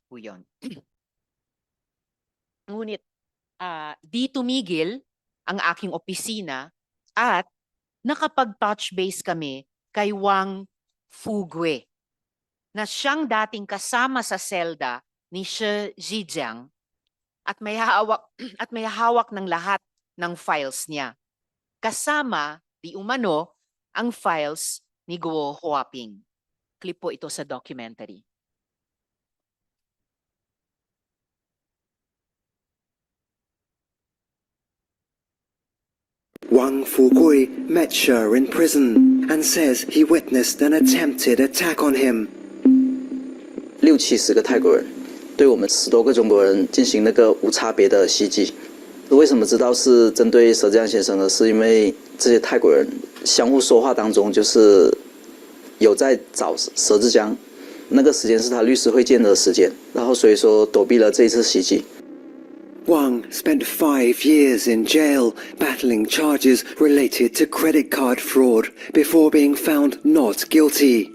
po yun. Ngunit di tumigil ang aking opisina at nakapag-touch base kami kay Wang Fugu na siyang dating kasama sa selda ni Shi Zhejiang at may hawak at may hawak ng lahat ng files niya. Kasama di umano ang files ni Guo Huaping. Clip po ito sa documentary. Wang Fugu met Shi in prison and says he witnessed an attempted attack on him. 60-70个泰国人对我们10多个中国人进行那个无差别的袭击。为什么知道是针对佘志江先生呢？是因为这些泰国人相互说话当中就是有在找佘志江，那个时间是他律师会见的时间，然后所以说躲避了这一次袭击。 Wang spent 5 years in jail battling charges related to credit card fraud before being found not guilty.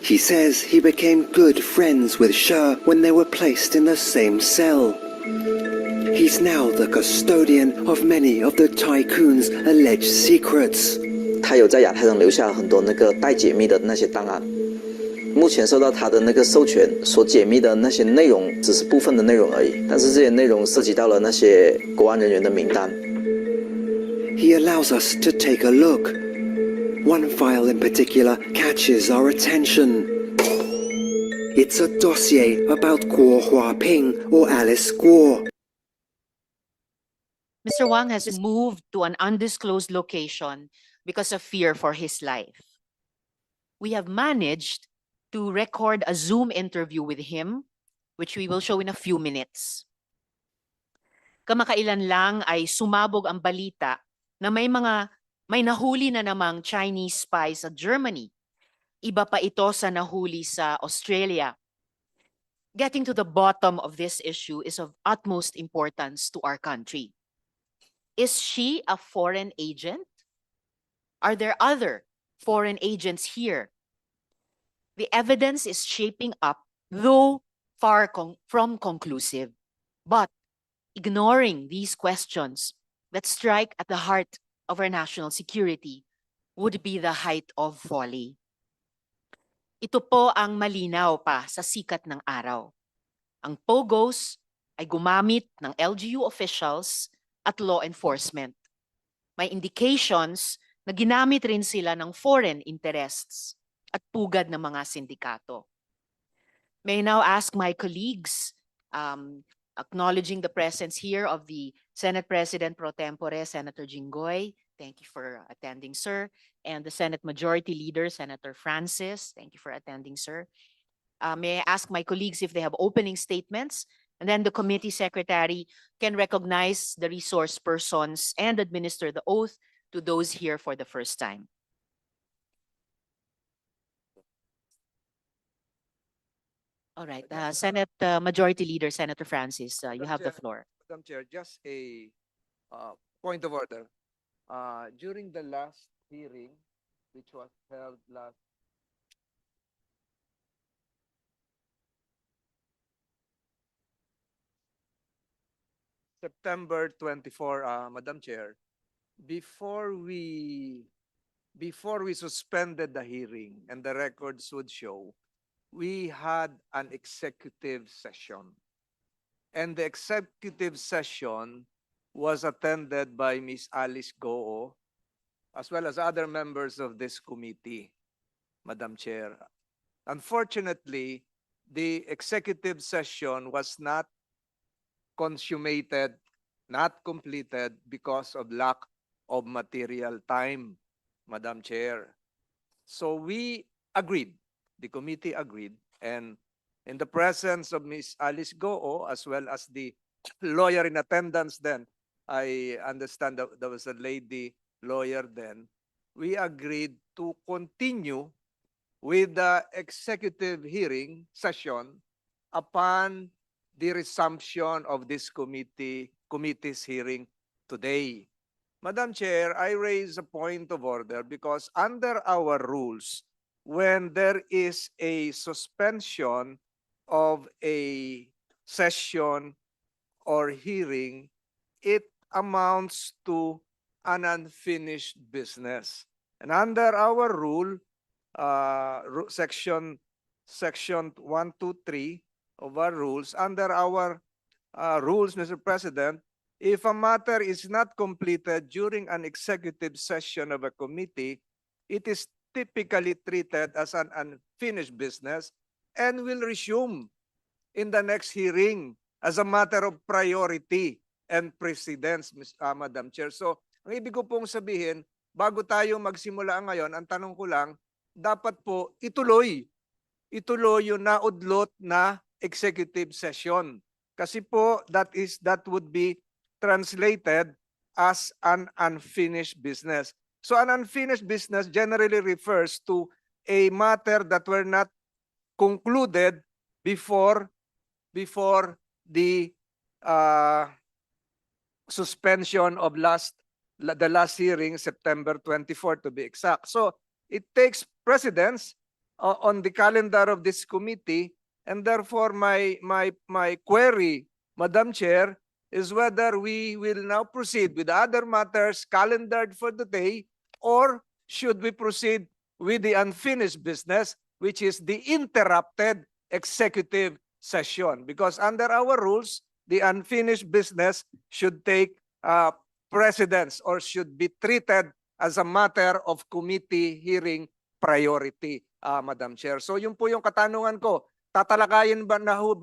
He says he became good friends with Shi when they were placed in the same cell. He's now the custodian of many of the tycoon's alleged secrets. 他有在亚太上留下很多那个待解密的那些档案，目前受到他的那个授权所解密的那些内容只是部分的内容而已，但是这些内容涉及到了那些国安人员的名单。 He allows us to take a look. One file in particular catches our attention. It's a dossier about Guo Huaping or Alice Guo. Mr. Wang has moved to an undisclosed location because of fear for his life. We have managed to record a Zoom interview with him, which we will show in a few minutes. Kamakailan lang ay sumabog ang balita na may nahuli na namang Chinese spy sa Germany. Iba pa ito sa nahuli sa Australia. Getting to the bottom of this issue is of utmost importance to our country. Is she a foreign agent? Are there other foreign agents here? The evidence is shaping up, though far from conclusive. But ignoring these questions that strike at the heart of our national security would be the height of folly. Ito po ang malinaw pa sa sikat ng araw. Ang Pogos ay gumamit ng LGU officials at law enforcement. May indications na ginamit rin sila ng foreign interests at pugad ng mga sindikato. May I now ask my colleagues, acknowledging the presence here of the Senate President Pro Tempore, Senator Jinggoy. Thank you for attending, sir. And the Senate Majority Leader, Senator Francis. Thank you for attending, sir. May I ask my colleagues if they have opening statements, and then the committee secretary can recognize the resource persons and administer the oath to those here for the first time. All right, Senate Majority Leader, Senator Francis, you have the floor. Madam Chair, just a point of order. During the last hearing, which was held last September 24, Madam Chair, before we suspended the hearing and the records would show, we had an executive session. And the executive session was attended by Ms. Alice Guo, as well as other members of this committee, Madam Chair. Unfortunately, the executive session was not consummated, not completed because of lack of material time, Madam Chair. So we agreed, the committee agreed, and in the presence of Ms. Alice Guo, as well as the lawyer in attendance then, I understand that there was a lady lawyer then, we agreed to continue with the executive hearing session upon the resumption of this committee's hearing today. Madam Chair, I raise a point of order because under our rules, when there is a suspension of a session or hearing, it amounts to an unfinished business. And under our rule, section 123 of our rules, under our rules, Mr. President, if a matter is not completed during an executive session of a committee, it is typically treated as an unfinished business and will resume in the next hearing as a matter of priority and precedence, Madam Chair. So, ang ibig ko pong sabihin, bago tayo magsimula ngayon, ang tanong ko lang, dapat po ituloy yung naudlot na executive session. Kasi po, that would be translated as an unfinished business. So an unfinished business generally refers to a matter that were not concluded before the suspension of the last hearing, September 24 to be exact. So it takes precedence on the calendar of this committee, and therefore my query, Madam Chair, is whether we will now proceed with other matters calendared for the day, or should we proceed with the unfinished business, which is the interrupted executive session? Because under our rules, the unfinished business should take precedence or should be treated as a matter of committee hearing priority, Madam Chair. So yun po yung katanungan ko. Tatalakayin ba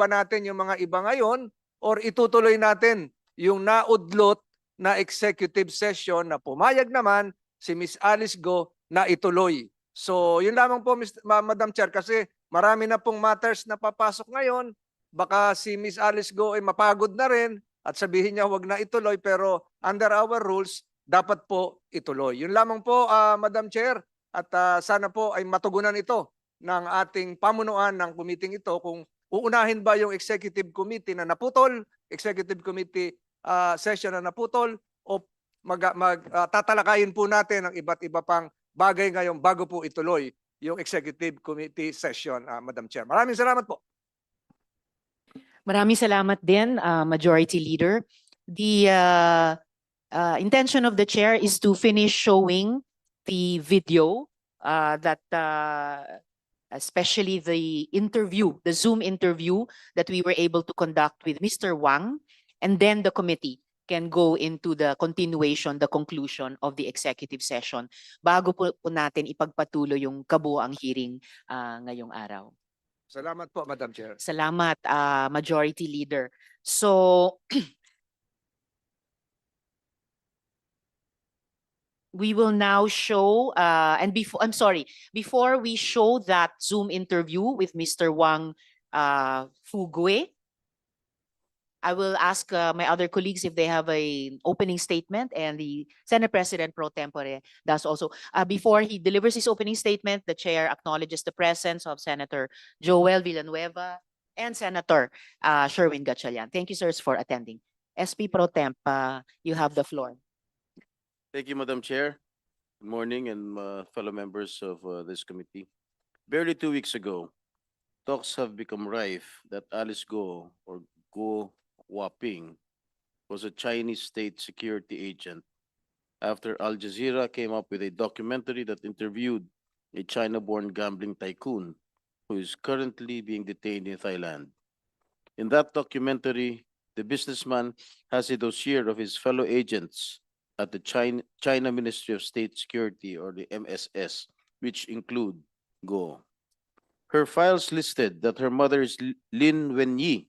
natin yung mga iba ngayon, or itutuloy natin yung naudlot na executive session na pumayag naman si Miss Alice Guo na ituloy? So yun lamang po, Madam Chair, kasi marami na pong matters na papasok ngayon. Baka si Miss Alice Guo ay mapagod na rin at sabihin niya wag na ituloy, pero under our rules, dapat po ituloy. Yun lamang po, Madam Chair, at sana po ay matugunan ito ng ating pamunuan ng committee ito, kung uunahin ba yung executive committee na naputol, executive committee session na naputol, o tatalakayin po natin ang iba't iba pang bagay ngayon bago po ituloy yung executive committee session, Madam Chair. Maraming salamat po. Maraming salamat din, Majority Leader. The intention of the chair is to finish showing the video that especially the interview, the Zoom interview that we were able to conduct with Mr. Wang, and then the committee can go into the continuation, the conclusion of the executive session bago po natin ipagpatuloy yung kabuoang hearing ngayong araw. Salamat po, Madam Chair. Salamat, Majority Leader. So, we will now show, before we show that Zoom interview with Mr. Wang Fugu, I will ask my other colleagues if they have an opening statement, and the Senate President pro tempore does also. Before he delivers his opening statement, the chair acknowledges the presence of Senator Joel Villanueva and Senator Sherwin Gatchalian. Thank you, sirs, for attending. SP Pro Temp, you have the floor. Thank you, Madam Chair. Good morning, and fellow members of this committee. Barely 2 weeks ago, talks have become rife that Alice Guo, or Guo Waping, was a Chinese state security agent after Al Jazeera came up with a documentary that interviewed a China-born gambling tycoon who is currently being detained in Thailand. In that documentary, the businessman has a dossier of his fellow agents at the China Ministry of State Security, or the MSS, which include Guo. Her files listed that her mother is Lin Wenyi,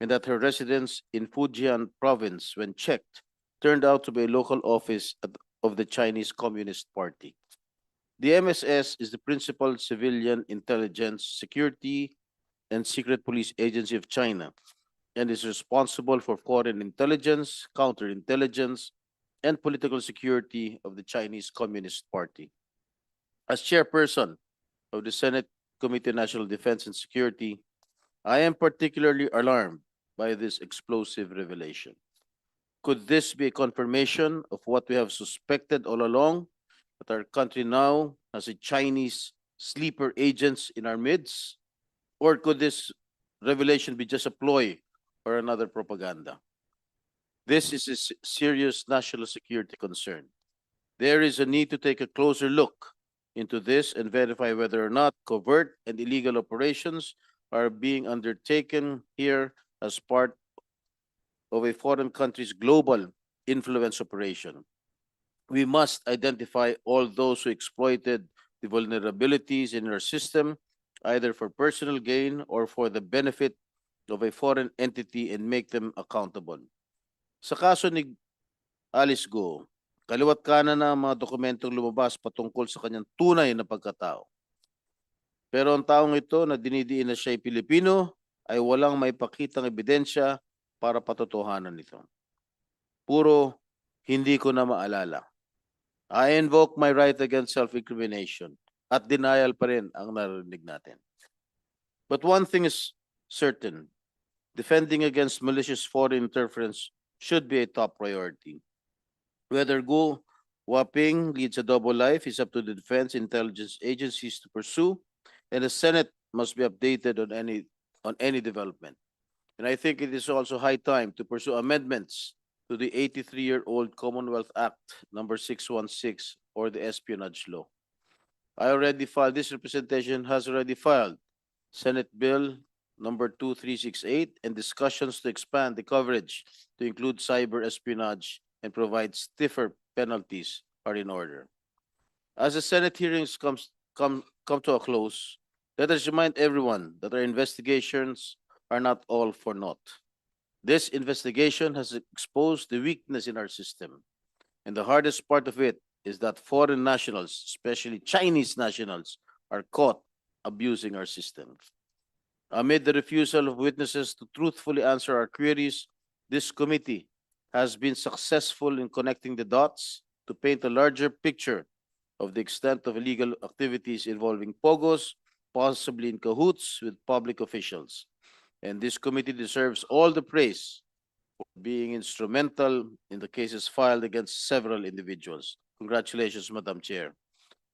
and that her residence in Fujian province, when checked, turned out to be a local office of the Chinese Communist Party. The MSS is the principal civilian intelligence, security, and secret police agency of China, and is responsible for foreign intelligence, counterintelligence, and political security of the Chinese Communist Party. As chairperson of the Senate Committee on National Defense and Security, I am particularly alarmed by this explosive revelation. Could this be a confirmation of what we have suspected all along, that our country now has a Chinese sleeper agents in our midst? Or could this revelation be just a ploy or another propaganda. This is a serious national security concern. There is a need to take a closer look into this and verify whether or not covert and illegal operations are being undertaken here as part of a foreign country's global influence operation. We must identify all those who exploited the vulnerabilities in our system, either for personal gain or for the benefit of a foreign entity, and make them accountable. Sa kaso ni Alice Guo, kaliwat kanan na ang mga dokumentong lumabas patungkol sa kanyang tunay na pagkatao. Pero ang taong ito na dinidiin na siya'y Pilipino ay walang maipakitang ebidensya para patotohanan nito. Puro hindi ko na maalala. I invoke my right against self-incrimination at denial pa rin ang narinig natin. But one thing is certain, defending against malicious foreign interference should be a top priority. Whether Guo Huaping leads a double life is up to the defense intelligence agencies to pursue, and the Senate must be updated on any development. And I think it is also high time to pursue amendments to the 83-year-old Commonwealth Act number 616 or the espionage law. This representation has already filed Senate Bill number 2368, and discussions to expand the coverage to include cyber espionage and provide stiffer penalties are in order. As the Senate hearings come to a close, let us remind everyone that our investigations are not all for naught. This investigation has exposed the weakness in our system, and the hardest part of it is that foreign nationals, especially Chinese nationals, are caught abusing our system. Amid the refusal of witnesses to truthfully answer our queries, this committee has been successful in connecting the dots to paint a larger picture of the extent of illegal activities involving Pogos, possibly in cahoots with public officials. And this committee deserves all the praise for being instrumental in the cases filed against several individuals. Congratulations, Madam Chair.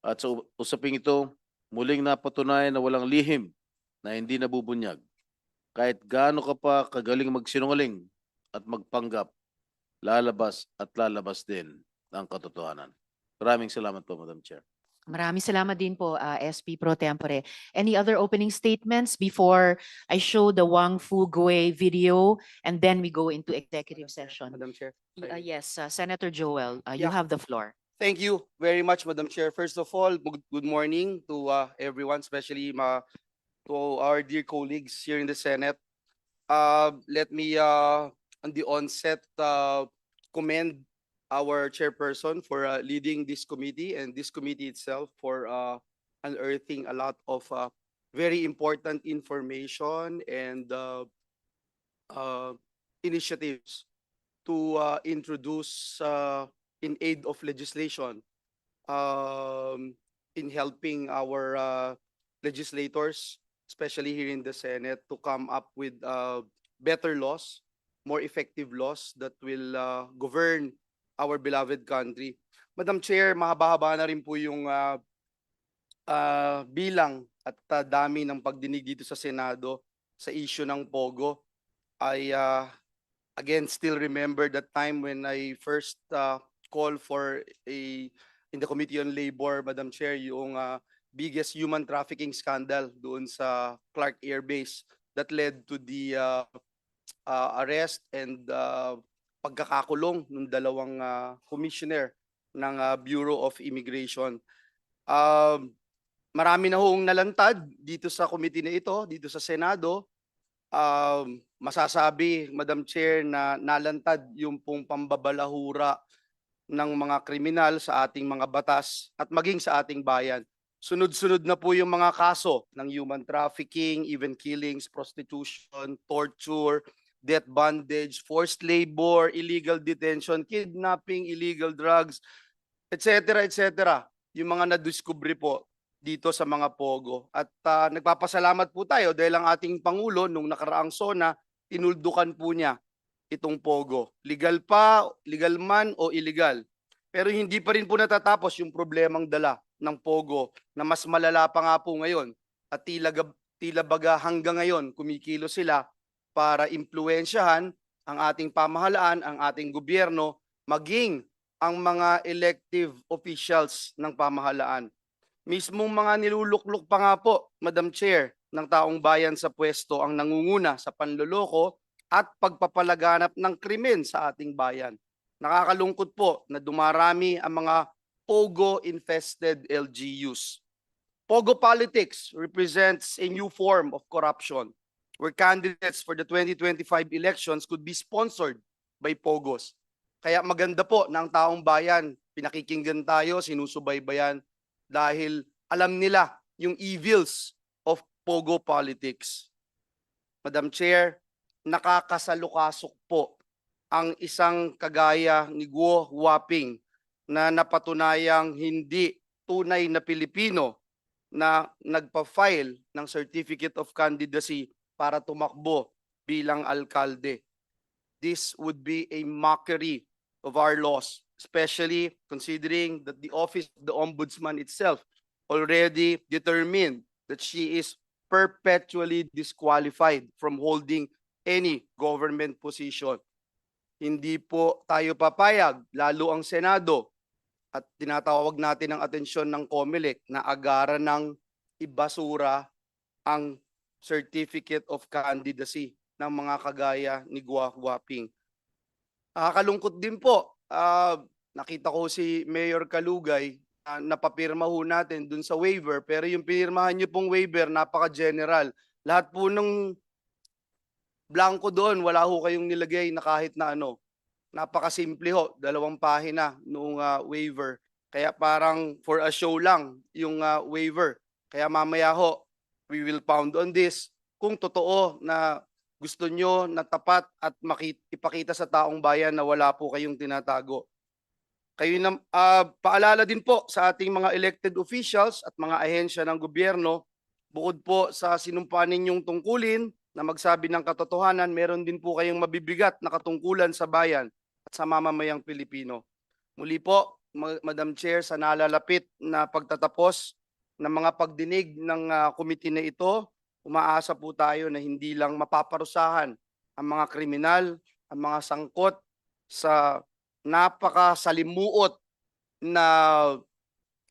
At sa usaping ito, muling napatunayan na walang lihim na hindi nabubunyag. Kahit gaano ka pa kagaling magsinungaling at magpanggap, lalabas at lalabas din ang katotohanan. Maraming salamat po, Madam Chair. Maraming salamat din po, SP Pro Tempore. Any other opening statements before I show the Wang Fugu video and then we go into executive session? Madam Chair. Yes, Senator Joel, you Yeah. have the floor. Thank you very much, Madam Chair. First of all, good morning to everyone, especially to our dear colleagues here in the Senate. Let me, on the onset, commend our chairperson for leading this committee and this committee itself for unearthing a lot of very important information and initiatives to introduce in aid of legislation in helping our legislators, especially here in the Senate, to come up with better laws, more effective laws that will govern our beloved country. Madam Chair, mahaba-haba na rin po yung bilang at dami ng pagdinig dito sa Senado sa issue ng Pogo. I again still remember that time when I first call for in the Committee on Labor, Madam Chair, yung biggest human trafficking scandal doon sa Clark Air Base that led to the arrest and pagkakakulong ng dalawang commissioner ng Bureau of Immigration. Marami na hoong nalantad dito sa committee na ito, dito sa Senado. Masasabi, Madam Chair, na nalantad yung pong pambabalahura ng mga kriminal sa ating mga batas at maging sa ating bayan. Sunod-sunod na po yung mga kaso ng human trafficking, even killings, prostitution, torture, death bondage, forced labor, illegal detention, kidnapping, illegal drugs, etc. etc. Yung mga nadiskubre po dito sa mga Pogo. At nagpapasalamat po tayo dahil ang ating Pangulo nung nakaraang SONA, tinuldukan po niya itong Pogo. Legal pa, legal man o illegal. Pero hindi pa rin po natatapos yung problemang dala ng Pogo na mas malala pa nga po ngayon at tila baga hanggang ngayon kumikilo sila para impluwensyahan ang ating pamahalaan, ang ating gobyerno, maging ang mga elective officials ng pamahalaan. Mismong mga niluluklok pa nga po, Madam Chair, ng taong bayan sa pwesto ang nangunguna sa panloloko at pagpapalaganap ng krimen sa ating bayan. Nakakalungkot po na dumarami ang mga Pogo-infested LGUs. Pogo politics represents a new form of corruption where candidates for the 2025 elections could be sponsored by Pogos. Kaya maganda po ng taong bayan, pinakikinggan tayo, sinusubaybayan dahil alam nila yung evils of Pogo politics. Madam Chair, nakakasalukasok po ang isang kagaya ni Guo Huaping na napatunayang hindi tunay na Pilipino na nagpa-file ng Certificate of Candidacy para tumakbo bilang alkalde. This would be a mockery of our laws, especially considering that the office of the Ombudsman itself already determined that she is perpetually disqualified from holding any government position. Hindi po tayo papayag, lalo ang Senado, at tinatawag natin ang atensyon ng COMELEC na agaran ng ibasura ang Certificate of Candidacy ng mga kagaya ni Guo Huaping. Nakakalungkot din po, nakita ko si Mayor Kalugay, napapirma ho natin dun sa waiver, pero yung pinirmahan niyo pong waiver, napaka-general. Lahat po ng blanco doon, wala ho kayong nilagay na kahit na ano. Napakasimple ho, 2 pahina noong waiver. Kaya parang for a show lang yung waiver. Kaya mamaya ho, we will pound on this. Kung totoo na gusto nyo na tapat at ipakita sa taong bayan na wala po kayong tinatago. Kayo na, paalala din po sa ating mga elected officials at mga ahensya ng gobyerno, bukod po sa sinumpaan ninyong tungkulin na magsabi ng katotohanan, meron din po kayong mabibigat na katungkulan sa bayan at sa mamamayang Pilipino. Muli po, Madam Chair, sa nalalapit na pagtatapos ng mga pagdinig ng komite na ito, umaasa po tayo na hindi lang mapaparusahan ang mga kriminal, ang mga sangkot sa napakasalimuot na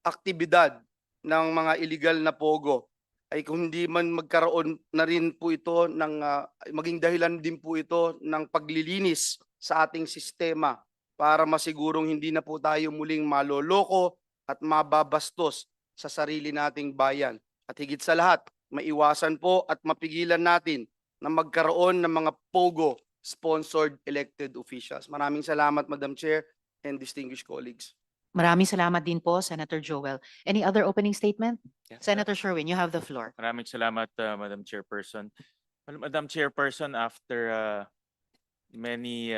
aktibidad ng mga illegal na pogo, ay kung hindi man magkaroon na rin po ito ng maging dahilan din po ito ng paglilinis sa ating sistema para masigurong hindi na po tayo muling maloloko at mababastos sa sarili nating bayan. At higit sa lahat, maiwasan po at mapigilan natin na magkaroon ng mga Pogo-sponsored elected officials. Maraming salamat, Madam Chair and distinguished colleagues. Maraming salamat din po, Senator Joel. Any other opening statement? Yeah. Senator Sherwin, you have the floor. Maraming salamat, Madam Chairperson. Madam Chairperson, after many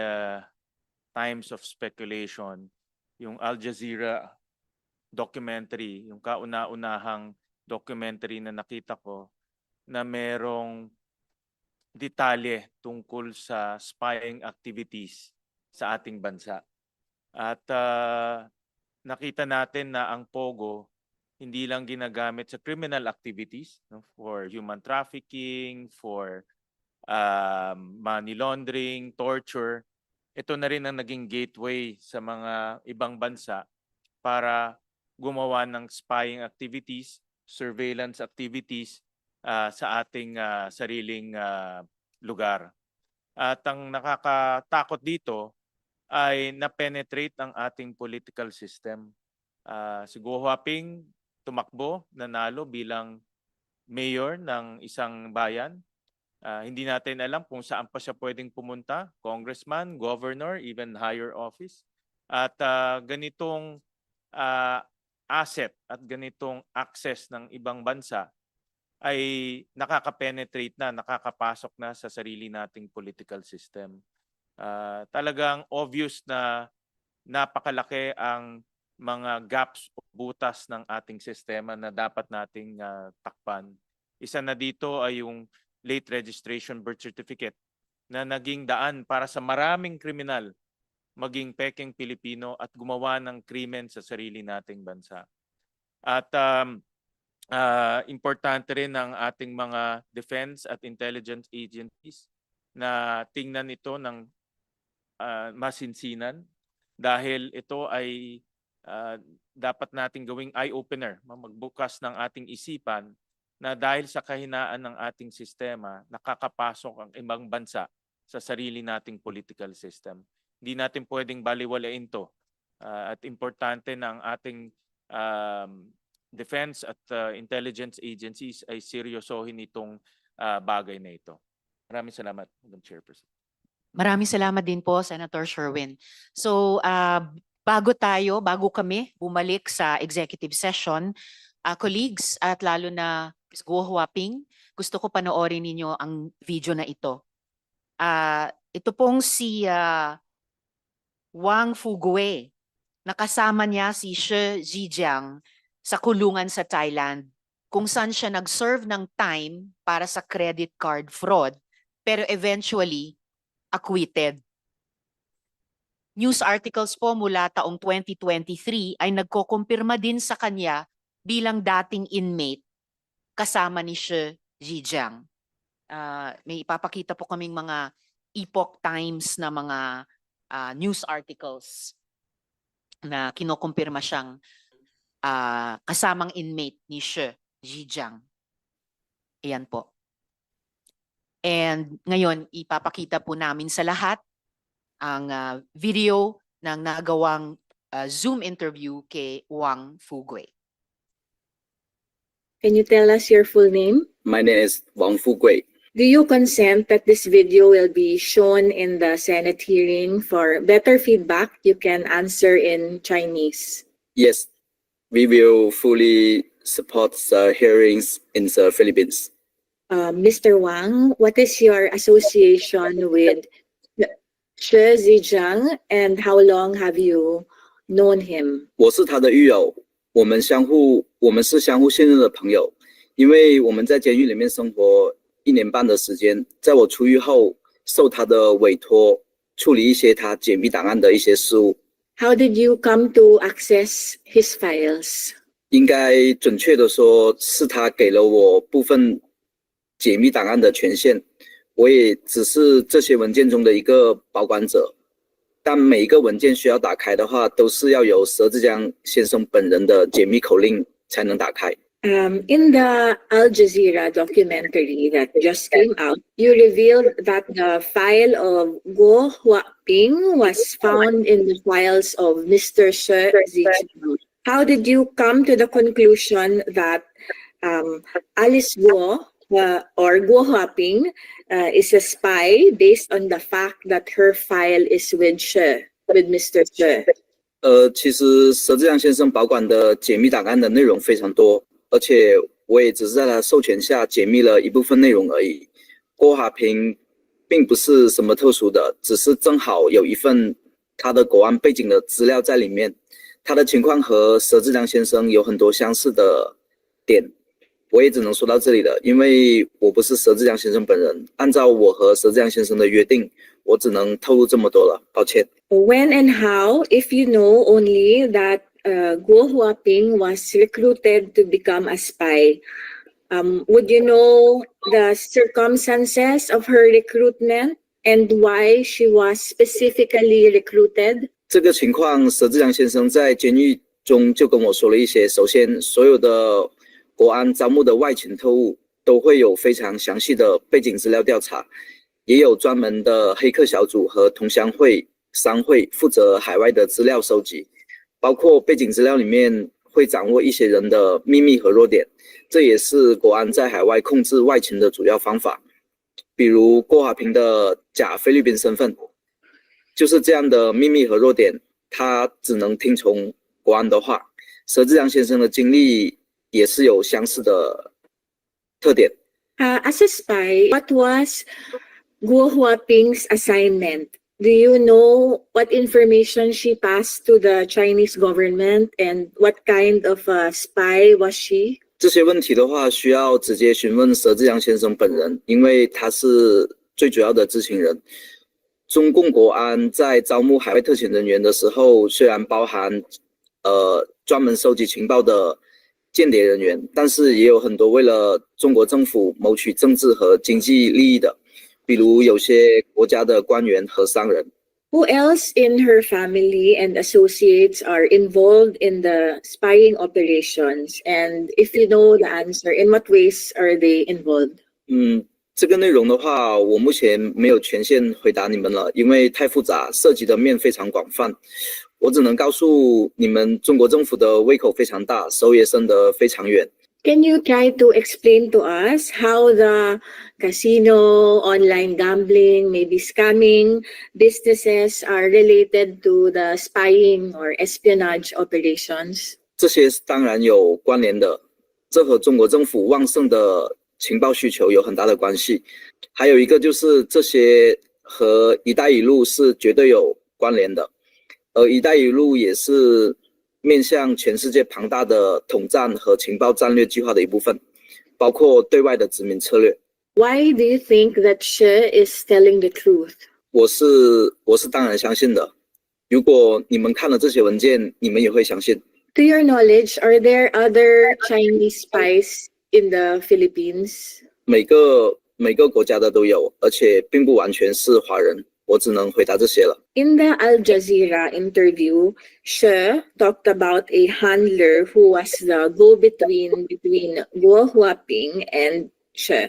times of speculation, yung Al Jazeera documentary, yung kauna-unahang documentary na nakita ko na merong detalye tungkol sa spying activities sa ating bansa. At nakita natin na ang Pogo hindi lang ginagamit sa criminal activities, no, for human trafficking, for money laundering, torture. Ito na rin ang naging gateway sa mga ibang bansa para gumawa ng spying activities, surveillance activities sa ating sariling lugar. At ang nakakatakot dito ay na-penetrate ang ating political system. Si Guo Huaping tumakbo, nanalo bilang mayor ng isang bayan. Hindi natin alam kung saan pa siya pwedeng pumunta, congressman, governor, even higher office. At ganitong asset at ganitong access ng ibang bansa ay nakaka-penetrate na, nakakapasok na sa sarili nating political system. Talagang obvious na napakalaki ang mga gaps o butas ng ating sistema na dapat nating takpan. Isa na dito ay yung late registration birth certificate na naging daan para sa maraming kriminal maging pekeng Pilipino at gumawa ng krimen sa sarili nating bansa. At importante rin ng ating mga defense at intelligence agencies na tingnan ito ng masinsinan dahil ito ay dapat nating gawing eye-opener, magbukas ng ating isipan na dahil sa kahinaan ng ating sistema, nakakapasok ang ibang bansa sa sarili nating political system. Hindi natin pwedeng baliwalain to. At importante na ang ating defense at intelligence agencies ay seryosohin itong bagay na ito. Maraming salamat, Madam Chairperson. Maraming salamat din po, Senator Sherwin. So, bago kami bumalik sa executive session, colleagues at lalo na Ms. Guo, gusto ko panoorin ninyo ang video na ito. Ito pong si Wang Fugu. Nakasama niya si Shi Zhejiang sa kulungan sa Thailand kung saan siya nag-serve ng time para sa credit card fraud pero eventually acquitted. News articles po mula taong 2023 ay nagkokumpirma din sa kanya bilang dating inmate kasama ni Shi Zhejiang. May ipapakita po kaming mga Epoch Times na mga news articles na kinukumpirma siyang kasamang inmate ni Shi Zhejiang. Ayan po. And ngayon, ipapakita po namin sa lahat ang video ng nagawang Zoom interview kay Wang Fugu. Can you tell us your full name? My name is Wang Fugu. Do you consent that this video will be shown in the Senate hearing? For better feedback, you can answer in Chinese. Yes, we will fully support the hearings in the Philippines. Mr. Wang, what is your association with Shi Zhejiang and how long have you known him? 我是他的狱友，我们是相互信任的朋友，因为我们在监狱里面生活1年半的时间，在我出狱后，受他的委托处理一些他解密档案的一些事务。 How did you come to access his files? 应该准确的说，是他给了我部分解密档案的权限，我也只是这些文件中的一个保管者。但每一个文件需要打开的话，都是要由佘志江先生本人的解密口令才能打开。 In the Al Jazeera documentary that just came out, you revealed that the file of Guo Huaping was found in the files of Mr. Shi Zhejiang. How did you come to the conclusion that Alice Guo or Guo Huaping is a spy based on the fact that her file is with Mr. Shi? 其实佘志江先生保管的解密档案的内容非常多，而且我也只是在他授权下解密了一部分内容而已。郭华平并不是什么特殊的，只是正好有一份他的国安背景的资料在里面。他的情况和佘志江先生有很多相似的点，我也只能说到这里了，因为我不是佘志江先生本人。按照我和佘志江先生的约定，我只能透露这么多了，抱歉。 When and how, if you know only that Guo Huaping was recruited to become a spy, would you know the circumstances of her recruitment and why she was specifically recruited? 这个情况，佘志江先生在监狱中就跟我说了一些。首先，所有的国安招募的外勤特务都会有非常详细的背景资料调查，也有专门的黑客小组和同乡会、商会负责海外的资料收集，包括背景资料里面会掌握一些人的秘密和弱点，这也是国安在海外控制外勤的主要方法。比如郭华平的假菲律宾身份。 就是这样的秘密和弱点，他只能听从国安的话。佘志江先生的经历也是有相似的特点。As a spy, what was Guo Huaping's assignment? Do you know what information she passed to the Chinese government and what kind of a spy was she? 这些问题的话，需要直接询问佘志江先生本人，因为他是最主要的知情人。 中共国安在招募海外特遣人员的时候，虽然包含专门收集情报的间谍人员，但是也有很多为了中国政府谋取政治和经济利益的，比如有些国家的官员和商人。Who else in her family and associates are involved in the spying operations? And if you know the answer, in what ways are they involved? 这个内容的话，我目前没有权限回答你们了，因为太复杂，涉及的面非常广泛。我只能告诉你们，中国政府的胃口非常大，手也伸得非常远。Can you try to explain to us how the casino, online gambling, maybe scamming businesses are related to the spying or espionage operations? 这些当然有关联的，这和中国政府旺盛的情报需求有很大的关系。还有一个就是这些和“一带一路”是绝对有关联的，而“一带一路”也是面向全世界庞大的统战和情报战略计划的一部分，包括对外的殖民策略。Why do you think that she is telling the truth? 我是当然相信的。如果你们看了这些文件，你们也会相信。To your knowledge, are there other Chinese spies in the Philippines? 每个国家的都有，而且并不完全是华人。我只能回答这些了。In the Al Jazeera interview, she talked about a handler who was the go-between between Guo Huaping and she.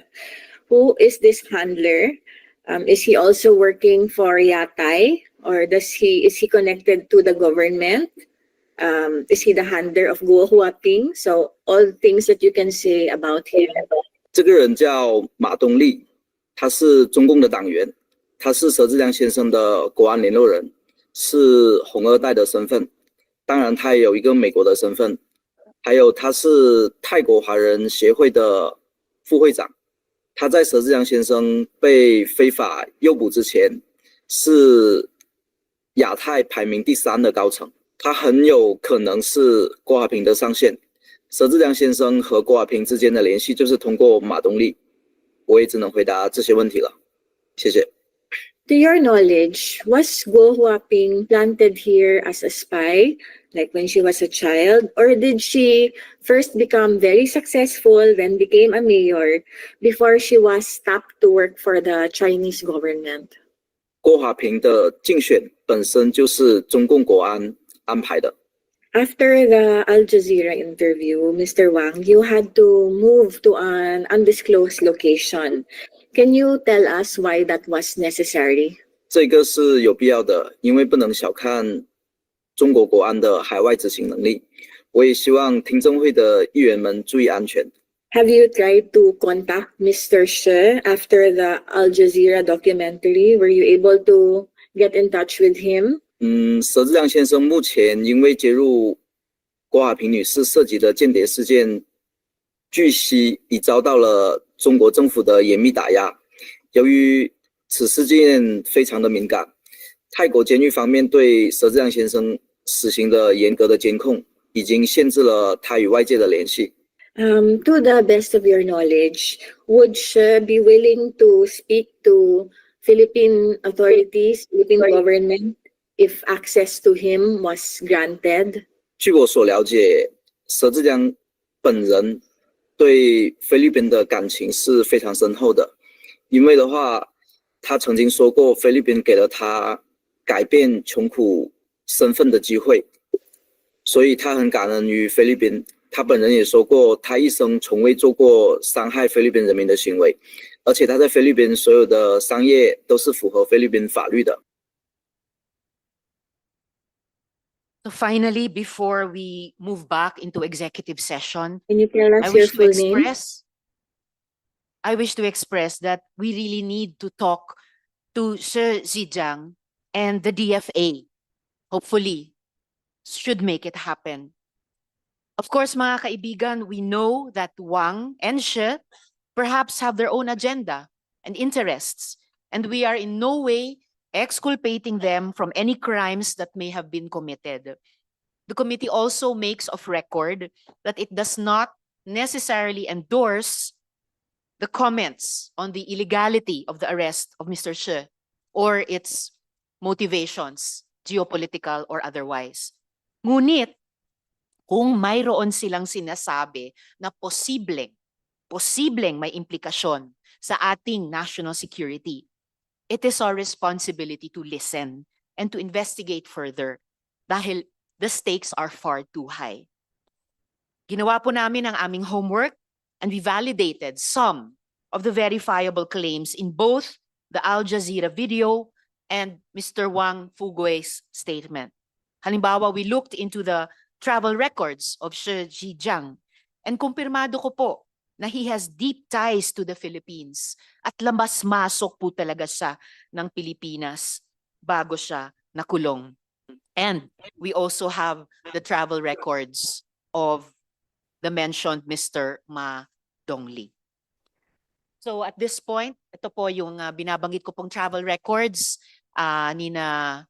Who is this handler? Is he also working for Yatay, or is he connected to the government? Is he the handler of Guo Huaping? So all things that you can say about him. 这个人叫马东立，他是中共的党员。他是佘志良先生的国安联络人，是红二代的身份，当然他也有一个美国的身份，还有他是泰国华人协会的副会长。他在佘志良先生被非法诱捕之前，是亚太排名第3的高层，他很有可能是郭华平的上线。佘志良先生和郭华平之间的联系就是通过马东立。我也只能回答这些问题了，谢谢。To your knowledge, was Guo Huaping planted here as a spy, like when she was a child, or did she first become very successful, then became a mayor, before she was tapped to work for the Chinese government? 郭华平的竞选本身就是中共国安安排的。After the Al Jazeera interview, Mr. Wang, you had to move to an undisclosed location. Can you tell us why that was necessary? 这个是有必要的，因为不能小看中国国安的海外执行能力。我也希望听证会的议员们注意安全。Have you tried to contact Mr. She after the Al Jazeera documentary? Were you able to get in touch with him? 佘志良先生目前因为揭露郭华平女士涉及的间谍事件，据悉已遭到了中国政府的严密打压。由于此事件非常的敏感，泰国监狱方面对佘志良先生实行的严格的监控，已经限制了他与外界的联系。To the best of your knowledge, would she be willing to speak to Philippine authorities, Philippine government, if access to him was granted? 据我所了解，佘志良本人对菲律宾的感情是非常深厚的，因为的话，他曾经说过菲律宾给了他改变穷苦身份的机会，所以他很感恩于菲律宾。他本人也说过，他一生从未做过伤害菲律宾人民的行为，而且他在菲律宾所有的商业都是符合菲律宾法律的。So finally, before we move back into executive session, Can you tell us I your wish to full name? express that we really need to talk to Sir Zhejiang and the DFA. Hopefully, should make it happen. Of course, mga kaibigan, we know that Wang and She perhaps have their own agenda and interests, and we are in no way exculpating them from any crimes that may have been committed. The committee also makes of record that it does not necessarily endorse the comments on the illegality of the arrest of Mr. She or its motivations, geopolitical or otherwise. Ngunit, kung mayroon silang sinasabi na posibleng may implikasyon sa ating national security, it is our responsibility to listen and to investigate further dahil the stakes are far too high. Ginawa po namin ang aming homework and we validated some of the verifiable claims in both the Al Jazeera video and Mr. Wang Fugu's statement. Halimbawa, we looked into the travel records of Shi Zhejiang and kumpirmado ko po na he has deep ties to the Philippines at labas-masok po talaga siya ng Pilipinas bago siya nakulong. And we also have the travel records of the mentioned Mr. Ma Dongli. So at this point, ito po yung binabanggit ko pong travel records ni na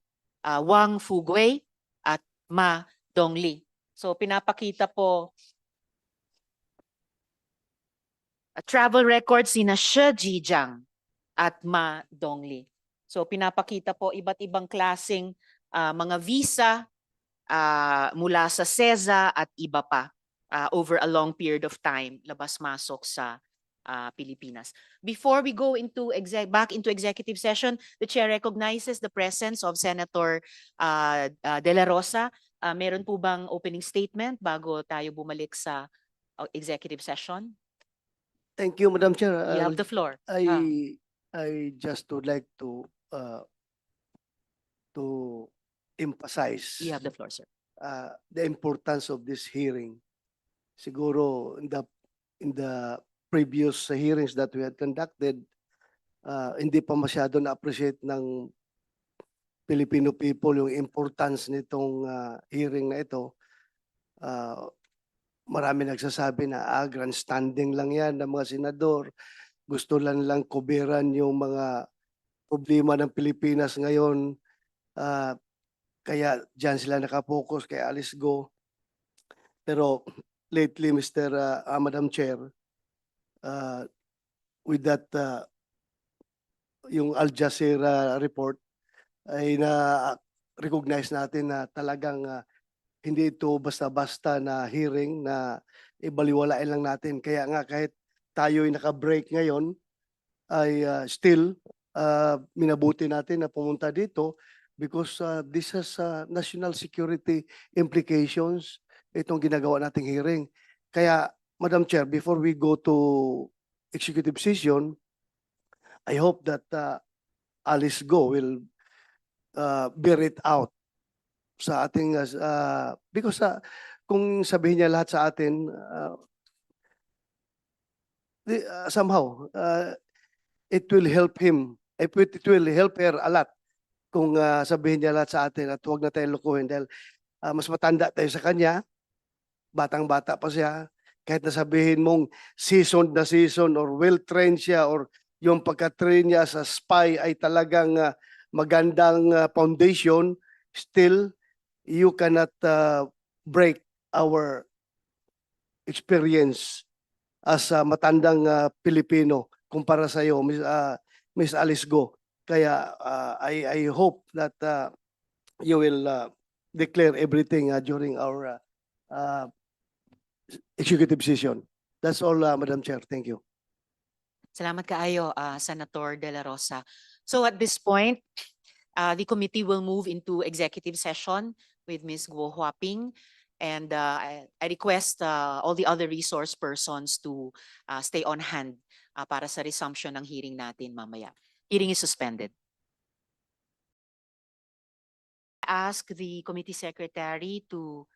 Wang Fugu at Ma Dongli. So pinapakita po travel records ni na Shi Zhejiang at Ma Dongli. So pinapakita po iba't ibang klaseng mga visa mula sa SEZA at iba pa over a long period of time labas-masok sa Pilipinas. Before we go into back into executive session, the chair recognizes the presence of Senator De La Rosa. Meron po bang opening statement bago tayo bumalik sa executive session? Thank you, Madam Chair. You have the floor. I just would like to emphasize You have the floor, sir. the importance of this hearing. Siguro in the previous hearings that we had conducted, hindi pa masyado na-appreciate ng Filipino people yung importance nitong hearing na ito. Marami nagsasabi na grandstanding lang yan ng mga senador. Gusto lang kuberan yung mga problema ng Pilipinas ngayon. Kaya dyan sila nakapokus kay Alice Guo. Pero lately, Madam Chair, with that yung Al Jazeera report ay na-recognize natin na talagang hindi ito basta-basta na hearing na ibaliwalain lang natin. Kaya nga kahit tayo'y naka-break ngayon ay still minabuti natin na pumunta dito because this has national security implications itong ginagawa nating hearing. Kaya Madam Chair, before we go to executive session, I hope that Alice Guo will bear it out sa ating because kung sabihin niya lahat sa atin somehow it will help him, it will help her a lot kung sabihin niya lahat sa atin at huwag na tayo lukuhin dahil mas matanda tayo sa kanya, batang-bata pa siya. Kahit na sabihin mong seasoned na season or well-trained siya or yung pagka-train niya sa spy ay talagang magandang foundation, still you cannot break our experience as matandang Pilipino kumpara sa iyo, Miss Alice Guo. Kaya I hope that you will declare everything during our executive session. That's all, Madam Chair. Thank you. Salamat kaayo, Senator De La Rosa. So at this point, the committee will move into executive session with Ms. Guo Huaping. And I request all the other resource persons to stay on hand para sa resumption ng hearing natin mamaya. Hearing is suspended. I ask the committee secretary to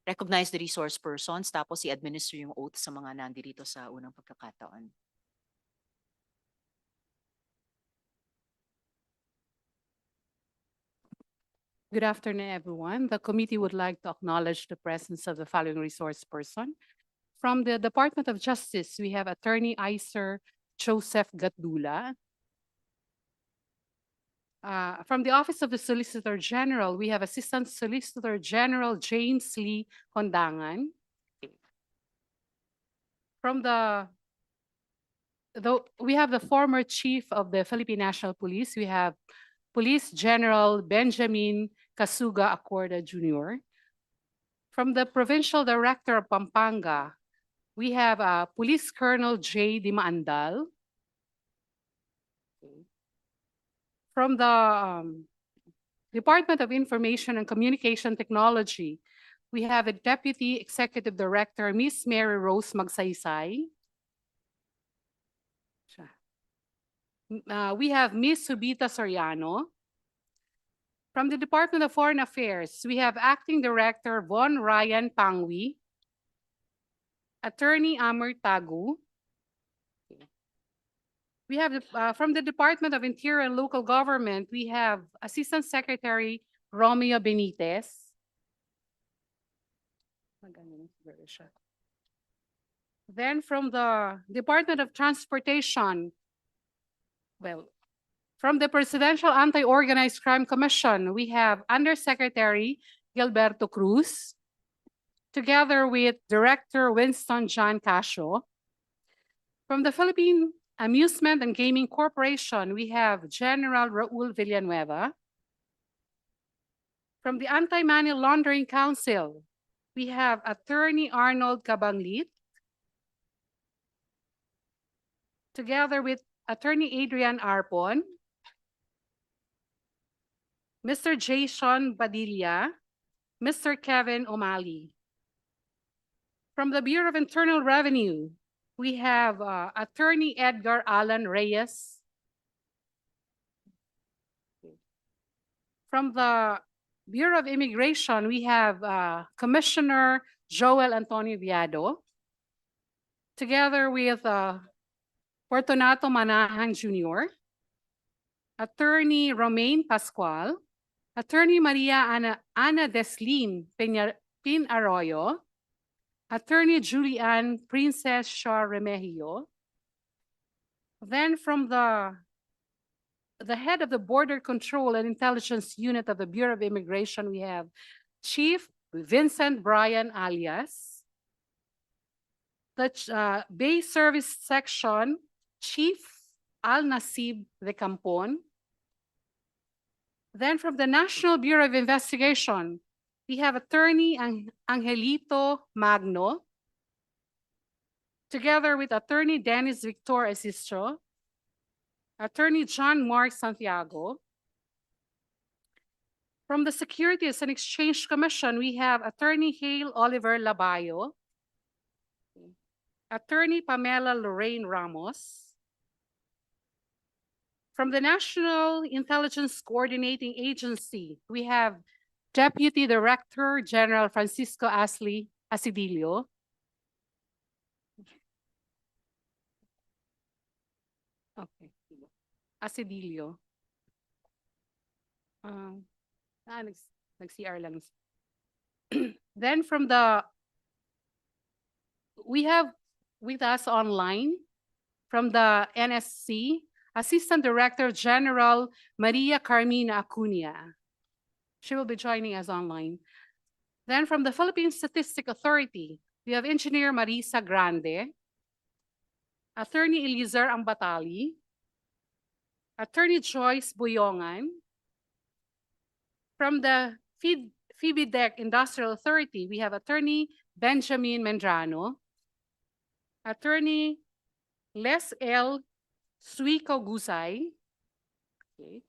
recognize the resource persons tapos i-administer yung oath sa mga nandirito sa unang pagkakataon. Good afternoon, everyone. The committee would like to acknowledge the presence of the following resource person. From the Department of Justice, we have Attorney Iser Joseph Gatdula. From the Office of the Solicitor General, we have Assistant Solicitor General James Lee Kondangan. From we have the former Chief of the Philippine National Police. We have Police General Benjamin Kasuga Acorda Jr. From the Provincial Director of Pampanga, we have Police Colonel J. Dimaandal. From the Department of Information and Communication Technology, we have a Deputy Executive Director, Miss Mary Rose Magsaysay. We have Miss Subita Soriano. From the Department of Foreign Affairs, we have Acting Director Von Ryan Pangwi, Attorney Amor Tagu. We have from the Department of Interior and Local Government, we have Assistant Secretary Romeo Benitez. Then from the Department of Transportation, from the Presidential Anti-Organized Crime Commission, we have Undersecretary Gilberto Cruz, together with Director Winston John Casio. From the Philippine Amusement and Gaming Corporation, we have General Raul Villanueva. From the Anti-Money Laundering Council, we have Attorney Arnold Cabanglit, together with Attorney Adrian Arpon, Mr. Jason Padilla, Mr. Kevin O'Malley. From the Bureau of Internal Revenue, we have Attorney Edgar Alan Reyes. From the Bureau of Immigration, we have Commissioner Joel Antonio Viado, together with Fortunato Manahan Jr., Attorney Romaine Pascual, Attorney Maria Ana Deslin Pin Arroyo, Attorney Julian Princess Shaw Remigio. Then from the head of the Border Control and Intelligence Unit of the Bureau of Immigration, we have Chief Vincent Brian Alias. The Bay Service Section, Chief Al Nasib de Campon. Then from the National Bureau of Investigation, we have Attorney Angelito Magno, together with Attorney Dennis Victor Asistro, Attorney John Mark Santiago. From the Securities and Exchange Commission, we have Attorney Hale Oliver Labayo, Attorney Pamela Lorraine Ramos. From the National Intelligence Coordinating Agency, we have Deputy Director General Francisco Asidilio. Okay, Asidilio. Nag-CR lang. Then from we have with us online from the NSC, Assistant Director General Maria Carmina Acuña. She will be joining us online. Then from the Philippine Statistic Authority, we have Engineer Marisa Grande, Attorney Eliezer Ambatali, Attorney Joyce Buyongan. From the FIBIDEC Industrial Authority, we have Attorney Benjamin Mendrano, Attorney Les L. Suico Gusay. Okay.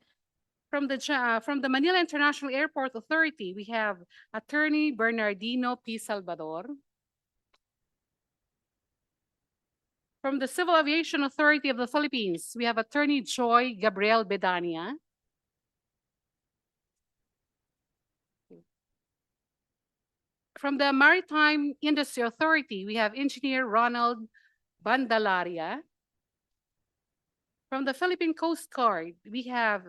From the Manila International Airport Authority, we have Attorney Bernardino P. Salvador. From the Civil Aviation Authority of the Philippines, we have Attorney Joy Gabriel Bedania. From the Maritime Industry Authority, we have Engineer Ronald Bandalaria. From the Philippine Coast Guard, we have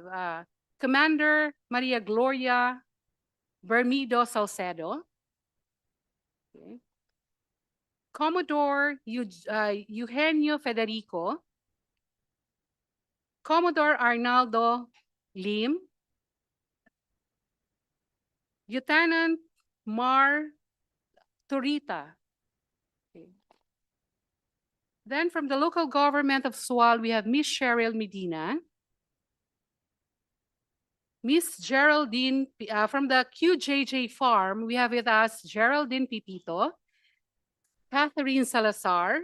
Commander Maria Gloria Bermido Salcedo. Okay. Commodore Eugenio Federico, Commodore Arnaldo Lim, Lieutenant Mar Turita. Okay. Then from the local government of Sual, we have Miss Cheryl Medina, Miss Geraldine, from the QJJ farm, we have with us Geraldine Pipito, Catherine Salazar,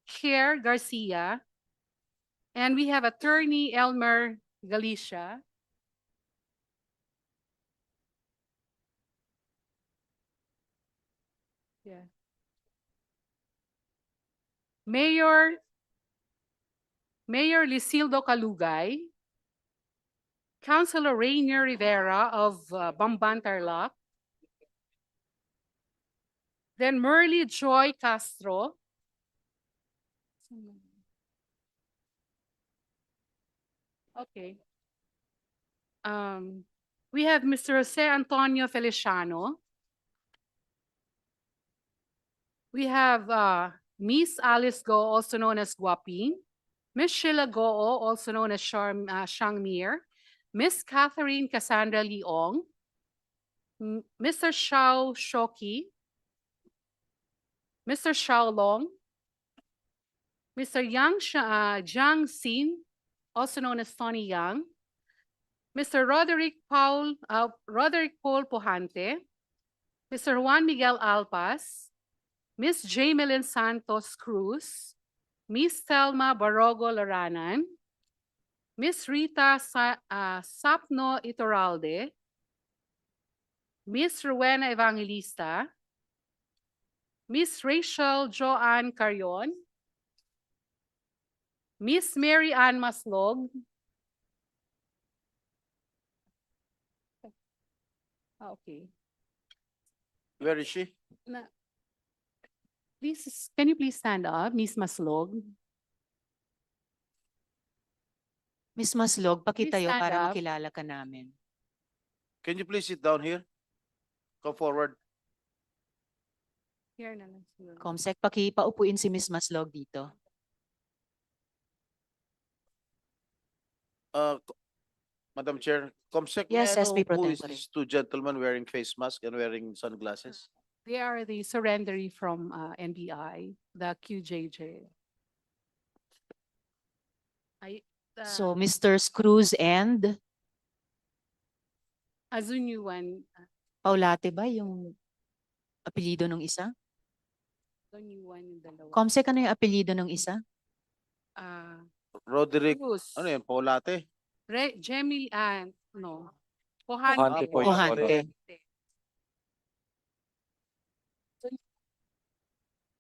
Claire Garcia, and we have attorney Elmer Galicia. Yeah. Mayor Lisildo Calugay, Councilor Rainier Rivera of Bamban Tarlac, then Merly Joy Castro, okay. We have Mr. Jose Antonio Feliciano. We have Miss Alice Guo, also known as Guaping, Miss Sheila Goo, also known as Shang Mir, Miss Catherine Cassandra Iyong, Mr. Xiao Shoki, Mr. Xiao Long, Mr. Jiang Xin, also known as Tony Yang, Mr. Roderick Paul Pujante, Mr. Juan Miguel Alpas, Miss Jamelyn Santos Cruz, Miss Thelma Barogo Laranan, Miss Rita Sapno Iturralde, Miss Rowena Evangelista, Miss Rachel Joanne Carion, Miss Mary Ann Maslog, okay. Where is she? Please, can you please stand up, Miss Maslog? Miss Maslog, pakitayo stand para up. makilala ka namin. Can you please sit down here? Come forward. Here na lang siguro. Comsec, pakipaupuin si Miss Maslog dito. Madam Chair, Comsec, Yes, may I SP know Pro who is Tempore. these two gentlemen wearing face mask and wearing sunglasses? They are the surrendery from NBI, the QJJ. So, Mr. Cruz and Azunyuan, Paulate ba yung apelyido ng isa? Azunyuan yung dalawa. Comsec, ano yung apelyido ng isa? Roderick, Cruz. ano yan, Paulate? Jemil, no. Pohante po yun. Pohante.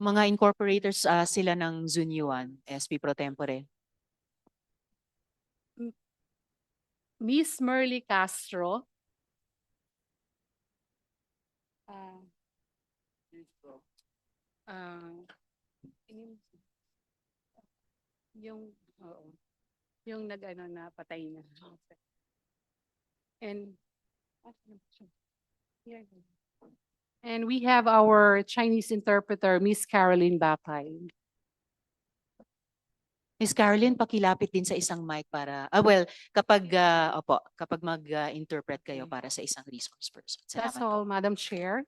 Mga incorporators sila ng Zunyuan, SP Pro Tempore. Miss Merly Castro. Yung nag-ano na patay na. And we have our Chinese interpreter, Miss Caroline Bapay. Miss Caroline, pakilapit din sa isang mic para, kapag mag-interpret kayo para sa isang resource person. That's Salamat. all, Madam Chair.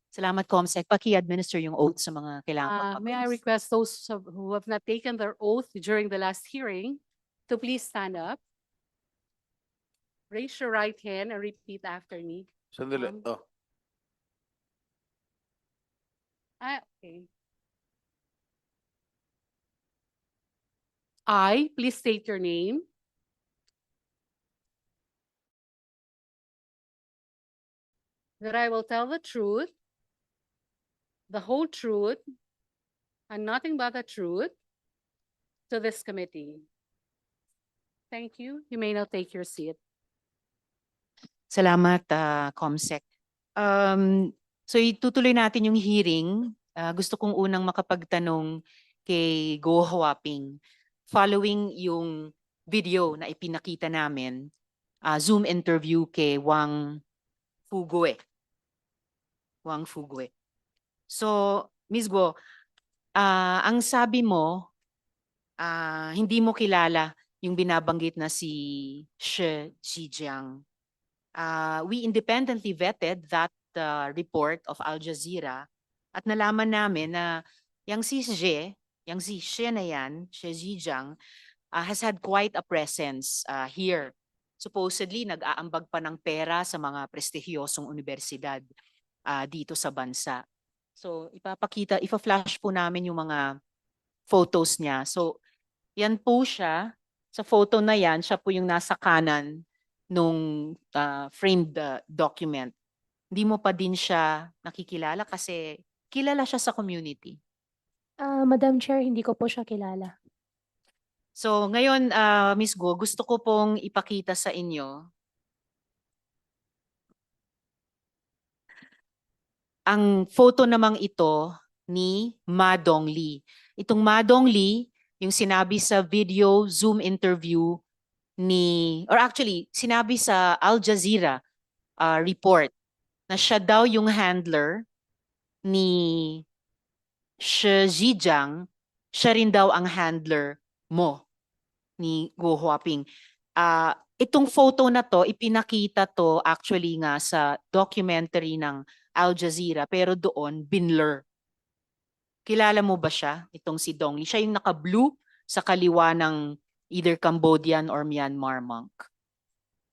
Salamat, Comsec. Paki-administer yung oath sa mga kailangan. May I request those who have not taken their oath during the last hearing to please stand up. Raise your right hand and repeat after me. Sandali. Okay. I, please state your name. That I will tell the truth, the whole truth, and nothing but the truth to this committee. Thank you. You may now take your seat. Salamat, Comsec. So itutuloy natin yung hearing. Gusto kong unang makapagtanong kay Go Huaping. Following yung video na ipinakita namin, Zoom interview kay Wang Fugu. Wang Fugu. So, Ms. Guo, ang sabi mo, hindi mo kilala yung binabanggit na si Shi Zhejiang. We independently vetted that report of Al Jazeera at nalaman namin na yung si Shi na yan, Shi Zhejiang, has had quite a presence here. supposedly nag-aambag pa ng pera sa mga prestihiyosong universidad dito sa bansa. So ipa-flash po namin yung mga photos niya. So yan po siya. Sa photo na yan, siya po yung nasa kanan nung framed document. Hindi mo pa din siya nakikilala kasi kilala siya sa community. Madam Chair, hindi ko po siya kilala. So ngayon, Ms. Guo, gusto ko pong ipakita sa inyo ang photo namang ito ni Ma Dongli. Itong Ma Dongli, yung sinabi sa video Zoom interview or actually, sinabi sa Al Jazeera report na siya daw yung handler ni Shi Zhejiang, siya rin daw ang handler mo ni Guo Huaping. Itong photo na to, ipinakita to actually nga sa documentary ng Al Jazeera, pero doon binlur. Kilala mo ba siya, itong si Dongli? Siya yung naka-blue sa kaliwa ng either Cambodian or Myanmar monk.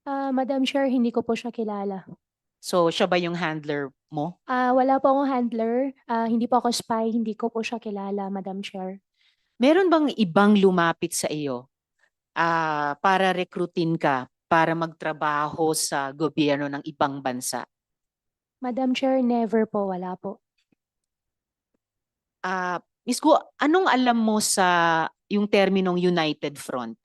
Madam Chair, hindi ko po siya kilala. So siya ba yung handler mo? Wala po akong handler. Hindi po ako spy. Hindi ko po siya kilala, Madam Chair. Meron bang ibang lumapit sa iyo para rekrutin ka para magtrabaho sa gobyerno ng ibang bansa? Madam Chair, never po. Wala po. Ms. Guo, anong alam mo sa yung terminong United Front?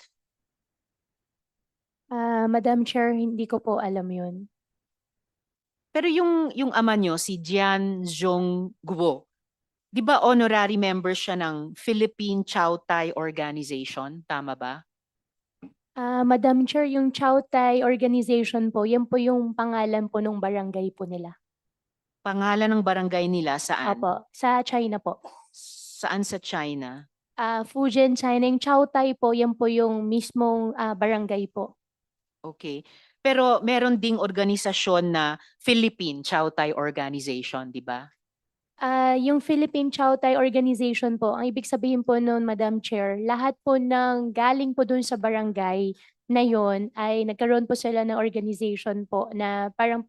Madam Chair, hindi ko po alam yun. Pero yung ama nyo, si Jian Zhong Guo, di ba honorary member siya ng Philippine Chow Tai Organization? Tama ba? Madam Chair, yung Chow Tai Organization po, yan po yung pangalan po ng barangay po nila. Pangalan ng barangay nila saan? Opo, sa China po. Saan sa China? Fujian, China. Yung Chow Tai po, yan po yung mismong barangay po. Okay. Pero meron ding organisasyon na Philippine Chow Tai Organization, di ba? Yung Philippine Chow Tai Organization po, ang ibig sabihin po noon, Madam Chair, lahat po ng galing po dun sa barangay na yon ay nagkaroon po sila ng organization po na parang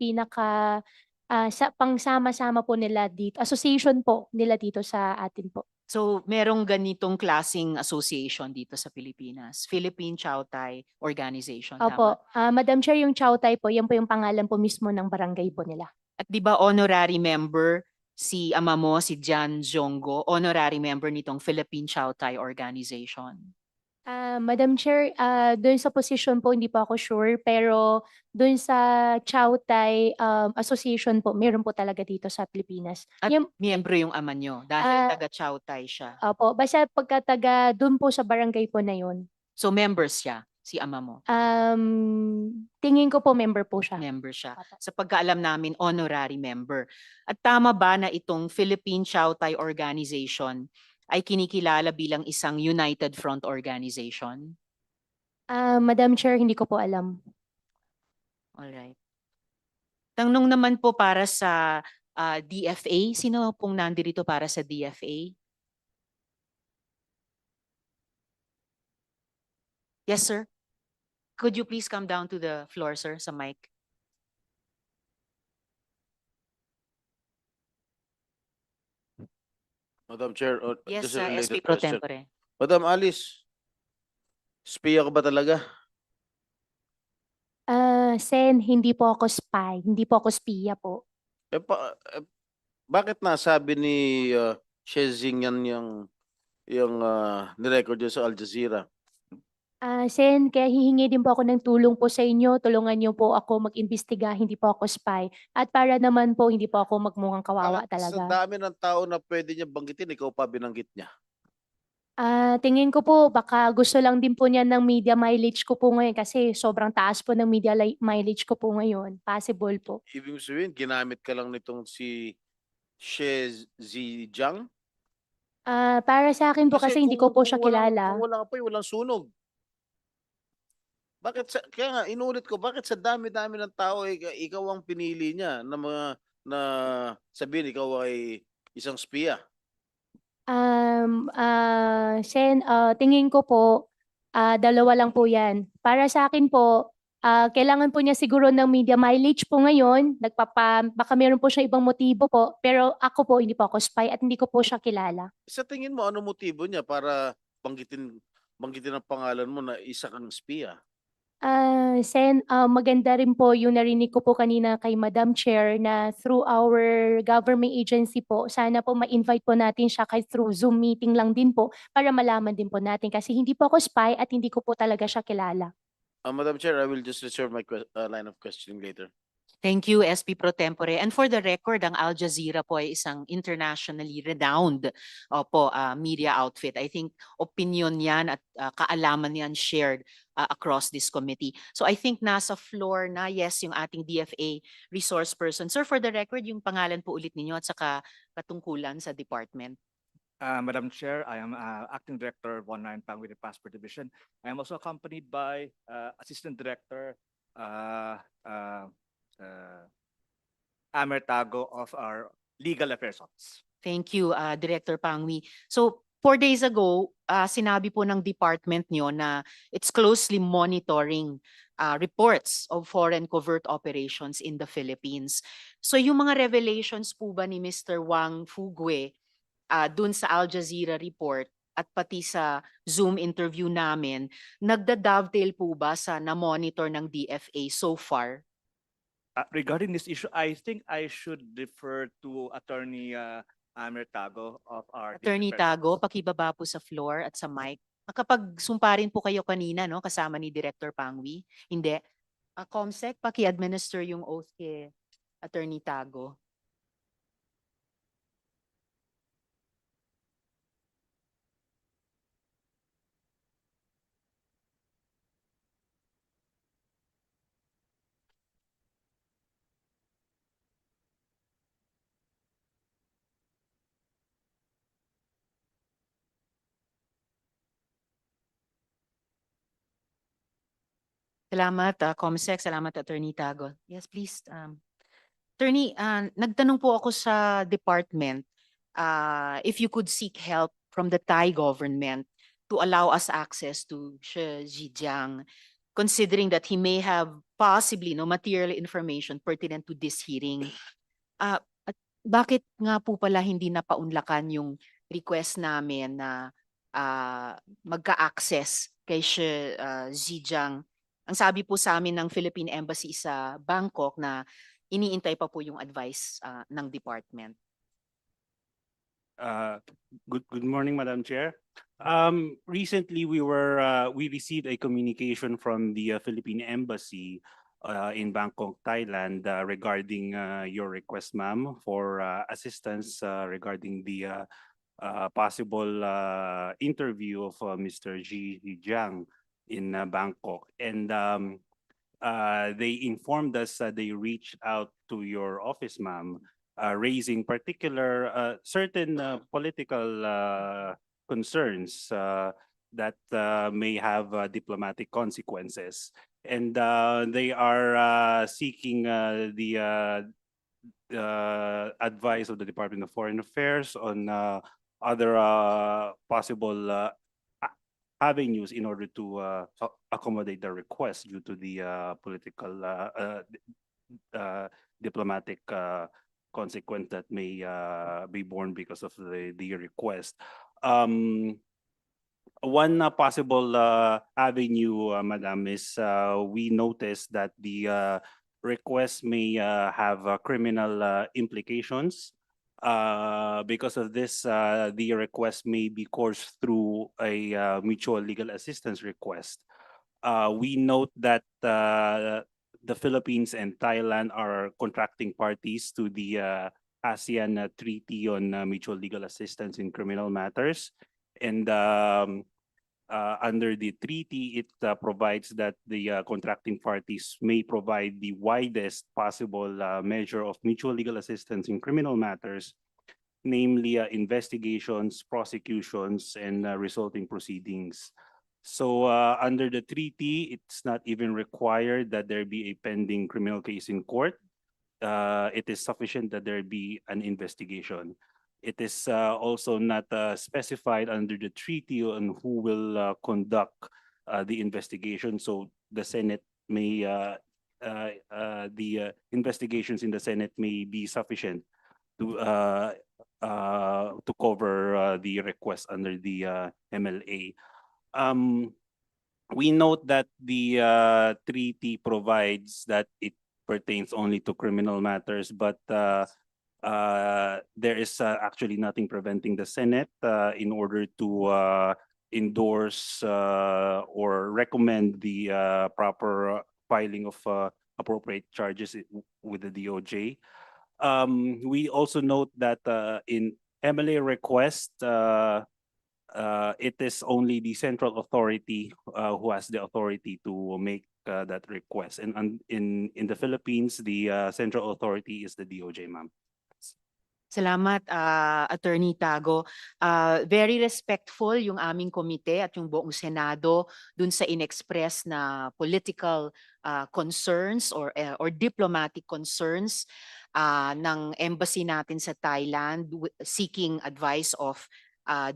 pangsama-sama po nila dito, association po nila dito sa atin po. So merong ganitong klasing association dito sa Pilipinas, Philippine Chow Tai Organization, Opo, tama? Madam Chair, yung Chow Tai po, yan po yung pangalan po mismo ng barangay po nila. At di ba honorary member si ama mo, si Jian Zhonggo, honorary member nitong Philippine Chow Tai Organization? Madam Chair, doon sa position po hindi po ako sure, pero doon sa Chow Tai Association po, meron po talaga dito sa Pilipinas. At Yung, miyembro yung ama nyo dahil Ah, taga Chow Tai siya. Opo, basta pagkataga doon po sa barangay po na yun. So members siya, si ama mo. Tingin ko po member po siya. Member siya. Opo. Sa pagkaalam namin, honorary member. At tama ba na itong Philippine Chow Tai Organization ay kinikilala bilang isang United Front Organization? Madam Chair, hindi ko po alam. Alright. Tanong naman po para sa DFA. Sino pong nandirito para sa DFA? Yes, sir. Could you please come down to the floor, sir, sa mic? Madam Chair, Yes, just a SP related Pro question. Tempore. Madam Alice, spiya ka ba talaga? Sen, hindi po ako spy. Hindi po ako spiya po. Bakit nasabi ni Shezing yan yung nirecord yun sa Al Jazeera? Sen, kaya hihingi din po ako ng tulong po sa inyo. Tulungan niyo po ako mag-imbestiga. Hindi po ako spy. At para naman po, hindi po ako magmukhang kawawa Bakit sa talaga. dami ng tao na pwede niya banggitin, ikaw pa binanggit niya? Tingin ko po, baka gusto lang din po niya ng media mileage ko po ngayon kasi sobrang taas po ng media mileage ko po ngayon. Possible po. Ibig sabihin, ginamit ka lang nitong si Zhejiang? Para sa akin po kasi hindi ko po siya kung kilala. walang apoy, walang sunog. Kaya nga, inulit ko, bakit sa dami-dami ng tao, ikaw ang pinili niya na sabihin ikaw ay isang spiya? Sen, tingin ko po, dalawa lang po yan. Para sa akin po, Kailangan po niya siguro ng media mileage po ngayon. Baka meron po siya ibang motibo po. Pero ako po, hindi po ako spy at hindi ko po siya kilala. Sa tingin mo, ano motibo niya para banggitin ang pangalan mo na isa kang espiya? Maganda rin po yung narinig ko po kanina kay Madam Chair na through our government agency po, sana po ma-invite po natin siya kahit through Zoom meeting lang din po para malaman din po natin kasi hindi po ako spy at hindi ko po talaga siya kilala. Madam Chair, I will just reserve my line of questioning later. Thank you, SP Pro Tempore. And for the record, ang Al Jazeera po ay isang internationally renowned media outfit. I think opinion yan at kaalaman yan shared across this committee. So I think nasa floor na, yes, yung ating DFA resource person. Sir, for the record, yung pangalan po ulit ninyo at saka katungkulan sa department. Madam Chair, I am Acting Director of 19 Pang with the Passport Division. I am also accompanied by Assistant Director Amer Tago of our Legal Affairs Office. Thank you, Director Pangwi. So 4 days ago, sinabi po ng department nyo na it's closely monitoring reports of foreign covert operations in the Philippines. So yung mga revelations po ba ni Mr. Wang Fugu dun sa Al Jazeera report at pati sa Zoom interview namin, nagda-dovetail po ba sa na-monitor ng DFA so far? Regarding this issue, I think I should defer to Attorney Amer Tago of our Attorney Legal Affairs Tago, Office. pakibaba po sa floor at sa mic. Nakapag-sumpa rin po kayo kanina, no? Kasama ni Director Pangwi. Hindi. Comsec, paki-administer yung oath kay Attorney Tago. Salamat, Comsec. Salamat, Attorney Tago. Yes, please. Attorney, nagtanong po ako sa department if you could seek help from the Thai government to allow us access to Shi Zhejiang, considering that he may have possibly material information pertinent to this hearing. At bakit nga po pala hindi napaunlakan yung request namin na magka-access kay Shi Zhejiang? Ang sabi po sa amin ng Philippine Embassy sa Bangkok na iniintay pa po yung advice ng department. Good morning, Madam Chair. Recently, we received a communication from the Philippine Embassy in Bangkok, Thailand, regarding your request, ma'am, for assistance regarding the possible interview of Mr. Ji Jiang in Bangkok. And they informed us that they reached out to your office, ma'am, raising particular certain political concerns that may have diplomatic consequences. And they are seeking the advice of the Department of Foreign Affairs on other possible avenues in order to accommodate the request due to the political diplomatic consequence that may be born because of the request. One possible avenue, Madam, is we noticed that the request may have criminal implications. Because of this, the request may be coursed through a mutual legal assistance request. We note that the Philippines and Thailand are contracting parties to the ASEAN Treaty on Mutual Legal Assistance in Criminal Matters. And under the treaty, it provides that the contracting parties may provide the widest possible measure of mutual legal assistance in criminal matters, namely investigations, prosecutions, and resulting proceedings. So under the treaty, it's not even required that there be a pending criminal case in court. It is sufficient that there be an investigation. It is also not specified under the treaty on who will conduct the investigation. So the Senate may investigations in the Senate may be sufficient to cover the request under the MLA. We note that the treaty provides that it pertains only to criminal matters, but there is actually nothing preventing the Senate in order to endorse or recommend the proper filing of appropriate charges with the DOJ. We also note that in MLA request, it is only the central authority who has the authority to make that request. And in the Philippines, the central authority is the DOJ, ma'am. Salamat, Attorney Tago. Very respectful yung aming komite at yung buong Senado dun sa inexpress na political concerns or diplomatic concerns ng embassy natin sa Thailand seeking advice of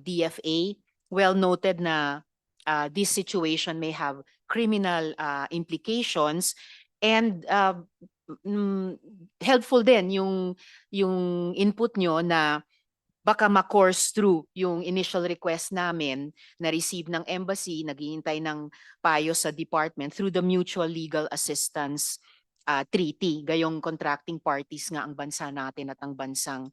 DFA. Well noted na this situation may have criminal implications, and helpful din yung input nyo na baka ma-course through yung initial request namin na receive ng embassy, naghihintay ng payo sa department through the Mutual Legal Assistance Treaty. Gayong contracting parties nga ang bansa natin at ang bansang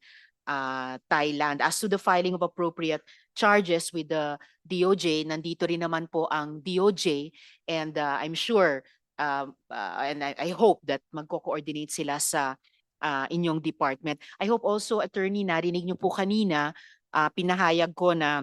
Thailand. As to the filing of appropriate charges with the DOJ, nandito rin naman po ang DOJ, and I'm sure and I hope that magko-coordinate sila sa inyong department. I hope also, Attorney, narinig niyo po kanina, pinahayag ko na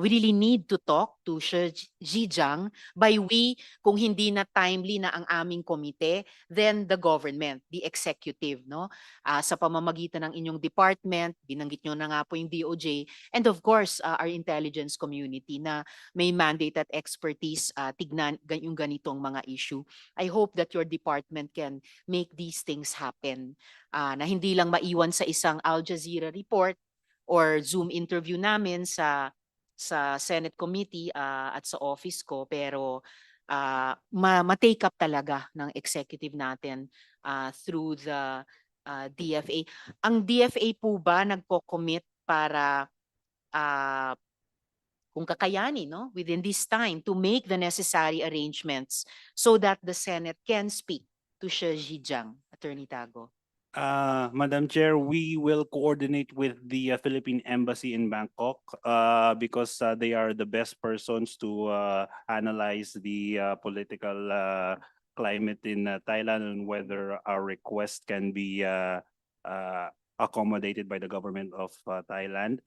we really need to talk to Zhejiang. By we, kung hindi na timely na ang aming komite, then the government, the executive, no? Sa pamamagitan ng inyong department, binanggit nyo na nga po yung DOJ, and of course, our intelligence community na may mandate at expertise tignan yung ganitong mga issue. I hope that your department can make these things happen, na hindi lang maiwan sa isang Al Jazeera report or Zoom interview namin sa Senate Committee at sa office ko, pero ma-take up talaga ng executive natin through the DFA. Ang DFA po ba nagko-commit para kung kakayanin, no, within this time to make the necessary arrangements so that the Senate can speak to Zhejiang, Attorney Tago? Madam Chair, we will coordinate with the Philippine Embassy in Bangkok because they are the best persons to analyze the political climate in Thailand and whether our request can be accommodated by the government of Thailand.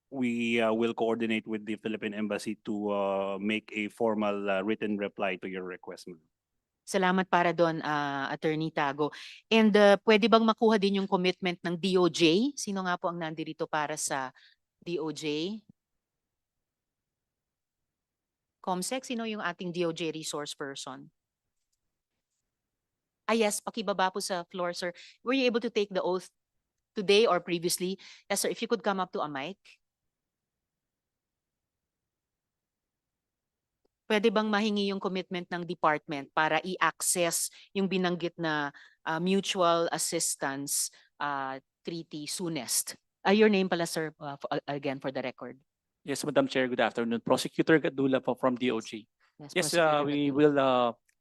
We will coordinate with the Philippine Embassy to make a formal written reply to your request, ma'am. Salamat para doon, Attorney Tago. And pwede bang makuha din yung commitment ng DOJ? Sino nga po ang nandirito para sa DOJ? Comsec, sino yung ating DOJ resource person? Yes, pakibaba po sa floor, sir. Were you able to take the oath today or previously? Yes, sir, if you could come up to a mic. Pwede bang mahingi yung commitment ng department para i-access yung binanggit na mutual assistance treaty soonest? Your name pala, sir, again for the record. Yes, Madam Chair, good afternoon. Prosecutor Gadula po from DOJ. Yes, Prosecutor we Gadula. will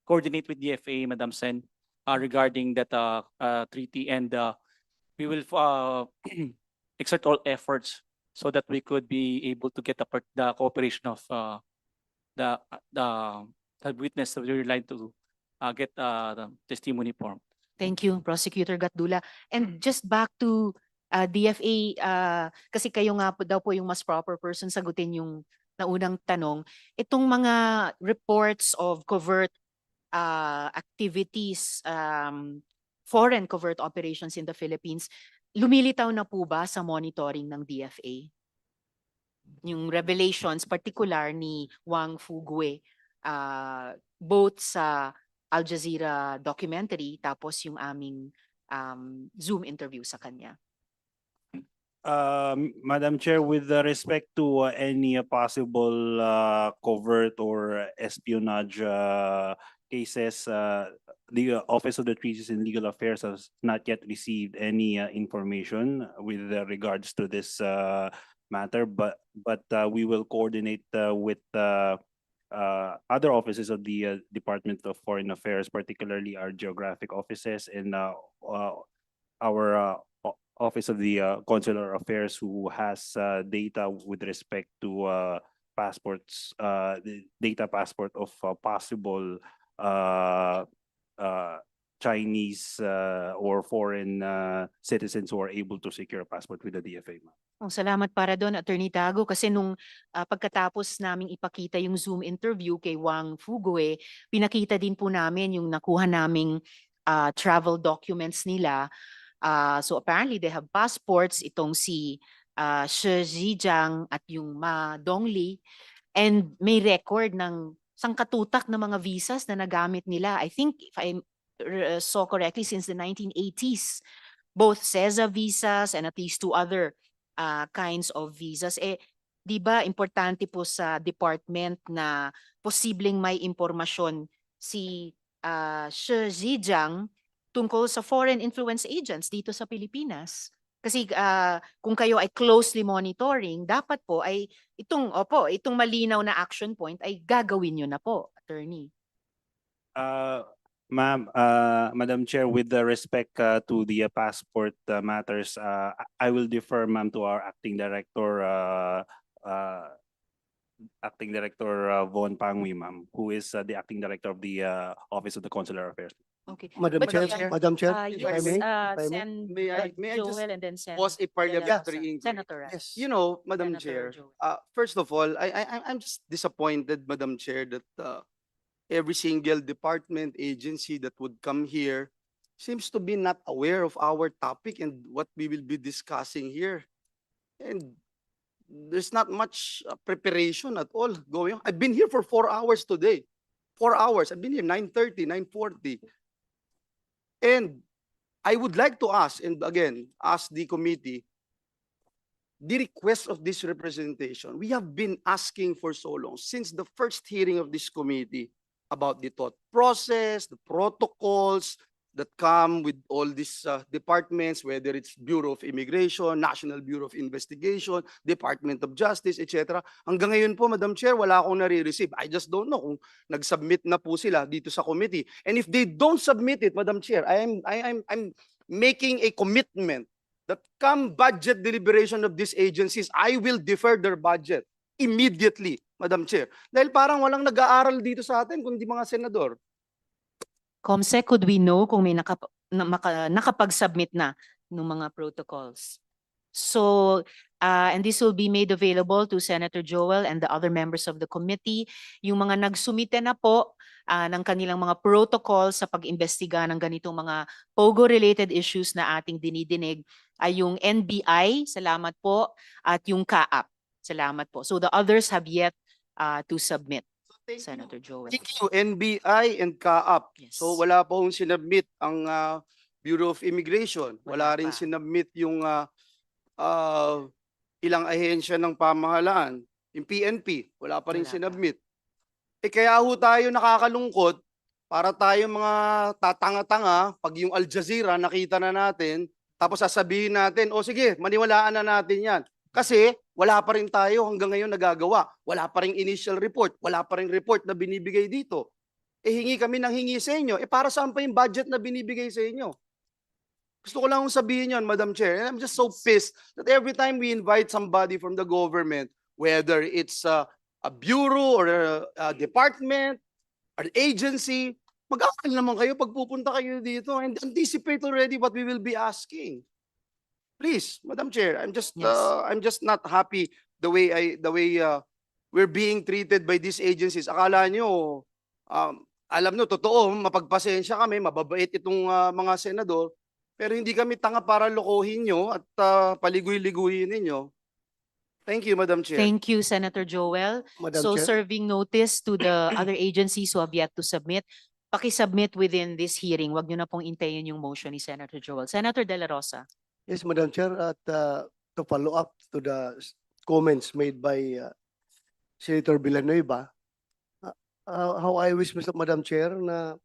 coordinate with DFA, Madam Sen, regarding that treaty, and we will exert all efforts so that we could be able to get the cooperation of the witness that we would like to get the testimony form. Thank you, Prosecutor Gatdula. And just back to DFA, kasi kayo nga po daw po yung mas proper person sagutin yung naunang tanong. Itong mga reports of covert activities, foreign covert operations in the Philippines, lumilitaw na po ba sa monitoring ng DFA? Yung revelations, particular ni Wang Fugu, both sa Al Jazeera documentary tapos yung aming Zoom interview sa kanya. Madam Chair, with respect to any possible covert or espionage cases, the Office of the Treaties and Legal Affairs has not yet received any information with regards to this matter, but we will coordinate with other offices of the Department of Foreign Affairs, particularly our geographic offices and our Office of the Consular Affairs, who has data with respect to passports, the data passport of possible Chinese or foreign citizens who are able to secure a passport with the DFA. Oh, salamat para doon, Attorney Tago, kasi nung pagkatapos naming ipakita yung Zoom interview kay Wang Fugu, pinakita din po namin yung nakuha naming travel documents nila. So apparently they have passports, itong si Shi Zhejiang at yung Ma Dongli, and may record ng sangkatutak na mga visas na nagamit nila. I think, if I saw correctly, since the 1980s, both CESA visas and at least 2 other kinds of visas. Di ba importante po sa department na posibleng may impormasyon si Shi Zhejiang tungkol sa foreign influence agents dito sa Pilipinas? Kasi kung kayo ay closely monitoring, dapat po ay itong malinaw na action point ay gagawin nyo na po, Attorney. Ma'am, Madam Chair, with the respect to the passport matters, I will defer, ma'am, to our acting director, Von Pangui, ma'am, who is the acting director of the Office of the Consular Affairs. Okay. Madam But Chair, again, Madam Chair, if I yes, may, if I may. Sen May I just Joel and then Sen pause a parliamentary inquiry? Senator. Yes. You know, Madam Senator Chair, Joel. first of all, I'm just disappointed, Madam Chair, that every single department, agency that would come here seems to be not aware of our topic and what we will be discussing here. And there's not much preparation at all going on. I've been here for 4 hours today. 4 hours. I've been here 9:30, 9:40. And I would like to ask, and again, ask the committee, the request of this representation. We have been asking for so long, since the first hearing of this committee, about the thought process, the protocols that come with all these departments, whether it's Bureau of Immigration, National Bureau of Investigation, Department of Justice, etc. Hanggang ngayon po, Madam Chair, wala akong nare-receive. I just don't know kung nag-submit na po sila dito sa committee. And if they don't submit it, Madam Chair, I'm making a commitment that come budget deliberation of these agencies, I will defer their budget immediately, Madam Chair. Dahil parang walang nag-aaral dito sa atin kundi mga senador. Comsec, could we know kung may nakapag-submit na ng mga protocols? So, and this will be made available to Senator Joel and the other members of the committee. Yung mga nagsumite na po ng kanilang mga protocol sa pag-imbestiga ng ganitong mga Pogo-related issues na ating dinidinig ay yung NBI, salamat po, at yung CAAP, salamat po. So the others have yet to submit. Senator Joel. Thank you, NBI and CAAP. Yes. So wala pa hong sinubmit ang Bureau of Immigration. Wala rin pa. sinubmit yung ilang ahensya ng pamahalaan. Yung PNP, wala pa rin Wala pa. sinubmit. Kaya ho tayo nakakalungkot, para tayo mga tatanga-tanga, pag yung Al Jazeera nakita na natin, tapos sasabihin natin, o sige, maniwalaan na natin yan. Kasi wala pa rin tayo hanggang ngayon nagagawa. Wala pa rin initial report. Wala pa rin report na binibigay dito. Hingi kami ng hingi sa inyo. Para saan pa yung budget na binibigay sa inyo? Gusto ko lang sabihin yon, Madam Chair. And I'm just so pissed that every time we invite somebody from the government, whether it's a bureau or a department or agency, mag-aaral naman kayo pag pupunta kayo dito and anticipate already what we will be asking. Please, Madam Chair, I'm just not happy the way we're being treated by these agencies. Akala nyo, alam nyo, totoo, mapagpasensya kami, mababait itong mga senador, pero hindi kami tanga para lokohin nyo at paligoy-liguhin ninyo. Thank you, Madam Chair. Thank you, Senator Joel. Madam So Chair. serving notice to the other agencies who have yet to submit, pakisubmit within this hearing. Wag nyo na pong intayin yung motion ni Senator Joel. Senator De La Rosa. Yes, Madam Chair, at to follow up to the comments made by Senator Villanueva. How I wish, Madam Chair, na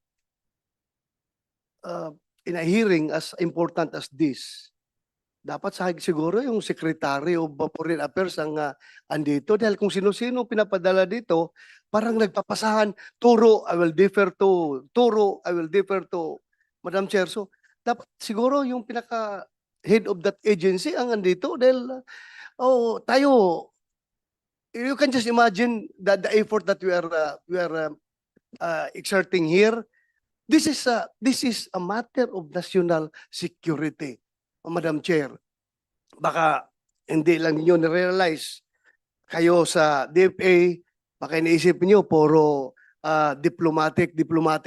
in a hearing as important as this, dapat siguro yung Secretary of Foreign Affairs ang andito dahil kung sino-sino pinapadala dito, parang nagpapasahan, turo, I will defer to, turo, I will defer to, Madam Chair. So, dapat siguro yung pinaka head of that agency ang andito dahil, tayo, you can just imagine the effort that we are exerting here. This is a matter of national security, Madam Chair. Baka hindi lang niyo na-realize kayo sa DFA, baka iniisip niyo puro diplomatic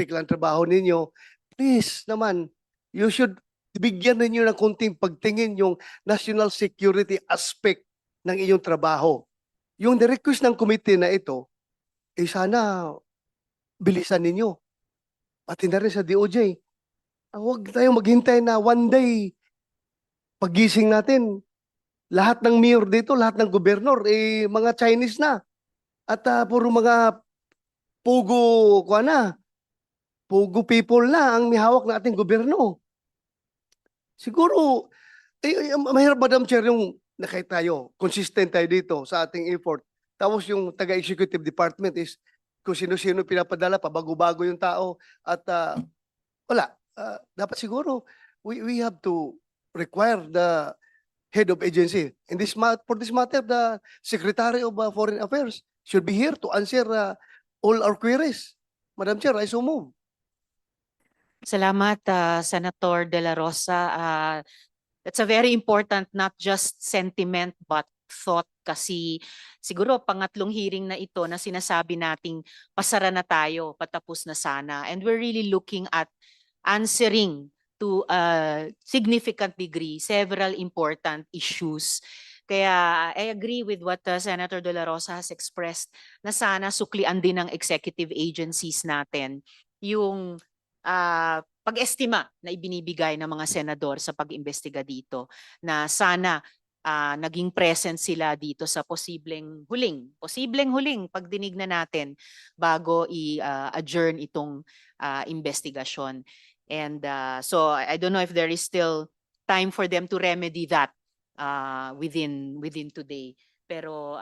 lang trabaho ninyo. Please naman, you should bigyan ninyo ng konting pagtingin yung national security aspect ng inyong trabaho. Yung request ng committee na ito, sana bilisan ninyo. Pati na rin sa DOJ. Huwag tayong maghintay na one day paggising natin, lahat ng mayor dito, lahat ng gobernador, mga Chinese na. At puro mga Pogo, Pogo people na ang may hawak ng ating gobyerno. Siguro, mahirap, Madam Chair, yung nakita tayo, consistent tayo dito sa ating effort. Tapos yung taga-executive department is kung sino-sino pinapadala, pabago-bago yung tao. At wala. Dapat siguro, we have to require the head of agency. For this matter, the Secretary of Foreign Affairs should be here to answer all our queries. Madam Chair, I so move. Salamat, Senator De La Rosa. That's a very important, not just sentiment, but thought kasi siguro pangatlong hearing na ito na sinasabi nating pasara na tayo, patapos na sana. And we're really looking at answering to a significant degree several important issues. Kaya I agree with what Senator De La Rosa has expressed na sana suklian din ng executive agencies natin yung pag-estima na ibinibigay ng mga senador sa pag-imbestiga dito na sana naging present sila dito sa posibleng huling pagdinig na natin bago i-adjourn itong investigasyon. And so I don't know if there is still time for them to remedy that within today. Pero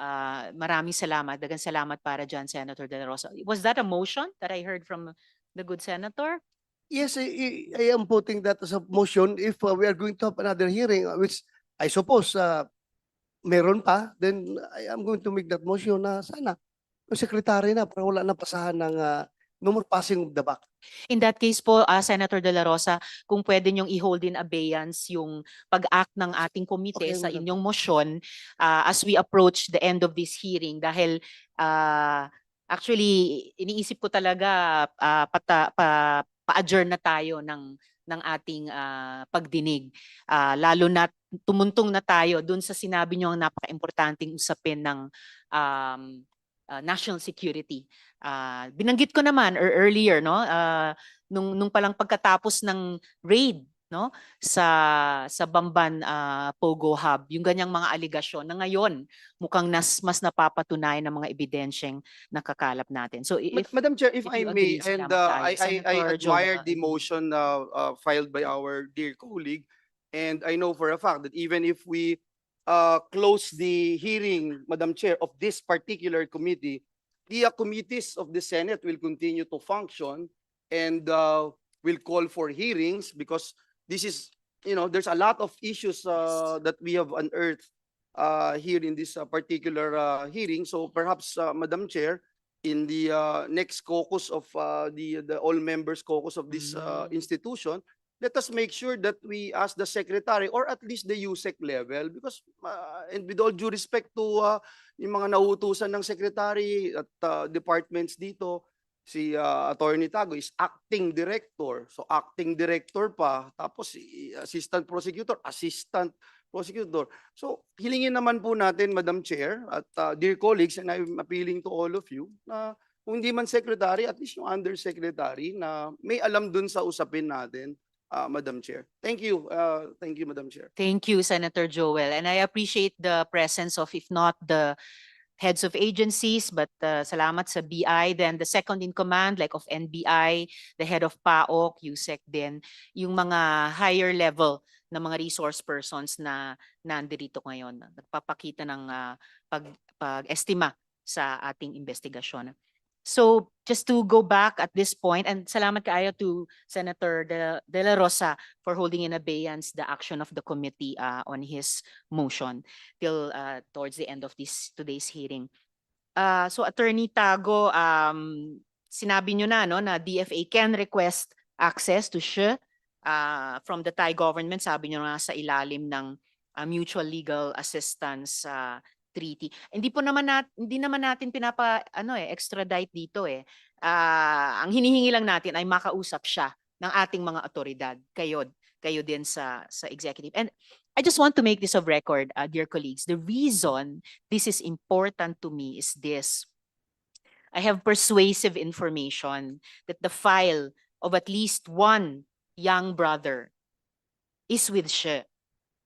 maraming salamat, dagang salamat para dyan, Senator De La Rosa. Was that a motion that I heard from the good senator? Yes, I am putting that as a motion. If we are going to have another hearing, which I suppose meron pa, then I am going to make that motion na sana yung secretary na para wala na pasahan ng no more passing of the buck. In that case po, Senator De La Rosa, kung pwede niyong i-hold in abeyance yung pag-act ng ating komite Okay, sa Madam. inyong motion as we approach the end of this hearing dahil actually iniisip ko talaga pa-adjourn na tayo ng ating pagdinig. Lalo na tumuntong na tayo dun sa sinabi niyo ang napaka-importanting usapin ng national security. Binanggit ko naman earlier no nung palang pagkatapos ng raid no sa Bamban Pogo Hub, yung ganyang mga aligasyon na ngayon mukhang mas napapatunayan ng mga ebidensyeng nakakalap natin. So Madam Chair, if if I you may, agree, and salamat tayo. I Senator admire Joe, the motion filed by our dear colleague, and I know for a fact that even if we close the hearing, Madam Chair, of this particular committee, the committees of the Senate will continue to function and will call for hearings because this is, there's a lot of issues that we have unearthed here in this particular hearing. So perhaps, Madam Chair, in the next caucus of the all members caucus of this institution, let us make sure that we ask the secretary or at least the USEC level because and with all due respect to yung mga nauutusan ng secretary at departments dito, si Attorney Tago is acting director. So acting director pa, tapos assistant prosecutor. So hilingin naman po natin, Madam Chair at dear colleagues, and I'm appealing to all of you na kung hindi man secretary, at least yung undersecretary na may alam dun sa usapin natin. Madam Chair. Thank you, Madam Chair. Thank you, Senator Joel. And I appreciate the presence of, if not the heads of agencies, but salamat sa BI. Then the second in command, like of NBI, the head of PAOK, USEC din, yung mga higher level na mga resource persons na nandirito ngayon. Nagpapakita ng pag-estima sa ating investigasyon. So just to go back at this point, and salamat kaayo to Senator De La Rosa for holding in abeyance the action of the committee on his motion till towards the end of today's hearing. So Attorney Tago, sinabi nyo na no na DFA can request access to SHE from the Thai government. Sabi nyo nga sa ilalim ng mutual legal assistance treaty. Hindi naman natin extradite dito eh. Ang hinihingi lang natin ay makausap siya ng ating mga otoridad. Kayo din sa executive. And I just want to make this of record, dear colleagues. The reason this is important to me is this. I have persuasive information that the file of at least one young brother is with SHE,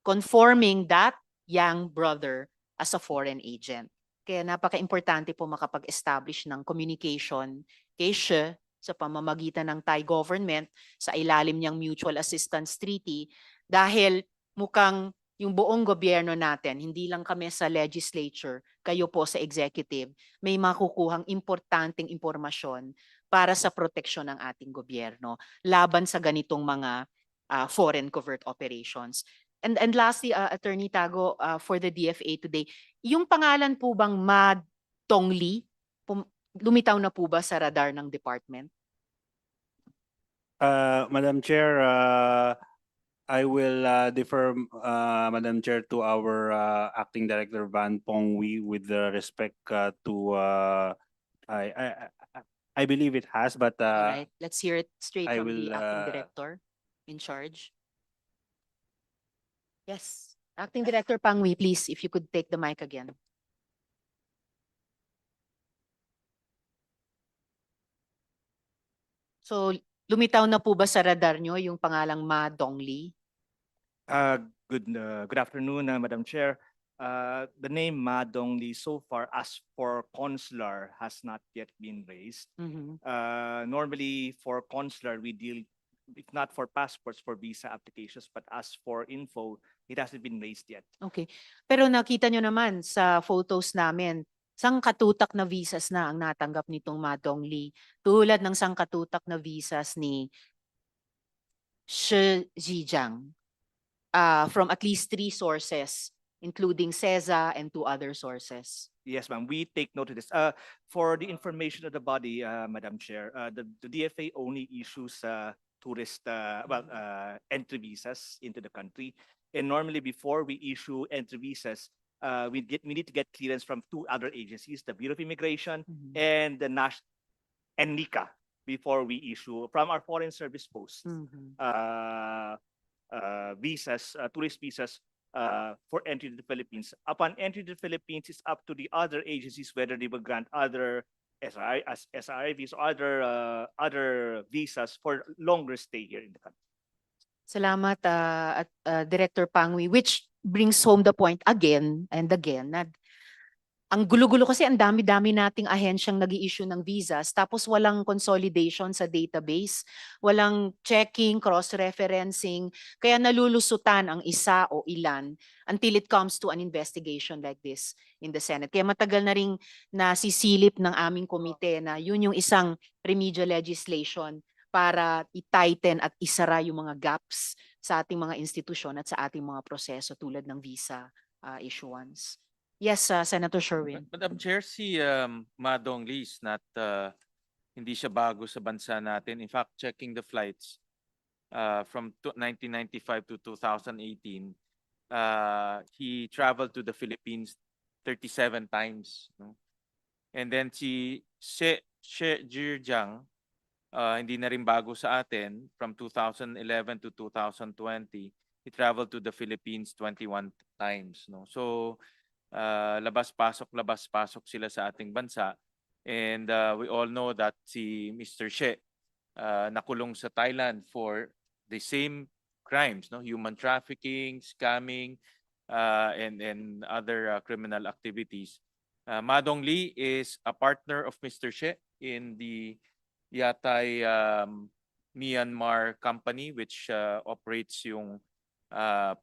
conforming that young brother as a foreign agent. Kaya napaka-importante po makapag-establish ng communication kay SHE sa pamamagitan ng Thai government sa ilalim niyang Mutual Assistance Treaty dahil mukhang yung buong gobyerno natin, hindi lang kami sa legislature, kayo po sa executive, may makukuhang importanteng impormasyon para sa proteksyon ng ating gobyerno laban sa ganitong mga foreign covert operations. And lastly, Attorney Tago, for the DFA today, yung pangalan po bang Ma Dongli, lumitaw na po ba sa radar ng department? Madam Chair, I will defer, Madam Chair, to our Acting Director Van Pongwi with respect to, I believe it has, but All right, let's hear it straight I from will, the acting director in charge. Yes, Acting Director Pangwi, please, if you could take the mic again. So, lumitaw na po ba sa radar nyo yung pangalang Ma Dongli? Good afternoon, Madam Chair. The name Ma Dongli so far as for consular has not yet been raised. Normally for consular we deal, if not for passports, for visa applications, but as for info, it hasn't been raised yet. Okay. Pero nakita nyo naman sa photos namin, sangkatutak na visas na ang natanggap nitong Ma Dongli. Tulad ng sangkatutak na visas ni Shi Zhejiang from at least 3 sources, including CESA and 2 other sources. Yes, ma'am. We take note of this. For the information of the body, Madam Chair, the DFA only issues tourist entry visas into the country. And normally before we issue entry visas, we need to get clearance from 2 other agencies, the Bureau of Immigration and the and NICA, before we issue from our foreign service posts visas, tourist visas for entry to the Philippines. Upon entry to the Philippines, it's up to the other agencies whether they will grant other SRI visas or other visas for longer stay here in the country. Salamat, Director Pangwi, which brings home the point again and again na ang gulo-gulo kasi ang dami-dami nating ahensyang nag-i-issue ng visas tapos walang consolidation sa database, walang checking, cross-referencing, kaya nalulusutan ang isa o ilan until it comes to an investigation like this in the Senate. Kaya matagal na ring nasisilip ng aming komite na yun yung isang remedial legislation para i-tighten at isara yung mga gaps sa ating mga institusyon at sa ating mga proseso tulad ng visa issuance. Yes, Senator Sherwin. Madam Chair, si Ma Dongli is not, hindi siya bago sa bansa natin. In fact, checking the flights from 1995 to 2018, he traveled to the Philippines 37 times. No? And then si Shi Zhejiang, hindi na rin bago sa atin, from 2011 to 2020, he traveled to the Philippines 21 times. No? So, labas-pasok sila sa ating bansa. And we all know that si Mr. She nakulong sa Thailand for the same crimes, no, human trafficking, scamming, and other criminal activities. Madong Lee is a partner of Mr. She in the Yatay Myanmar company, which operates yung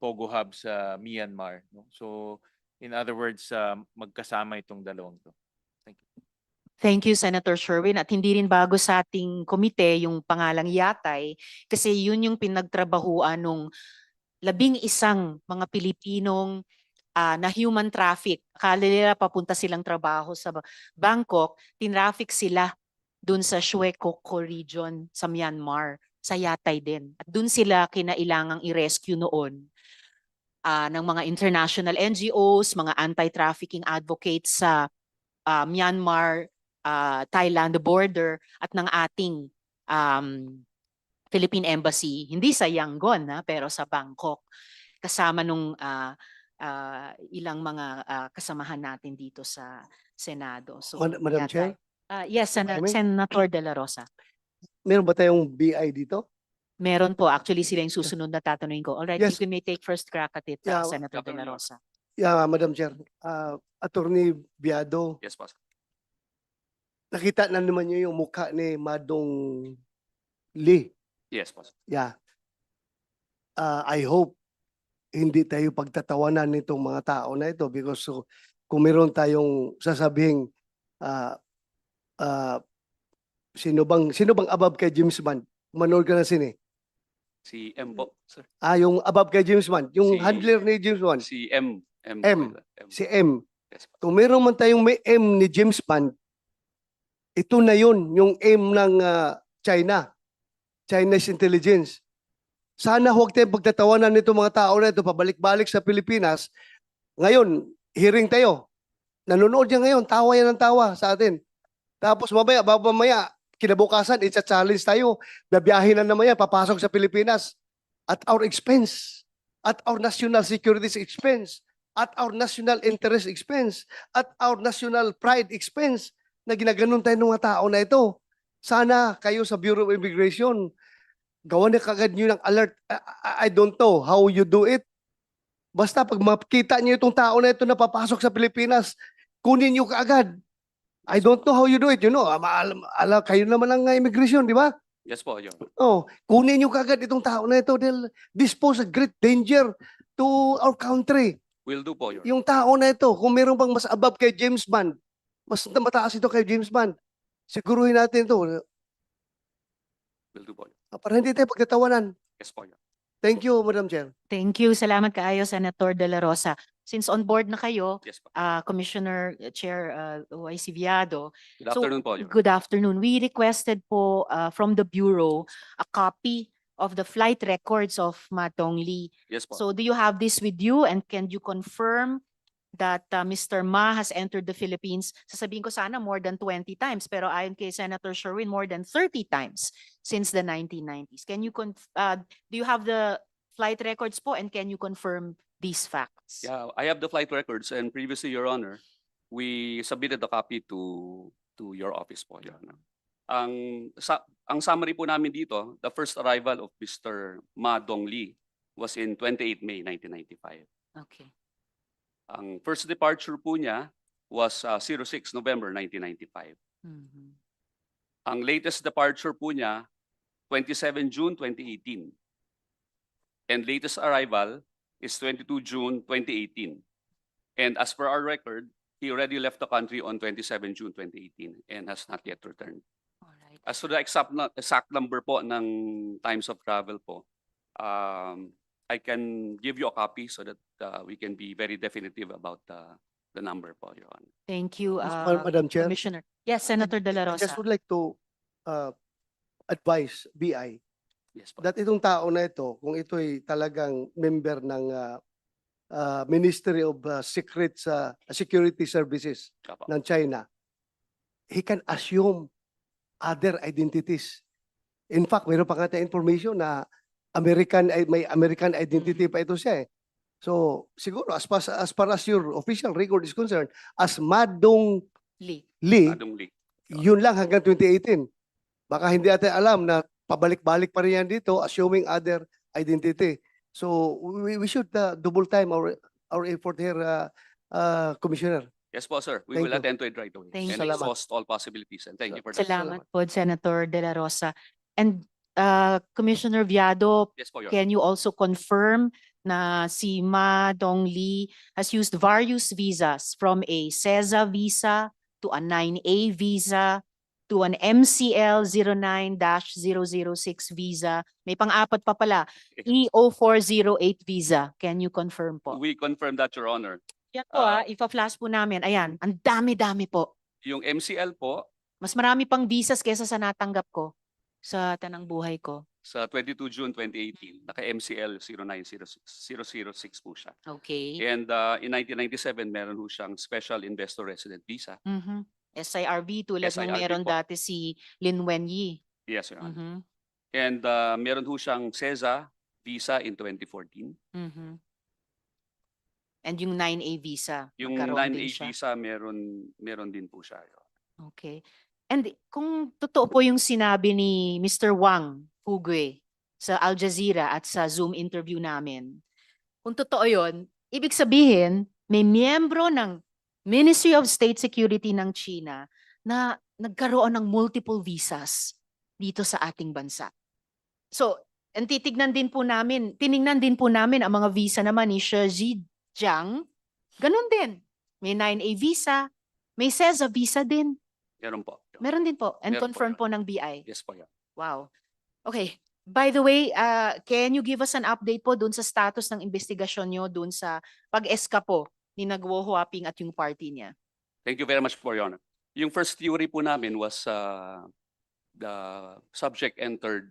Pogo Hub sa Myanmar. No? So, in other words, magkasama itong dalawang to. Thank you. Thank you, Senator Sherwin. At hindi rin bago sa ating komite yung pangalang Yatay kasi yun yung pinagtrabahuan nung 11 mga Pilipinong na human traffic. Akala nila papunta silang trabaho sa Bangkok, tinraffic sila dun sa Shwekoko region sa Myanmar, sa Yatay din. At dun sila kinailangang i-rescue noon ng mga international NGOs, mga anti-trafficking advocates sa Myanmar, Thailand border at ng ating Philippine Embassy, hindi sa Yangon pero sa Bangkok, kasama nung ilang mga kasamahan natin dito sa Senado. So, Madam Chair? Yes, Senator De La Rosa. Meron ba tayong BI dito? Meron po. Actually, sila yung susunod na tatanungin ko. All right, Yes. you may take first crack at it, Yeah, Senator De La Rosa. Yeah, Madam Chair. Attorney Biado, Yes, boss. nakita na naman niyo yung mukha ni Madong Lee. Yes, boss. Yeah. I hope hindi tayo pagtatawanan nitong mga tao na ito because kung meron tayong sasabing sino bang above kay James Bond? Manood ka na sine. Si M po, sir. Yung above kay James Bond, yung Si- handler ni James Bond, Si M. M. si M. Yes, po. Kung meron man tayong may M ni James Bond, ito na yun, yung M ng China. Chinese intelligence. Sana huwag tayong pagtatawanan nito mga tao na ito, pabalik-balik sa Pilipinas. Ngayon, hearing tayo. Nanonood yan ngayon, tawa yan ng tawa sa atin. Tapos mamaya, kinabukasan, it's a challenge tayo. Babiyahin na naman yan, papasok sa Pilipinas. At our expense. At our national security expense. At our national interest expense. At our national pride expense na ginaganon tayo ng mga tao na ito. Sana kayo sa Bureau of Immigration, gawa na kagad nyo ng alert. I don't know how you do it. Basta pag makita nyo itong tao na ito na papasok sa Pilipinas, kunin nyo kaagad. I don't know how you do it. You know, kayo naman ang immigration, di ba? Yes po, Your Honor. Oh, kunin nyo kaagad itong tao na ito. They'll dispose a great danger to our country. Will do po, Your Honor. Yung tao na ito, kung meron pang mas above kay James Bond, mas mataas ito kay James Bond, siguruhin natin ito. Will do po. Para hindi tayo pagtatawanan. Yes po, Your Honor. Thank you, Madam Chair. Thank you. Salamat kaayo, Senator De La Rosa. Since on board na kayo, Yes po. Commissioner Chair YC Viado, Good afternoon po, Your Honor. good afternoon. We requested po from the Bureau a copy of the flight records of Matong Lee. Yes po. So do you have this with you and can you confirm that Mr. Ma has entered the Philippines? Sasabihin ko sana more than 20 times, pero ayon kay Senator Sherwin, more than 30 times since the 1990s. Can you do you have the flight records po and can you confirm these facts? Yeah, I have the flight records and previously, Your Honor, we submitted a copy to your office po, Your Honor. Ang summary po namin dito, the first arrival of Mr. Ma Dongli was in 28 May 1995. Okay. Ang first departure po niya was 06 November 1995. Mhm. Ang latest departure po niya, 27 June 2018. And latest arrival is 22 June 2018. And as per our record, he already left the country on 27 June 2018 and has not yet returned. Alright. As to the exact number po ng times of travel po, I can give you a copy so that we can be very definitive about the number po, Your Honor. Thank you, Madam Chair. Commissioner. Yes, Senator De La I Rosa. just would like to advise BI Yes po. that itong tao na ito, kung ito'y talagang member ng Ministry of Security Services Opo. ng China, he can assume other identities. In fact, mayroon pa nga tayong information na may American identity pa ito siya eh. So, siguro, as far as your official record is concerned, as Madong Lee. Lee, Madong Lee. yun lang hanggang 2018. Baka hindi natin alam na pabalik-balik pa rin yan dito, assuming other identity. So we should double time our effort here, Commissioner. Yes po, sir. We Thank will you. attend to it right away Thank and you. exhaust all possibilities. And thank you for that. Salamat po, Senator De La Rosa. And Commissioner Viado, Yes po, Your can you also confirm na si Ma Dongli has used various visas from a CESA visa to a 9A visa to an MCL 09-006 visa. May pang-apat pa pala, E0408 visa. Can you confirm po? We confirm that, Your Honor. Yan po ipa-flash po namin. Ayan, ang dami-dami po. Yung MCL po, Mas marami pang visas kesa sa natanggap ko sa tanang buhay ko. sa 22 June 2018, naka-MCL 006 po siya. Okay. And in 1997, meron ho siyang Special Investor Resident Visa. Mhm. SIRV tulad ng SIRV meron po. dati si Lin Wenyi. Yes, Your Honor. Mhm. And meron ho siyang CESA Visa in 2014. Mhm. And yung 9A visa, Yung magkaroon 9A din siya. visa, meron din po siya. Your Honor. Okay. And kung totoo po yung sinabi ni Mr. Wang Fugu sa Al Jazeera at sa Zoom interview namin, kung totoo yun, ibig sabihin, may miyembro ng Ministry of State Security ng China na nagkaroon ng multiple visas dito sa ating bansa. So, and tiningnan din po namin ang mga visa naman ni Shi Zhejiang. Ganun din. May 9A visa, may CESA visa din. Meron po. Your Honor. Meron din po. And Meron po, confirmed Your po ng BI. Yes po, Your Honor. Wow. Okay. By the way, can you give us an update po dun sa status ng investigasyon nyo dun sa pag-eskapo ni Guo Huaping at yung party niya? Thank you very much for Your Honor. Yung first theory po namin was the subject entered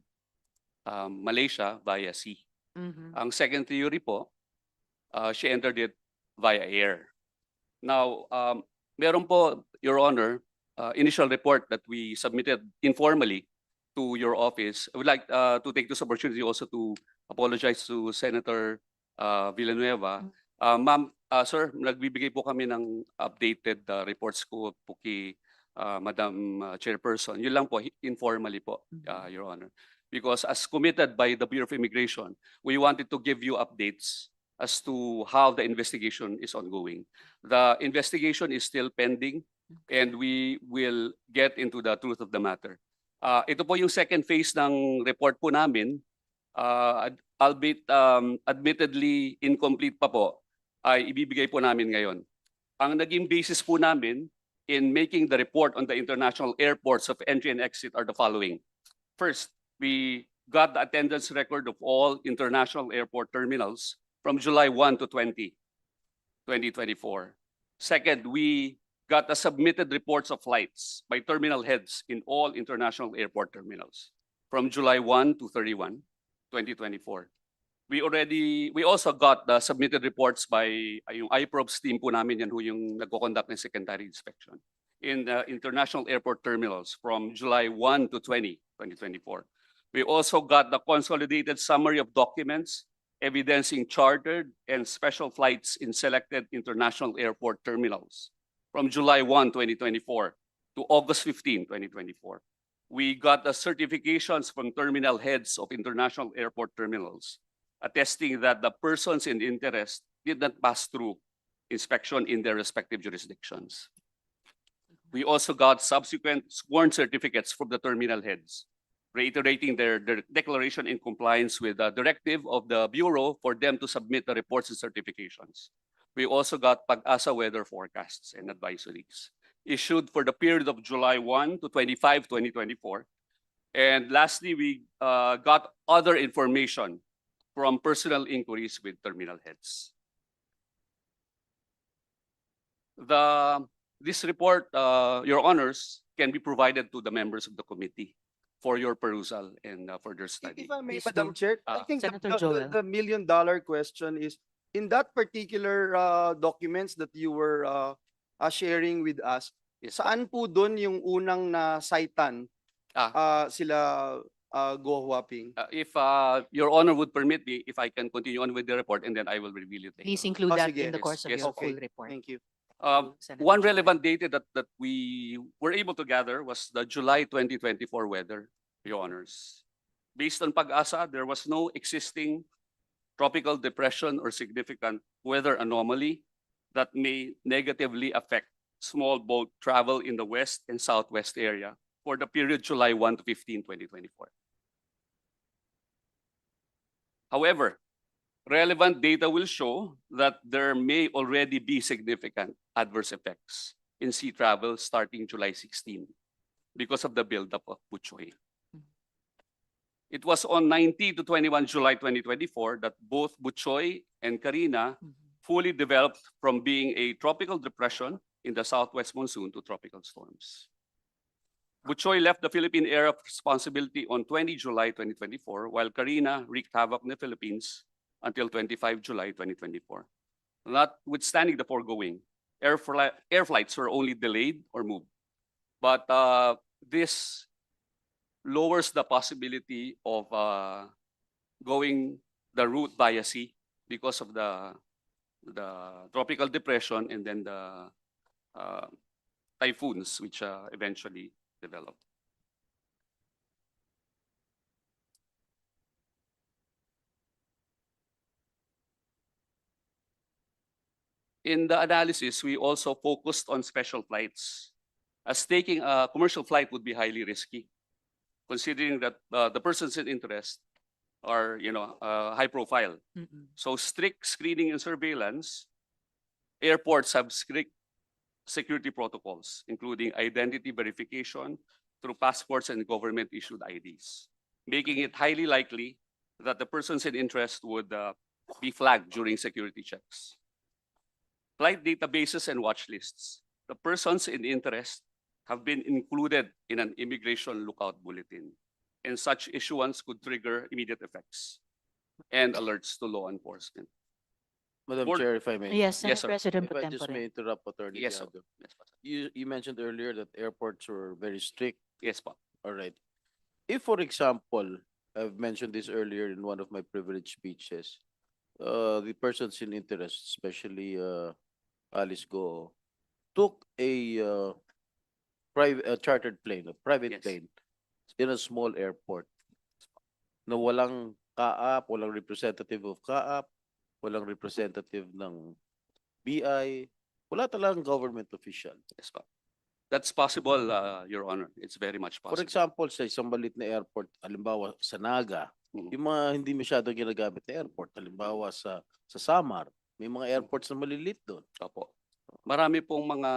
Malaysia via sea. Mhm. Ang second theory po, she entered it via air. Now, meron po, Your Honor, initial report that we submitted informally to your office. I would like to take this opportunity also to apologize to Senator Villanueva. Ma'am, sir, nagbibigay po kami ng updated reports ko po kay Madam Chairperson. Yun lang po, informally po, Your Honor. Because as committed by the Bureau of Immigration, we wanted to give you updates as to how the investigation is ongoing. The investigation is still pending and we will get into the truth of the matter. Ito po yung second phase ng report po namin, albeit admittedly incomplete pa po, ay ibibigay po namin ngayon. Ang naging basis po namin in making the report on the international airports of entry and exit are the following. First, we got the attendance record of all international airport terminals from July 1 to 2024. Second, we got the submitted reports of flights by terminal heads in all international airport terminals from July 1 to 31, 2024. We also got the submitted reports by yung IPROBS team po namin, yan ho yung nagko-conduct ng secondary inspection in the international airport terminals from July 1 to 2024. We also got the consolidated summary of documents evidencing chartered and special flights in selected international airport terminals from July 1, 2024 to August 15, 2024. We got the certifications from terminal heads of international airport terminals attesting that the persons in interest did not pass through inspection in their respective jurisdictions. We also got subsequent sworn certificates from the terminal heads, reiterating their declaration in compliance with the directive of the Bureau for them to submit the reports and certifications. We also got Pag-asa weather forecasts and advisories issued for the period of July 1 to 25, 2024. And lastly, we got other information from personal inquiries with terminal heads. This report, Your Honors, can be provided to the members of the committee for your perusal and for their study. If I may, Please Madam do. Chair, I think Senator Joel. the million-dollar question is, in that particular documents that you were sharing with us, saan po doon yung unang na-citan sila Guo Huaping? If Your Honor would permit me, if I can continue on with the report and then I will reveal it later. Please include that sige. in the course of Yes, your okay. full report. Thank you. Senator One Joel. relevant data that we were able to gather was the July 2024 weather, Your Honors. Based on Pag-asa, there was no existing tropical depression or significant weather anomaly that may negatively affect small boat travel in the west and southwest area for the period July 1 to 15, 2024. However, relevant data will show that there may already be significant adverse effects in sea travel starting July 16 because of the buildup of Buchoy. It was on 19 to 21 July 2024 that both Buchoy and Karina fully developed from being a tropical depression in the southwest monsoon to tropical storms. Buchoy left the Philippine area of responsibility on 20 July 2024, while Karina wreaked havoc in the Philippines until 25 July 2024. Notwithstanding the foregoing, air flights were only delayed or moved. But this lowers the possibility of going the route via sea because of the tropical depression and then the typhoons which eventually developed. In the analysis, we also focused on special flights, as taking a commercial flight would be highly risky, considering that the persons in interest are, high profile. So strict screening and surveillance, airports have strict security protocols, including identity verification through passports and government-issued IDs, making it highly likely that the persons in interest would be flagged during security checks. Flight databases and watch lists. The persons in interest have been included in an immigration lookout bulletin, and such issuance could trigger immediate effects and alerts to law enforcement. Madam Board- Chair, if I may. Yes, Yes, Senate sir. President If Pro I just Tempore. may interrupt Attorney Yes, sir. Diado. Yes, po. You mentioned earlier that airports were very strict. Yes, po. All right. If, for example, I've mentioned this earlier in one of my privilege speeches, the persons in interest, especially Alice Guo, took a private chartered plane, a private Yes. plane, in a small airport na walang kaap, walang representative of kaap, walang representative ng BI, wala talagang government official. Yes, po. That's possible, Your Honor. It's very much For possible. example, sa isang maliit na airport, halimbawa sa Naga, Mhm. yung mga hindi masyadong ginagamit na airport, halimbawa sa Samar, may mga airports na maliliit doon. Opo. Marami pong mga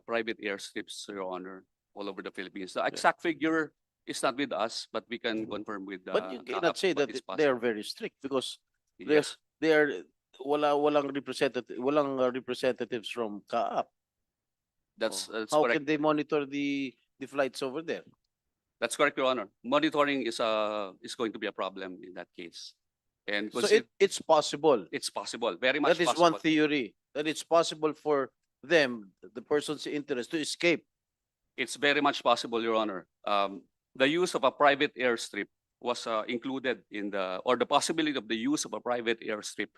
private airstrips, Your Honor, all over the Philippines. The exact figure is not with us, but we can confirm with But you cannot say that it's they are possible. very strict because Yes. they are walang representatives from Kaap. That's How correct. can they monitor the flights over there? That's correct, Your Honor. Monitoring is going to be a problem in that case. And So it's possible. it's possible, very much That is possible. one theory, that it's possible for them, the persons in interest, to escape. It's very much possible, Your Honor. The use of a private airstrip was included in the possibility of the use of a private airstrip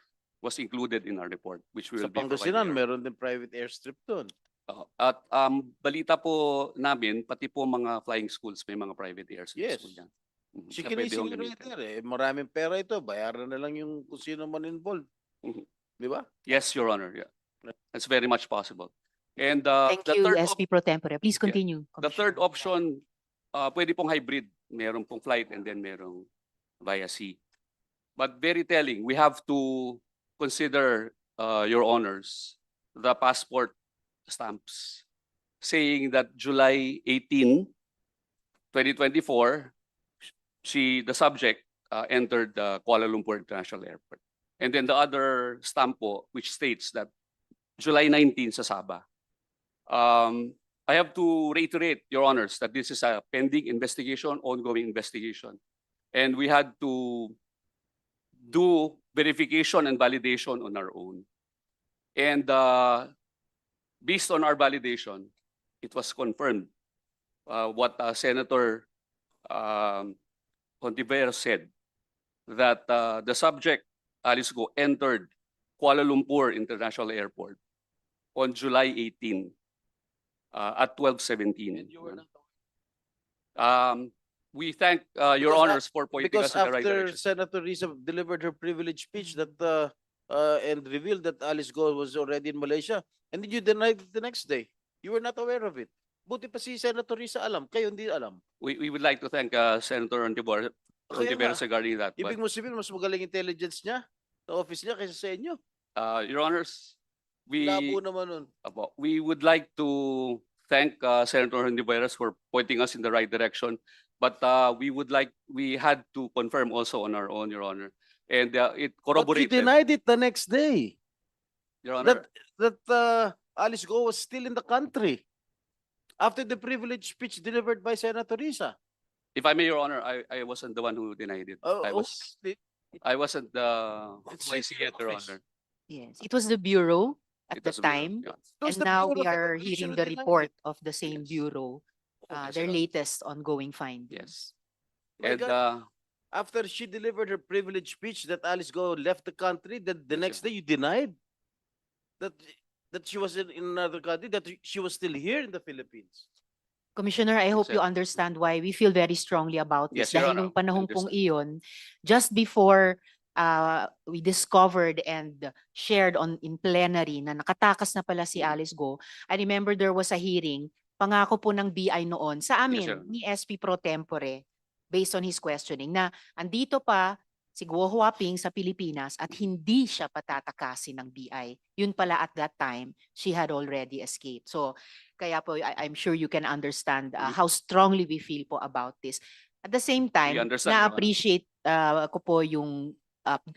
was included in our report, which we Sa will be Pangasinan, providing. meron din private airstrip doon. At balita po namin, pati po mga flying schools may mga private Yes. airstrips po yan. Mhm. Si Na pwede hong Kinising gamitin. maraming pera ito, bayaran na lang yung kung sino man involved. Mhm. Di ba? Yes, Your Honor. Yeah. That's very much possible. And Thank the you, third SP Pro Tempore. Please Yeah. continue. The third Commissioner. option, pwede pong hybrid. Meron pong flight and then merong via sea. But very telling, we have to consider, Your Honors, the passport stamps saying that July 18, 2024, the subject entered Kuala Lumpur International Airport. And then the other stamp po, which states that July 19 sa Sabah. I have to reiterate, Your Honors, that this is a pending investigation, ongoing investigation. And we had to do verification and validation on our own. And based on our validation, it was confirmed what Senator Contiveros said, that the subject, Alice Guo, entered Kuala Lumpur International Airport on July 18 at 12:17. We thank Your Because, Honors for pointing Because us in the right after direction. Senator Risa delivered her privilege speech that and revealed that Alice Guo was already in Malaysia, and then you denied it the next day. You were not aware of it. Buti pa si Senator Risa alam, kayo hindi alam. We would like to thank Senator Kaya Ontiveros nga, regarding that. ibig mo sabihin, mas magaling intelligence niya sa office niya kaysa sa inyo. Your Honors, Labo naman nun. we would like to thank Senator Ontiveros for pointing us in the right direction. But we had to confirm also on our own, Your Honor. And it But you corroborated, denied it the next day. Your Honor. That Alice Guo was still in the country after the privilege speech delivered by Senator Risa. If I may, Your Honor, I wasn't the one who denied it. I wasn't the YC yet, Your Honor. Yes, it was the Bureau at It the was the Bureau, time. yeah. It was And the now Bureau we of are Evaluation hearing who the denied report it. of the same Yes. Bureau, Yes, their Your Honor. latest ongoing findings. Yes. My And God. After she delivered her privilege speech that Alice Guo left the country, the Yes, next sir. day you denied that she was in another country, that she was still here in the Philippines. Commissioner, I hope sir. you understand why we feel very strongly about this. Yes, Your Dahil Honor, nung panahon I pong understand. iyon, just before we discovered and shared in plenary na nakatakas na pala si Alice Guo, I remember there was a hearing, pangako po ng BI noon sa Yes, amin, Your Honor. ni SP Pro Tempore, based on his questioning, na andito pa si Guo Huaping sa Pilipinas at hindi siya patatakasin ng BI. Yun pala at that time, she had already escaped. So, kaya po, I'm sure you can understand how strongly we feel po about this. At the same time, understand, Your Honor. na-appreciate ko po yung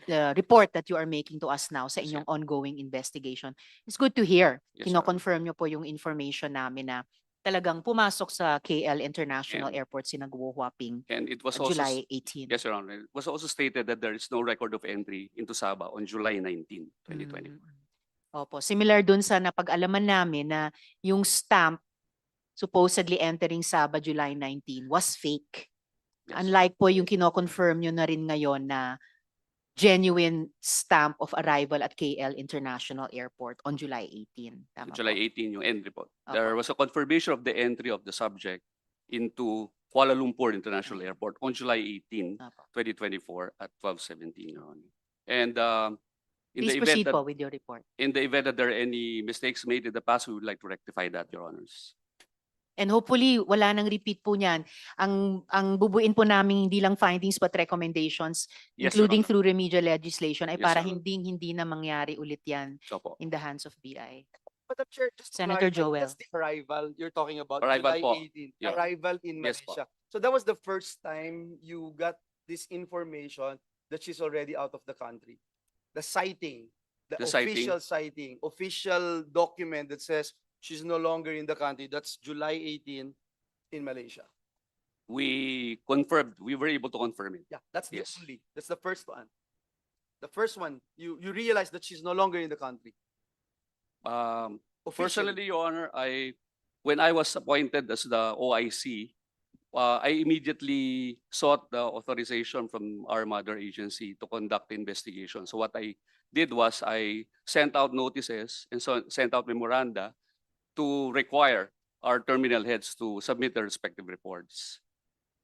the report that you are making to us now sa Yes, inyong ongoing investigation. It's good to hear. Yes, Your Honor. Kino-confirm nyo po yung information namin na talagang pumasok sa KL International And- Airport si Guo Huaping And it was also July 18. Yes, Your Honor. It was also stated that there is no record of entry into Sabah on July 19, 2020. Opo, similar dun sa napag-alaman namin na yung stamp supposedly entering Sabah July 19 was fake. Yes. Unlike po yung kino-confirm nyo na rin ngayon na genuine stamp of arrival at KL International Airport on July 18. Tama July po. 18 yung end report. Opo. There was a confirmation of the entry of the subject into Kuala Lumpur International Airport on July 18, Opo. 2024 at 12:17, Your Honor. And in Please the proceed event po that with your report. in the event that there are any mistakes made in the past, we would like to rectify that, Your Honors. And hopefully, wala nang repeat po niyan. Ang bubuin po namin hindi lang findings but recommendations, Yes, including Your Honor. through remedial legislation, ay Yes, para Your Honor. hindi na mangyari ulit yan So po. in the hands of BI. Madam Chair, just to Senator clarify, Joel. that's the arrival you're talking about, Arrival July po. 18, Yeah. arrival in Yes po. Malaysia. So that was the first time you got this information that she's already out of the country. The sighting, the The sighting. official sighting, official document that says she's no longer in the country. That's July 18 in Malaysia. We confirmed, we were able to confirm it. Yeah, that's the Yes. only. That's the first one. The first one, you realize that she's no longer in the country. Officially. Personally, Your Honor, when I was appointed as the OIC, I immediately sought the authorization from our mother agency to conduct the investigation. So what I did was I sent out notices and sent out memoranda to require our terminal heads to submit their respective reports.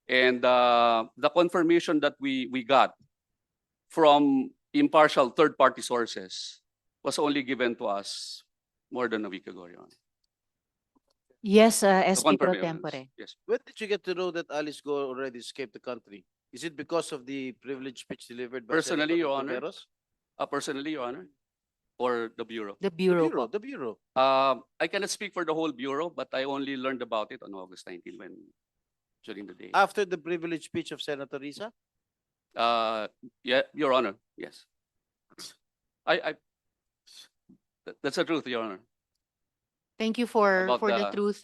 And the confirmation that we got from impartial third-party sources was only given to us more than a week ago, Your Honor. Yes, To SP Pro confirm, Your Honor. Tempore. Yes. When did you get to know that Alice Guo already escaped the country? Is it because of the privilege speech delivered by Personally, Senator Your Honor. Ontiveros? Personally, Your Honor, or the Bureau? The Bureau po. The Bureau. I cannot speak for the whole Bureau, but I only learned about it on August 19 during the day. After the privilege speech of Senator Risa? Yeah, Your Honor, yes. That's the truth, Your Honor. Thank you for About the the- truth,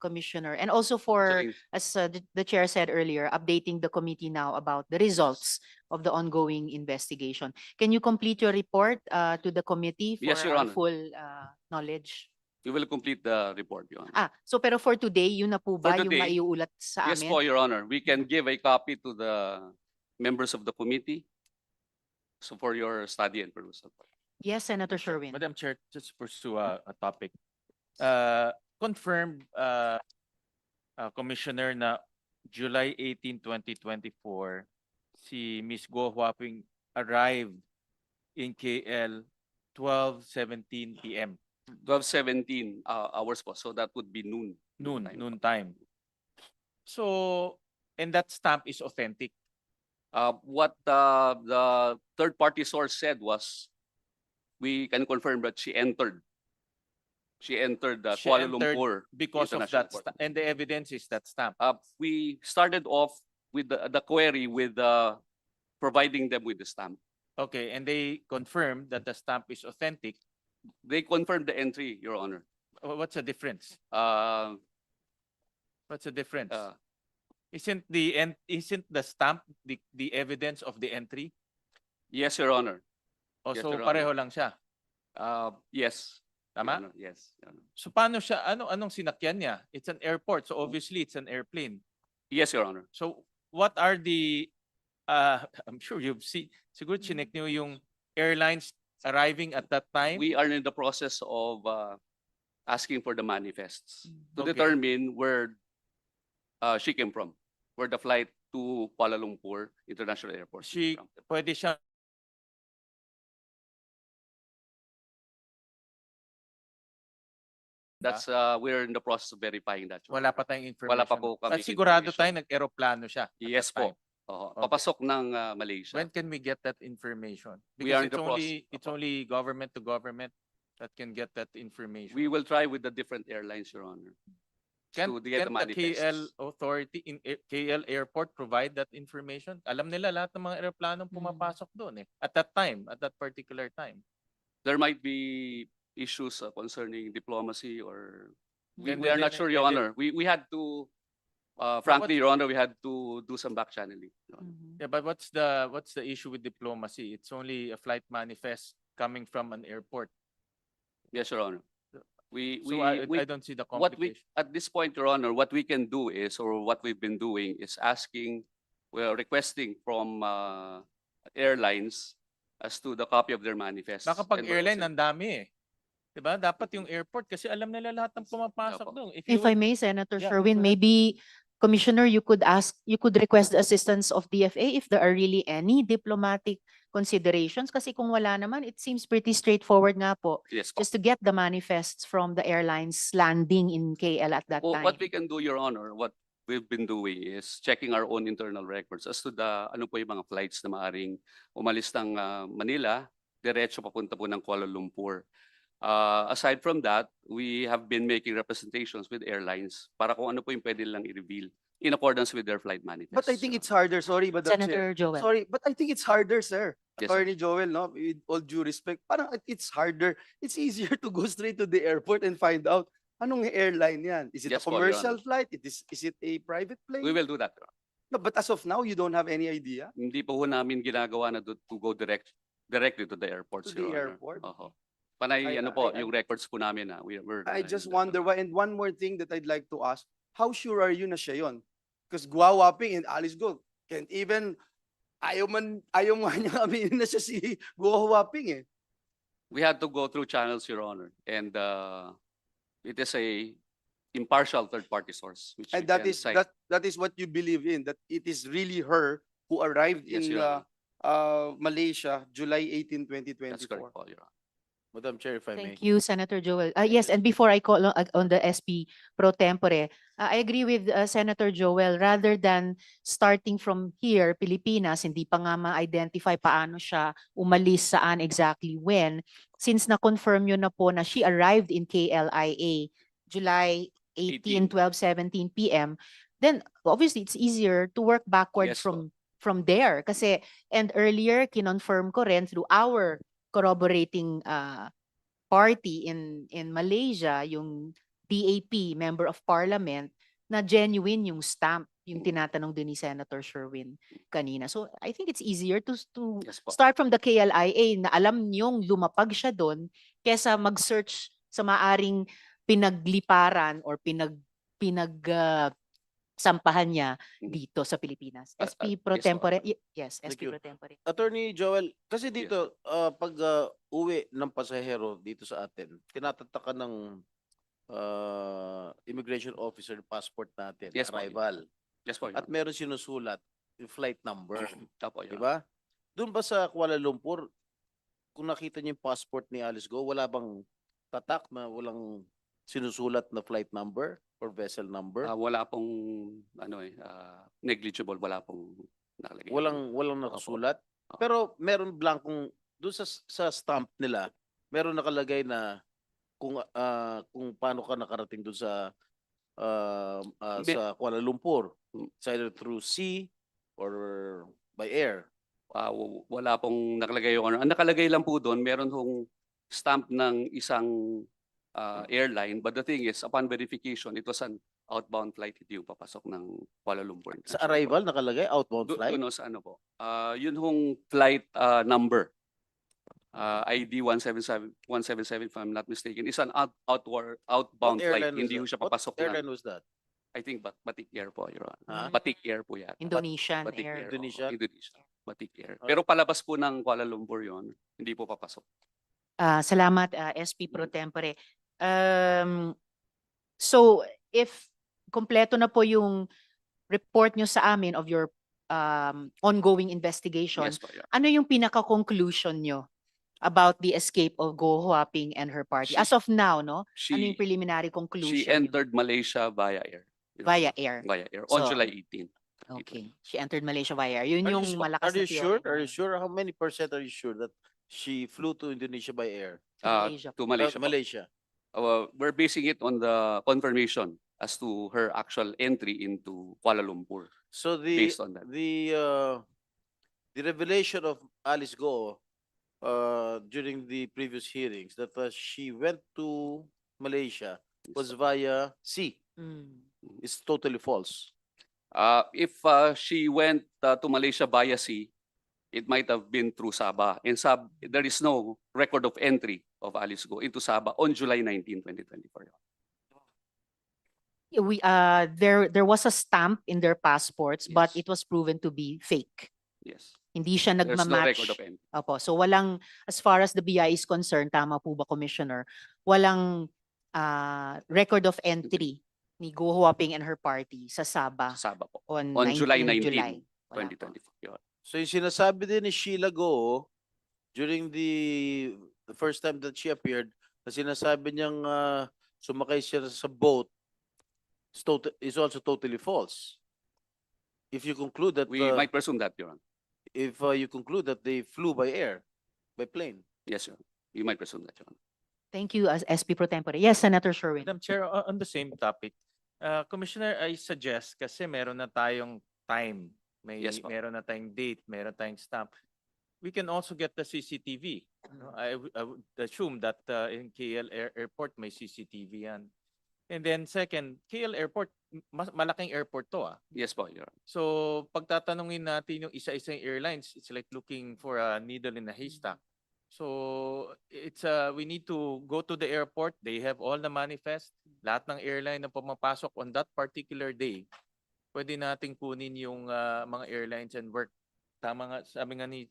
Commissioner, and also for, During- as the chair said earlier, updating the committee now about the results of the ongoing investigation. Can you complete your report to the committee for Yes, Your our Honor. full knowledge? We will complete the report, Your Honor. So pero for today, yun na po For ba yung today, maiuulat sa Yes amin? po, Your Honor. We can give a copy to the members of the committee. So for your study and perusal. Yes, Senator Sherwin. Madam Chair, just to pursue a topic. Confirmed, Commissioner, na July 18, 2024, si Miss Guo Huaping arrived in KL 12:17 p.m. 12:17 hours po. So that would be noon. Noon time. So, and that stamp is authentic. What the third party source said was, we can confirm that she entered She Kuala entered Lumpur because of International that Airport. and the evidence is that stamp. We started off with the query with providing them with the stamp. Okay, and they confirmed that the stamp is authentic. They confirmed the entry, Your Honor. What's the difference? Uh, What's the difference? uh, Isn't the stamp the evidence of the entry? yes, Your Honor. O Yes, so Your pareho Honor. lang siya. Yes. Your Tama? Honor. Yes. Your Honor. So paano siya anong sinakyan niya? It's an airport, so obviously it's an airplane. Yes, Your Honor. So what are the I'm sure you've seen siguro chinek niyo yung airlines arriving at that time. We are in the process of asking for the manifests to Okay. determine where she came from, where the flight to Kuala Lumpur International Airport came from. Pwede siya That's we're in the process of verifying that. Your wala Honor. pa tayong information. Wala pa po kami At sigurado information. tayo nag-eroplano siya. at Yes that time. po. Oo. Okay. Papasok ng Malaysia. When can we get that information? We are Because in the it's only government to government that can get that information. We will try with the different airlines, Your Honor. Can to get the the KL manifests. authority in KL airport provide that information? Alam nila lahat ng mga eroplanong pumapasok doon at that time, at that particular time. There might be issues concerning diplomacy or Then we are not within- sure, Your within- Honor. We had to frankly, Your Honor, we had to do some back channeling. Your Honor. Yeah, but what's the issue with diplomacy? It's only a flight manifest coming from an airport. Yes, Your Honor. So I don't see the What we complication. at this point, Your Honor, what we can do is, or what we've been doing is requesting from airlines as to the copy of their manifest. Baka pag And we're airline, also- ang dami eh. Diba? Dapat yung airport kasi alam nila lahat ng pumapasok Opo. doon. If I may, Senator Yeah, Sherwin, go ahead. maybe Commissioner, you could request the assistance of DFA if there are really any diplomatic considerations. Kasi kung wala naman, it seems pretty straightforward nga po. Yes po. Just to get the manifests from the airlines landing in KL at that Well, time. what we can do, Your Honor, what we've been doing is checking our own internal records as to ano po yung mga flights na maaring umalis ng Manila, diretso papunta po ng Kuala Lumpur. Aside from that, we have been making representations with airlines para kung ano po yung pwede lang i-reveal in accordance with their flight manifest. But I think it's harder, sorry, Madam Chair. Senator Joel. Sorry, but I think it's harder, sir. Yes, sir. Attorney Joel, no, with all due respect, parang it's harder. It's easier to go straight to the airport and find out anong airline yan. Is it Yes a po, Your commercial Honor. flight? Is it a private plane? We will do that. Your Honor. No, but as of now, you don't have any idea Hindi po ho namin ginagawa na to go directly to the airports, to the Your Honor. airport. Oho. Panay I- ano po, I- yung records po namin na I just wonder why. And one more thing that I'd like to ask, how sure are you na siya yun? Because Guo Waping and Alice Guo can't even, ayaw nga niya aminin na siya si Guo Waping eh. We had to go through channels, Your Honor, and it is a impartial third-party source, which And we that can is cite. that is what you believe in, that it is really her who arrived Yes, in Your Malaysia, July 18, That's 2024. correct po, Your Honor. Madam Chair, if I may. Thank you, Senator Joel. Yes, and before I call on the SP pro tempore, I agree with Senator Joel. Rather than starting from here, Pilipinas, hindi pa nga ma-identify paano siya umalis, saan exactly, when, since na-confirm yun na po na she arrived in KLIA July 18, 12:17 p.m., then obviously it's easier to work backwards Yes po. from there. Kasi, and earlier, kinonfirm ko rin through our corroborating party in Malaysia, yung DAP, Member of Parliament, na genuine yung stamp, yung tinatanong din ni Senator Sherwin kanina. So I think it's easier to Yes po. start from the KLIA na alam niyong lumapag siya doon kesa mag-search sa maaring pinagliparan or sampahan niya dito sa Pilipinas. SP pro yes po. tempore. Yes, Thank SP you. pro tempore. Attorney Joel, kasi dito, pag uwi ng pasahero dito sa atin, tinatatakan ng immigration officer passport natin, Yes po. arrival. Yes po, Your at meron sinusulat yung flight number. Opo, Your Di ba? Doon ba sa Kuala Lumpur, kung nakita niyo yung passport ni Alice Guo, wala bang tatak na walang sinusulat na flight number or vessel number? Wala pong negligible, wala pong nakalagay. Walang nakasulat. Pero meron blankong doon sa stamp nila, meron nakalagay na kung paano ka nakarating doon sa Kuala Lumpur. It's either through sea or by air. Wala pong nakalagay, Your Honor. Ang nakalagay lang po doon, meron hong stamp ng isang airline, but the thing is, upon verification, it was an outbound flight, hindi yung papasok ng Kuala Lumpur. Sa arrival nakalagay outbound flight? Doon sa ano po. Yun hong flight number. ID 177 if I'm not mistaken. Is an outbound flight. Hindi yung siya papasok What airline was that? I think Batik Air po, Your Honor. Huh? Batik Air po yan. Indonesian Batik Air. Indonesia. Batik Air. Pero palabas po ng Kuala Lumpur yon, hindi po papasok. Salamat, SP Pro Tempore. So, if kompleto na po yung report nyo sa amin of your ongoing investigation, Yes po, Your Honor. ano yung pinaka-conclusion nyo about the escape of Guo Huaping and her party? She- As of now, no? Ano yung She, preliminary conclusion? she entered Malaysia via air. Your Via Honor. air. Via air. On So, July 18. Okay. She entered Malaysia via air. Yun Are yung you, malakas are na you sure? theory Are you mo. sure? How many percent are you sure that she flew to Indonesia by air? To Malaysia To po. Malaysia. po. Malaysia. We're basing it on the confirmation as to her actual entry into Kuala Lumpur. So Based on that. the revelation of Alice Guo during the previous hearings that she went to Malaysia was via sea. Mm. It's totally false. If she went to Malaysia via sea, it might have been through Sabah. And there is no record of entry of Alice Guo into Sabah on July 19, 2024. There was a stamp in their passports, but Yes. it was proven to be fake. Yes. Hindi siya There's no nagmamatch. record of entry. Opo. So walang, as far as the BI is concerned, tama po ba, Commissioner? Walang record of entry ni Guo Huaping and her party sa Sabah Sa Sabah po. on On 19 July 19, July. Wala po. 2024. Your Honor. So yung sinasabi din ni Sheila Guo during the first time that she appeared, na sinasabi niyang sumakay siya sa boat is also totally false. If you conclude that We might presume that, Your Honor. if you conclude that they flew by air, by plane. Yes, Your Honor. You might presume that, Your Honor. Thank you, SP Pro Tempore. Yes, Senator Sherwin. Madam Chair, on the same topic, Commissioner, I suggest kasi meron na tayong time, Yes, po. meron na tayong date, meron tayong stamp. We can also get the CCTV. No? I would assume that in KL Airport may CCTV yan. And then second, KL Airport, malaking airport to . Yes po, Your Honor. So pagtatanungin natin yung isa-isang airlines, it's like looking for a needle in a haystack. So it's we need to go to the airport. They have all the manifest. Lahat ng airline na pumapasok on that particular day, pwede nating kunin yung mga airlines and work. Tama nga, sabi nga ni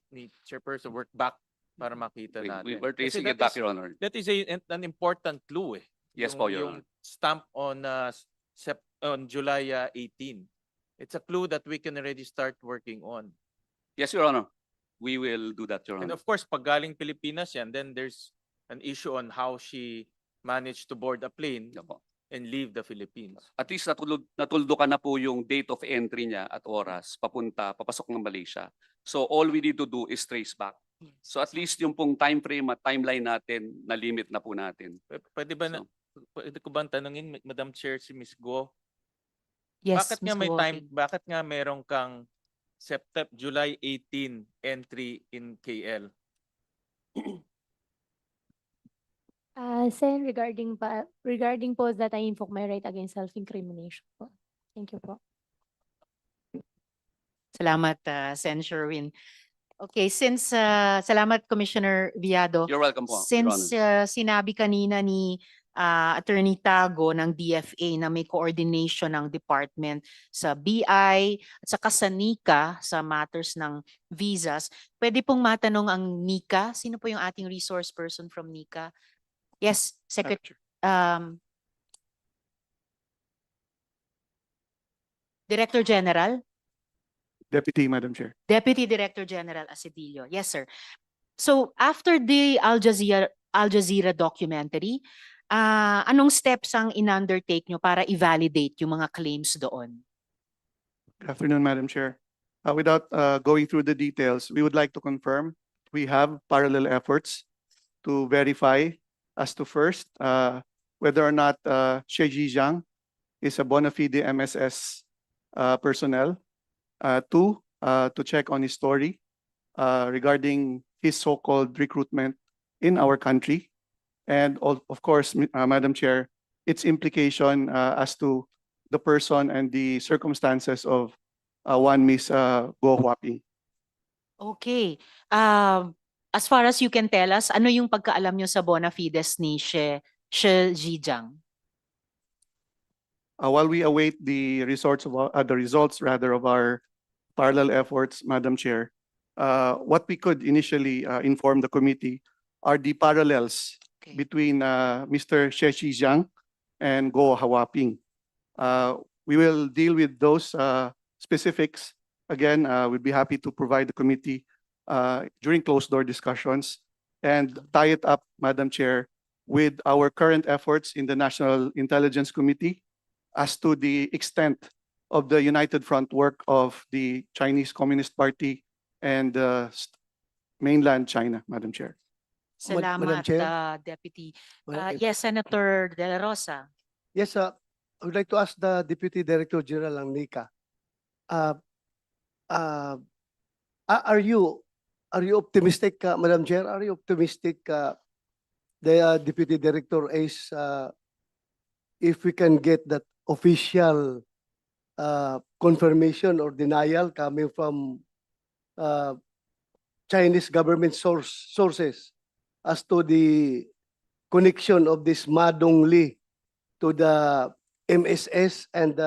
Chairperson, work back para makita natin. We're Kasi tracing that it back, is- Your Honor. That is an important clue . Yes po, Your Yung Honor. stamp on July 18. It's a clue that we can already start working on. Yes, Your Honor. We will do that, Your And Honor. of course, pag galing Pilipinas yan, then there's an issue on how she managed to board a plane Opo. and leave the Philippines. At least natuldukan na po yung date of entry niya at oras papasok ng Malaysia. So all we need to do is trace back. So at least yung pong time frame at timeline natin na limit na po natin. Pwede ba na, pwede ko bang tanungin, Madam Chair, si Ms. Guo? Yes, Bakit Ms. nga may Guo. time, bakit nga meron kang July 18 entry in KL? Sen, regarding po that I invoke my right against self-incrimination po. Thank you po. Salamat, Sen Sherwin. Okay, since salamat Commissioner Viado. You're welcome po, Your Since Honor. sinabi kanina ni Attorney Tago ng DFA na may coordination ng department sa BI at saka sa NICA sa matters ng visas, pwede pong matanong ang NICA. Sino po yung ating resource person from NICA? Yes, Secretary. Director General, Deputy, Madam Chair. Deputy Director General Asedillo. Yes, sir. So after the Al Jazeera documentary, anong steps ang in-undertake nyo para i-validate yung mga claims doon? Good afternoon, Madam Chair. Without going through the details, we would like to confirm we have parallel efforts to verify as to first, whether or not Xie Zhijiang is a bona fide MSS personnel. Two, to check on his story regarding his so-called recruitment in our country. And of course, Madam Chair, its implication as to the person and the circumstances of one Miss Guo Huaping. Okay. As far as you can tell us, ano yung pagkaalam nyo sa bona fides ni Xie Zhijiang? While we await the results of our parallel efforts, Madam Chair, what we could initially inform the committee are the parallels between Mr. Xie Zhijiang and Guo Huaping. We will deal with those specifics. Again, we'd be happy to provide the committee during closed-door discussions and tie it up, Madam Chair, with our current efforts in the National Intelligence Committee as to the extent of the united front work of the Chinese Communist Party and mainland China, Madam Chair. Madam Salamat, Chair? Deputy. Madam- Yes, Senator De La Rosa. Yes, I would like to ask the Deputy Director General ng NICA. Are you optimistic, Madam Chair? Are you optimistic, the Deputy Director is if we can get that official confirmation or denial coming from Chinese government sources as to the connection of this Ma Dongli to the MSS and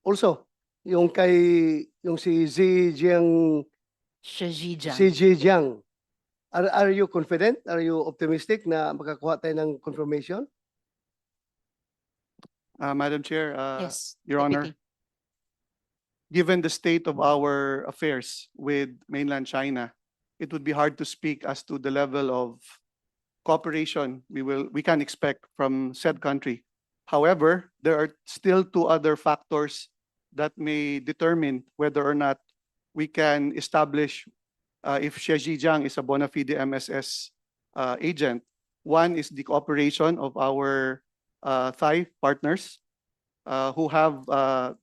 also yung si Xie Zhijiang. Are you confident? Are you optimistic na makakuha tayo ng confirmation? Madam Chair, Yes, Your Honor, Deputy. given the state of our affairs with mainland China, it would be hard to speak as to the level of cooperation we can expect from said country. However, there are still two other factors that may determine whether or not we can establish if Xie Zhijiang is a bona fide MSS agent. One is the cooperation of our Thai partners who have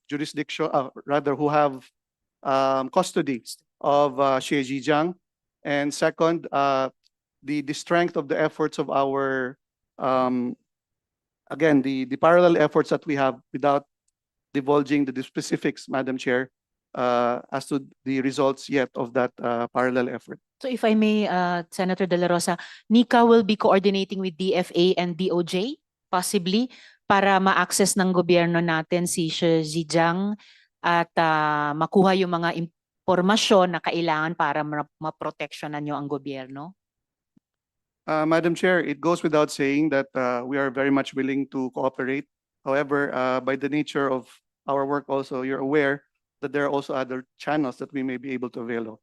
jurisdiction, who have custody of Xie Zhijiang. And second, the strength of the efforts of our, again, the parallel efforts that we have without divulging the specifics, Madam Chair, as to the results yet of that parallel effort. So if I may, Senator De La Rosa, NICA will be coordinating with DFA and DOJ, possibly, para ma-access ng gobyerno natin si Xie Zhijiang at makuha yung mga impormasyon na kailangan para maproteksyonan nyo ang gobyerno? Madam Chair, it goes without saying that we are very much willing to cooperate. However, by the nature of our work also, you're aware that there are also other channels that we may be able to avail of.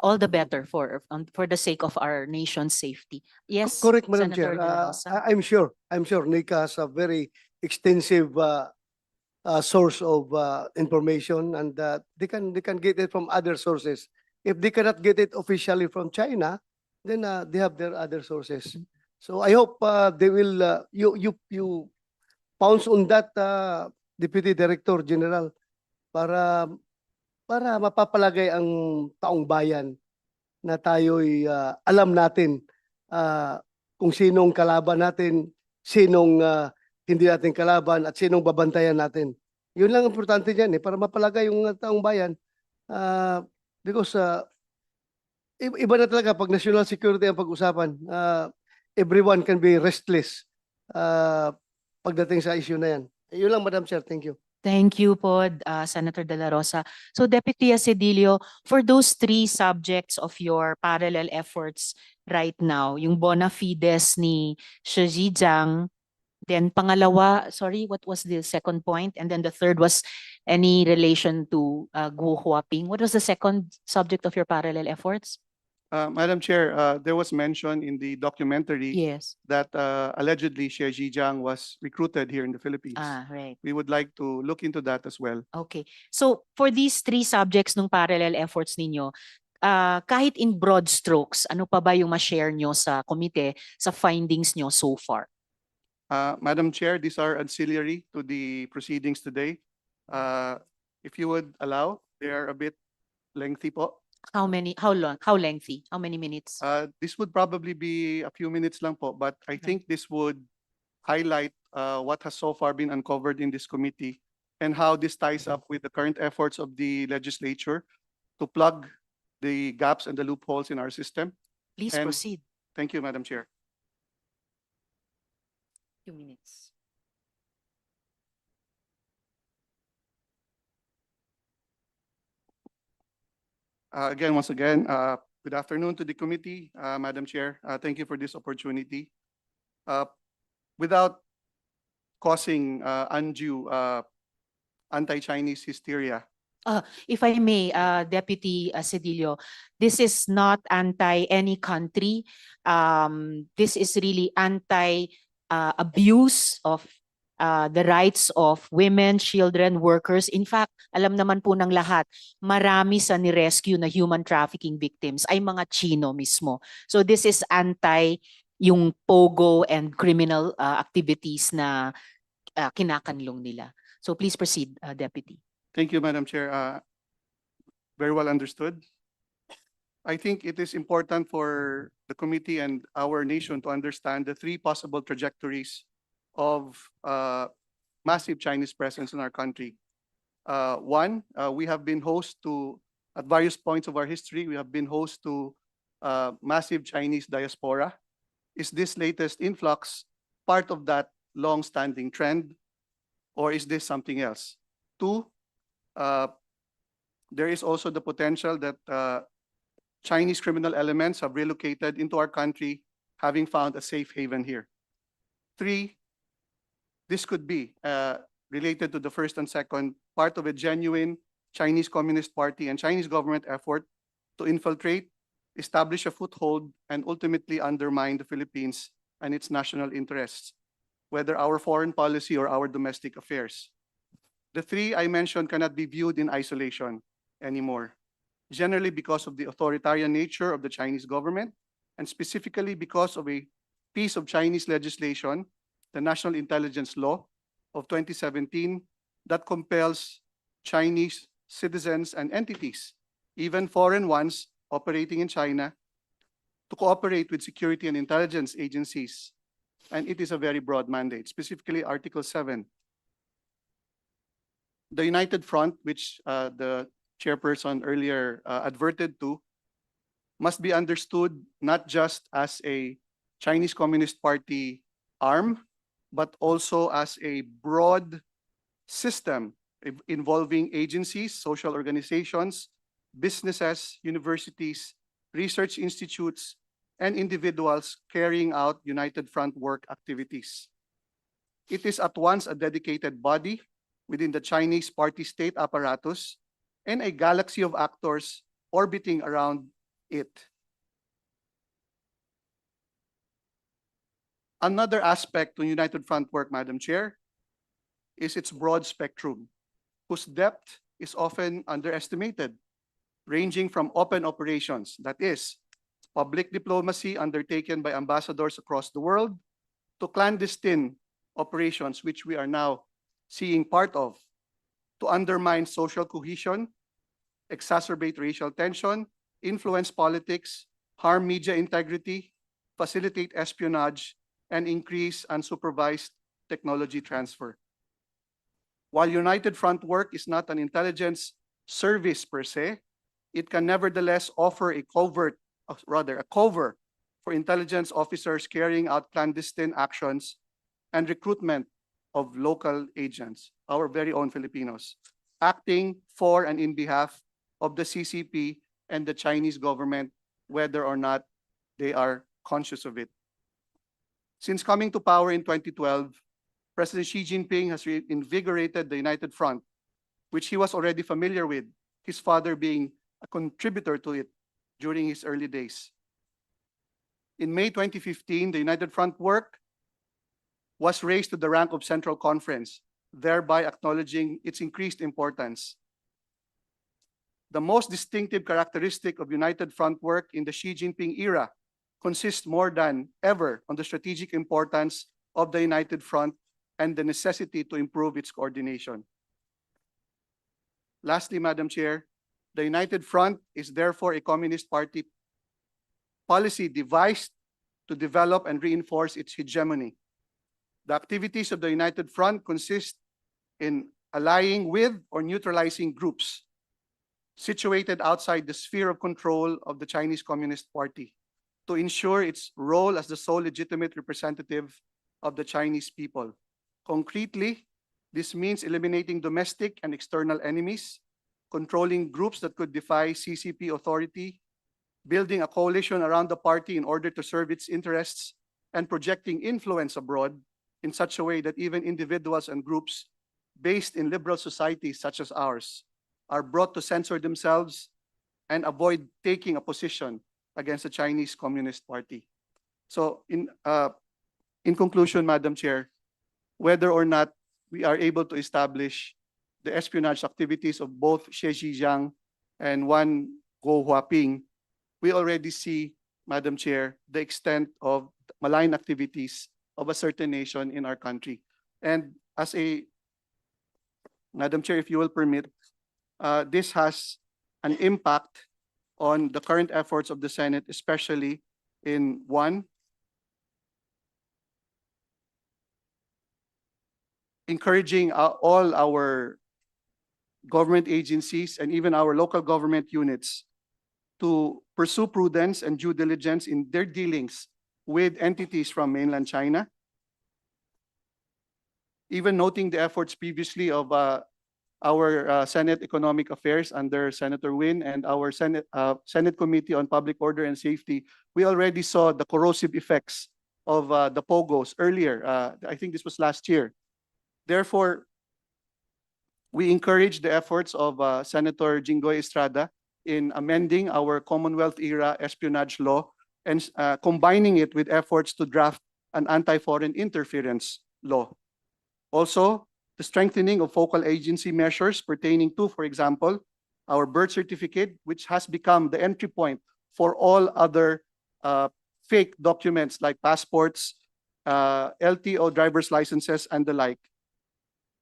All the better for the sake of our nation's safety. Yes, Correct, Madam Senator Chair. De La Rosa. I'm sure NICA has a very extensive source of information, and they can get it from other sources. If they cannot get it officially from China, then they have their other sources. So I hope they will you pounce on that, Deputy Director General, para mapapalagay ang taong bayan na tayo'y alam natin kung sinong kalaban natin, sinong hindi natin kalaban, at sinong babantayan natin. Yun lang ang importante dyan para mapalagay yung taong bayan. Because iba na talaga pag national security ang pag-usapan. Everyone can be restless pagdating sa issue na yan. Yun lang, Madam Chair. Thank you. Thank you po, Senator De La Rosa. So Deputy Asedillo, for those three subjects of your parallel efforts right now, yung bona fides ni Xie Zhijiang, then pangalawa, sorry, what was the second point? And then the third was any relation to Guo Huaping? What was the second subject of your parallel efforts? Madam Chair, there was mention in the documentary Yes. that allegedly Xie Zhejiang was recruited here in the Philippines. Ah, right. We would like to look into that as well. Okay. So for these three subjects ng parallel efforts ninyo, kahit in broad strokes, ano pa ba yung ma-share nyo sa komite sa findings nyo so far? Madam Chair, these are ancillary to the proceedings today. If you would allow, they are a bit lengthy po. How long, how lengthy? How many minutes? This would probably be a few minutes lang po, but I think this would highlight what has so far been uncovered in this committee and how this ties up with the current efforts of the legislature to plug the gaps and the loopholes in our system. Please And- proceed. Thank you, Madam Chair. 2 minutes. Once again, good afternoon to the committee, Madam Chair. Thank you for this opportunity. Without causing undue anti-Chinese hysteria, If I may, Deputy Cedillo, this is not anti any country. This is really anti abuse of the rights of women, children, workers. In fact, alam naman po ng lahat, marami sa ni-rescue na human trafficking victims ay mga Chino mismo. So this is anti yung pogo and criminal activities na kinakanlong nila. So please proceed, Deputy. thank you, Madam Chair. Very well understood. I think it is important for the committee and our nation to understand the three possible trajectories of massive Chinese presence in our country. One, we have been host to, at various points of our history, we have been host to massive Chinese diaspora. Is this latest influx part of that long-standing trend, or is this something else? Two, there is also the potential that Chinese criminal elements have relocated into our country, having found a safe haven here. Three, this could be related to the first and second, part of a genuine Chinese Communist Party and Chinese government effort to infiltrate, establish a foothold, and ultimately undermine the Philippines and its national interests, whether our foreign policy or our domestic affairs. The three I mentioned cannot be viewed in isolation anymore, generally because of the authoritarian nature of the Chinese government, and specifically because of a piece of Chinese legislation, the National Intelligence Law of 2017, that compels Chinese citizens and entities, even foreign ones operating in China, to cooperate with security and intelligence agencies. And it is a very broad mandate, specifically Article 7. The United Front, which the chairperson earlier adverted to, must be understood not just as a Chinese Communist Party arm, but also as a broad system involving agencies, social organizations, businesses, universities, research institutes, and individuals carrying out United Front work activities. It is at once a dedicated body within the Chinese party state apparatus and a galaxy of actors orbiting around it. Another aspect to United Front work, Madam Chair, is its broad spectrum, whose depth is often underestimated, ranging from open operations, that is, public diplomacy undertaken by ambassadors across the world, to clandestine operations, which we are now seeing part of, to undermine social cohesion, exacerbate racial tension, influence politics, harm media integrity, facilitate espionage, and increase unsupervised technology transfer. While United Front work is not an intelligence service per se, it can nevertheless offer a cover for intelligence officers carrying out clandestine actions and recruitment of local agents, our very own Filipinos, acting for and in behalf of the CCP and the Chinese government, whether or not they are conscious of it. Since coming to power in 2012, President Xi Jinping has reinvigorated the United Front which he was already familiar with, his father being a contributor to it during his early days. In May 2015, the United Front work was raised to the rank of Central Conference, thereby acknowledging its increased importance. The most distinctive characteristic of United Front work in the Xi Jinping era consists more than ever on the strategic importance of the United Front and the necessity to improve its coordination. Lastly, Madam Chair, the United Front is therefore a Communist Party policy devised to develop and reinforce its hegemony. The activities of the United Front consist in allying with or neutralizing groups situated outside the sphere of control of the Chinese Communist Party to ensure its role as the sole legitimate representative of the Chinese people. Concretely, this means eliminating domestic and external enemies, controlling groups that could defy CCP authority, building a coalition around the party in order to serve its interests, and projecting influence abroad in such a way that even individuals and groups based in liberal societies such as ours are brought to censor themselves and avoid taking a position against the Chinese Communist Party. So in conclusion, Madam Chair, whether or not we are able to establish the espionage activities of both Xi Zhejiang and Wang Guo, we already see, Madam Chair, the extent of malign activities of a certain nation in our country. And as a, Madam Chair, if you will permit, this has an impact on the current efforts of the Senate, especially in one, encouraging all our government agencies and even our local government units to pursue prudence and due diligence in their dealings with entities from mainland China. Even noting the efforts previously of our Senate Economic Affairs under Senator Win and our Senate Committee on Public Order and Safety, we already saw the corrosive effects of the Pogos earlier. I think this was last year. Therefore, we encourage the efforts of Senator Jinggoy Estrada in amending our Commonwealth-era espionage law and combining it with efforts to draft an anti-foreign interference law. Also, the strengthening of focal agency measures pertaining to, for example, our birth certificate, which has become the entry point for all other fake documents like passports, LTO driver's licenses, and the like.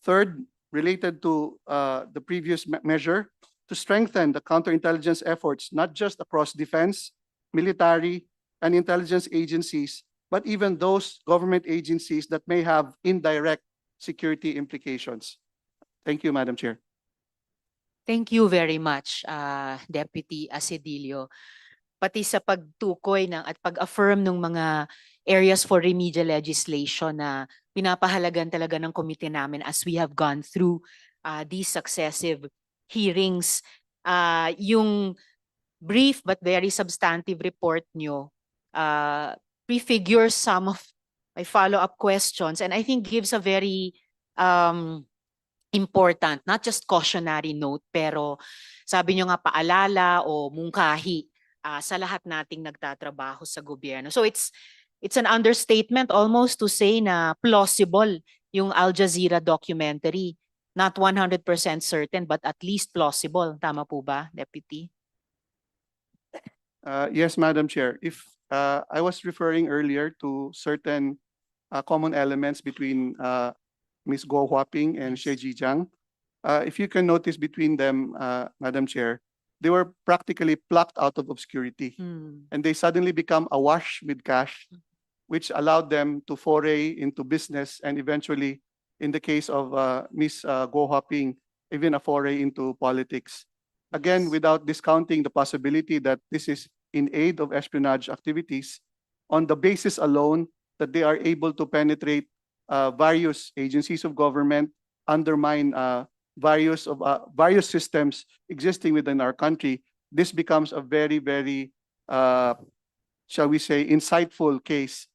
Third, related to the previous measure, to strengthen the counterintelligence efforts, not just across defense, military, and intelligence agencies, but even those government agencies that may have indirect security implications. Thank you, Madam Chair. Thank you very much, Deputy Asedillo. Pati sa pagtukoy ng at pag-affirm ng mga areas for remedial legislation na pinapahalagan talaga ng komite namin as we have gone through these successive hearings. Yung brief but very substantive report nyo prefigures some of my follow-up questions and I think gives a very important, not just cautionary note, pero sabi nyo nga paalala o mungkahi sa lahat nating nagtatrabaho sa gobyerno. So it's an understatement almost to say na plausible yung Al Jazeera documentary. Not 100% certain, but at least plausible. Tama po ba, Deputy? Yes, Madam Chair. If I was referring earlier to certain common elements between Ms. Guo Huaping and Xi Zhejiang, if you can notice between them, Madam Chair, they were practically plucked out of obscurity and they suddenly become awash with cash, which allowed them to foray into business and eventually, in the case of Ms. Guo Huaping, even a foray into politics. Again, without discounting the possibility that this is in aid of espionage activities, on the basis alone that they are able to penetrate various agencies of government, undermine various systems existing within our country, this becomes a very, very, shall we say, insightful case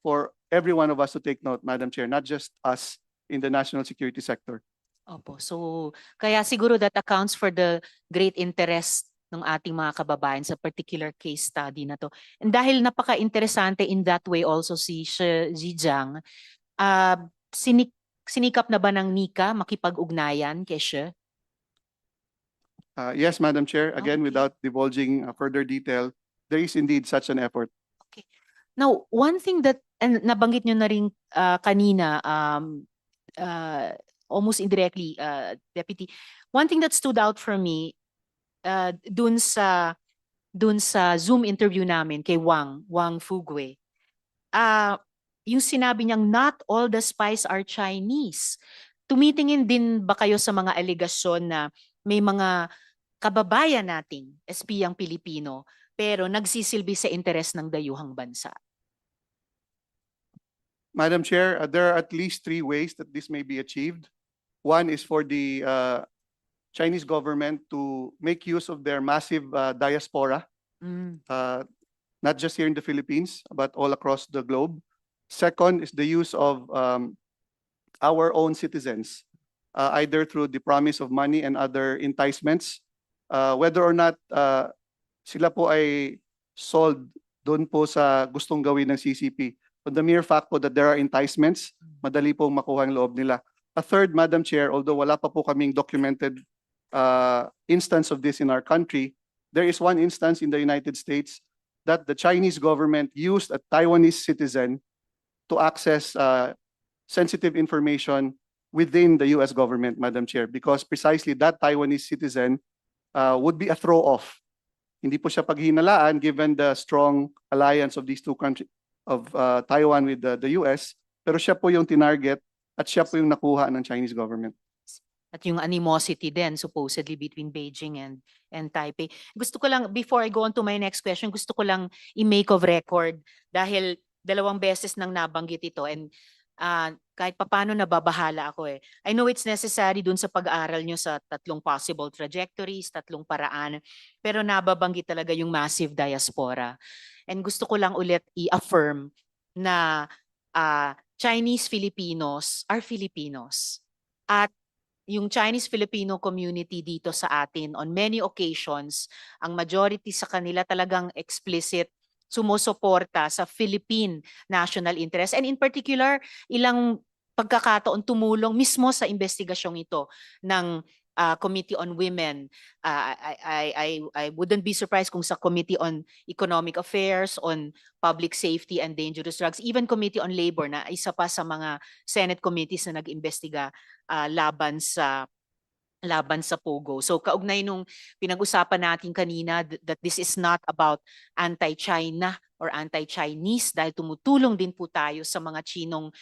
for every one of us to take note, Madam Chair, not just us in the national security sector. Opo. So, kaya siguro that accounts for the great interest ng ating mga kababayan sa particular case study na to. And dahil napaka-interesante in that way also si Shi Zhejiang, uh, sinikap na ba ng Nika makipag-ugnayan kay Shi? Yes, Madam Chair. Again, Okay. without divulging further detail, there is indeed such an effort. Okay. Now, one thing that, and nabanggit nyo na rin kanina, almost indirectly, Deputy, one thing that stood out for me dun sa Zoom interview namin kay Wang Fugu, yung sinabi niyang not all the spies are Chinese. Tumitingin din ba kayo sa mga alegasyon na may mga kababayan nating espiyang Pilipino pero nagsisilbi sa interes ng dayuhang bansa? Madam Chair, there are at least 3 ways that this may be achieved. One is for the Chinese government to make use of their massive diaspora, not just here in the Philippines, but all across the globe. Second is the use of our own citizens, either through the promise of money and other enticements, whether or not sila po ay sold doon po sa gustong gawin ng CCP. On the mere fact po that there are enticements, madali pong makuha ang loob nila. A third, Madam Chair, although wala pa po kaming documented instance of this in our country, there is one instance in the United States that the Chinese government used a Taiwanese citizen to access sensitive information within the US government, Madam Chair, because precisely that Taiwanese citizen would be a throw-off. Hindi po siya paghinalaan given the strong alliance of these two countries, of Taiwan with the US, pero siya po yung tinarget at siya po yung nakuha ng Chinese government. At yung animosity din supposedly between Beijing and Taipei. Gusto ko lang, before I go on to my next question, gusto ko lang i-make of record dahil 2 beses nang nabanggit ito and kahit papano nababahala ako eh. I know it's necessary dun sa pag-aaral nyo sa 3 possible trajectories, 3 paraan, pero nababanggit talaga yung massive diaspora. And gusto ko lang ulit i-affirm na Chinese Filipinos are Filipinos. At yung Chinese Filipino community dito sa atin, on many occasions, ang majority sa kanila talagang explicit sumusuporta sa Philippine national interest. And in particular, ilang pagkakataon tumulong mismo sa investigasyong ito ng Committee on Women. I wouldn't be surprised kung sa Committee on Economic Affairs, on Public Safety and Dangerous Drugs, even Committee on Labor na isa pa sa mga Senate committees na nag-imbestiga laban sa Pogo. So kaugnay nung pinag-usapan natin kanina that this is not about anti-China or anti-Chinese dahil tumutulong din po tayo sa mga Chinong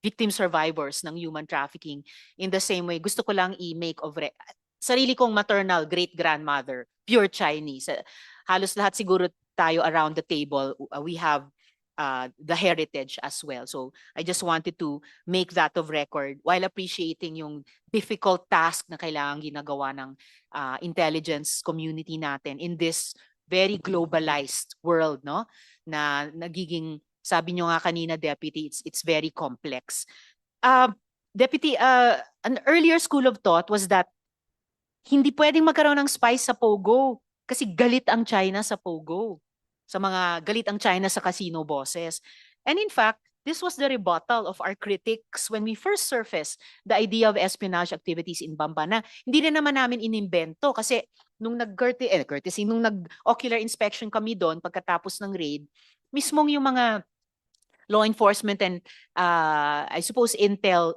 victim survivors ng human trafficking. In the same way, gusto ko lang i-make of sarili kong maternal great-grandmother, pure Chinese. Halos lahat siguro tayo around the table, we have the heritage as well. So I just wanted to make that of record while appreciating yung difficult task na kailangan ginagawa ng intelligence community natin in this very globalized world, no? Na nagiging, sabi nyo nga kanina, Deputy, it's very complex. Deputy, an earlier school of thought was that hindi pwedeng magkaroon ng spies sa Pogo kasi galit ang China sa Pogo. Galit ang China sa casino bosses. And in fact, this was the rebuttal of our critics when we first surfaced the idea of espionage activities in Bamba na hindi na naman namin inimbento kasi nung nung nag-ocular inspection kami doon pagkatapos ng raid, mismong yung mga law enforcement and I suppose intel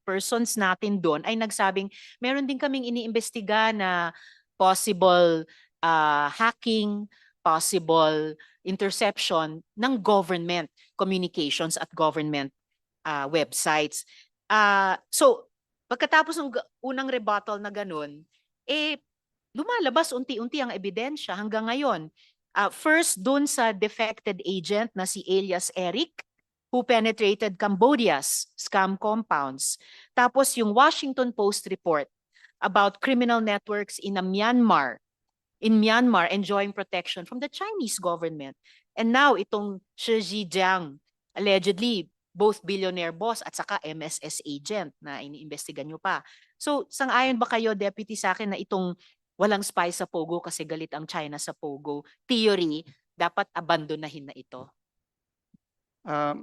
persons natin doon ay nagsabing meron din kaming iniimbestiga na possible hacking, possible interception ng government communications at government websites. So, pagkatapos ng unang rebuttal na ganun, lumalabas unti-unti ang ebidensya hanggang ngayon. First, dun sa defected agent na si Elias Eric, who penetrated Cambodia's scam compounds. Tapos yung Washington Post report about criminal networks in Myanmar enjoying protection from the Chinese government. And now itong Shi Zhejiang allegedly both billionaire boss at saka MSS agent na iniimbestigan nyo pa. So, sang-ayon ba kayo, Deputy, sa akin na itong walang spy sa Pogo kasi galit ang China sa Pogo theory, dapat abandonahin na ito?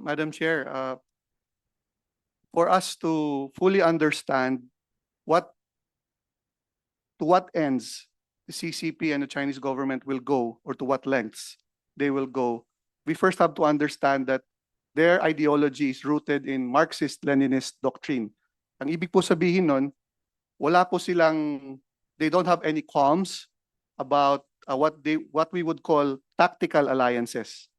Madam Chair, for us to fully understand to what ends the CCP and the Chinese government will go, or to what lengths they will go, we first have to understand that their ideology is rooted in Marxist-Leninist doctrine. Ang ibig po sabihin nun, they don't have any qualms about what we would call tactical alliances.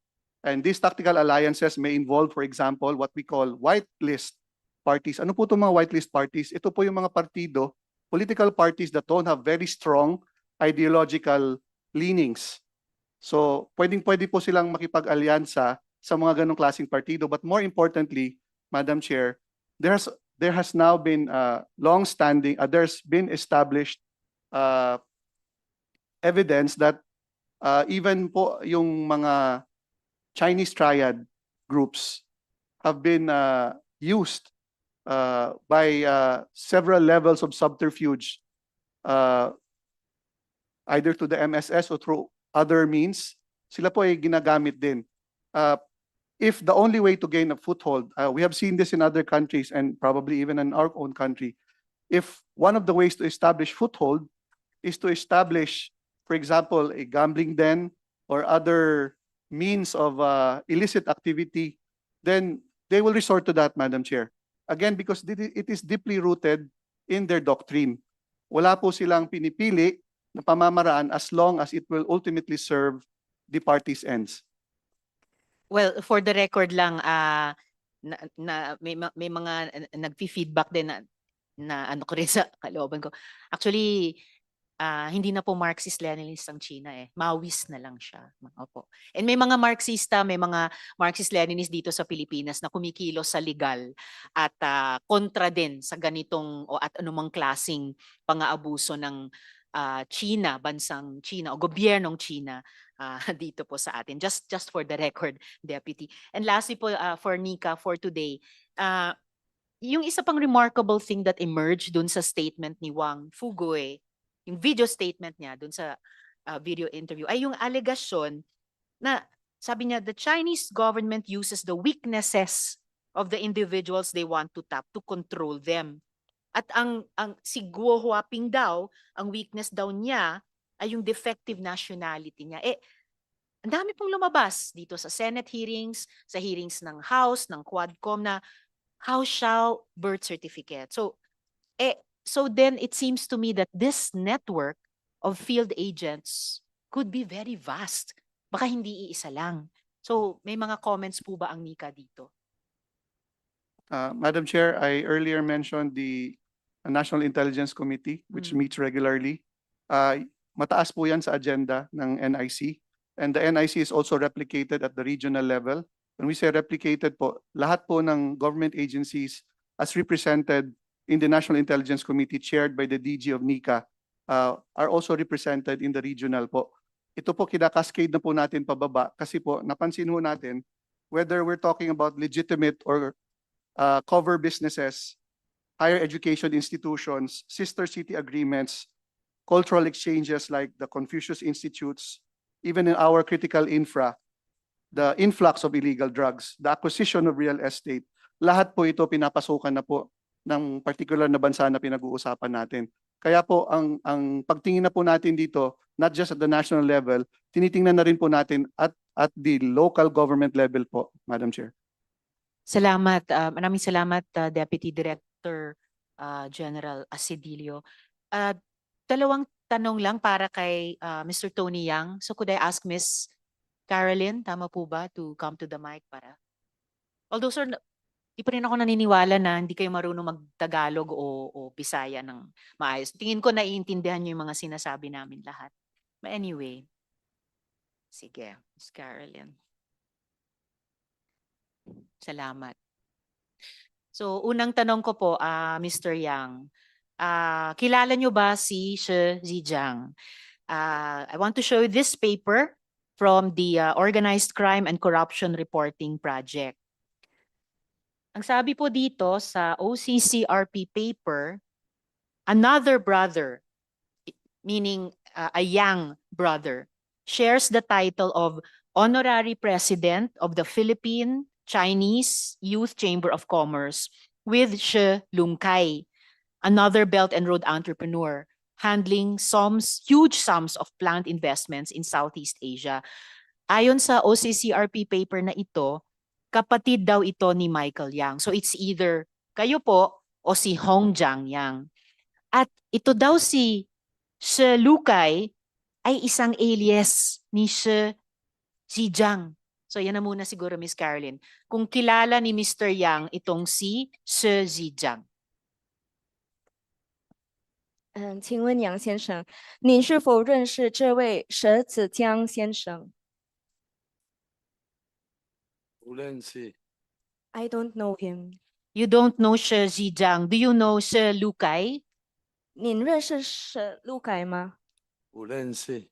And these tactical alliances may involve, for example, what we call whitelist parties. Ano po itong mga whitelist parties? Ito po yung mga partido, political parties that don't have very strong ideological leanings. So, pwedeng-pwede po silang makipag-alyansa sa mga ganong klaseng partido. But more importantly, Madam Chair, there has now been there's been established evidence that even po yung mga Chinese triad groups have been used by several levels of subterfuge, either to the MSS or through other means. Sila po ay ginagamit din. If the only way to gain a foothold, we have seen this in other countries and probably even in our own country, if one of the ways to establish foothold is to establish, for example, a gambling den or other means of illicit activity, then they will resort to that, Madam Chair. Again, because it is deeply rooted in their doctrine. Wala po silang pinipili na pamamaraan as long as it will ultimately serve the party's ends. Well, for the record lang, may mga nagfi-feedback din na ano ko rin sa kalooban ko. Actually, hindi na po Marxist-Leninist ang China eh. Maoist na lang siya. Opo. And may mga Marxist-Leninist dito sa Pilipinas na kumikilos sa legal at kontra din sa ganitong o at anumang klasing pang-aabuso ng China, bansang China o gobyernong China dito po sa atin. Just for the record, Deputy. And lastly po for Nika for today, yung isa pang remarkable thing that emerged dun sa statement ni Wang Fugu yung video statement niya dun sa video interview ay yung allegation na sabi niya the Chinese government uses the weaknesses of the individuals they want to tap to control them. At ang si Guo Huaping daw, ang weakness daw niya ay yung defective nationality niya. Ang dami pong lumabas dito sa Senate hearings, sa hearings ng House, ng Quadcom na House shall birth certificate. So then it seems to me that this network of field agents could be very vast. Baka hindi iisa lang. So may mga comments po ba ang Nika dito? Madam Chair, I earlier mentioned the National Intelligence Committee, which meets regularly. Mataas po yan sa agenda ng NIC. And the NIC is also replicated at the regional level. When we say replicated po, lahat po ng government agencies as represented in the National Intelligence Committee chaired by the DG of NICA are also represented in the regional po. Ito po kinakascade na po natin pababa kasi po napansin ho natin whether we're talking about legitimate or cover businesses, higher education institutions, sister city agreements, cultural exchanges like the Confucius Institutes, even in our critical infra, the influx of illegal drugs, the acquisition of real estate, lahat po ito pinapasukan na po ng particular na bansa na pinag-uusapan natin. Kaya po ang pagtingin na po natin dito, not just at the national level, tinitingnan na rin po natin at the local government level po, Madam Chair. Salamat. Maraming salamat, Deputy Director General Asidilio. Dalawang tanong lang para kay Mr. Tony Yang. So could I ask Miss Carolyn, tama po ba, to come to the mic para? Although sir, di pa rin ako naniniwala na hindi kayo marunong mag-Tagalog o Bisaya ng maayos. Tingin ko naiintindihan niyo yung mga sinasabi namin lahat. But anyway, sige, Miss Carolyn. Salamat. So, unang tanong ko po, Mr. Yang, kilala niyo ba si Shi Zhejiang? I want to show you this paper from the Organized Crime and Corruption Reporting Project. Ang sabi po dito sa OCCRP paper, another brother, meaning a young brother, shares the title of Honorary President of the Philippine Chinese Youth Chamber of Commerce with Shi Lungkai, another Belt and Road entrepreneur handling huge sums of plant investments in Southeast Asia. Ayon sa OCCRP paper na ito, kapatid daw ito ni Michael Yang. So it's either kayo po o si Hong Jiang Yang. At ito daw si Shi Lukay ay isang alias ni Shi Zhejiang. So yan na muna siguro, Miss Caroline. Kung kilala ni Mr. Yang itong si Shi Zhejiang. 请问杨先生，您是否认识这位佘子江先生 不认识， ？I don't know him. You don't know Shi Zhejiang. Do you know Shi Lukay? 您认识佘陆改吗 不认识，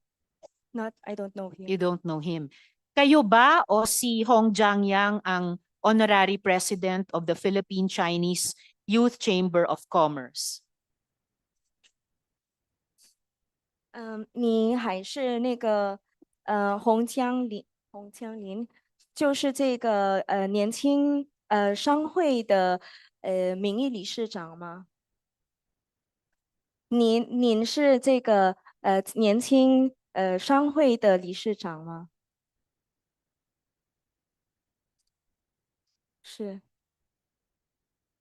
？Not, I don't know him. You don't know him. Kayo ba o si Hong Jiang Yang ang Honorary President of the Philippine Chinese Youth Chamber of Commerce? 你还是那个洪江林，就是这个年轻商会的名誉理事长吗？您是这个年轻商会的理事长吗？是。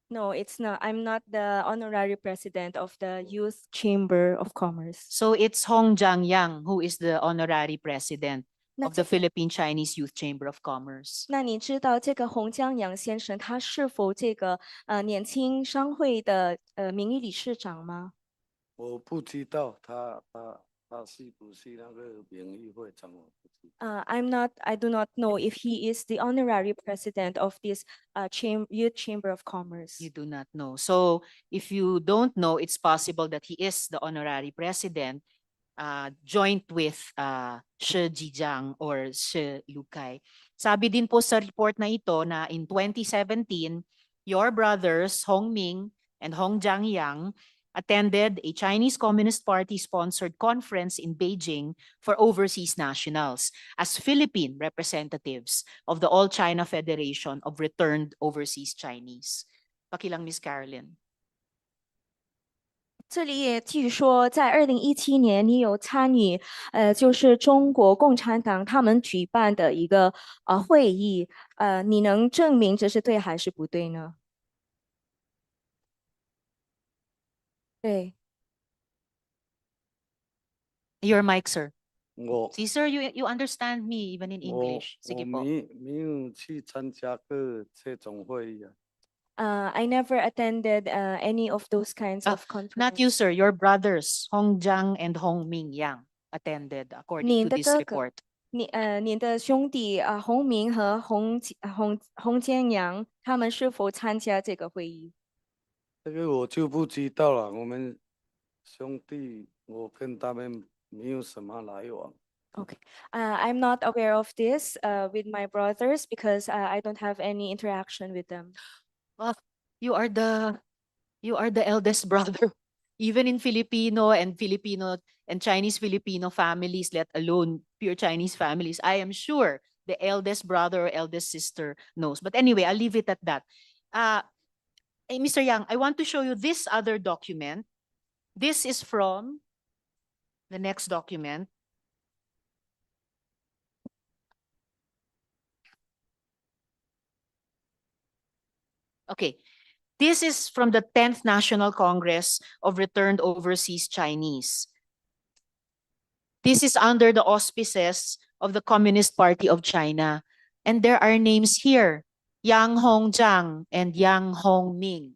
No, it's not. I'm not the honorary president of the Youth Chamber of Commerce. So it's Hong Jiang Yang who is the Honorary President 那 of the 这个 Philippine Chinese Youth Chamber of Commerce. 那你知道这个洪江阳先生他是否这个年轻商会的名誉理事长吗？我不知道他是不是那个名誉会长，我不知道。 I do not know if he is the honorary president of this Youth Chamber of Commerce. You do not know. So if you don't know, it's possible that he is the Honorary President joint with Shi Zhejiang or Shi Lukay. Sabi din po sa report na ito na in 2017, your brothers Hong Ming and Hong Jiang Yang attended a Chinese Communist Party sponsored conference in Beijing for overseas nationals as Philippine representatives of the All China Federation of Returned Overseas Chinese. Pakilang, Miss Caroline. 这里也据说，在2017年，你有参与，就是中国共产党他们举办的一个会议，你能证明这是对还是不对呢？对。 Your mic, sir. 我 See, sir, you understand me even in English. 我 Sige po. 没有去参加过这种会议啊。 I never attended any of those kinds of conferences. Not you, sir. Your brothers, Hong Jiang and Hong Ming Yang, attended according 您 to 的 this 哥哥， report. 您的兄弟洪明和洪坚阳，他们是否参加这个会议？这个我就不知道了。我们兄弟，我跟他们没有什么来往。 Okay. I'm not aware of this with my brothers because I don't have any interaction with them. Well, you are the eldest brother. Even in Filipino and Chinese Filipino families, let alone pure Chinese families, I am sure the eldest brother or eldest sister knows. But anyway, I'll leave it at that. Mr. Yang, I want to show you this other document. This is from the next document. Okay. This is from the 10th National Congress of Returned Overseas Chinese. This is under the auspices of the Communist Party of China. And there are names here, Yang Hongjiang and Yang Hongming.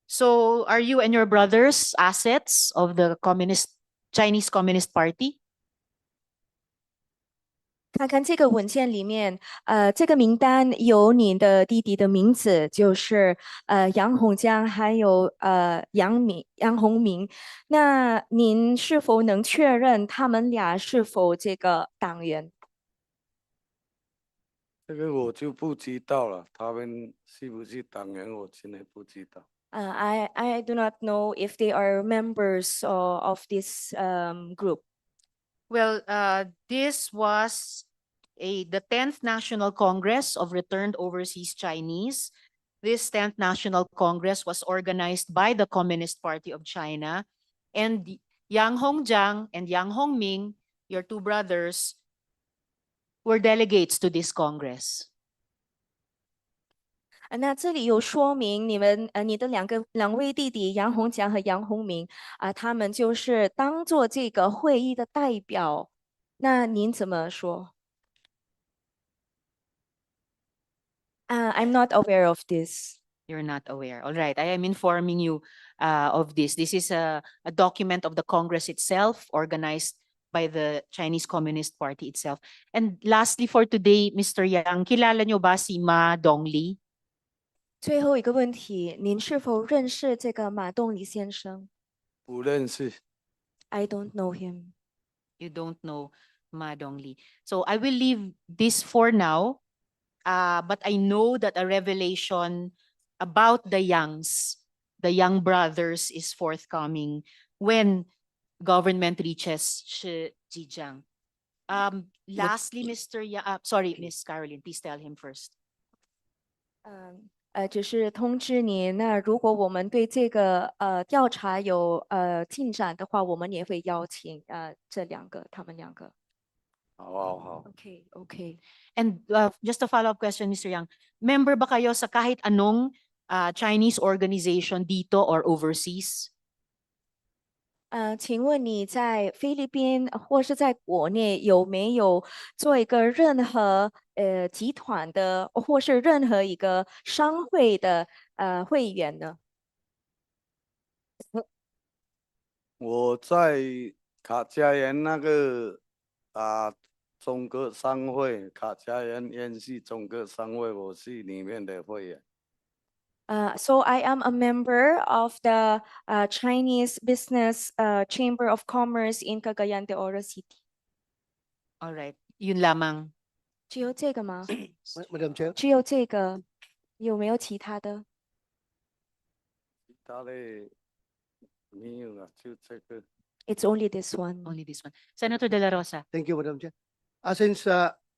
So are you and your brothers assets of the Chinese Communist Party? 看看这个文件里面，这个名单有你的弟弟的名字，就是杨洪江，还有杨洪明。那您是否能确认他们俩是否这个党员？这个我就不知道了，他们是不是党员，我真的不知道。I do not know if they are members of this group. Well, this was the 10th National Congress of Returned Overseas Chinese. This 10th National Congress was organized by the Communist Party of China, and Yang Hongjiang and Yang Hongming, your two brothers, were delegates to this Congress. 那这里有说明你的两位弟弟杨洪强和杨洪明他们就是当做这个会议的代表，那您怎么说？I'm not aware of this. You're not aware. All right, I am informing you of this. This is a document of the Congress itself, organized by the Chinese Communist Party itself. And lastly for today, Mr. Yang, kilala nyo ba si Ma Dongli? 最后一个问题，您是否认识这个马东离先生？不认识。I don't know him. You don't know Ma Dongli. So I will leave this for now. But I know that a revelation about the Yang brothers is forthcoming when government reaches Zhejiang. Lastly, Mr. Sorry, Miss Caroline, please tell him first. 只是通知您，那如果我们对这个调查有进展的话，我们也会邀请他们两个。好。Okay. And just a follow-up question, Mr. Yang. Member ba kayo sa kahit anong Chinese organization dito or overseas? 请问你在菲律宾或是在国内有没有做一个任何集团的或是任何一个商会的会员呢？我在卡加园那个中国商会，卡加园烟系中国商会，我是里面的会员。So I am a member of the Chinese Business Chamber of Commerce in Cagayan de Oro City. All right. Yun lamang. 只有这个吗？ Madam Chair. 只有这个，有没有其他的？其他的没有了，就这个。 It's only this one. Only this one. Senator De La Rosa. Thank you, Madam Chair. Since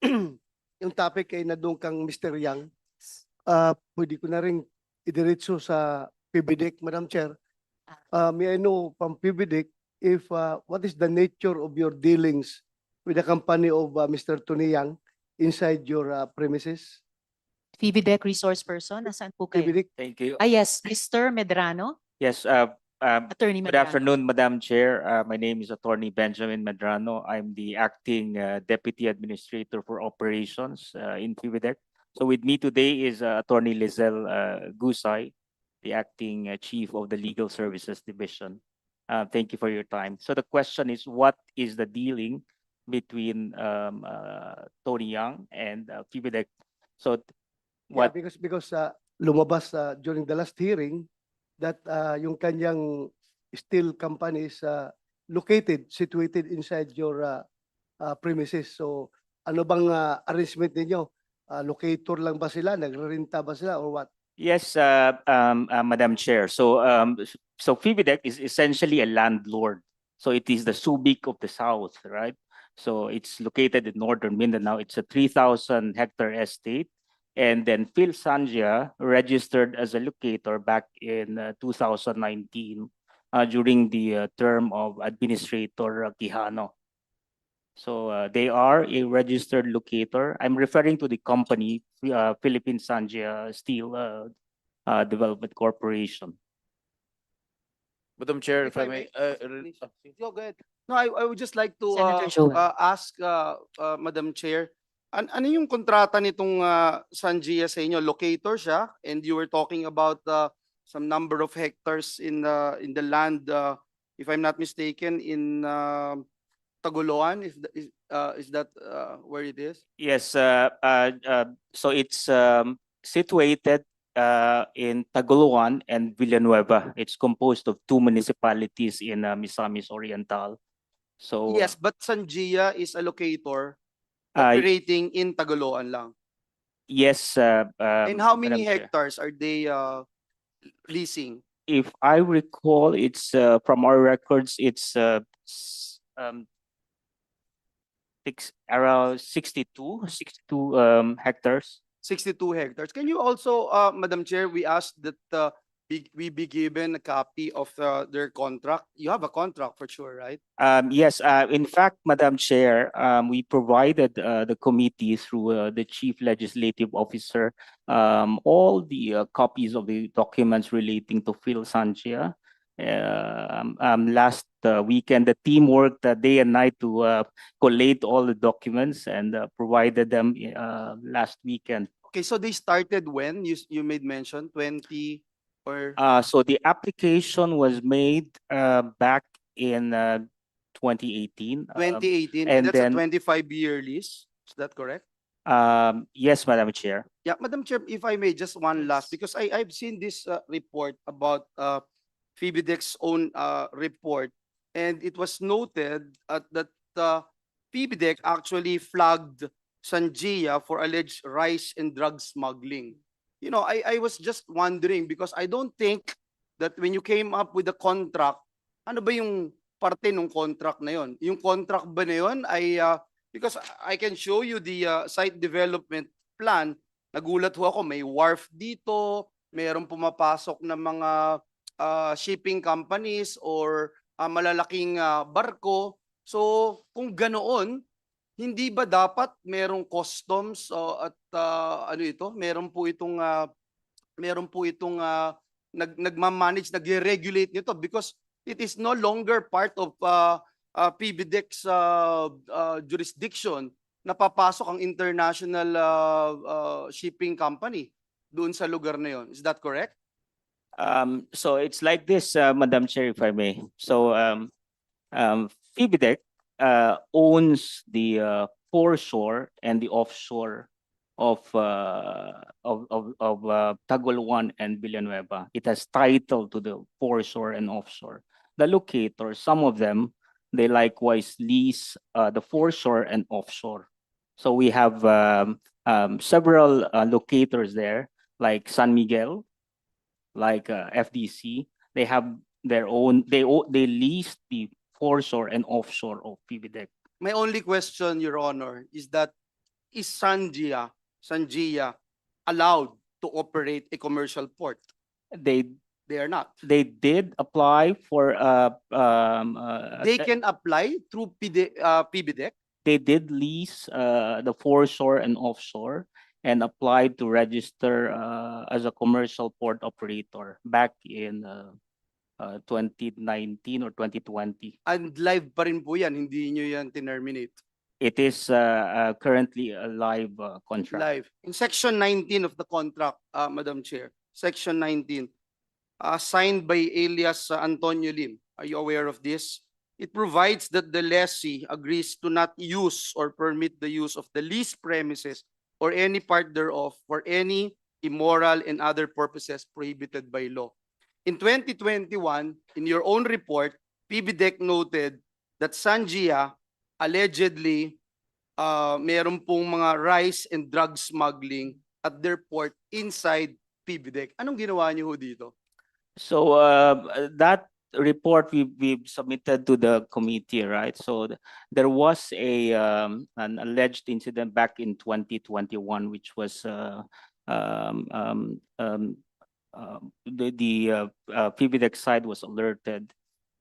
yung topic ay nadung kang Mr. Yang, pwede ko na rin idiretso sa PBDIC, Madam Chair. May I know from PBDIC if what is the nature of your dealings with the company of Mr. Tony Yang inside your premises? PBDEC resource person. Nasaan po kayo? PBDIC. Thank you. Yes, Mr. Medrano. Yes, Attorney good Medrano. afternoon, Madam Chair. My name is Attorney Benjamin Medrano. I'm the acting Deputy Administrator for Operations in PBDEC. So with me today is Attorney Lizelle Gusay, the acting Chief of the Legal Services Division. Thank you for your time. So the question is, what is the dealing between Tony Yang and PBDEC? So what? Yeah, because lumabas during the last hearing that yung kanyang steel company is situated inside your premises. So ano bang arrangement ninyo? Locator lang ba sila? Nagrerenta ba sila or what? Yes, Madam Chair. So PBDEC is essentially a landlord. So it is the Subic of the South, right? So it's located in northern Mindanao. It's a 3,000 hectare estate. And then Phil Sanjia registered as a locator back in 2019 during the term of Administrator Quijano. So they are a registered locator. I'm referring to the company, Philippine Sanjia Steel Development Corporation. Madam Chair, If if I I may. Go ahead. No, I would just like to Senator Joel. ask Madam Chair, ano yung kontrata nitong Sanjia sa inyo? Locator siya, and you were talking about some number of hectares in the land, if I'm not mistaken, in Tagoloan. Is that where it is? Yes, so it's situated in Tagoloan and Villanueva. It's composed of two municipalities in Misamis Oriental. So Yes, but Sanjia is a locator operating in Tagoloan lang. Yes, And how many Madam Chair. hectares are they leasing? If I recall, it's from our records, it's around 62 hectares. 62 hectares. Can you also, Madam Chair, we asked that we be given a copy of their contract. You have a contract for sure, right? Yes, in fact, Madam Chair, we provided the committee through the Chief Legislative Officer all the copies of the documents relating to Phil Sanchia. Last weekend, the team worked day and night to collate all the documents and provided them last weekend. Okay, so they started when? You made mention 20 or So the application was made back in 2018. 2018, and and that's a then 25-year lease. Is that correct? yes, Madam Chair. Yeah, Madam Chair, if I may, just one last, because I've seen this report about PBDEC's own report, and it was noted that PBDEC actually flagged Sanjia for alleged rice and drug smuggling. You know, I was just wondering because I don't think that when you came up with the contract, ano ba yung parte ng contract na yon? Yung contract ba na yon ay because I can show you the site development plan. Nagulat ho ako, may wharf dito, mayroong pumapasok na mga shipping companies or malalaking barko. So, kung ganoon, hindi ba dapat merong customs at ano ito? Meron po itong nagma-manage, nagre-regulate nito because it is no longer part of PBDEC's jurisdiction. Napapasok ang international shipping company doon sa lugar na yon. Is that correct? So it's like this, Madam Chair, if I may. So PBDEC owns the foreshore and the offshore of Tagol 1 and Villanueva. It has title to the foreshore and offshore. The locators, some of them, they likewise lease the foreshore and offshore. So we have several locators there, like San Miguel, like FDC. They have their own. They lease the foreshore and offshore of PBDEC. My only question, Your Honor, is that is Sanjia allowed to operate a commercial port? They are not. They did apply for They can apply through PBDEC. they did lease the foreshore and offshore and applied to register as a commercial port operator back in 2019 or 2020. And live pa rin po yan, hindi nyo yan terminate. It is currently a live contract. Live. In section 19 of the contract, Madam Chair, section 19, signed by alias Antonio Lim. Are you aware of this? It provides that the lessee agrees to not use or permit the use of the leased premises or any part thereof for any immoral and other purposes prohibited by law. In 2021, in your own report, PBDEC noted that Sanjia allegedly meron pong mga rice and drug smuggling at their port inside PBDEC. Anong ginawa niyo ho dito? So that report we've submitted to the committee, right? So there was an alleged incident back in 2021, which was the PBDEC side was alerted,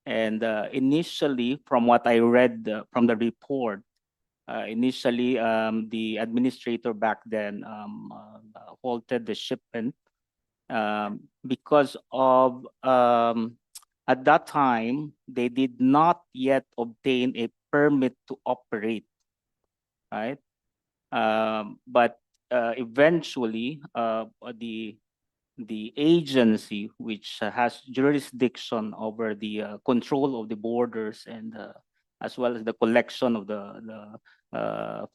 and initially, from what I read from the report, initially the administrator back then halted the shipment because of at that time they did not yet obtain a permit to operate, right? But eventually the agency which has jurisdiction over the control of the borders and as well as the collection of the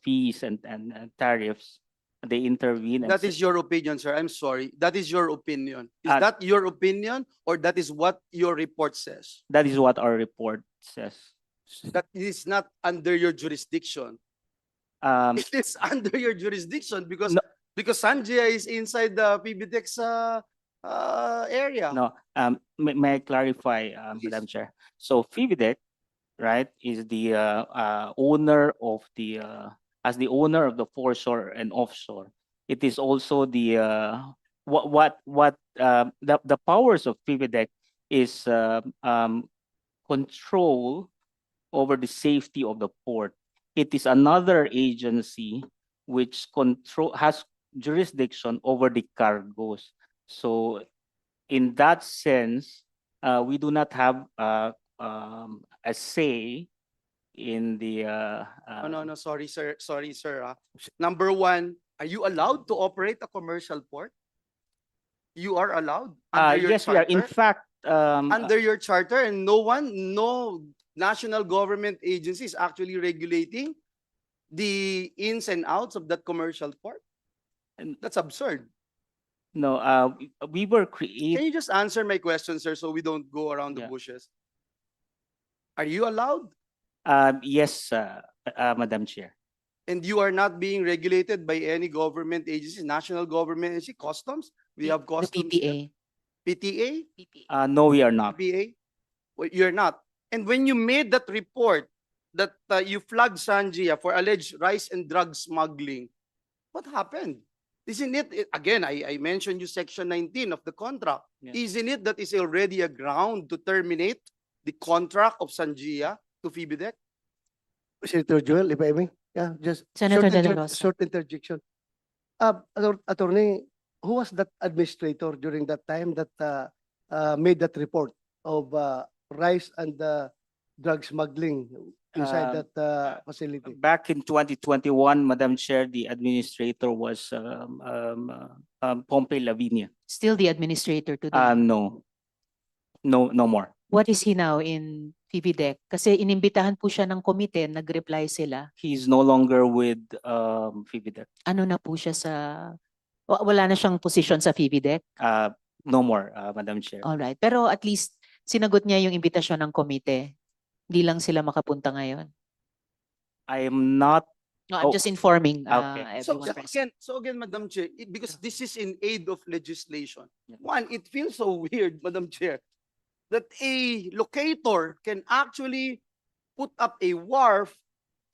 fees and tariffs, they intervene. That is your opinion, sir. I'm sorry. That is your opinion. Is that your opinion or that is what your report says? That is what our report says. That is not under your jurisdiction. It is under your jurisdiction because Because Sanjia is inside the PBTEX area. No, may I clarify, Madam Chair? So FIVIDEC, right, is the owner of the as the owner of the foreshore and offshore. It is also the the powers of FIVIDEC is control over the safety of the port. It is another agency which has jurisdiction over the cargoes. So in that sense, we do not have a say in the No, sorry, sir. Sorry, sir. Number one, are you allowed to operate a commercial port? You are allowed under your yes, we are. In charter? fact, Under your charter, and no national government agency is actually regulating the ins and outs of that commercial port. And that's absurd. no, we were Can created. you just answer my question, sir, so we don't go around the Yeah. bushes? Are you allowed? Yes, Madam Chair. And you are not being regulated by any government agency, national government agency, customs? We have The customs. here. PTA. PTA? No, we are not. PPA? Well, you're not. And when you made that report that you flagged Sanjia for alleged rice and drug smuggling, what happened? Isn't it, again, I mentioned you section 19 of the contract. Yeah. Isn't it that is already a ground to terminate the contract of Sanjia to FIBIDEC? Senator Joel, if I may. Yeah, just Senator De La short, Rosa. short interjection. Attorney, who was that administrator during that time that made that report of rice and drug smuggling inside that facility? Back in 2021, Madam Chair, the administrator was Pompey Lavinia. Still the administrator today. No, no more. What is he now in PBDEC? Kasi inimbitahan po siya ng komite, nag-reply sila. He's no longer with FIVIDEC. Ano na po siya sa... Wala na siyang position sa PBDEC? No more, Madam Chair. Alright. Pero at least sinagot niya yung imbitasyon ng komite. Hindi lang sila makapunta ngayon. I am not. No, I'm just informing Okay. So everyone present. again, Madam Chair, because this is in aid of legislation. One, it feels so weird, Madam Chair, that a locator can actually put up a wharf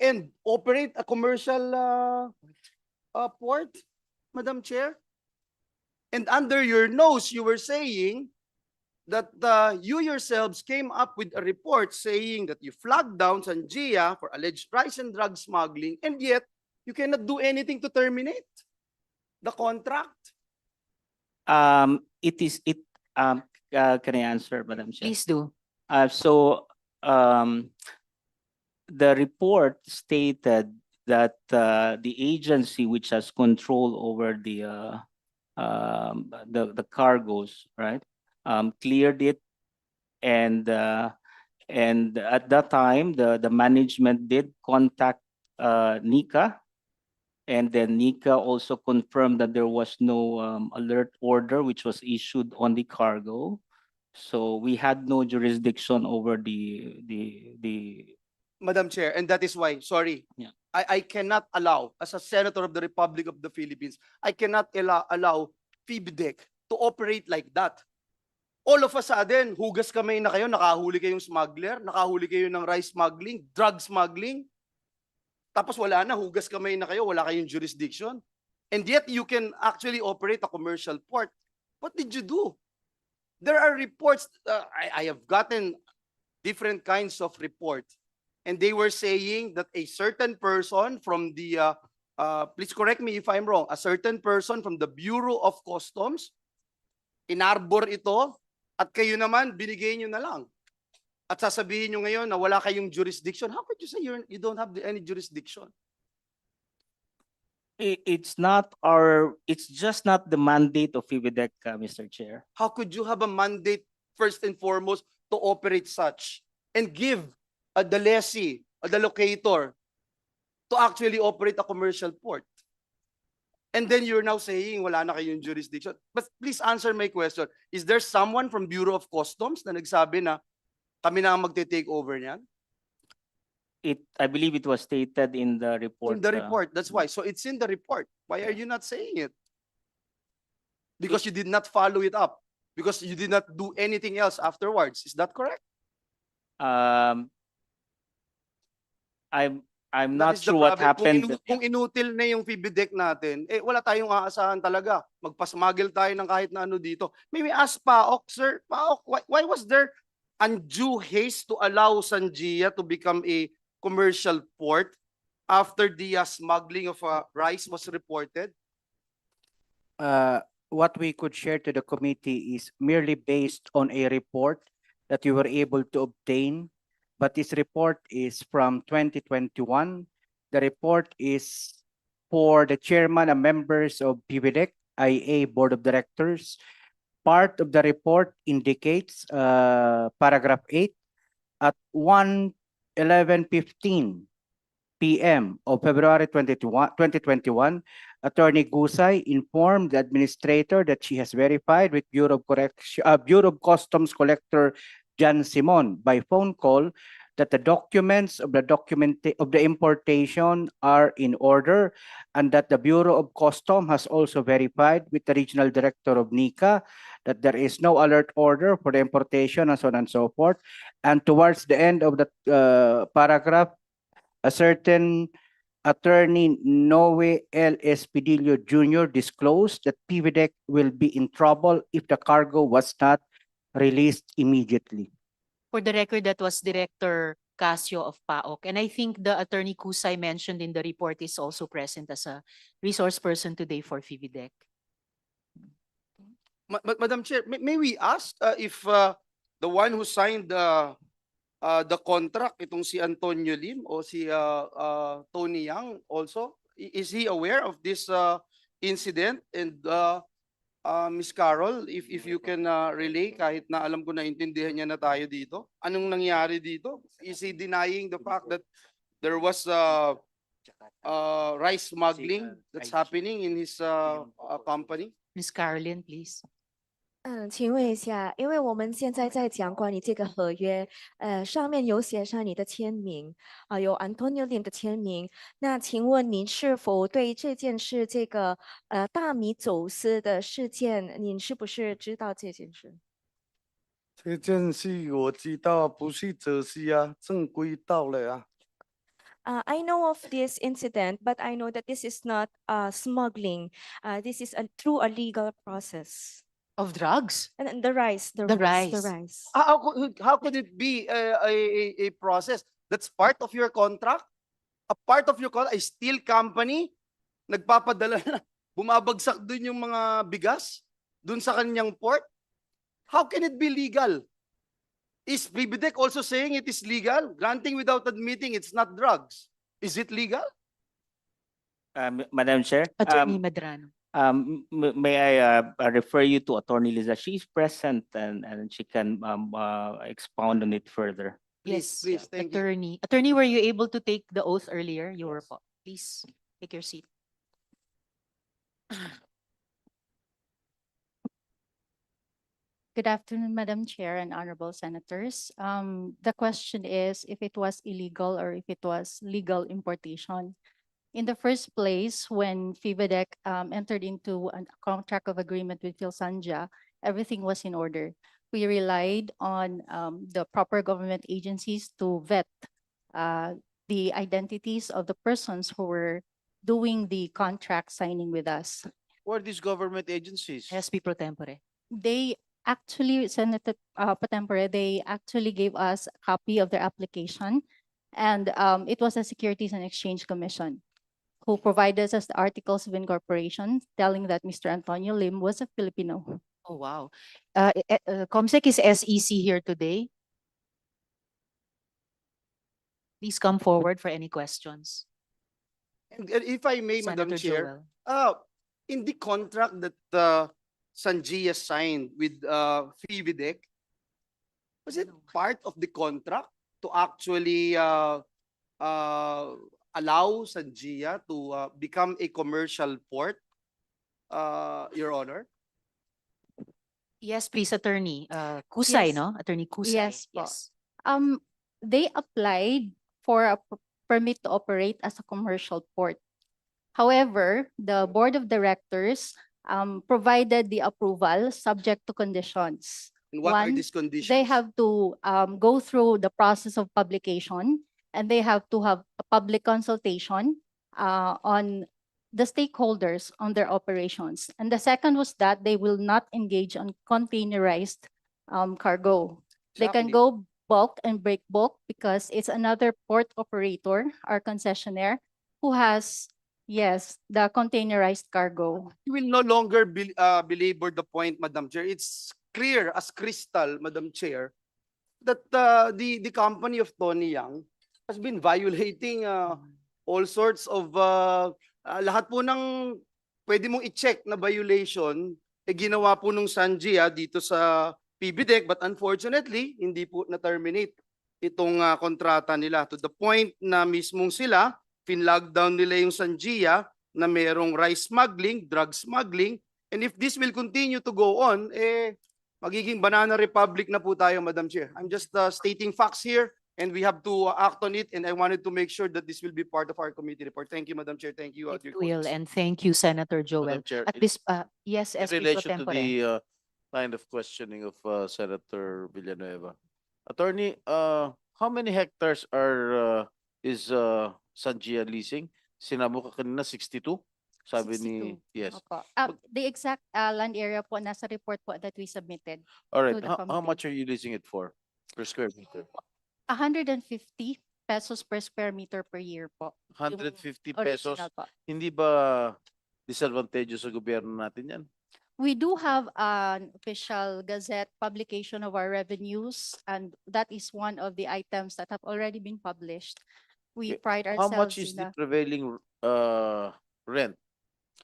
and operate a commercial port, Madam Chair. And under your nose, you were saying that you yourselves came up with a report saying that you flagged down Sanjia for alleged rice and drug smuggling, and yet you cannot do anything to terminate the contract. Can I answer, Madam Chair? Please do. The report stated that the agency which has control over the cargoes, right, cleared it, and at that time the management did contact NICA, and then NICA also confirmed that there was no alert order which was issued on the cargo. So we had no jurisdiction over the Madam Chair, and that is why, sorry, Yeah. I cannot allow, as a Senator of the Republic of the Philippines, I cannot allow PBDEC to operate like that. All of a sudden, hugas kamay na kayo, nakahuli kayong smuggler, nakahuli kayo ng rice smuggling, drug smuggling, tapos wala na, hugas kamay na kayo, wala kayong jurisdiction. And yet, you can actually operate a commercial port. What did you do? There are reports, I have gotten different kinds of reports, and they were saying that a certain person from the, please correct me if I'm wrong, a certain person from the Bureau of Customs, inarbor ito, at kayo naman, binigay nyo na lang. At sasabihin nyo ngayon na wala kayong jurisdiction. How could you say you don't have any jurisdiction? it's just not the mandate of FIVIDEC, Mr. Chair. How could you have a mandate, first and foremost, to operate such and give the lessee, the locator, to actually operate a commercial port? And then you're now saying wala na kayong jurisdiction. But please answer my question. Is there someone from Bureau of Customs na nagsabi na kami na ang magte-take over niyan? I believe it was stated in the report. In the report, that's why. So it's in the report. Why are you not saying it? Because you did not follow it up. Because you did not do anything else afterwards. Is that correct? Um, I'm That not is the sure what problem. happened. Kung inutil na yung PB deck natin, eh wala tayong aasahan talaga. Magpasmagel tayo ng kahit na ano dito. May ask PAOK, sir. PAOK, why was there undue haste to allow Sanjia to become a commercial port after the smuggling of rice was reported? What we could share to the committee is merely based on a report that we were able to obtain. But this report is from 2021. The report is for the chairman and members of PVDEC, IA Board of Directors. Part of the report indicates paragraph 8 at 1:11:15 p.m. of February 2021, Attorney Gusay informed the administrator that she has verified with Bureau of Customs Collector John Simon by phone call that the documents of the importation are in order, and that the Bureau of Customs has also verified with the regional director of NICA that there is no alert order for the importation and so on and so forth. And towards the end of the paragraph, a certain attorney Noe L. Espidillo Jr. disclosed that PVDEC will be in trouble if the cargo was not released immediately. For the record, that was Director Casio of PAOK. And I think the Attorney Kusay mentioned in the report is also present as a resource person today for PVDEC. Madam Chair, may we ask if the one who signed the contract, itong si Antonio Lim o si Tony Yang also, is he aware of this incident? And Ms. Carol, if you can relay, kahit na alam ko na intindihan niya na tayo dito, anong nangyari dito? Is he denying the fact that there was rice smuggling that's happening in his company? Ms. Caroline, please. 请问一下，因为我们现在在讲关于这个合约，上面有写上你的签名，有 Antonio Lim 的签名。那请问您是否对这件事，这个大米走私的事件，您是不是知道这件事？这件事我知道，不是走私啊，正规到了啊。I know of this incident, but I know that this is not smuggling. This is through a legal process. Of drugs? And the rice. The rice. How could it be a process? That's part of your contract? A part of your contract, a steel company, nagpapadala na, bumabagsak dun yung mga bigas dun sa kanyang port? How can it be legal? Is PBDEC also saying it is legal? Granting without admitting it's not drugs. Is it legal? Madam Chair. Attorney Medrano. May I refer you to Attorney Liza? She is present and she can expound on it further. Yes, Please, thank you. Attorney. Attorney, were you able to take the oath earlier? You were po. Please take your seat. Good afternoon, Madam Chair and honorable senators. The question is if it was illegal or if it was legal importation. In the first place, when PVDEC entered into a contract of agreement with Philsanja, everything was in order. We relied on the proper government agencies to vet the identities of the persons who were doing the contract signing with us. Who are these government agencies? SP Pro Tempore. They actually, Senator Patempore, they actually gave us a copy of their application, and it was a Securities and Exchange Commission who provided us the articles of incorporation telling that Mr. Antonio Lim was a Filipino. Oh, wow. Comsec is SEC here today. Please come forward for any questions. And if I may, Senator Madam Chair, Joel. in the contract that Sanjia signed with PVDEC, was it part of the contract to actually allow Sanjia to become a commercial port, Your Honor? Yes, please, Attorney. Kusay, Yes. no? Attorney Kusay. Yes, po. They applied for a permit to operate as a commercial port. However, the board of directors provided the approval subject to conditions. And what are One, these conditions? they have to go through the process of publication, and they have to have a public consultation on the stakeholders on their operations. And the second was that they will not engage on containerized cargo. They can Exactly. go bulk and break bulk because it's another port operator or concessionaire who has, yes, the containerized cargo. We will no longer belabor the point, Madam Chair. It's clear as crystal, Madam Chair, that the company of Tony Yang has been violating all sorts of lahat po ng pwede mong i-check na violation ginawa po nung Sanjia dito sa PBDEC, but unfortunately hindi po na-terminate itong kontrata nila to the point na mismong sila fin-lockdown nila yung Sanjia na merong rice smuggling, drug smuggling, and if this will continue to go on, magiging banana republic na po tayo, Madam Chair. I'm just stating facts here, and we have to act on it, and I wanted to make sure that this will be part of our committee report. Thank you, Madam Chair. Thank you, It dear will, colleagues. and thank you, Senator Joel. Madam Chair, At this, yes, in SP Pro relation to Tempore. the line of questioning of Senator Villanueva. Attorney, how many hectares is Sanjia leasing? Sinabo ka kanina 62? Sabi ni, 62. yes. Opo. The exact land area po nasa report po that we submitted. All right, to the how committee. much are you leasing it for per square meter? 150 pesos per square meter per year po. 150 Yung pesos? original po. Hindi ba disadvantageous sa gobyerno natin yan? We do have an official gazette publication of our revenues, and that is one of the items that have already been published. We Okay. pride How ourselves much is in the prevailing rent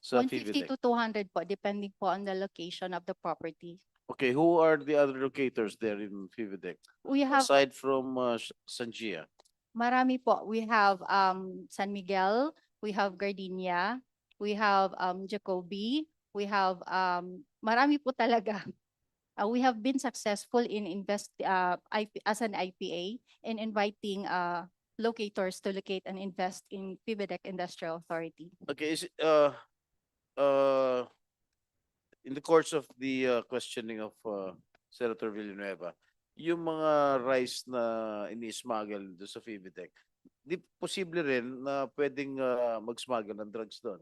sa 150 PVDEC? to 200 po, depending po on the location of the property. Okay, who are the other locators there in PVDEC? We have Aside from Sanjia? marami po. We have San Miguel, we have Gardenia, we have Jacoby, we have marami po talaga. We have been successful in as an IPA in inviting locators to locate and invest in PBDEC Industrial Authority. Okay, is it, in the course of the questioning of Senator Villanueva, yung mga rice na ini-smuggle doon sa PBDEC, di posible rin na pwedeng mag-smuggle ng drugs doon?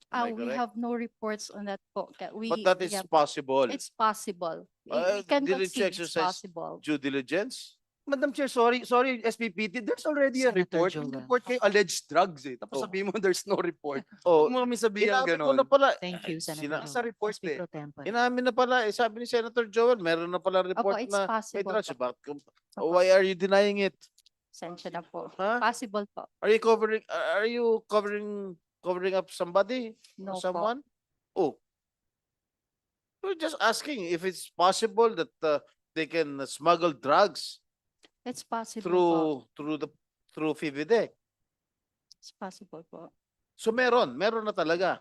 Am I We correct? have no reports on that po. But that is possible. It's possible. We can Didn't you concede it's exercise possible. due diligence? Madam Chair, sorry, SPPT, there's already a Senator report. Joel. Yung report kay alleged drugs Tapos Oh. sabihin mo there's no report. Oh, Huwag mo kami sabihin inamin ko ganon. na pala. Thank you, Senator Nasa Joel. report SP Pro Tempore. Inamin na pala. Sabi ni Senator Joel, meron na pala report it's na may possible drugs. po. Why are you denying it? Sensya na po. Huh? Possible po. Are you covering up somebody? No or po. someone? Oh. We're just asking if it's possible that they can smuggle drugs It's possible po. through PVDEC. It's possible po. So meron na talaga.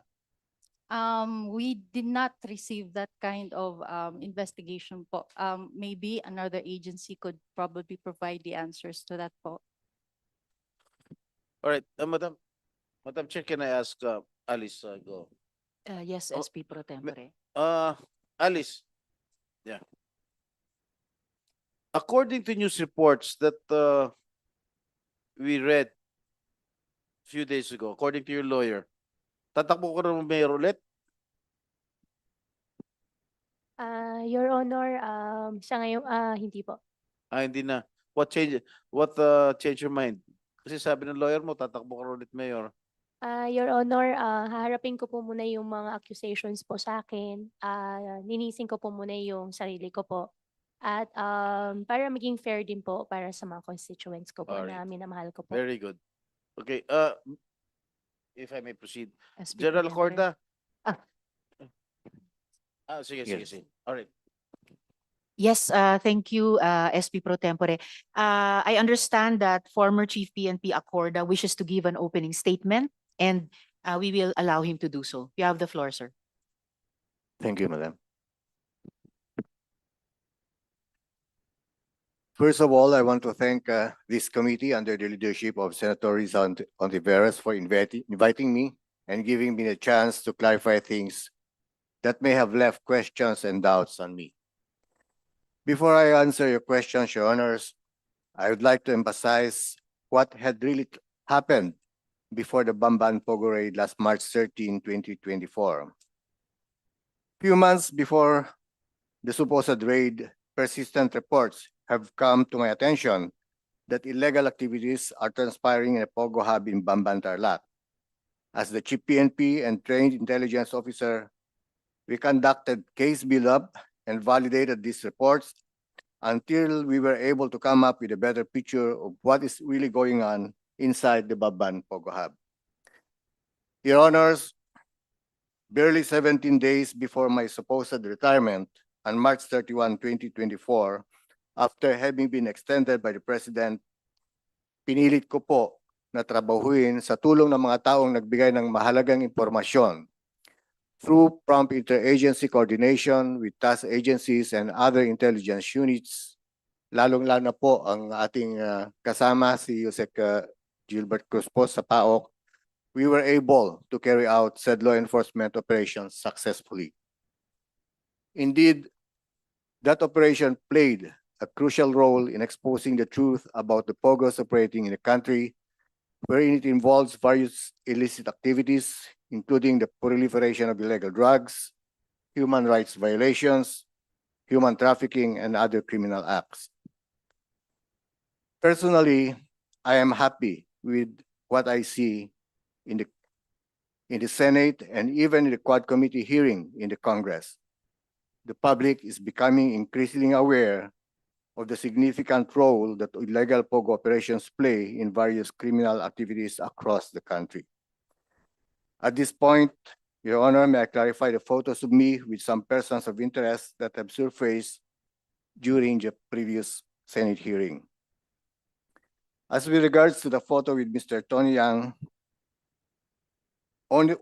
We did not receive that kind of investigation po. Maybe another agency could probably provide the answers to that po. All right, Madam Chair, can I ask Alice Guo? Yes, Oh, SP Pro Tempore. Alice, yeah. According to news reports that we read a few days ago, according to your lawyer, tatakbo ka ng mayor ulit? Your Honor, sa ngayon, hindi po. Hindi na. What changed your mind? Kasi sabi ng lawyer mo, tatakbo ka ulit mayor. Your Honor, haharapin ko po muna yung mga accusations po sa akin. Linisin ko po muna yung sarili ko po. At para maging fair din po para sa mga constituents ko po na Alright. minamahal ko po. Very good. Okay, if I may proceed. SP Pro General Tempore. Corda. Ah. Sige. All right. Yes, thank you, SP Pro Tempore. I understand that former Chief PNP Acorda wishes to give an opening statement, and we will allow him to do so. You have the floor, sir. Thank you, Madam. First of all, I want to thank this committee under the leadership of Senator Rizal Ontiveros for inviting me and giving me a chance to clarify things that may have left questions and doubts on me. Before I answer your questions, Your Honors, I would like to emphasize what had really happened before the Bamban Pogo raid last March 13, 2024. Few months before the supposed raid, persistent reports have come to my attention that illegal activities are transpiring in a Pogo hub in Bamban, Tarlac. As the Chief PNP and trained intelligence officer, we conducted case build-up and validated these reports until we were able to come up with a better picture of what is really going on inside the Bamban Pogo hub. Your Honors, barely 17 days before my supposed retirement on March 31, 2024, after having been extended by the President, pinilit ko po na trabahuin sa tulong ng mga taong nagbigay ng mahalagang impormasyon through prompt interagency coordination with task agencies and other intelligence units, lalong-lalo na po ang ating kasama si Yusek Gilbert Cruz po sa PAOK, we were able to carry out said law enforcement operations successfully. Indeed, that operation played a crucial role in exposing the truth about the Pogos operating in the country, wherein it involves various illicit activities, including the proliferation of illegal drugs, human rights violations, human trafficking, and other criminal acts. Personally, I am happy with what I see in the Senate and even in the Quad Committee hearing in the Congress. The public is becoming increasingly aware of the significant role that illegal Pogo operations play in various criminal activities across the country. At this point, Your Honor, may I clarify the photos of me with some persons of interest that have surfaced during the previous Senate hearing. As with regards to the photo with Mr. Tony Yang,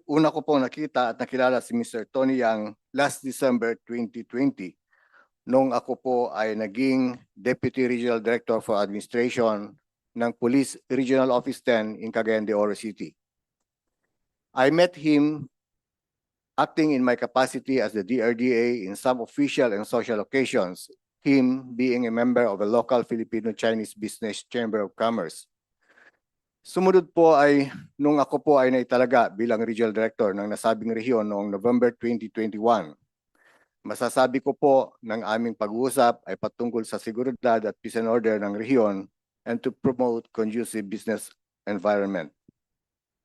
una ko po nakita at nakilala si Mr. Tony Yang last December 2020 nung ako po ay naging Deputy Regional Director for Administration ng Police Regional Office 10 in Cagayan de Oro City. I met him acting in my capacity as the DRDA in some official and social occasions, him being a member of a local Filipino-Chinese Business Chamber of Commerce. Sumunod po ay nung ako po ay naitalaga bilang Regional Director ng nasabing rehiyon noong November 2021. Masasabi ko po ng aming pag-uusap ay patungkol sa seguridad at peace and order ng rehiyon and to promote conducive business environment.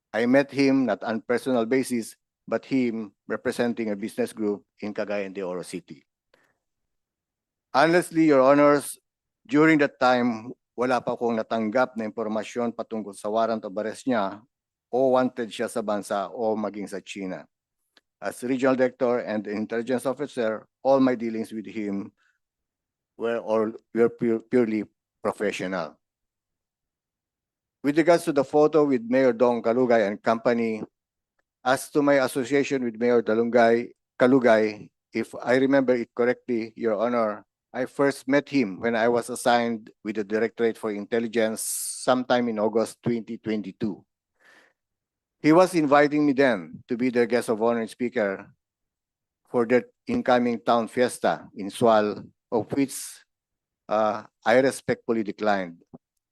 I met him not on personal basis, but him representing a business group in Cagayan de Oro City. Honestly, Your Honors, during that time, wala pa akong natanggap na impormasyon patungkol sa warrant of arrest niya o wanted siya sa bansa o maging sa China. As Regional Director and Intelligence Officer, all my dealings with him were purely professional. With regards to the photo with Mayor Dong Kalugay and company, as to my association with Mayor Kalugay, if I remember it correctly, Your Honor, I first met him when I was assigned with the Directorate for Intelligence sometime in August 2022. He was inviting me then to be their guest of honor and speaker for their incoming town fiesta in Sual, of which I respectfully declined.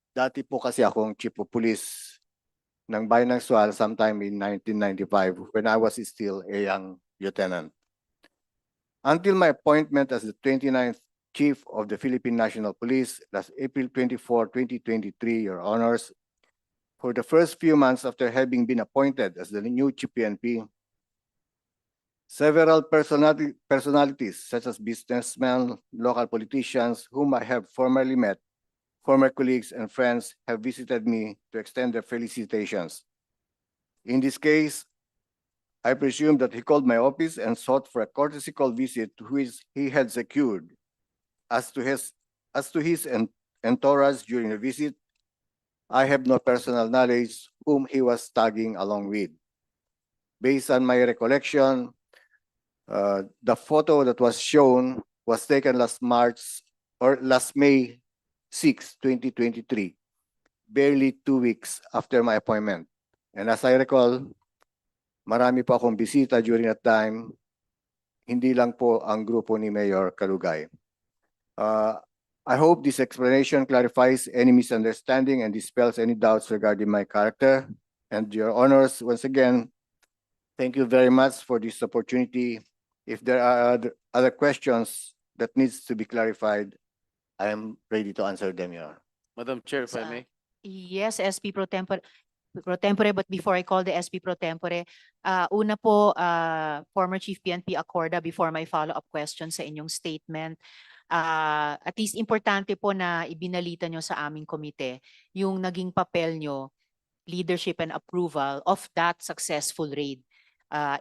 Dati po kasi akong Chief of Police ng Bayan ng Sual sometime in 1995 when I was still a young lieutenant. Until my appointment as the 29th Chief of the Philippine National Police last April 24, 2023, Your Honors, for the first few months after having been appointed as the new Chief PNP, several personalities such as businessmen, local politicians whom I have formerly met, former colleagues and friends have visited me to extend their felicitations. In this case, I presume that he called my office and sought for a courtesy call visit which he had secured. As to his entourage during the visit, I have no personal knowledge whom he was tagging along with. Based on my recollection, the photo that was shown was taken last May 6, 2023, barely 2 weeks after my appointment. And as I recall, marami po akong bisita during that time, hindi lang po ang grupo ni Mayor Kalugay. I hope this explanation clarifies any misunderstanding and dispels any doubts regarding my character. And Your Honors, once again, thank you very much for this opportunity. If there are other questions that needs to be clarified, I am ready to answer them, Your Honor. Madam Chair, if I Sa- may. Yes, SP Pro Tempore. But before I call the SP Pro Tempore, una po, former Chief PNP Acorda, before my follow-up question sa inyong statement, at least importante po na ibinalita nyo sa aming komite yung naging papel nyo, leadership and approval of that successful raid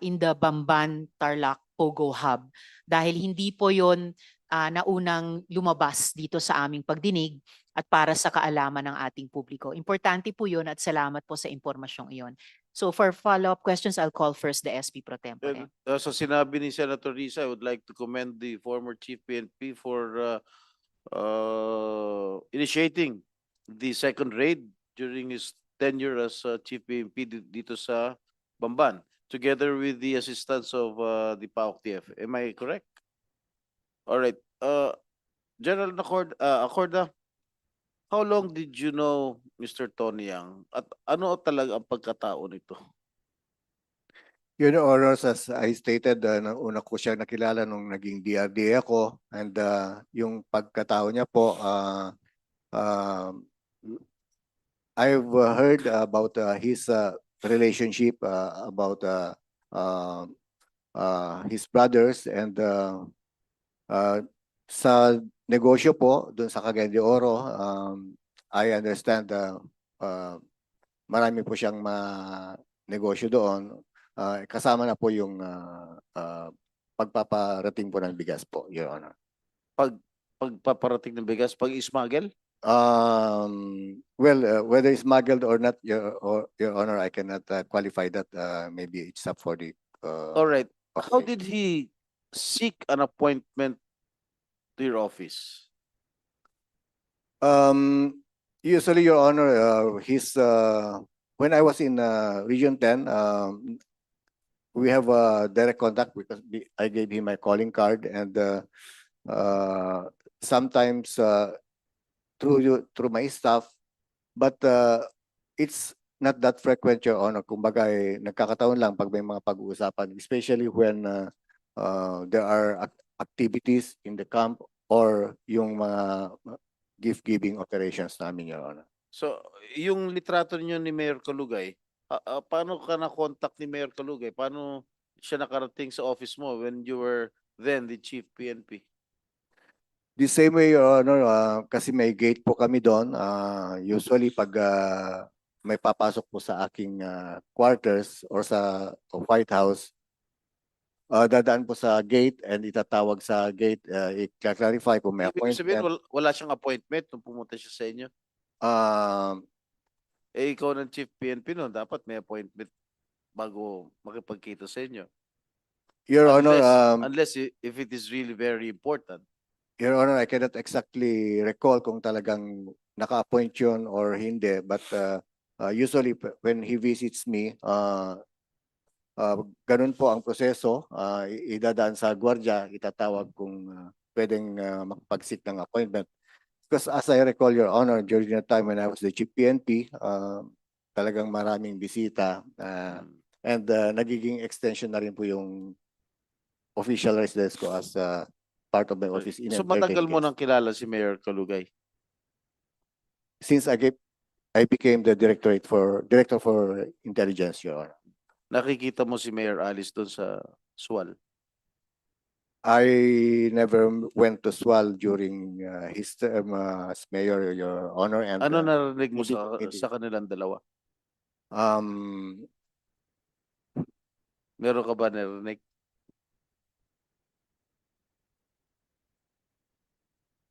in the Bamban Tarlac Pogo Hub. Dahil hindi po yon naunang lumabas dito sa aming pagdinig at para sa kaalaman ng ating publiko. Importante po yun at salamat po sa impormasyong iyon. So for follow-up questions, I'll call first the SP Pro Tempore. Sa sinabi ni Senator Risa, I would like to commend the former Chief PNP for initiating the second raid during his tenure as Chief PNP dito sa Bamban, together with the assistance of the PAOK TF. Am I correct? All right. General Acorda, how long did you know Mr. Tony Yang? At ano talaga ang pagkatao nito? Your Honors, as I stated, una ko siya nakilala nung naging DRD ako, and yung pagkatao niya po, I've heard about his relationship, about his brothers, and sa negosyo po doon sa Cagayan de Oro, I understand marami po siyang negosyo doon. Kasama na po yung pagpaparating po ng bigas po, Your Honor. Pagpaparating ng bigas, pag-smuggle? Well, whether it's smuggled or not, Your Honor, I cannot qualify that. Maybe it's up for the... All right. How did he seek an appointment to your office? Usually, Your Honor, when I was in Region 10, we have direct contact because I gave him my calling card, and sometimes through my staff, but it's not that frequent, Your Honor. Kumbaga, nagkakataon lang pag may mga pag-uusapan, especially when there are activities in the camp or yung mga gift-giving operations namin, Your Honor. So, yung litrato niyo ni Mayor Kalugay, paano ka na-contact ni Mayor Kalugay? Paano siya nakarating sa office mo when you were then the Chief PNP? The same way, Your Honor, kasi may gate po kami doon. Usually, pag may papasok po sa aking quarters or sa White House, dadaan po sa gate and itatawag sa gate, i-clarify kung may Ibig sabihin, appointment. wala siyang appointment nung pumunta siya sa inyo? Ikaw ng Chief PNP no, dapat may appointment bago makipagkita sa inyo. Your Honor, Unless if it is really very important. Your Honor, I cannot exactly recall kung talagang naka-appoint yun or hindi, but usually when he visits me, ganun po ang proseso. Idadaan sa gwardiya, itatawag kung pwedeng makapag-seek ng appointment. Because as I recall, Your Honor, during the time when I was the Chief PNP, talagang maraming bisita, and nagiging extension na rin po yung official residence ko as part of my office. So matagal mo nang kilala si Mayor Kalugay? Since I became the director for intelligence, Your Honor. Nakikita mo si Mayor Alice doon sa SWAL? I never went to SWAL during his term as mayor, Your Honor. And ano narinig mo sa kanilang dalawa? Meron ka ba narinig?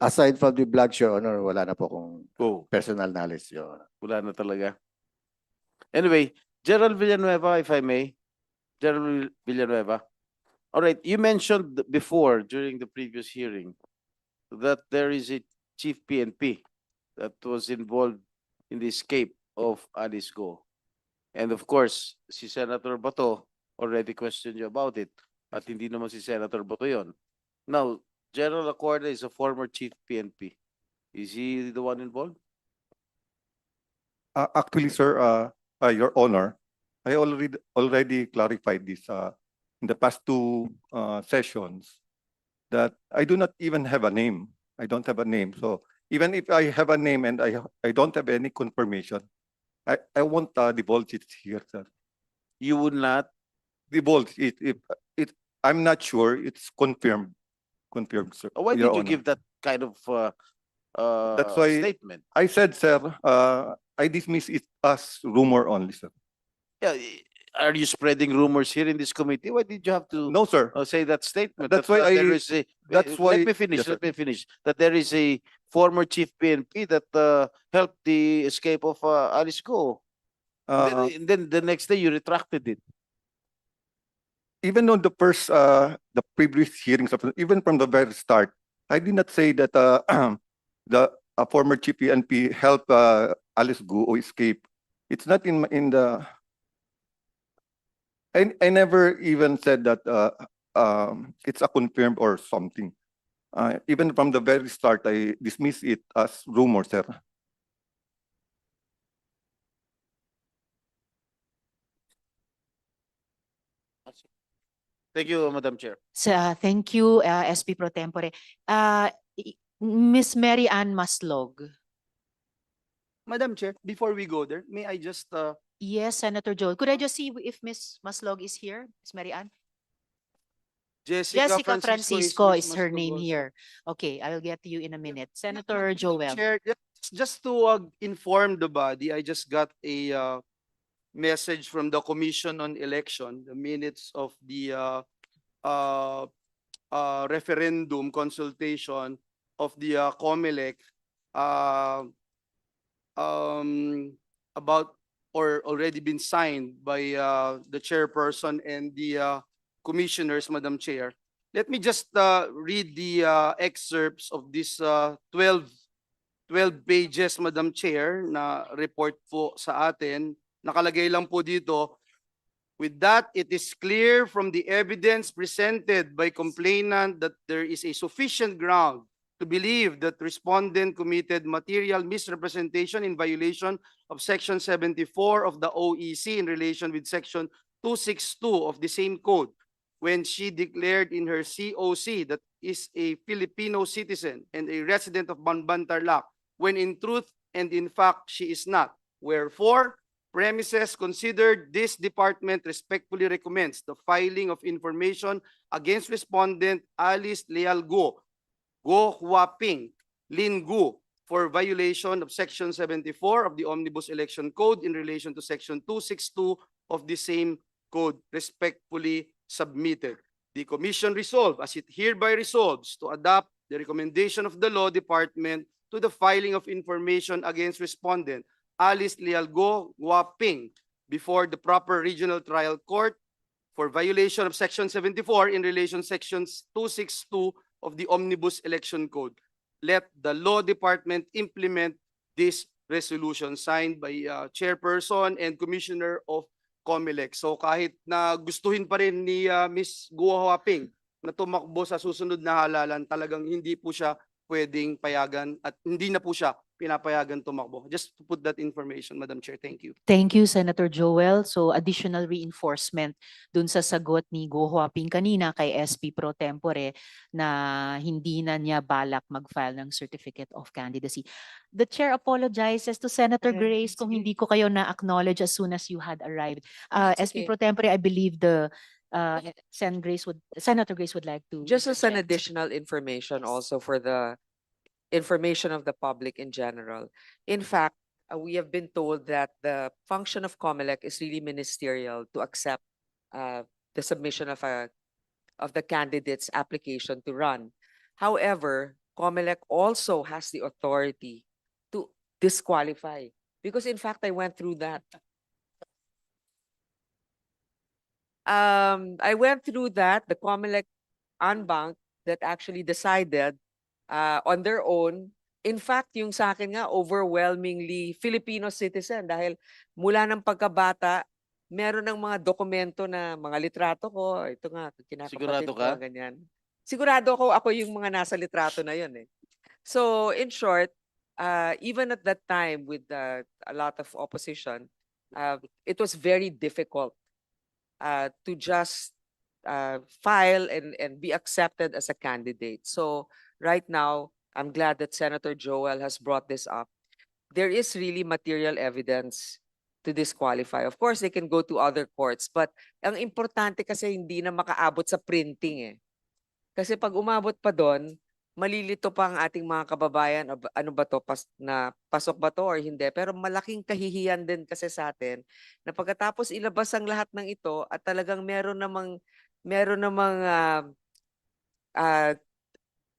Aside from the vlog, Your Honor, wala na po kung personal knowledge, Your Honor. Wala na talaga. Anyway, Gerald Villanueva, if I may. Gerald Villanueva. All right, you mentioned before during the previous hearing that there is a Chief PNP that was involved in the escape of Alice Guo. And of course, si Senator Bato already questioned you about it. At hindi naman si Senator Bato yon. Now, General Acorda is a former chief PNP. Is he the one involved? Actually, sir, Your Honor, I already clarified this in the past two sessions that I do not even have a name. I don't have a name. So even if I have a name and I don't have any confirmation, I won't divulge it here, sir. You would not? Divulge it if I'm not sure it's confirmed. Confirmed, sir. Why Your did you Honor. give that kind of That's why statement? I said, sir, I dismiss it as rumor only, sir. Yeah, are you spreading rumors here in this committee? Why did you have to No, sir. say that statement? That's that, why there I- is a, that's why- let me finish. yes, sir. Let me finish. That there is a former chief PNP that helped the escape of Alice Guo. Then the next day you retracted it. Even on the first, the previous hearings, even from the very start, I did not say that the former chief PNP helped Alice Guo escape. It's not in the. I never even said that it's a confirmed or something. Even from the very start, I dismiss it as rumor, sir. Thank you, Madam Chair. Thank you, SP Pro Tempore. Miss Mary Ann Maslog. Madam Chair, before we go there, may I just Yes, Senator Joel. Could I just see if Miss Maslog is here? Miss Mary Ann? Jessica Francisco is Miss her Maslog name also. here. Okay, I'll get to you in a minute. Senator Joel. Chair, just to inform the body, I just got a message from the Commission on Election, the minutes of the referendum consultation of the COMELEC about or already been signed by the chairperson and the commissioners, Madam Chair. Let me just read the excerpts of this 12 pages, Madam Chair, na report po sa atin. Nakalagay lang po dito, with that, it is clear from the evidence presented by complainant that there is a sufficient ground to believe that respondent committed material misrepresentation in violation of Section 74 of the OEC in relation with Section 262 of the same code when she declared in her COC that is a Filipino citizen and a resident of Banban Tarlac, when in truth and in fact she is not. Wherefore, premises considered, this department respectfully recommends the filing of information against respondent Alice Guo, Guo Huaping, Lin Gu, for violation of Section 74 of the Omnibus Election Code in relation to Section 262 of the same code, respectfully submitted. The Commission resolved, as it hereby resolves, to adopt the recommendation of the Law Department to the filing of information against respondent Alice Guo Huaping before the proper regional trial court for violation of Section 74 in relation to Sections 262 of the Omnibus Election Code. Let the Law Department implement this resolution signed by Chairperson and Commissioner of COMELEC. So kahit na gustuhin pa rin ni Ms. Guo Huaping na tumakbo sa susunod na halalan, talagang hindi po siya pwedeng payagan at hindi na po siya pinapayagan tumakbo. Just to put that information, Madam Chair. Thank you. Thank you, Senator Joel. So additional reinforcement dun sa sagot ni Guo Huaping kanina kay SP Pro Tempore na hindi na niya balak mag-file ng Certificate of Candidacy. The Chair apologizes to Senator Grace kung hindi ko kayo na-acknowledge as soon as you had arrived. SP Pro Tempore, I believe the Senator Grace would like to Just as an interject. additional information also for the information of the public in general. In fact, we have been told that the function of COMELEC is really ministerial to accept the submission of the candidate's application to run. However, COMELEC also has the authority to disqualify, because in fact I went through that. I went through that, the COMELEC unbanked that actually decided on their own In fact, yung sa akin nga, overwhelmingly Filipino citizen dahil mula ng pagkabata, meron ng mga dokumento na mga litrato ko, ito nga, kinakapatid Sigurado ko, ka? ganyan. Sigurado ako yung mga nasa litrato na yun eh. So in short, even at that time with a lot of opposition, it was very difficult to just file and be accepted as a candidate. So right now, I'm glad that Senator Joel has brought this up. There is really material evidence to disqualify. Of course, they can go to other courts, but ang importante kasi hindi na makaabot sa printing eh. Kasi pag umabot pa doon, malilito pa ang ating mga kababayan, ano ba to, pasok ba to or hindi. Pero malaking kahihiyan din kasi sa atin na pagkatapos ilabas ang lahat ng ito at talagang ah,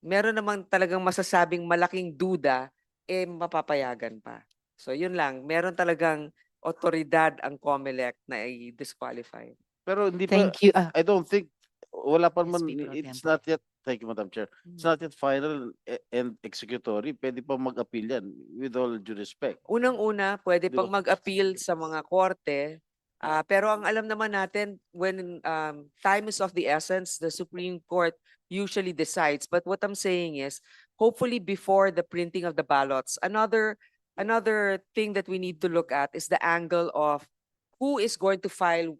meron namang talagang masasabing malaking duda, mapapayagan pa. So yun lang, meron talagang otoridad ang COMELEC na i-disqualify. Pero hindi pa, Thank you. I don't think, wala pa man, SP Pro it's Tempore. not yet, thank you, Madam Chair. It's not yet final and executory. Pwede pa mag-appeal yan, with all due respect. Unang-una, pwede Di ba? pang mag-appeal sa mga korte. Pero ang alam naman natin, when time is of the essence, the Supreme Court usually decides. But what I'm saying is, hopefully before the printing of the ballots, another thing that we need to look at is the angle of who is going to file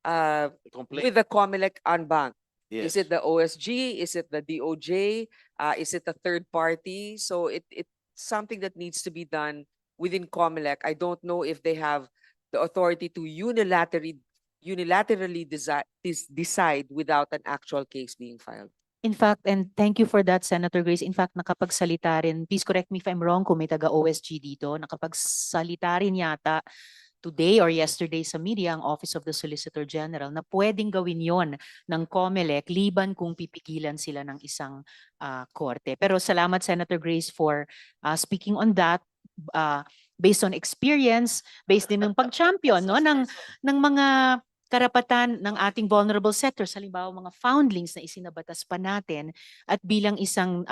Complaint. with the COMELEC en banc. Yes. Is it the OSG? Is it the DOJ? Is it a third party? So it's something that needs to be done within COMELEC. I don't know if they have the authority to unilaterally decide without an actual case being filed. In fact, and thank you for that, Senator Grace. In fact, nakapagsalita rin, please correct me if I'm wrong kung may taga-OSG dito, nakapagsalita rin yata today or yesterday sa media ang Office of the Solicitor General na pwedeng gawin yon ng COMELEC liban kung pipigilan sila ng isang korte. Pero salamat, Senator Grace, for speaking on that. Based on experience, based din ng pag-champion no, ng mga karapatan ng ating vulnerable sectors, halimbawa mga foundlings na isinabatas pa natin at bilang isang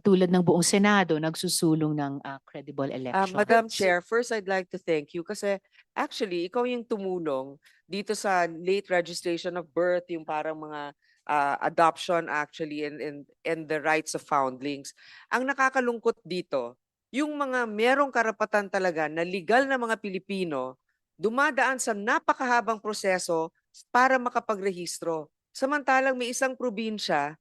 tulad ng buong Senado, nagsusulong ng credible election. Madam Chair, first I'd like to thank you kasi actually ikaw yung tumulong dito sa late registration of birth, yung parang mga adoption actually and the rights of foundlings. Ang nakakalungkot dito, yung mga merong karapatan talaga na legal na mga Pilipino dumadaan sa napakahabang proseso para makapagrehistro. Samantalang may isang probinsya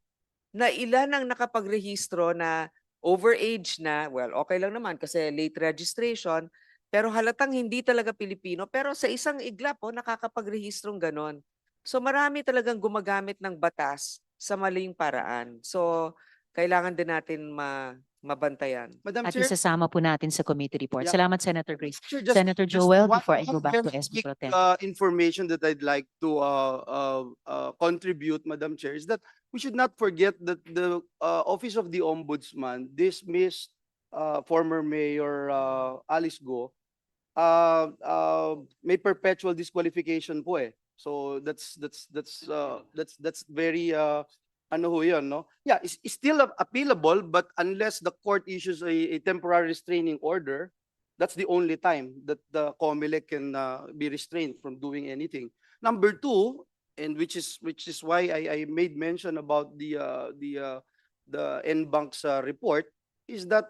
na ilan ang nakapagrehistro na overage na, well, okay lang naman kasi late registration, pero halatang hindi talaga Pilipino, pero sa isang iglap nakakapagrehistrong ganon. So marami talagang gumagamit ng batas sa maling paraan. So kailangan din natin mabantayan. Madam At Chair, isasama po natin sa committee report. Yeah. Salamat, Senator Grace. Sure, Senator Joel, before I go back to SP Pro Tem. information that I'd like to contribute, Madam Chair, is that we should not forget that the Office of the Ombudsman dismissed former Mayor Alice Guo. May perpetual disqualification po eh. So that's very ano ho yun, no? Yeah, it's still appealable, but unless the court issues a temporary restraining order, that's the only time that the COMELEC can be restrained from doing anything. Number two, and which is why I made mention about the NBank's report, is that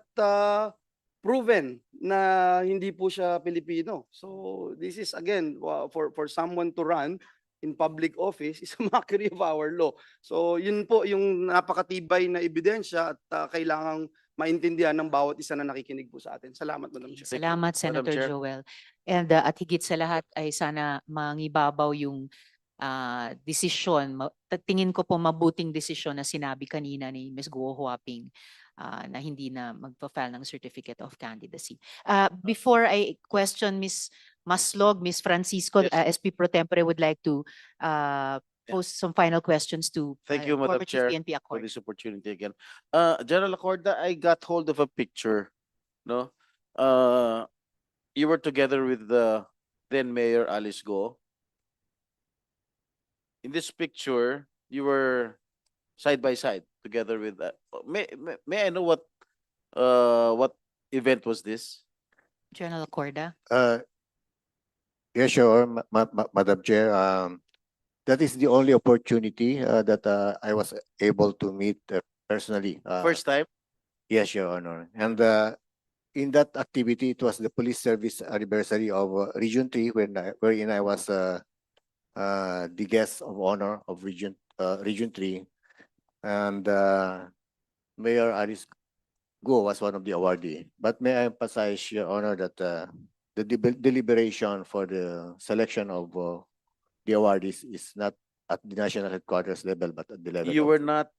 proven na hindi po siya Pilipino. So this is again for someone to run in public office is a mockery of our law. So yun po yung napakatibay na ebidensya at kailangang maintindihan ng bawat isa na nakikinig po sa atin. Salamat, Madam Chair. Salamat, Senator Chair. Joel. And at higit sa lahat ay sana mangibabaw yung desisyon. Tingin ko po mabuting desisyon na sinabi kanina ni Ms. Guo Huaping na hindi na magpa-file ng certificate of candidacy. Before I question Ms. Maslog, Ms. Francisco, Yes. SP Pro Tempore would like to pose some final questions to Thank you, Madam former Chief Chair, PNP for Accord. this opportunity again. General Acorda, I got hold of a picture, no? You were together with the then Mayor Alice Guo. In this picture, you were side by side together with that. May I know what What event was this? General Corda. Yes, sure, Madam Chair. That is the only opportunity that I was able to meet personally. First time? Yes, Your Honor. And in that activity, it was the police service anniversary of Region 3 wherein I was the guest of honor of Region 3. And Mayor Alice Guo was one of the awardee. But may I emphasize, Your Honor, that the deliberation for the selection of the awardees is not at the national headquarters level, but at the level You of were not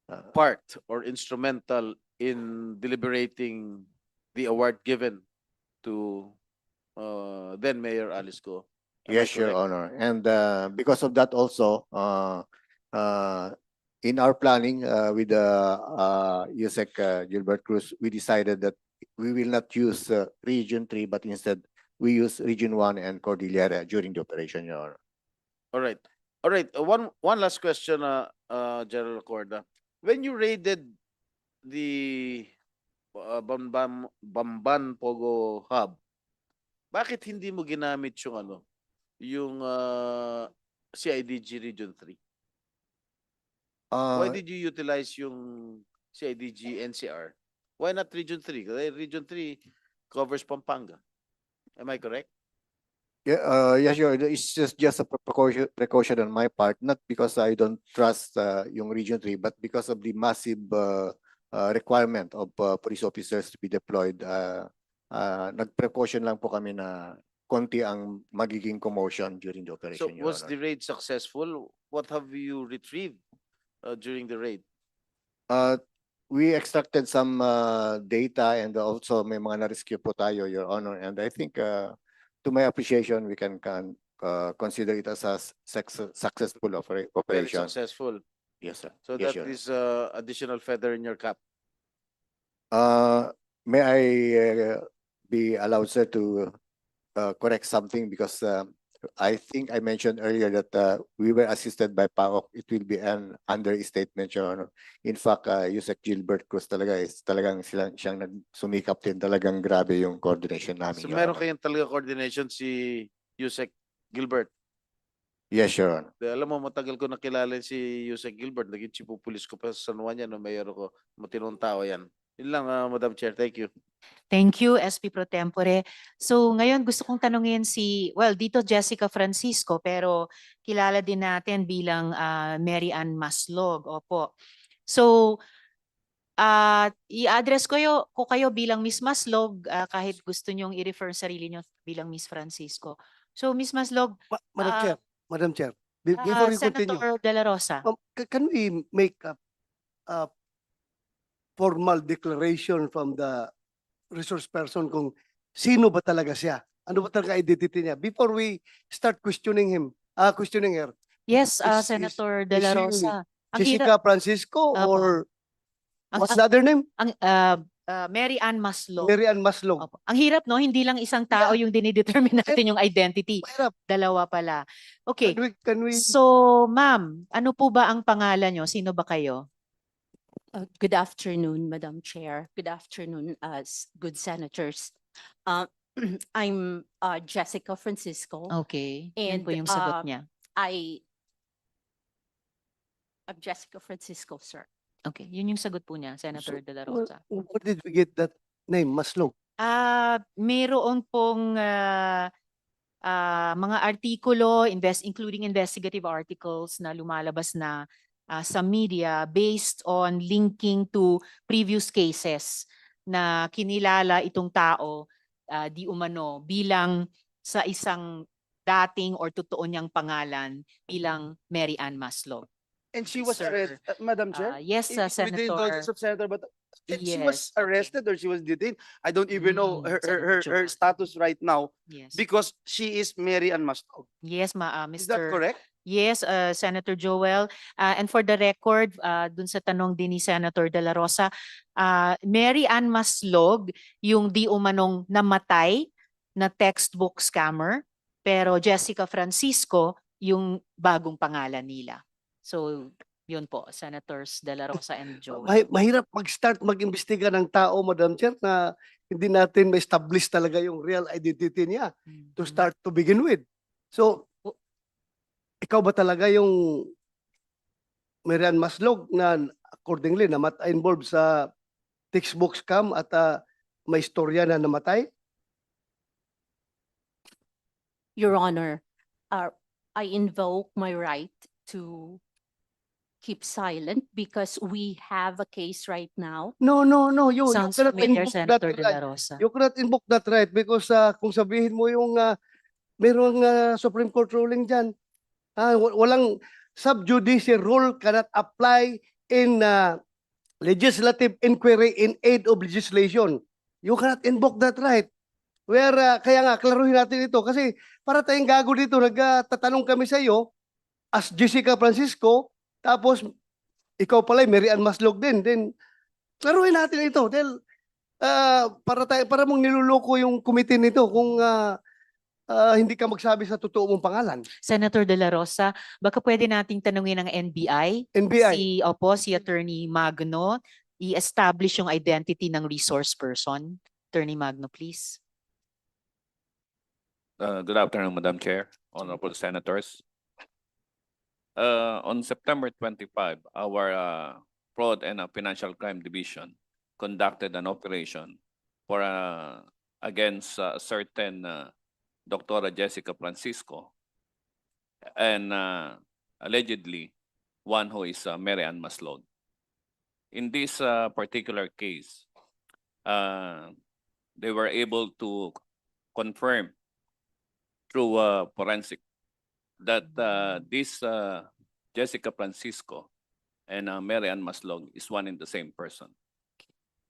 uh, part or instrumental in deliberating the award given to then Mayor Alice Guo. Am I Yes, Your correct? Honor. And because of that also, in our planning with Yusek Gilbert Cruz, we decided that we will not use Region 3, but instead we use Region 1 and Cordillera during the operation, Your Honor. All right. All right. One last question, General Corda. When you raided the Bamban Pogo Hub, bakit hindi mo ginamit yung yung CIDG Region 3? Why did you utilize yung CIDG NCR? Why not Region 3? Kasi Region 3 covers Pampanga. Am I correct? Yeah, yes, sure. It's just a precaution on my part, not because I don't trust yung Region 3, but because of the massive requirement of police officers to be deployed. Nag-precaution lang po kami na konti ang magiging commotion during the So operation, Your was Honor. the raid successful? What have you retrieved during the raid? We extracted some data and also may mga na-rescue po tayo, Your Honor. And I think to my appreciation, we can consider it as a successful Very operation. successful. Yes, sir. So Yes, that Your Honor. is additional feather in your cap. May I be allowed, sir, to correct something because I think I mentioned earlier that we were assisted by PAOK. It will be an understatement, Your Honor. In fact, Yusek Gilbert Cruz talagang siyang nagsumikap din. Talagang grabe yung coordination namin, So Your meron Honor. kayong talaga coordination si Yusek Gilbert. Yes, Your Honor. Alam mo, matagal ko nakilala si Yusek Gilbert. Naging chief of police ko pa sa San Juan yan. No? Mayor ko. Matinong tao yan. Yun lang, Madam Chair. Thank you. Thank you, SP Pro Tempore. So ngayon gusto kong tanungin dito Jessica Francisco, pero kilala din natin bilang Mary Ann Maslog. Opo. So, i-address ko kayo bilang Miss Maslog kahit gusto nyong i-refer sarili nyo bilang Miss Francisco. So, Miss Maslog, Madam Chair, before you continue, Senator De La Rosa. can we make a formal declaration from the resource person kung sino ba talaga siya? Ano ba talaga identity niya? Before we start questioning her. Yes, Is- Senator De La is she Rosa. Ang Jessica Francisco Opo. or what's the other name? Mary Ann Maslog. Mary Ann Maslog. Opo. Ang hirap, no? Hindi lang isang tao yung dinidetermine natin yung identity. Mahirap. Dalawa pala. Okay. Can we So, ma'am, ano po ba ang pangalan nyo? Sino ba kayo? Good afternoon, Madam Chair. Good afternoon, good senators. I'm Jessica Francisco. Okay. Yun And po yung sagot niya. I'm Jessica Francisco, sir. Okay. Yun yung sagot po niya, Senator De La Rosa. Where did we get that name, Maslog? Mayroon pong mga artikulo, including investigative articles na lumalabas na sa media based on linking to previous cases na kinilala itong tao di umano bilang sa isang dating or totoo niyang pangalan bilang Mary Ann Maslog. And she was Sir. arrested, Madam Chair? Yes, With the Senator. indulgence of Senator, but she Yes, was okay. arrested or she was detained. I don't even know Senator her Joel. status right now Yes. because she is Mary Ann Maslog. Yes, Is that Mr. correct? Yes, Senator Joel. And for the record, dun sa tanong din ni Senator De La Rosa, Mary Ann Maslog, yung di umanong namatay na textbook scammer, pero Jessica Francisco, yung bagong pangalan nila. So, Yun po, Senators De La Rosa and Joey. Mahirap mag-start mag-imbestiga ng tao, Madam Chair, na hindi natin ma-establish talaga yung real identity niya to start to begin with. So, ikaw ba talaga yung Marian Maslog na accordingly involved sa textbook scam at may istorya na namatay? Your Honor, I invoke my right to keep silent because we have a case right now. No. You Sounds cannot familiar, invoke that Senator De La right. Rosa. You cannot invoke that right because kung sabihin mo yung merong Supreme Court ruling dyan, walang sub-judice rule cannot apply in legislative inquiry in aid of legislation. You cannot invoke that right. Kaya nga, klaruhin natin ito kasi para tayong gago dito, nagtatanong kami sa iyo as Jessica Francisco, tapos ikaw pala Marian Maslog din. Then, klaruhin natin ito dahil para mong niluloko yung committee nito kung hindi ka magsabi sa totoo mong pangalan. Senator De La Rosa, baka pwede nating tanungin ng NBI. NBI. Si Attorney Magno, i-establish yung identity ng resource person. Attorney Magno, please. Good afternoon, Madam Chair, honorable senators. On September 25, our Fraud and Financial Crime Division conducted an operation for against certain Dr. Jessica Francisco and allegedly one who is Marian Maslog. In this particular case, they were able to confirm through forensic that this Jessica Francisco and Marian Maslog is one and the same person.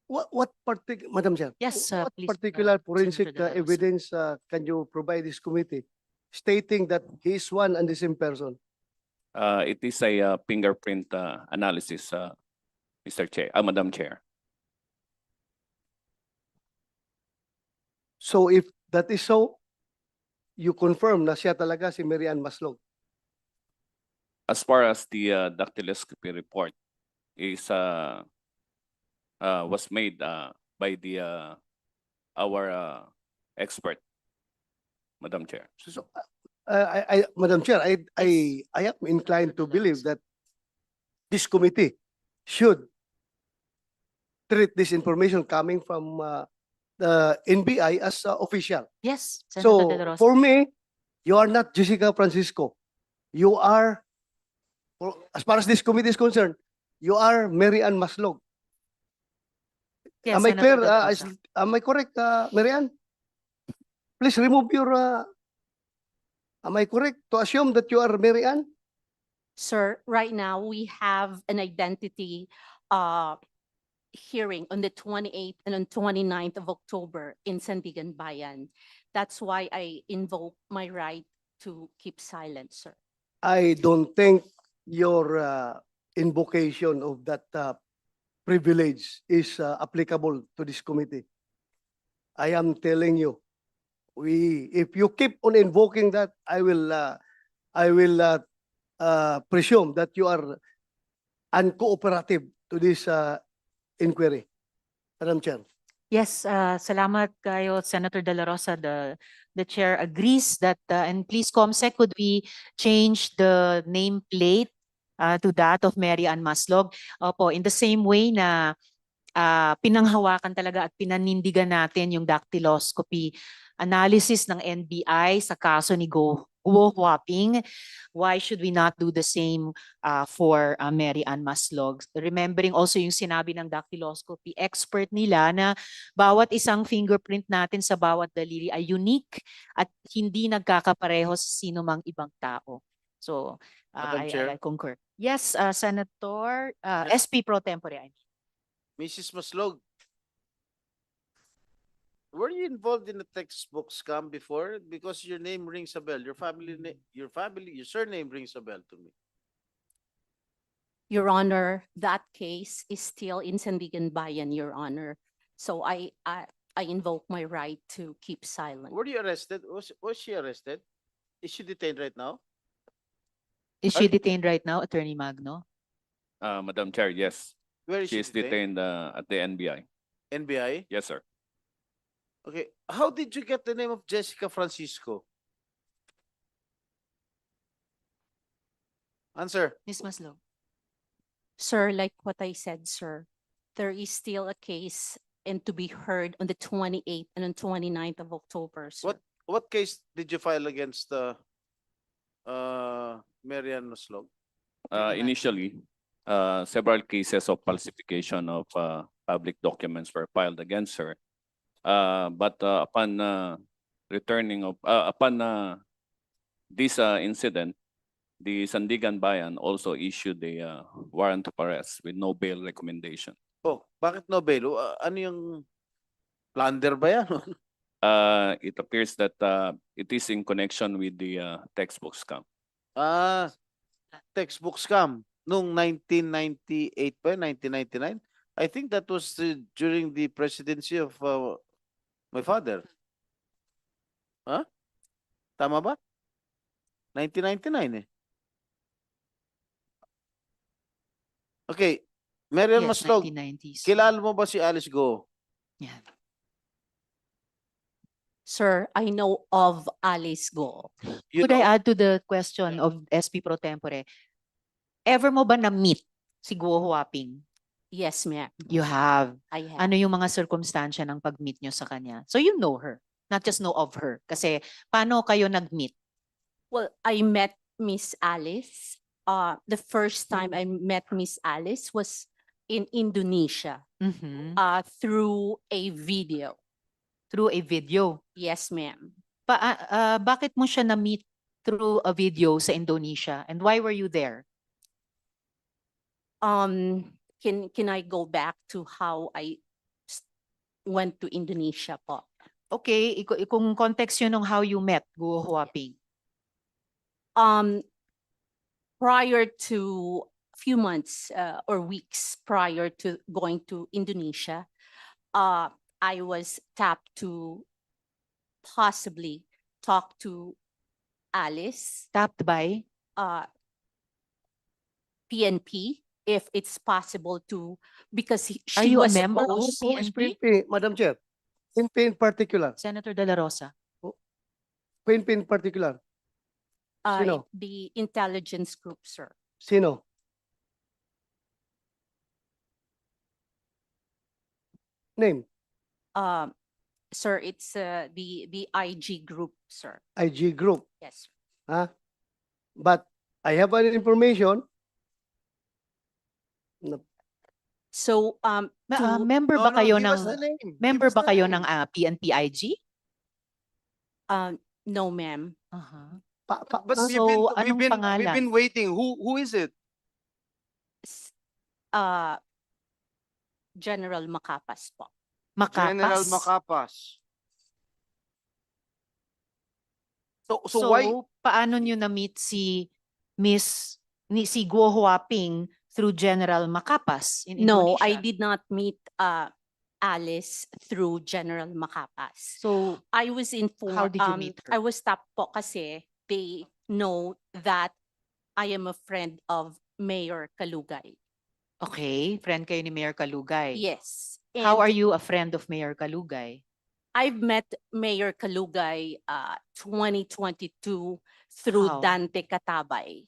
Madam Chair, Yes, what please, particular forensic Senator De La Rosa. evidence can you provide this committee stating that he is one and the same person? It is a fingerprint analysis, Mr. Chair, Madam Chair. So if that is so, you confirm na siya talaga si Marian Maslog. As far as the dactyloscopy report is was made by our expert, Madam Chair. So, Madam Chair, I am inclined to believe that this committee should treat this information coming from the NBI as official. Yes, Senator So De La Rosa. for me, you are not Jessica Francisco. You are, as far as this committee is concerned, you are Marian Maslog. Yes, Am I Senator clear? De La Rosa. Am I correct, Marian? Please remove your. Am I correct to assume that you are Marian? Sir, right now we have an identity hearing on the 28th and on 29th of October in Sandigan Bayan. That's why I invoke my right to keep silent, sir. I don't think your invocation of that privilege is applicable to this committee. I am telling you, if you keep on invoking that, I will presume that you are uncooperative to this inquiry. Madam Chair. Yes, salamat kayo, Senator De La Rosa. The chair agrees that, and please, Comsec, could we change the nameplate to that of Marian Maslog? Opo, in the same way na pinanghawakan talaga at pinanindigan natin yung dactyloscopy analysis ng NBI sa kaso ni Guo Huaping. Why should we not do the same for Marian Maslog? Remembering also yung sinabi ng dactyloscopy expert nila na bawat isang fingerprint natin sa bawat daliri ay unique at hindi nagkakapareho sa sino mang ibang tao. So, Madam Chair. I concur. Yes, Senator, SP Pro Tempore. Mrs. Maslog, were you involved in a textbook scam before? Because your name rings a bell. Your surname rings a bell to me. Your Honor, that case is still in Sandigan Bayan, Your Honor. So I invoke my right to keep silent. Were you arrested? Was she arrested? Is she detained right now? Is she detained right now, Attorney Magno? Madam Chair, yes. Where is She is detained at the NBI. NBI? Yes, sir. Okay. How did you get the name of Jessica Francisco? Answer. Ms. Maslog. Sir, like what I said, sir, there is still a case and to be heard on the 28th and on 29th of October, sir. What case did you file against Marian Maslog? Initially, several cases of falsification of public documents were filed against her. But upon this incident, the Sandigan Bayan also issued a warrant of arrest with no bail recommendation. Oh, bakit no bail? Ano yung plunder ba yan? It appears that it is in connection with the textbook scam. Textbook scam noong 1998 pa, 1999. I think that was during the presidency of my father. Huh? Tama ba? 1999 eh. Okay. Marian Yes, Maslog, 1990s. kilala mo ba si Alice Guo? Yan. Sir, I know of Alice Guo. You Could I know- add to the question of SP Pro Tempore? Ever mo ba na-meet si Guo Huaping? Yes, ma'am. You have. I have. Ano yung mga circumstansya ng pag-meet nyo sa kanya? So you know her, not just know of her. Kasi paano kayo nag-meet? Well, I met Miss Alice. The first time I met Miss Alice was in Indonesia Mhm. through a video. Through a video. Yes, ma'am. Bakit mo siya na-meet through a video sa Indonesia? And why were you there? Can I go back to how I went to Indonesia po? Okay, kung context yun ng how you met Guo Huaping. Prior to a few months or weeks prior to going to Indonesia, I was tapped to possibly talk to Alice. Tapped by? PNP, if it's possible to, because Are she you a was member of supposed- Who is PNP? PNP, Madam Chair? PNP in particular. Senator De La Rosa. PNP in particular. Sino? The intelligence group, sir. Sino? Name, Sir, it's the IG group, sir. IG group. Yes. Sir. Huh? But I have an information. So, Member ba kayo ng member us ba the kayo name. ng PNP-IG? no, ma'am. But So, anong we've pangalan? been waiting. Who is it? General Macapas po. Makapas. General Macapas. So So, why? paano nyo na-meet si si Guo Huaping through General Macapas in No, Indonesia? I did not meet Alice through General Macapas. So, I was informed. how did you meet her? I was tapped po kasi they know that I am a friend of Mayor Kalugay. Okay, friend kayo ni Mayor Kalugay. Yes. How and are you a friend of Mayor Kalugay? I've met Mayor Kalugay 2022 through How? Dante Katabay.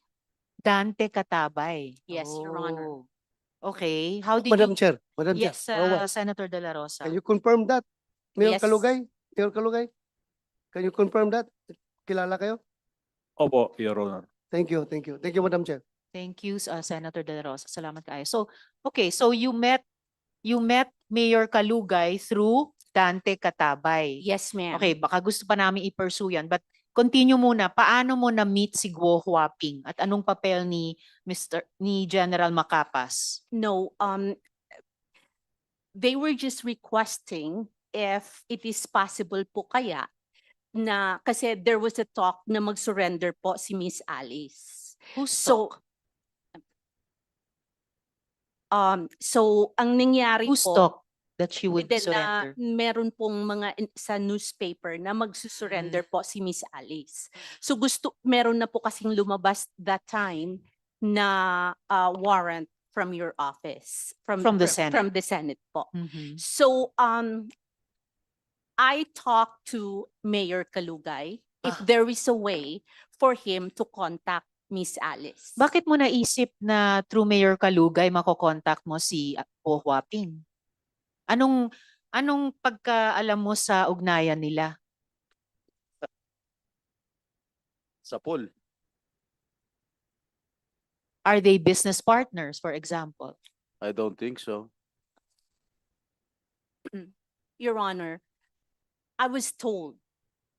Dante Katabay. Yes, Your Honor. Oh. Okay, how did Madam you... Chair, Madam Chair. Yes, Rawat, Senator De La Rosa. can you confirm that? Mayor Yes. Kalugay? Mayor Kalugay? Can you confirm that? Kilala kayo? Opo, Your Honor. Thank you, thank you. Thank you, Madam Chair. Thank you, Senator De La Rosa. Salamat kayo. So, okay, so you met Mayor Kalugay through Dante Katabay. Yes, ma'am. Okay, baka gusto pa namin i-pursue yan. But continue muna, paano mo na-meet si Guo Huaping? At anong papel ni General Macapas? No, they were just requesting if it is possible po kaya na kasi there was a talk na mag-surrender po si Miss Alice. Who's So, so ang nangyari Who's po, talk that she would then, surrender? meron pong mga sa newspaper na magsusurrender po si Miss Alice. So meron na po kasing lumabas that time na warrant from your office, From the Senate. From the Senate po. Mhm. So, I talked to Mayor Kalugay if Ah. there is a way for him to contact Miss Alice. Bakit mo naisip na through Mayor Kalugay makokontak mo si Guo Huaping? Anong pagkaalam mo sa ugnayan nila? Sa pool. Are they business partners, for example? I don't think so. Your Honor, I was told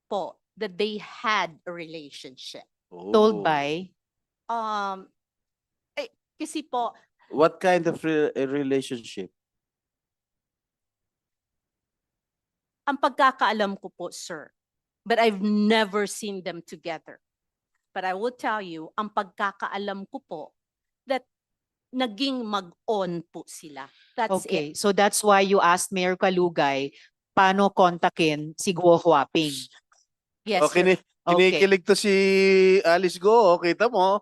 po that they had a relationship. Told Oh. by? Kasi po, What kind of a relationship? ang pagkakaalam ko po, sir, but I've never seen them together. But I will tell you, ang pagkakaalam ko po, that naging mag-on po sila. That's Okay, it. so that's why you asked Mayor Kalugay paano kontakin si Guo Huaping. Yes, O, sir. kinikilig to si Alice Guo, kita mo.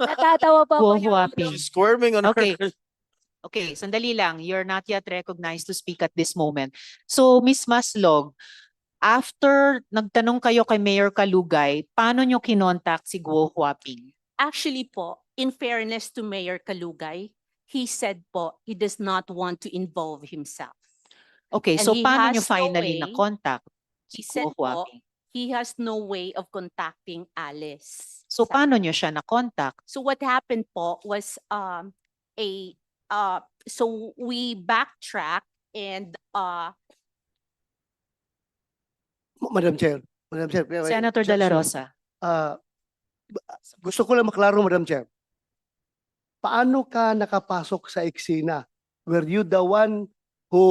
Natatawa pa Guo ako, Your Huaping. She's squirming on Okay. her. Okay, sandali lang. You're not yet recognized to speak at this moment. So, Miss Maslog, after nagtanong kayo kay Mayor Kalugay, paano nyo kinontak si Guo Huaping? Actually po, in fairness to Mayor Kalugay, he said po, he does not want to involve himself. Okay, And so he paano has nyo finally no way- na-contact si He said Guo po, Huaping? he has no way of contacting Alice. So, paano nyo siya na-contact? So what happened po was so we backtrack and Madam Chair, Senator De La Rosa. Gusto ko lang maklaro, Madam Chair. Paano ka nakapasok sa eksena? Were you the one who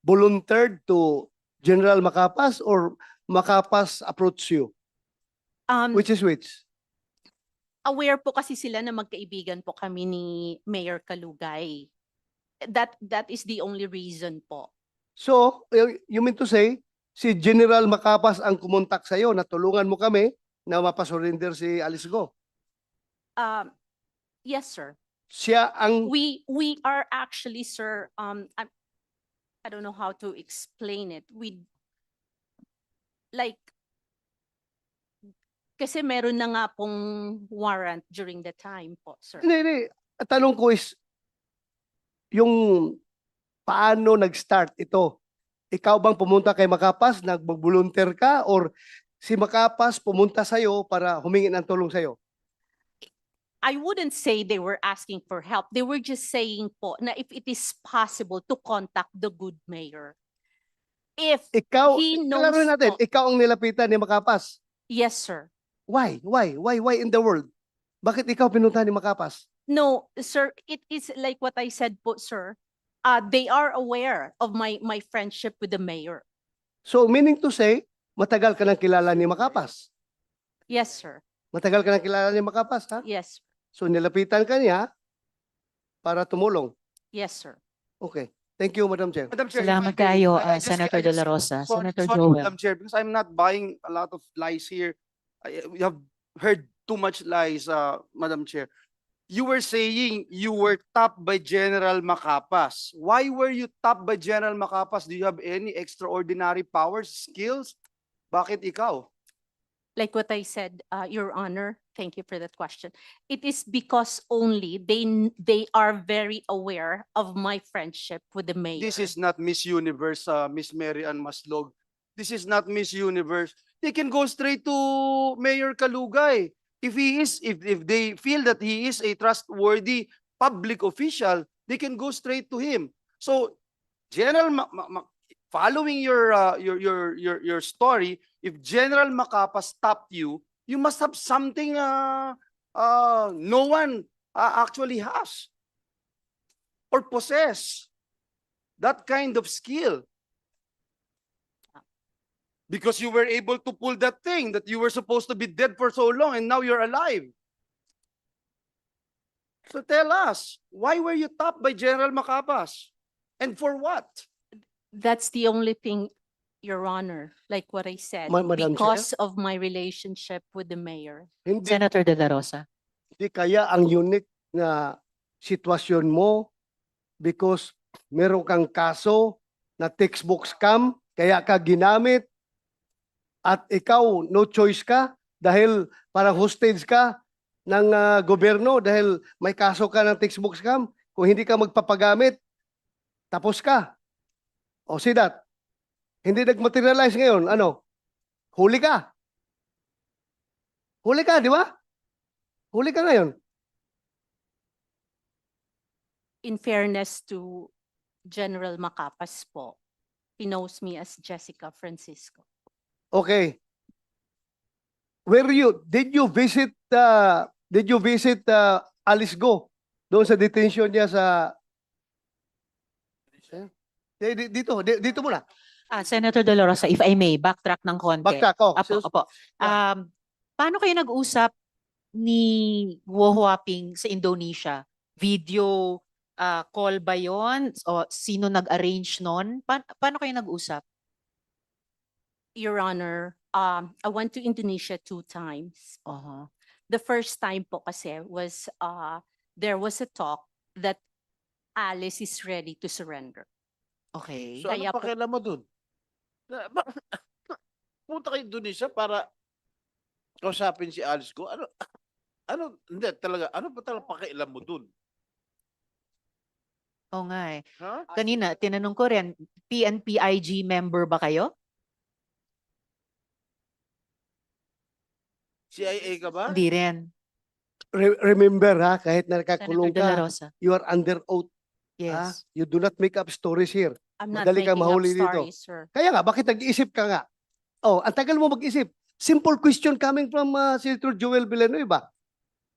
volunteered to General Macapas or Macapas approached you? Which is which? aware po kasi sila na magkaibigan po kami ni Mayor Kalugay. That is the only reason po. So, you mean to say, si General Macapas ang kumontak sa'yo na tulungan mo kami na mapasurrender si Alice Guo? Yes, sir. Siya ang... We are actually, sir, I don't know how to explain it. Kasi meron na nga pong warrant during the time po, sir. Hindi. Ang tanong ko is, yung paano nag-start ito? Ikaw bang pumunta kay Macapas, nag-volunteer ka, or si Macapas pumunta sa'yo para humingi ng tulong sa'yo? I wouldn't say they were asking for help. They were just saying po na if it is possible to contact the good mayor. If he knows Kalaruin natin, po- ikaw ang nilapitan ni Macapas. Yes, sir. Why? Why in the world? Bakit ikaw pinunta ni Macapas? No, sir, it is like what I said po, sir. They are aware of my friendship with the mayor. So, meaning to say, matagal ka nang kilala ni Macapas. Yes, sir. Matagal ka nang kilala ni Macapas, ha? Yes. So, nilapitan ka niya para tumulong. Yes, sir. Okay. Thank you, Madam Chair. Madam Chair, Salamat if I may, kayo, I just- Senator I De just- La Rosa. Senator sorry, Joel. Madam Chair, because I'm not buying a lot of lies here. We have heard too much lies, Madam Chair. You were saying you were tapped by General Macapas. Why were you tapped by General Macapas? Do you have any extraordinary powers, skills? Bakit ikaw? Like what I said, Your Honor, thank you for that question. It is because only they are very aware of my friendship with the mayor. This is not Miss Universe, Miss Mary Ann Maslog. This is not Miss Universe. They can go straight to Mayor Kalugay. If they feel that he is a trustworthy public official, they can go straight to him. So, following your story, if General Macapas stopped you, you must have something no one actually has or possess that kind of skill. Because you were able to pull that thing that you were supposed to be dead for so long and now you're alive. So tell us, why were you tapped by General Macapas? And for what? That's the only thing, Your Honor, like what I said, Madam because of my relationship with the mayor. Hindi, Senator De La Rosa. hindi kaya ang unique na sitwasyon mo because meron kang kaso na textbook scam, kaya ka ginamit at ikaw no choice ka dahil parang hostage ka ng gobyerno dahil may kaso ka ng textbook scam. Kung hindi ka magpapagamit, tapos ka. O see that? Hindi nag-materialize ngayon. Ano? Huli ka. Huli ka, di ba? Huli ka ngayon. In fairness to General Macapas po, he knows me as Jessica Francisco. Okay. Did you visit Alice Guo doon sa detention niya sa dito muna. Senator De La Rosa, if I may, backtrack ng konti. Backtrack, oh. Opo. Paano kayo nag-usap ni Guo Huaping sa Indonesia? Video call ba yon? O sino nag-arrange nun? Paano kayo nag-usap? Your Honor, I went to Indonesia 2 times. Uh-huh. The first time po kasi was there was a talk that Alice is ready to surrender. Okay. So ano Kaya po- pakialam mo dun? Punta ka Indonesia para kausapin si Alice Guo. Hindi talaga, ano ba talaga pakialam mo dun? Oo nga eh. Ha? Kanina, tinanong ko rin, PNPIG member ba kayo? CIA ka ba? Hindi rin. Remember ha, kahit na nakakulong Senator De La ka, Rosa. you are under oath. Yes. You do not make up stories here. I'm not Madali kang making up mahuli dito. stories, sir. Kaya nga, bakit nag-iisip ka nga? Oh, ang tagal mo mag-isip. Simple question coming from Senator Joel Villanueva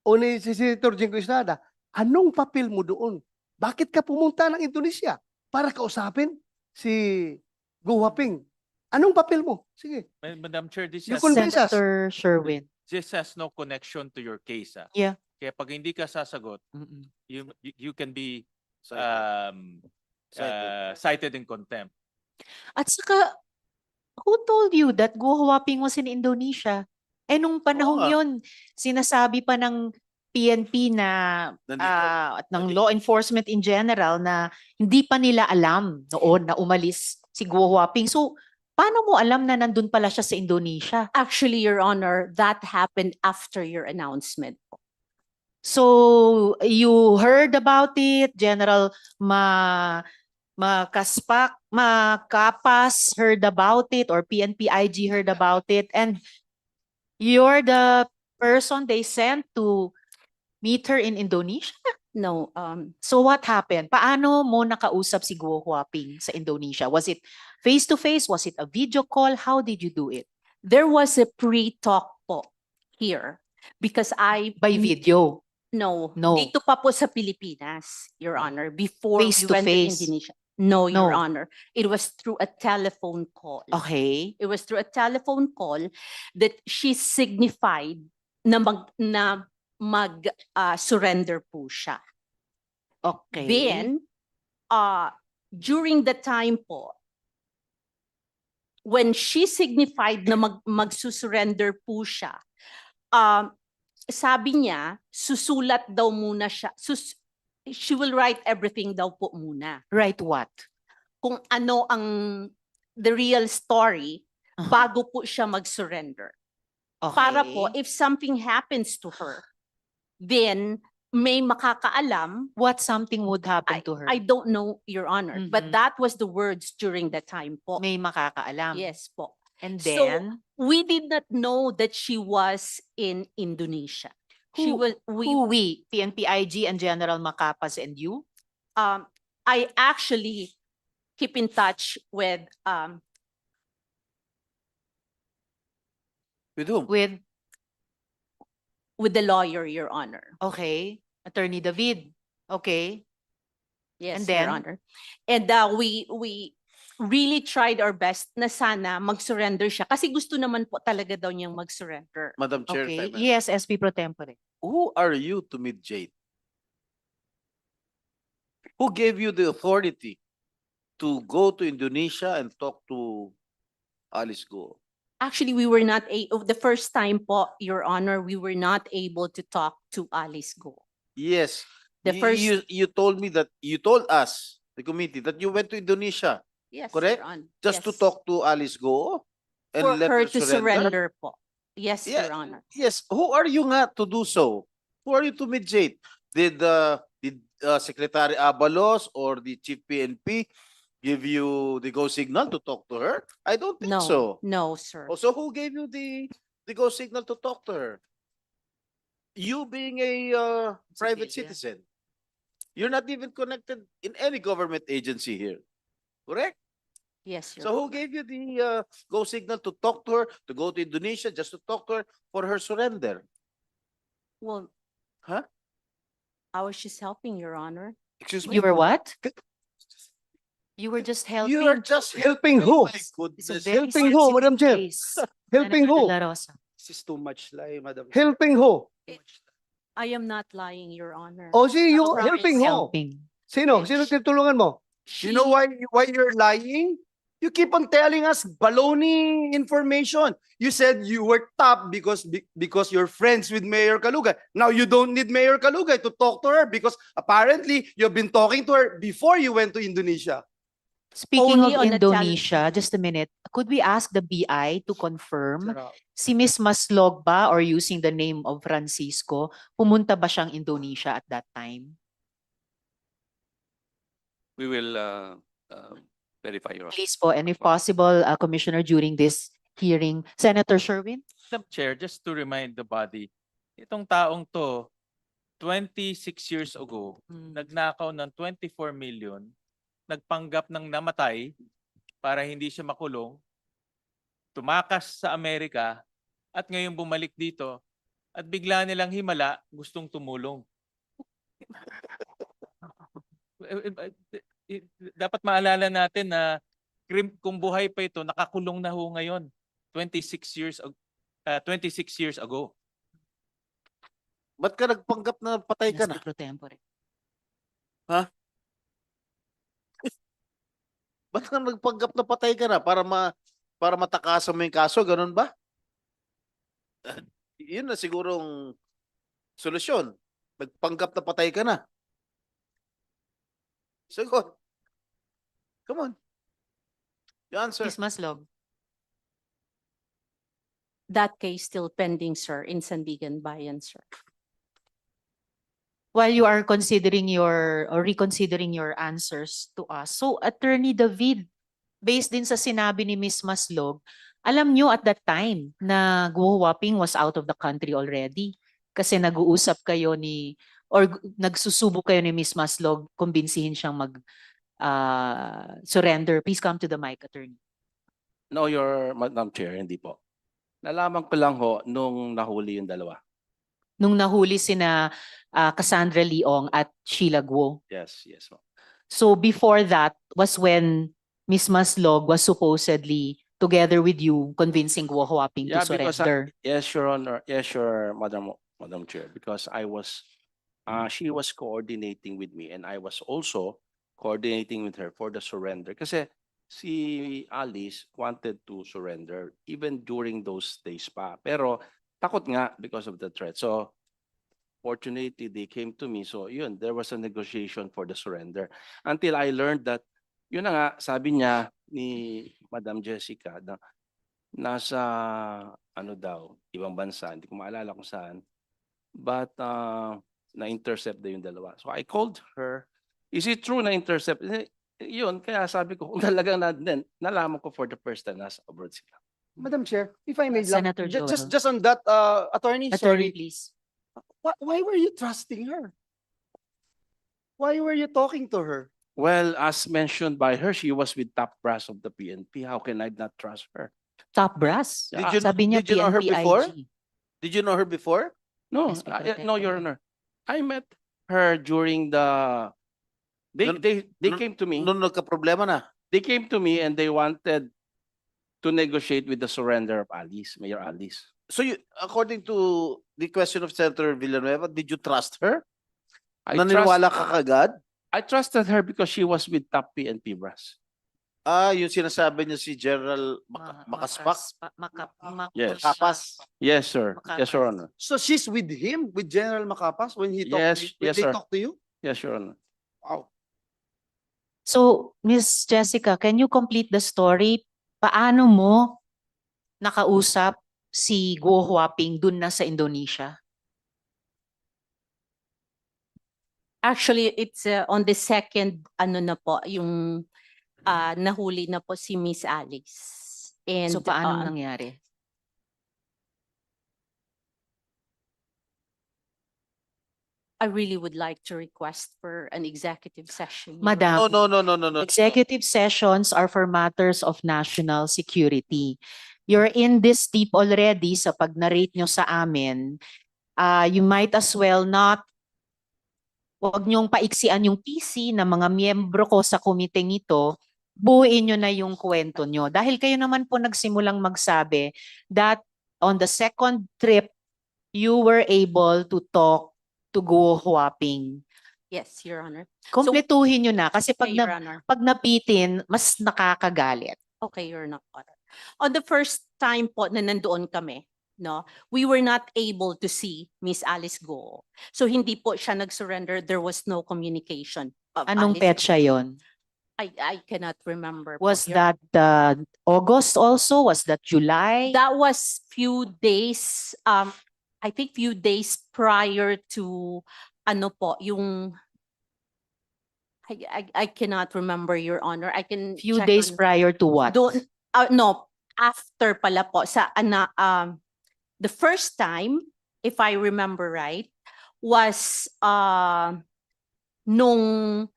o ni si Senator Jingo Estrada. Anong papel mo doon? Bakit ka pumunta ng Indonesia para kausapin si Guo Huaping? Anong papel mo? Sige. Madam Chair, You convince us. Senator Sherwin. this has no connection to your case. Ah. Yeah. Kaya pag hindi ka sasagot, you can be Cited. cited in contempt. At saka, who told you that Guo Huaping was in Indonesia? Eh nung panahong nga. yun, sinasabi pa ng PNP na at ng law enforcement in general na hindi pa nila alam noon na umalis si Guo Huaping. So, paano mo alam na nandun pala siya sa Indonesia? Actually, Your Honor, that happened after your announcement po. So, you heard about it, General Makapas heard about it, or PNPIG heard about it, and you're the person they sent to meet her in Indonesia? No, So what happened? Paano mo nakausap si Guo Huaping sa Indonesia? Was it face-to-face? Was it a video call? How did you do it? there was a pre-talk po here because By video? No, No. dito pa po sa Pilipinas, Your Honor, before Face we to went to face. Indonesia. No, Your No. Honor. It was through a telephone call. Okay. It was through a telephone call that she signified na surrender po siya. Okay. Then, during the time po, when she signified na magsusurrender po siya, sabi niya, susulat daw muna siya. She will write everything daw po muna. Right what? Kung ano ang the real story bago po siya mag-surrender. Okay. Para po, if something happens to her, then may makakaalam. What something would happen to her? I don't know, Your Honor. But that was the words during that time po. May makakaalam. Yes po. And So, then, we did not know that she was in Indonesia. She who, was, who we? PNPIG and General Makapas and you? I actually keep in touch with With whom? with the lawyer, Your Honor. Okay. Attorney David. Okay. Yes, And then? Your Honor. And we really tried our best na sana mag-surrender siya kasi gusto naman po talaga daw niyang mag-surrender. Madam Chair, Okay. if I may. Yes, SP Pro Tempore. Who are you to mediate? Who gave you the authority to go to Indonesia and talk to Alice Guo? Actually, we were not the first time po, Your Honor, we were not able to talk to Alice Guo. Yes, The first, You told me that, you told us, the committee, that you went to Indonesia, yes, correct? Your Honor. Just to Yes. talk to Alice Guo and For let her her to surrender po. Yes, Yeah, Your Honor. yes. Who are you nga to do so? Who are you to mediate? Did Secretary Abalos or the Chief PNP give you the go signal to talk to her? I don't think No, so. no, sir. Oh, so who gave you the go signal to talk to her? You being a private citizen. You're not even connected in any government agency here. Correct? Yes, Your So who gave you the go signal to talk to her, to go to Indonesia just to talk to her for her surrender? Well, Huh? I was just helping, Your Honor. Excuse me? You were what? You were just helping. You are just Helping who? My It's a goodness. very Helping who, sensitive Madam Chair? case. Helping Senator who? De La Rosa. This is too much lie, Madam. Helping who? I am not lying, Your Honor. O si you Promise helping who? helping. Sino? Sino tinutulungan mo? You know why you're lying? You keep on telling us baloney information. You said you were top because you're friends with Mayor Kalugay. Now you don't need Mayor Kalugay to talk to her because apparently you've been talking to her before you went to Indonesia. Speaking Only of on the Indonesia, just a minute, could we ask the BI to confirm si Miss Maslog ba, or using the name of Francisco, pumunta ba siyang Indonesia at that time? We will verify your. Please po, and if possible, Commissioner, during this hearing, Senator Sherwin? Madam Chair, just to remind the body, itong taong to, 26 years ago, nagnakaw ng 24 million, nagpanggap ng namatay para hindi siya makulong, tumakas sa Amerika, at ngayon bumalik dito, at bigla nilang himala, gustong tumulong. Dapat maalala natin na kung buhay pa ito, nakakulong na ho ngayon, 26 years ago. Ba't ka nagpanggap na patay ka na? Pro tempore. Ha? Ba't ka nagpanggap na patay ka na para matakasan mo yung kaso, ganun ba? Yun na sigurong solusyon. Nagpanggap na patay ka na. Sagot. Come on. You answer. Miss Maslog. That case still pending, sir, in Sandigan Bayan, sir. While you are considering or reconsidering your answers to us, so Attorney David, based din sa sinabi ni Miss Maslog, alam nyo at that time na Guo Huaping was out of the country already kasi nag-uusap kayo nagsusubok kayo ni Miss Maslog, kumbinsihin siyang surrender. Please come to the mic, Attorney. No, your Madam Chair, hindi po. Nalaman ko lang ho nung nahuli yung dalawa. Nung nahuli sina Cassandra Iyong at Sheila Guo. Yes, yes. So before that was when Miss Maslog was supposedly together with you convincing Guo Huaping to surrender. Yes, Your Honor. Yes, Your Madam Chair. Because she was coordinating with me and I was also coordinating with her for the surrender. Kasi si Alice wanted to surrender even during those days pa. Pero takot nga because of the threat. So, fortunately, they came to me. So, yun, there was a negotiation for the surrender. Until I learned that, yun na nga, sabi niya ni Madam Jessica, na nasa, ibang bansa, hindi ko maalala kung saan. But, na-intercept na yung dalawa. So, I called her. Is it true na-intercept? Yun, kaya sabi ko, kung talagang nalaman ko for the first time, nasa abroad sila. Madam Chair, if I may, Senator Joel. just on that, attorney, Attorney, sorry. please. Why were you trusting her? Why were you talking to her? Well, as mentioned by her, she was with top brass of the PNP. How can I not trust her? Top brass? Sabi niya Did you know her PNP before? IG. Did you know her before? No, no, Your Honor. I met her during the. They came to me. Nung nagka-problema na. They came to me and they wanted to negotiate with the surrender of Alice, Mayor Alice. So, according to the question of Senator Villanueva, did you trust her? Naniniwala ka kagad? I trusted her because she was with top PNP brass. Yung sinasabi niya si General Makaspak? Yes. Makapas? Yes, sir. Yes, Your Honor. So she's with him, with General Macapas, when he Yes, talked, yes, they sir. talked to you? Yes, Your Honor. Wow. So, Miss Jessica, can you complete the story? Paano mo nakausap si Guo Huaping dun na sa Indonesia? Actually, it's on the second, ano na po, yung nahuli na po si Miss Alice. And So, paano nangyari? I really would like to request for an executive session. Your Madam, No. executive sessions are for matters of national security. You're in this deep already sa pag-narrate nyo sa amin. You might as well not, huwag nyong paiksian yung PC ng mga miyembro ko sa komiteng ito, buuin nyo na yung kwento nyo. Dahil kayo naman po nagsimulang magsabi that on the second trip, you were able to talk to Guo Huaping. Yes, Your Honor. Kompletuhin nyo na kasi pag, Okay, Your Honor. pag napitin, mas nakakagalit. Okay, Your Honor. On the first time po na nandoon kami, no, we were not able to see Miss Alice Guo. So hindi po siya nag-surrender. There was no communication. Of Anong Alice petsa yon? I cannot remember. po, Was Your that August also? Was that July? That was few days, I think few days prior to, ano po, yung, I cannot remember, Your Honor. I can Few check days on- prior to what? Doon, no, after pala po, the first time, if I remember right, was, nung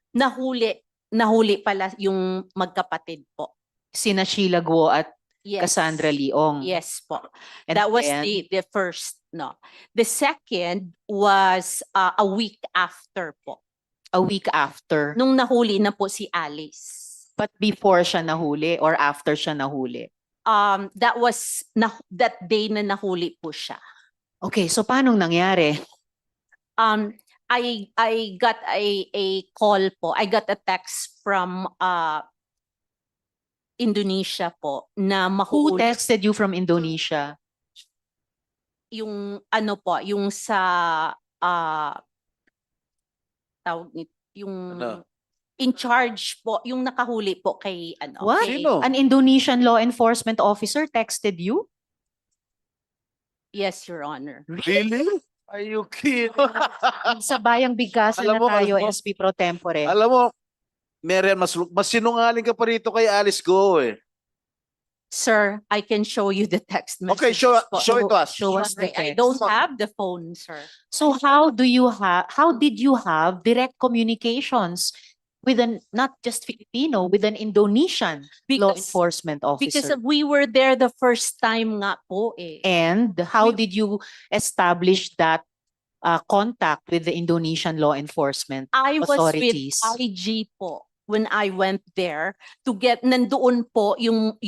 nahuli pala yung magkapatid po. Sina Sheila Guo at Yes. Cassandra Leong. Yes po. And That was then- the first, no. The second was a week after po. A week after. Nung nahuli na po si Alice. But before siya nahuli or after siya nahuli? That was that day na nahuli po siya. Okay, so paano nangyari? I got a call po. I got a text from Indonesia po na Who mahuli texted you from Indonesia? yung ano po, yung sa tawag nito, yung Ano? in charge po, yung nakahuli po kay ano. What? kay- Sino? An Indonesian law enforcement officer texted you? Yes, Your Honor. Really? Are you kidding? Sa bayang bigkasan Alam na mo, tayo, alam mo. SP Pro Tempore. Alam mo, Marian, mas sinungaling ka pa rito kay Alice Guo eh. Sir, I can show you the text message. Okay, show it to us. Show us the I text. don't have the phone, sir. So how did you have direct communications with not just Filipino, with an Indonesian law Because- enforcement Because officer? we were there the first time nga po eh. And how did you establish that contact with the Indonesian law enforcement I was with authorities? IG po when I went there to get, nandoon po yung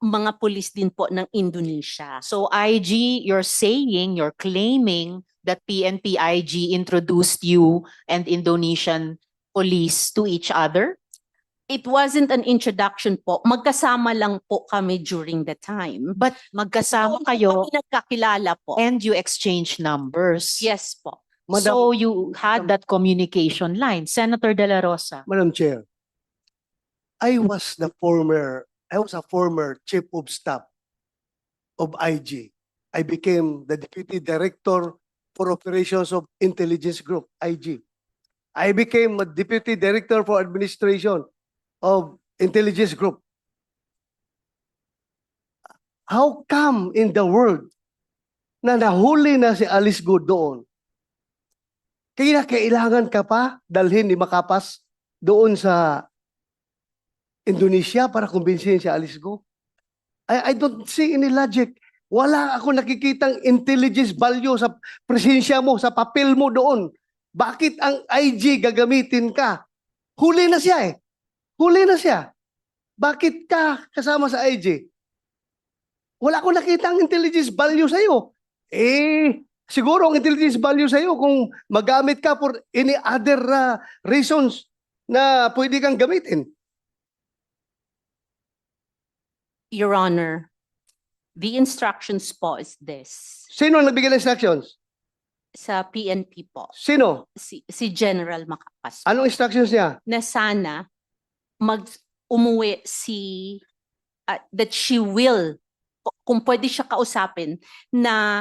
mga pulis din po ng Indonesia. So IG, you're claiming that PNP IG introduced you and Indonesian police to each other? It wasn't an introduction po. Magkasama lang po kami during the time. But magkasama Doon po kayo kami nagkakilala po. and you exchange numbers. Yes po. So you had that communication line. Senator De La Rosa. Madam Chair, I was a former chief of staff of IG. I became the deputy director for operations of intelligence group, IG. I became a deputy director for administration of intelligence group. How come in the world na nahuli na si Alice Guo doon? Kaya kailangan ka pa dalhin ni Makapas doon sa Indonesia para kumbinsihin si Alice Guo? I don't see any logic. Wala ako nakikitang intelligence value sa presensya mo, sa papel mo doon. Bakit ang IG gagamitin ka? Huli na siya eh. Huli na siya. Bakit ka kasama sa IG? Wala akong nakitang intelligence value sa'yo. Siguro ang intelligence value sa'yo kung magamit ka for any other reasons na pwede kang gamitin. Your Honor, the instructions po is this. Sino ang nagbigay ng instructions? Sa PNP po. Sino? Si General Makapas. Anong instructions niya? Na sana umuwi that she will, kung pwede siya kausapin, na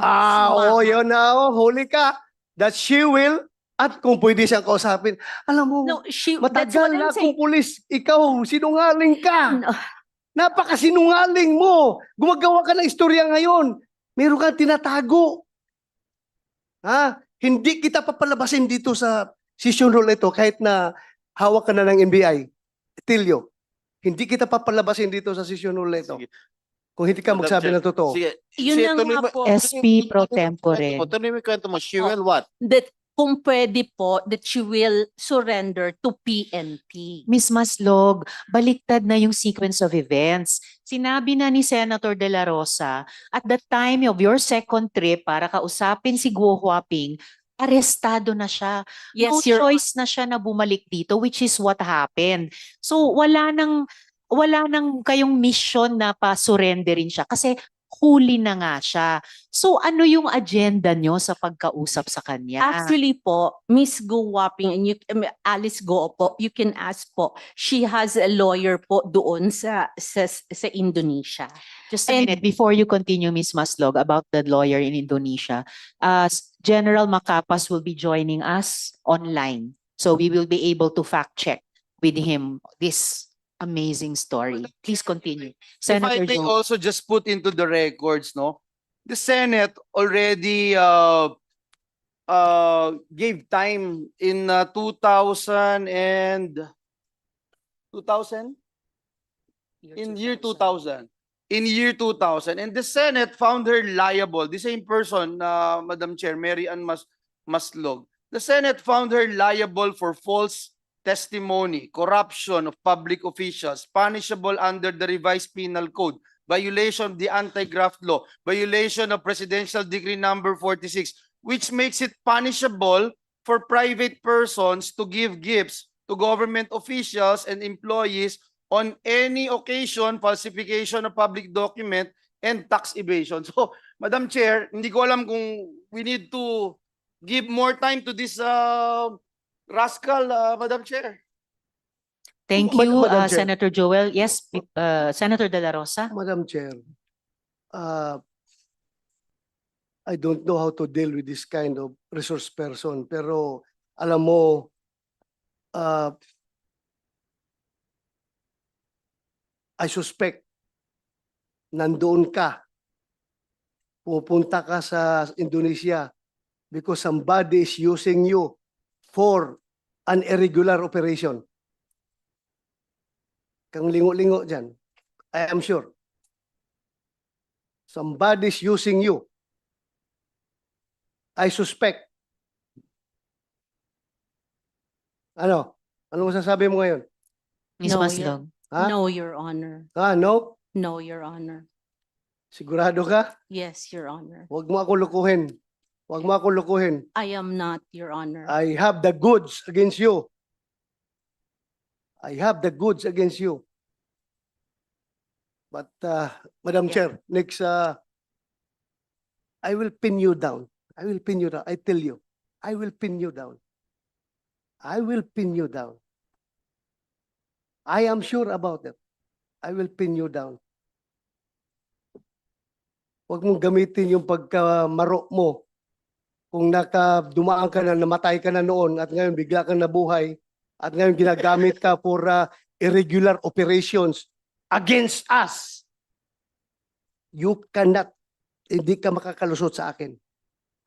Oo, yun na, huli ka. That she will, at kung pwede siyang kausapin. Alam mo, No, that's matagal what I'm na saying. akong pulis, ikaw, sinungaling ka. No. Napakasinungaling mo. Gumagawa ka ng istorya ngayon. Meron kang tinatago. Ha? Hindi kita papalabasin dito sa session rule ito kahit na hawak ka na ng NBI. Tilio, hindi kita papalabasin dito sa session rule ito. Kung hindi ka Madam magsabi Chair. ng totoo. Sige, Yun sige, na tuloy nga mo- po. SP pro tempore. Tuloy mo yung kwento mo. She will what? That kung pwede po, that she will surrender to PNP. Miss Maslog, baliktad na yung sequence of events. Sinabi na ni Senator De La Rosa, at the time of your second trip para kausapin si Guo Huaping, arestado na siya. Yes, No Your choice na siya na bumalik dito, which is what happened. So wala nang kayong mission na pa-surrenderin siya kasi huli na nga siya. So ano yung agenda nyo sa pagkausap sa kanya? Actually po, Miss Go Wapping and Alice Guo po, you can ask po. She has a lawyer po doon sa Indonesia. Just a minute, before you continue, Ms. Maslog, about the lawyer in Indonesia, General Makapas will be joining us online. So we will be able to fact check with him this amazing story. Please continue. If I Senator may Joe. also just put into the records, no, the Senate already gave time in 2000 and 2000 in year 2000. In year 2000, and the Senate found her liable. The same person, Madam Chair, Mary Ann Maslog. The Senate found her liable for false testimony, corruption of public officials, punishable under the revised penal code, violation of the anti-graft law, violation of Presidential Decree number 46, which makes it punishable for private persons to give gifts to government officials and employees on any occasion, falsification of public document, and tax evasion. So, Madam Chair, hindi ko alam kung we need to give more time to this rascal, Madam Chair. Thank you, Madam Chair. Senator Joel. Yes, Senator De La Rosa. Madam Chair, I don't know how to deal with this kind of resource person, pero alam mo, I suspect nandoon ka, pupunta ka sa Indonesia because somebody is using you for an irregular operation. Kang lingo-lingo dyan, I am sure. Somebody is using you. I suspect. Ano? Ano masasabi mo ngayon? Ms. No, Maslog. Ha? No, Your Honor. No? No, Your Honor. Sigurado ka? Yes, Your Honor. Huwag mo ako lukuhin. Huwag mo ako lukuhin. I am not, Your Honor. I have the goods against you. I have the goods against you. But, Madam Chair, next, I will pin you down. I will pin you down. I tell you, I will pin you down. I will pin you down. I am sure about it. I will pin you down. Huwag mong gamitin yung pagkamaro mo. Kung dumaan ka na, namatay ka na noon at ngayon bigla kang nabuhay at ngayon ginagamit ka for irregular operations against us. You cannot, hindi ka makakalusot sa akin.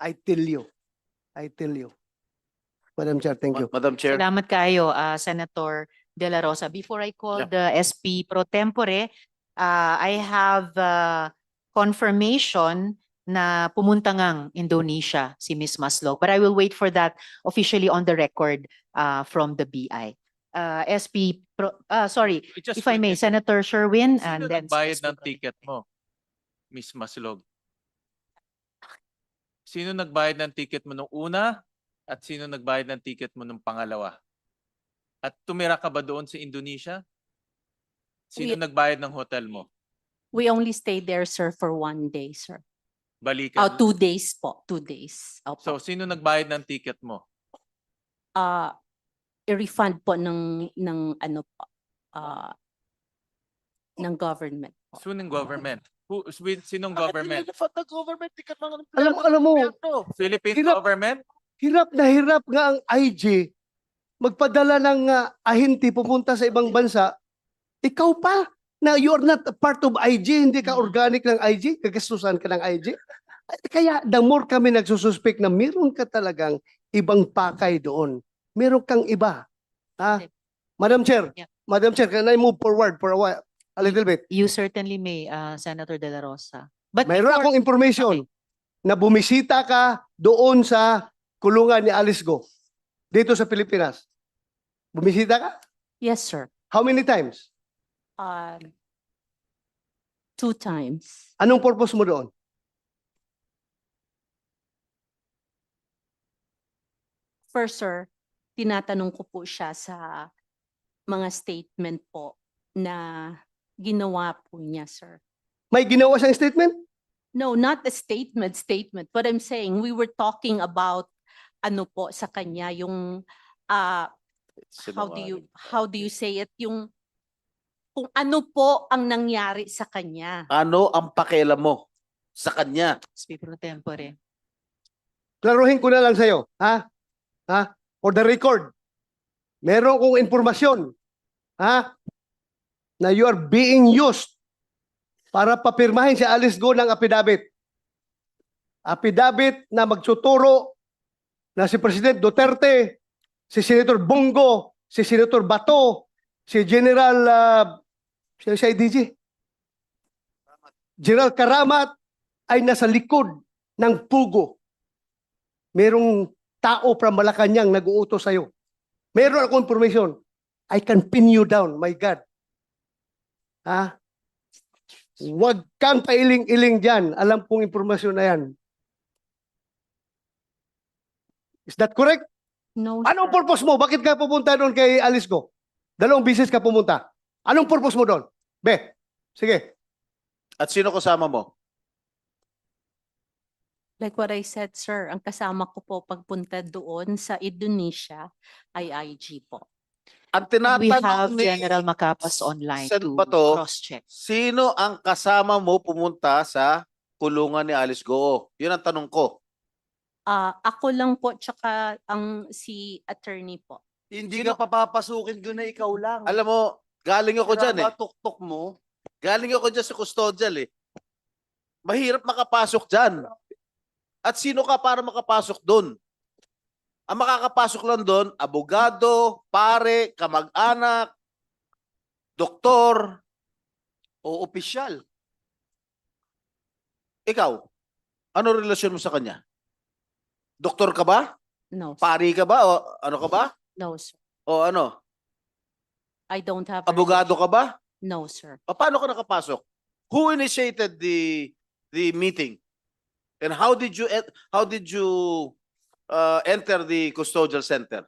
I tell you. I tell you. Madam Chair, thank you. Madam Chair. Salamat kayo, Senator De La Rosa. Before I call the SP pro tempore, I have confirmation na pumunta ngang Indonesia si Ms. Maslog. But I will wait for that officially on the record from the BI. SP pro, sorry, if I may, Senator Sherwin, and Sino then nagbayad ng ticket mo, Ms. Maslog? Sino nagbayad ng ticket mo nung una at sino nagbayad ng ticket mo nung pangalawa? At tumira ka ba doon sa Indonesia? Sino nagbayad ng hotel mo? We only stayed there, sir, for 1 day, sir. Balikan. 2 days po, 2 days. Opo. So, sino nagbayad ng ticket mo? I-refund po ng ano po, ng government po. Sinong government? Sinong government? Government, di ka mga Alam mo, Philippine Hirap. government? hirap nga ang IG magpadala ng ahinti pupunta sa ibang bansa. Ikaw pa na you are not a part of IG, hindi ka organic ng IG, gagastusan ka ng IG. Kaya the more kami nagsususpek na meron ka talagang ibang pakay doon. Meron kang iba. Ha? Madam Chair, Yeah. Madam Chair, can I move forward for a while? A little bit. You certainly may, Senator De La Rosa. But Mayroon before- akong information na bumisita ka doon sa kulungan ni Alice Guo dito sa Pilipinas. Bumisita ka? Yes, sir. How many times? 2 times. Anong purpose mo doon? First, sir, tinatanong ko po siya sa mga statement po na ginawa po niya, sir. May ginawa siyang statement? No, not the statement. But I'm saying we were talking about ano po sa kanya yung how do you say it, yung kung ano po ang nangyari sa kanya. Ano ang pakialam mo sa kanya? Speaker pro tempore. Klaruhin ko na lang sa'yo. Ha? Ha? For the record, meron kong informasyon, ha? Na you are being used para papirmahin si Alice Guo ng affidavit. Affidavit na magtuturo na si President Duterte, si Senator Bongo, si Senator Bato, si General si IDG, General Karamat ay nasa likod ng Pogo. Merong tao from Malacanang nag-uutos sa'yo. Meron akong information. I can pin you down, my God. Ha? Huwag kang pailing-iling dyan. Alam kong informasyon na yan. Is that correct? No, Anong sir. purpose mo? Bakit ka pupunta doon kay Alice Guo? 2 beses ka pumunta. Anong purpose mo doon? Be, sige. At sino kasama mo? Like what I said, sir, ang kasama ko po pagpunta doon sa Indonesia ay IG po. Ang We have tinatanong ni General Macapas online Sen. to Bato, cross-check. sino ang kasama mo pumunta sa kulungan ni Alice Guo? Yun ang tanong ko. Ako lang po tsaka ang si attorney po. Hindi ka papapasukin doon na ikaw lang. Alam mo, galing ako dyan eh. Tuktok mo. Galing ako dyan sa custodial eh. Mahirap makapasok dyan. At sino ka para makapasok doon? Ang makakapasok lang doon, abogado, pare, kamag-anak, doktor, O opisyal. ikaw. Ano relasyon mo sa kanya? Doktor ka ba? No, sir. Pari ka ba? O ano ka ba? No, sir. O ano? I don't have a Abogado ka ba? No, sir. O paano ka nakapasok? Who initiated the meeting? And how did you enter the custodial center?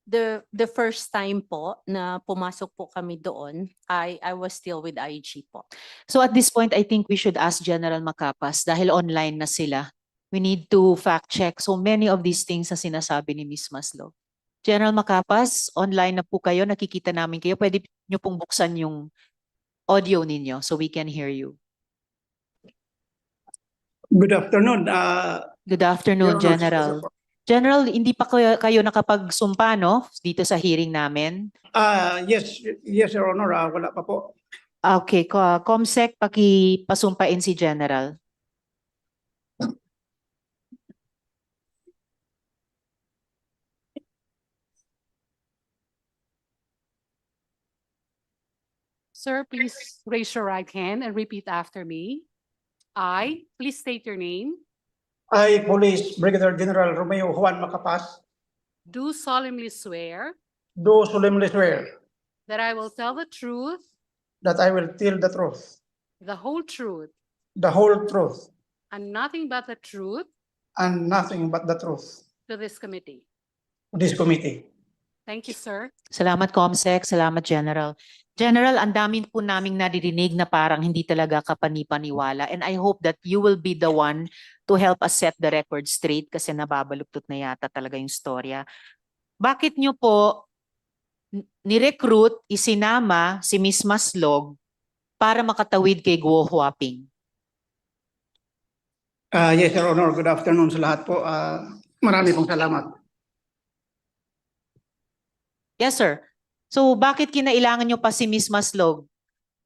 The first time po na pumasok po kami doon, I was still with IG po. So at this point, I think we should ask General Macapas dahil online na sila. We need to fact check so many of these things na sinasabi ni Ms. Maslog. General Macapas, online na po kayo, nakikita namin kayo. Pwede nyo pong buksan yung audio ninyo so we can hear you. Good afternoon. Good afternoon, Your Honor. General. General, hindi pa kayo nakapagsumpa, no? Dito sa hearing namin. Yes, Your Honor. Wala pa po. Okay, Comsec, pakipasumpain si General. Sir, please raise your right hand and repeat after me. Please state your name, I, Police Brigadier General Romeo Juan Macapas, do solemnly swear do solemnly swear that I will tell the truth, that I will tell the truth, the whole truth, the whole truth, and nothing but the truth and nothing but the truth to this committee. to this committee. Thank you, sir. Salamat, Comsec. Salamat, General. General, ang dami po naming naririnig na parang hindi talaga kapanipaniwala, and I hope that you will be the one to help us set the record straight kasi nababaluktot na yata talaga yung storya. Bakit nyo po ni-recruit, isinama si Miss Maslog para makatawid kay Guo Huaping? Yes, Your Honor. Good afternoon sa lahat po. Marami pong salamat. Yes, sir. So bakit kinailangan nyo pa si Miss Maslog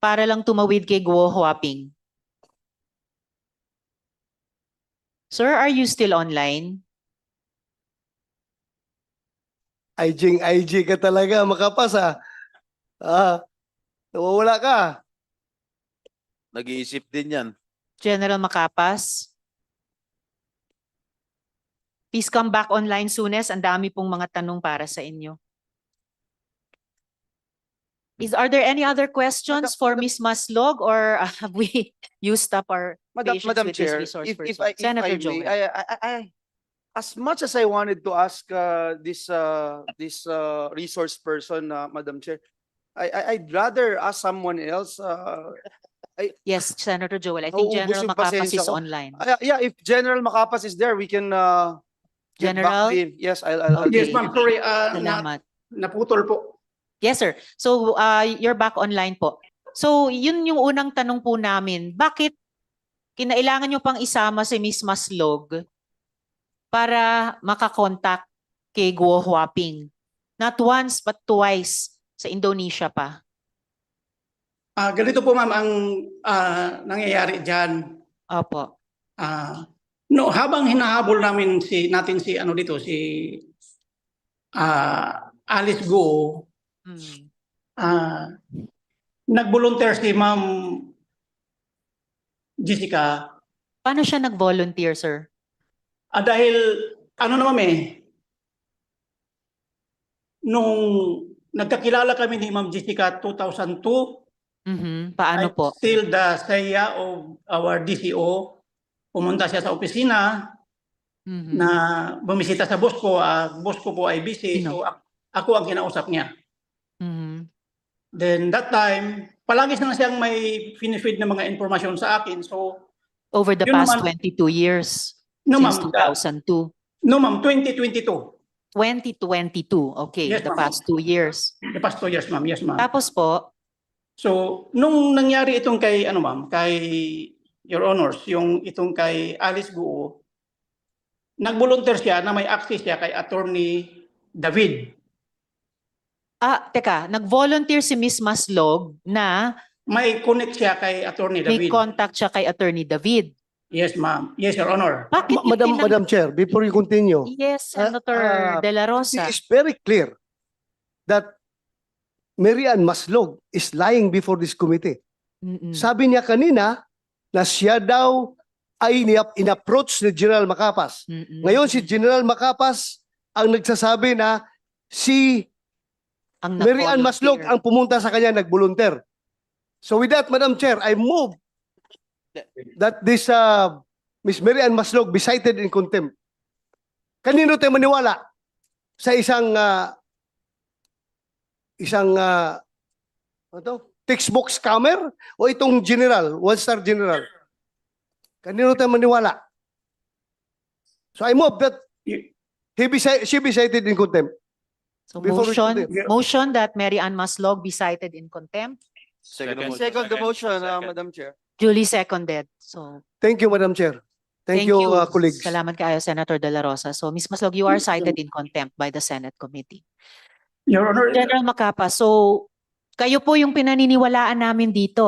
para lang tumawid kay Guo Huaping? Sir, are you still online? IG ka talaga, Makapas nawawala ka. Nag-iisip din yan. General Macapas? Please come back online soonest. Ang dami pong mga tanong para sa inyo. Are there any other questions for Ms. Maslog, or have we used up our patience Madam with Chair, this resource if person? I Senator may, Joel. as much as I wanted to ask this resource person, Madam Chair, I'd rather ask someone else. Yes, Senator Joel. I think Nauubos General yung Macapas pasensya is ko. online. Yeah, if General Macapas is there, we can get General? back to him. Yes, I'll Yes, Okay. ma'am. Sorry, Salamat. naputol po. Yes, sir. So, you're back online po. So, yun yung unang tanong po namin. Bakit kinailangan nyo pang isama si Miss Maslog para makakontakt kay Guo Huaping? Not once, but twice sa Indonesia pa. Ganito po, ma'am, ang nangyayari dyan. Opo. Habang hinahabol namin si Alice Guo, nag-volunteer si Ma'am Jessica. Paano siya nag-volunteer, sir? Dahil, nung nagkakilala kami ni Ma'am Jessica 2002, Paano po? still the saya of our DCO, pumunta siya sa opisina na bumisita sa boss ko. Boss ko po ay busy, so ako ang kinausap niya. Then that time, palagi na siyang may finifeed na mga informasyon sa akin. So over the past 22 years, since 2002? No, ma'am, 2022. 2022, okay, Yes, the ma'am. past 2 years. The past 2 years, ma'am. Yes, ma'am. Tapos po? So, nung nangyari itong kay, kay Your Honors, yung itong kay Alice Guo, nag-volunteer siya na may access siya kay Attorney David. Teka, nag-volunteer si Miss Maslog na may connect siya kay Attorney David. May contact siya kay Attorney David. Yes, ma'am. Yes, Your Honor. Bakit Madam Chair, before you continue. Yes, Senator De La Rosa. It is very clear that Marian Maslog is lying before this committee. Sabi niya kanina na siya daw ay in-approach ni General Macapas. Ngayon si General Macapas ang nagsasabi na si Marian Maslog ang pumunta sa kanya, nag-volunteer. So with that, Madam Chair, I move that this Miss Marian Maslog be cited in contempt. Kanino tayo maniwala? Sa isang textbook scammer o itong general, one-star general? Kanino tayo maniwala? So I move that she be cited in contempt. So motion that Marian Maslog be cited in contempt. Second the motion, Madam Chair. Duly seconded. So thank you, Madam Chair. Thank you, colleagues. Salamat kayo, Senator De La Rosa. So, Ms. Maslog, you are cited in contempt by the Senate Committee. Your Honor. General Macapas, so kayo po yung pinaniniwalaan namin dito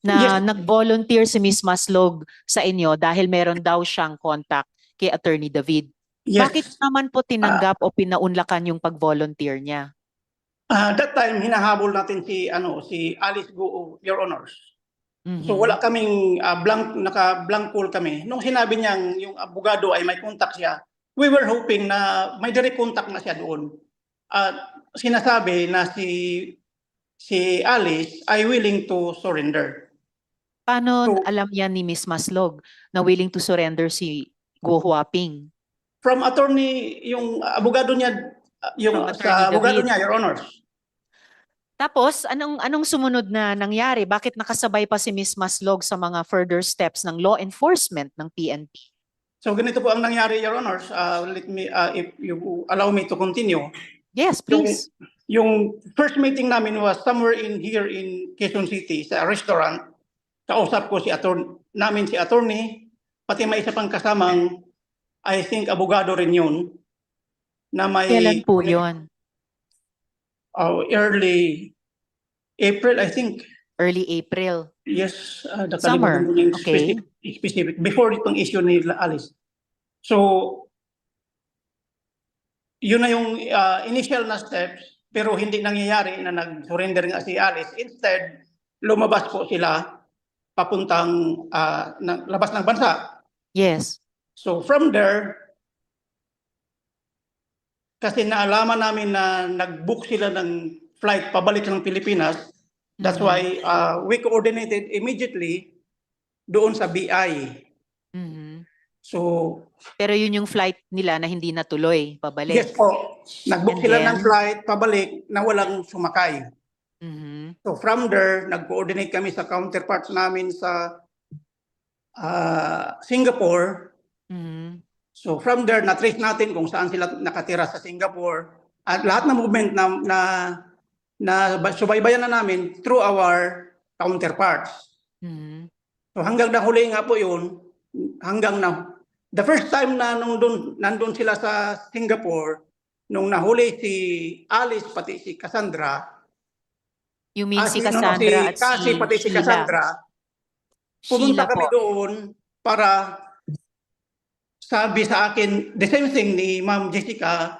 na nag-volunteer si Ms. Maslog sa inyo dahil meron daw siyang contact kay Attorney David. Yes. Bakit naman po tinanggap o pinaunlakan yung pag-volunteer niya? That time, hinahabol natin si Alice Guo, Your Honors. So wala kaming naka-blank call kami. Nung sinabi niyang yung abogado ay may contact siya, we were hoping na may direct contact na siya doon. Sinasabi na si Alice ay willing to surrender. Paano alam yan ni Ms. Maslog na willing to surrender si Guo Huaping? From attorney, yung abogado niya, yung sa abogado niya, Your Honors. Tapos, anong sumunod na nangyari? Bakit nakasabay pa si Miss Maslog sa mga further steps ng law enforcement ng PNP? So ganito po ang nangyari, Your Honors. Let me, if you allow me to continue. Yes, please. Yung first meeting namin was somewhere here in Quezon City sa restaurant. Kausap ko si attorney, pati may isa pang kasamang, I think abogado rin yun, na may Kailan po yun? Early April, I think. Early April. Yes, Summer, nakalimutan ko yung okay. specific. Before itong issue ni Alice. So, yun na yung initial na steps, pero hindi nangyayari na nag-surrender nga si Alice. Instead, lumabas po sila papuntang labas ng bansa. Yes. So from there, kasi naalaman namin na nag-book sila ng flight pabalik ng Pilipinas. That's why we coordinated immediately doon sa BI. So, pero yun yung flight nila na hindi natuloy pabalik. Yes po. Nag-book And sila then? ng flight pabalik na walang sumakay. So from there, nag-coordinate kami sa counterparts namin sa Singapore. So from there, na-trace natin kung saan sila nakatira sa Singapore. At lahat ng movement na subaybayan na namin through our counterparts. So hanggang nahuli nga po yun, the first time na nandun sila sa Singapore, nung nahuli si Alice pati si Cassandra, You mean si Cassandra at si pati si Sheila? Cassandra, pumunta Sheila kami po. doon para sabi sa akin, the same thing ni Ma'am Jessica,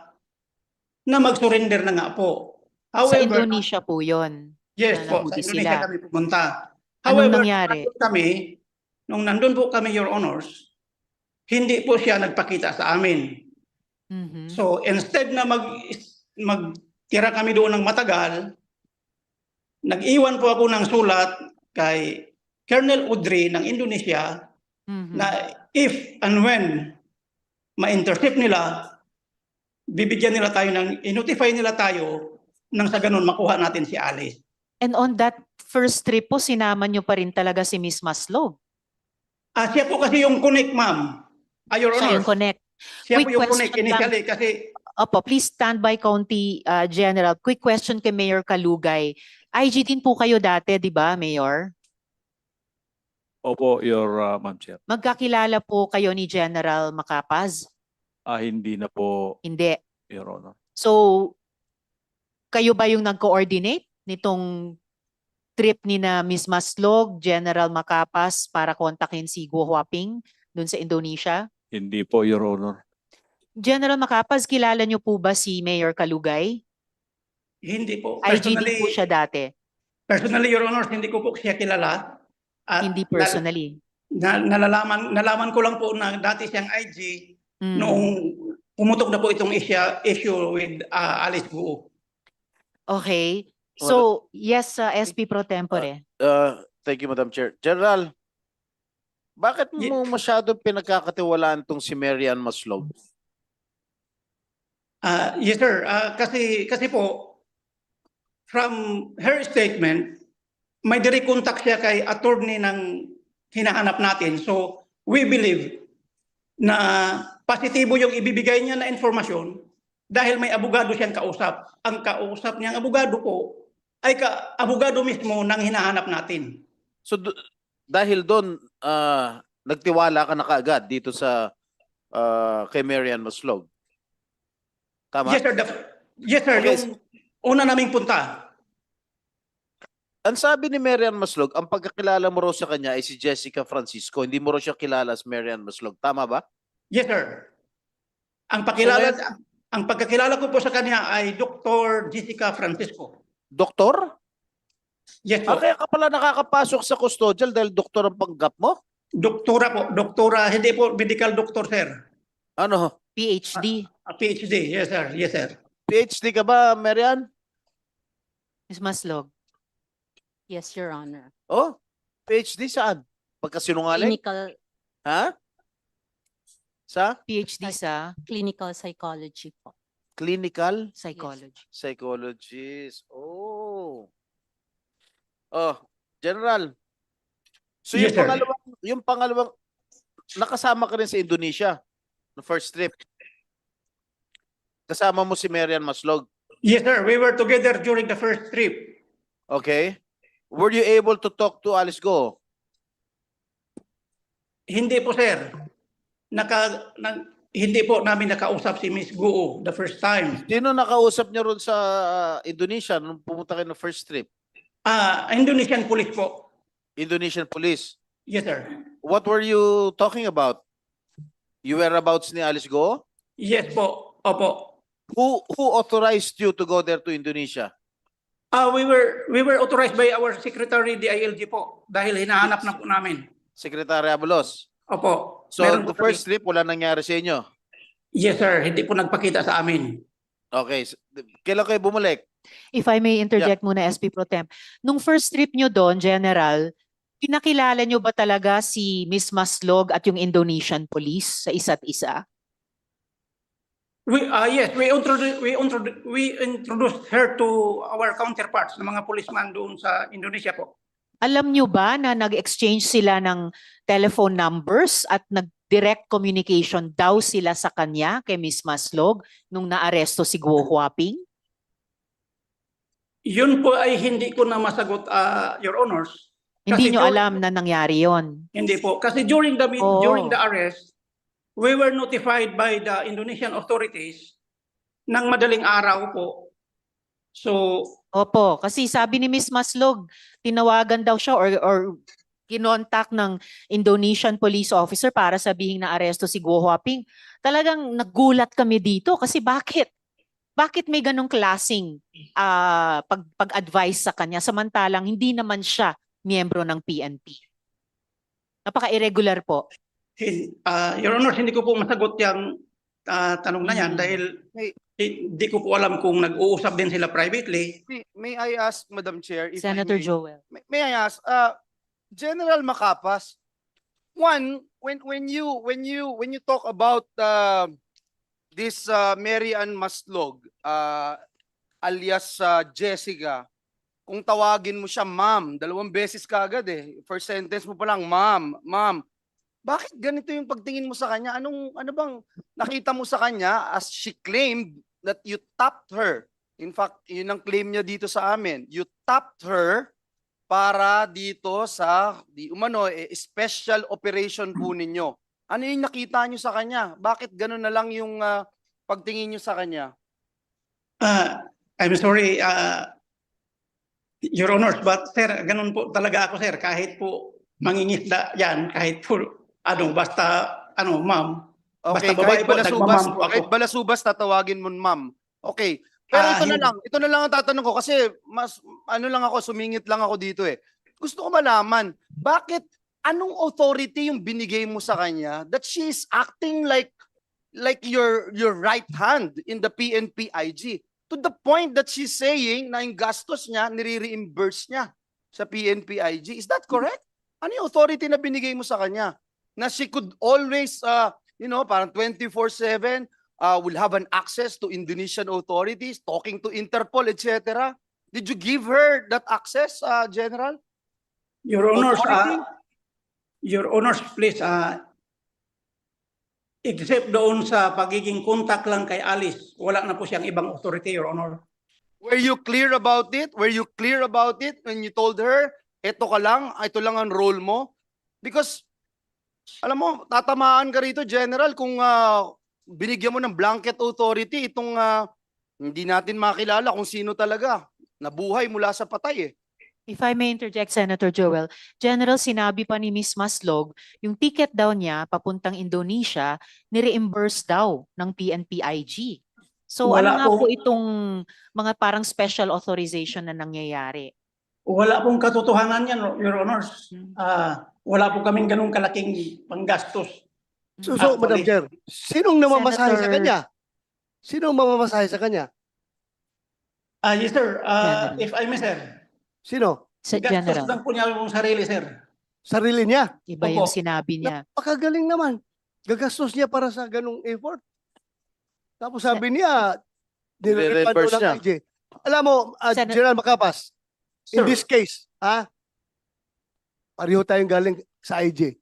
na mag-surrender na nga po. Sa However, Indonesia po yun. yes na po, sa nahuli Indonesia sila. kami pumunta. Anong However, nangyari? nung nandun po kami, Your Honors, hindi po siya nagpakita sa amin. So instead na magtira kami doon ng matagal, nag-iwan po ako ng sulat kay Colonel Udri ng Indonesia na if and when ma-intercept nila, bibigyan nila tayo i-notify nila tayo nang sa ganun makuha natin si Alice. And on that first trip po, sinama nyo pa rin talaga si Miss Maslog? Siya po kasi yung connect, ma'am. Your Siya Honors. yung connect. Siya Quick po yung question connect initially kasi Opo, please stand by, County General. Quick question kay Mayor Kalugay. IG din po kayo dati, di ba, Mayor? Opo, Your Ma'am Chair. Magkakilala po kayo ni General Macapaz? Hindi na po, Hindi. Your Honor. So, kayo ba yung nag-coordinate nitong trip ni na Miss Maslog, General Macapaz para kontakin si Guo Huaping dun sa Indonesia? Hindi po, Your Honor. General Macapaz, kilala niyo po ba si Mayor Kalugay? hindi po. IG din po siya dati. Personally, Your Honors, hindi ko po siya kilala. At Hindi personally. nalaman ko lang po na dati siyang IG noong pumutok na po itong issue with Alice Guo. Okay. So, yes, SP Pro Tempore. Thank you, Madam Chair. General, bakit mo masyado pinagkakatiwalaan tong si Marian Maslog? Yes, sir. Kasi po, from her statement, may direct contact siya kay attorney ng hinahanap natin. So, we believe na positibo yung ibibigay niya na informasyon dahil may abogado siyang kausap. Ang kausap niyang abogado po ay abogado mismo ng hinahanap natin. So, dahil doon, nagtiwala ka na kaagad dito sa kay Marian Maslog? Tama? Yes, sir. Yes, sir. Okay. Yung una naming punta. Ang sabi ni Marian Maslog, ang pagkakilala mo raw sa kanya ay si Jessica Francisco. Hindi mo raw siya kilala as Marian Maslog. Tama ba? Yes, sir. Ang pagkakilala ko po sa kanya ay Dr. Jessica Francisco. Doktor? Yes po. Kaya ka pala nakakapasok sa custodial dahil doktor ang panggap mo? Doktora po. Doktora, hindi po medical doctor, sir. Ano? PhD. PhD, yes, sir. Yes, sir. PhD ka ba, Marian? Miss Maslog. Yes, Your Honor. Oh, PhD saan? Pagkasinungaling? Clinical Ha? Sa? PhD sa clinical psychology po. Clinical? psychology. Psychologist. Oh. Oh, General. So Yes, sir. yung pangalawang, nakasama ka rin sa Indonesia no first trip. Kasama mo si Marian Maslog. Yes, sir. We were together during the first trip. Okay. Were you able to talk to Alice Guo? Hindi po, sir. Hindi po namin nakausap si Miss Guo the first time. Sino nakausap niyo ron sa Indonesia nung pumunta kayo no first trip? Indonesian police po. Indonesian police. Yes, sir. What were you talking about? You whereabouts ni Alice Guo? Yes po. Opo. Who authorized you to go there to Indonesia? We were authorized by our secretary DILG po dahil hinahanap na po namin. Secretary Abalos. Opo. So Meron the po first trip wala nangyari sa inyo? Yes, sir. Hindi po nagpakita sa amin. Okay. Kailan kayo bumalik? If I may interject muna, SP Pro Temp. Nung first trip nyo doon, General, pinakilala nyo ba talaga si Miss Maslog at yung Indonesian police sa isa't isa? Yes, we introduced her to our counterparts, ng mga policeman doon sa Indonesia po. Alam nyo ba na nag-exchange sila ng telephone numbers at nag-direct communication daw sila sa kanya kay Miss Maslog nung naaresto si Guo Huaping? Yun po ay hindi ko na masagot, Your Honors. Hindi nyo alam na nangyari yon? Hindi po. Kasi during the arrest, we were notified by the Indonesian authorities ng madaling araw po. So, opo, kasi sabi ni Miss Maslog, tinawagan daw siya or kinontak ng Indonesian police officer para sabihin na aresto si Guo Huaping. Talagang nagulat kami dito kasi bakit? Bakit may ganong klaseng pag-advise sa kanya samantalang hindi naman siya miyembro ng PNP? Napaka-irregular po. Your Honor, hindi ko po masagot yung tanong na yan dahil hindi ko po alam kung nag-uusap din sila privately. May I ask, Madam Chair, if I Senator may? Joel. May I ask, General Macapas, one, when you talk about this Marian Maslog, alias Jessica, kung tawagin mo siya ma'am, 2 beses kaagad eh. First sentence mo pa lang, ma'am. Bakit ganito yung pagtingin mo sa kanya? Ano bang nakita mo sa kanya as she claimed that you tapped her? In fact, yun ang claim niya dito sa amin. You tapped her para dito sa special operation po ninyo. Ano yung nakita niyo sa kanya? Bakit gano'n na lang yung pagtingin niyo sa kanya? I'm sorry, Your Honors, but sir, ganun po talaga ako, sir. Kahit po mangingisda yan, kahit po ma'am. Okay, basta babae po, nagmamam po ako. kahit balasubas, tatawagin mo ma'am. Okay. Pero ito na lang ang tatanong ko kasi mas sumingit lang ako dito eh. Gusto ko malaman, bakit anong authority yung binigay mo sa kanya that she is acting like your right hand in the PNP IG to the point that she's saying na yung gastos niya nire-reimburse niya sa PNP IG. Is that correct? Ano yung authority na binigay mo sa kanya? Na she could always, parang 24/7, will have an access to Indonesian authorities, talking to Interpol, etc. Did you give her that access, General? Your Honors, please, except doon sa pagiging contact lang kay Alice, wala na po siyang ibang authority, Your Honor. Were you clear about it? Were you clear about it when you told her, ito lang ang role mo? Because, alam mo, tatamaan ka rito, General, kung binigyan mo ng blanket authority, itong hindi natin makilala kung sino talaga. Nabuhay mula sa patay eh. If I may interject, Senator Joel, General, sinabi pa ni Miss Maslog, yung ticket daw niya papuntang Indonesia, ni-reimburse daw ng PNP IG. So ano nga po itong mga parang special authorization na nangyayari? Wala pong katotohanan yan, Your Honors. Wala po kaming ganung kalaking panggastos. So Madam Chair, sinong namamasahe sa kanya? Sinong mamamasahe sa kanya? Yes, sir. If I may, sir. Sino? Gastos lang po niya yung sarili, sir. Sarili niya? Iba yung sinabi niya. Napakagaling naman. Gagastos niya para sa ganung effort. Tapos sabi niya, nire-reimburse niya. Alam mo, General Macapas, in this case, Ha? Pareho tayong galing sa IG.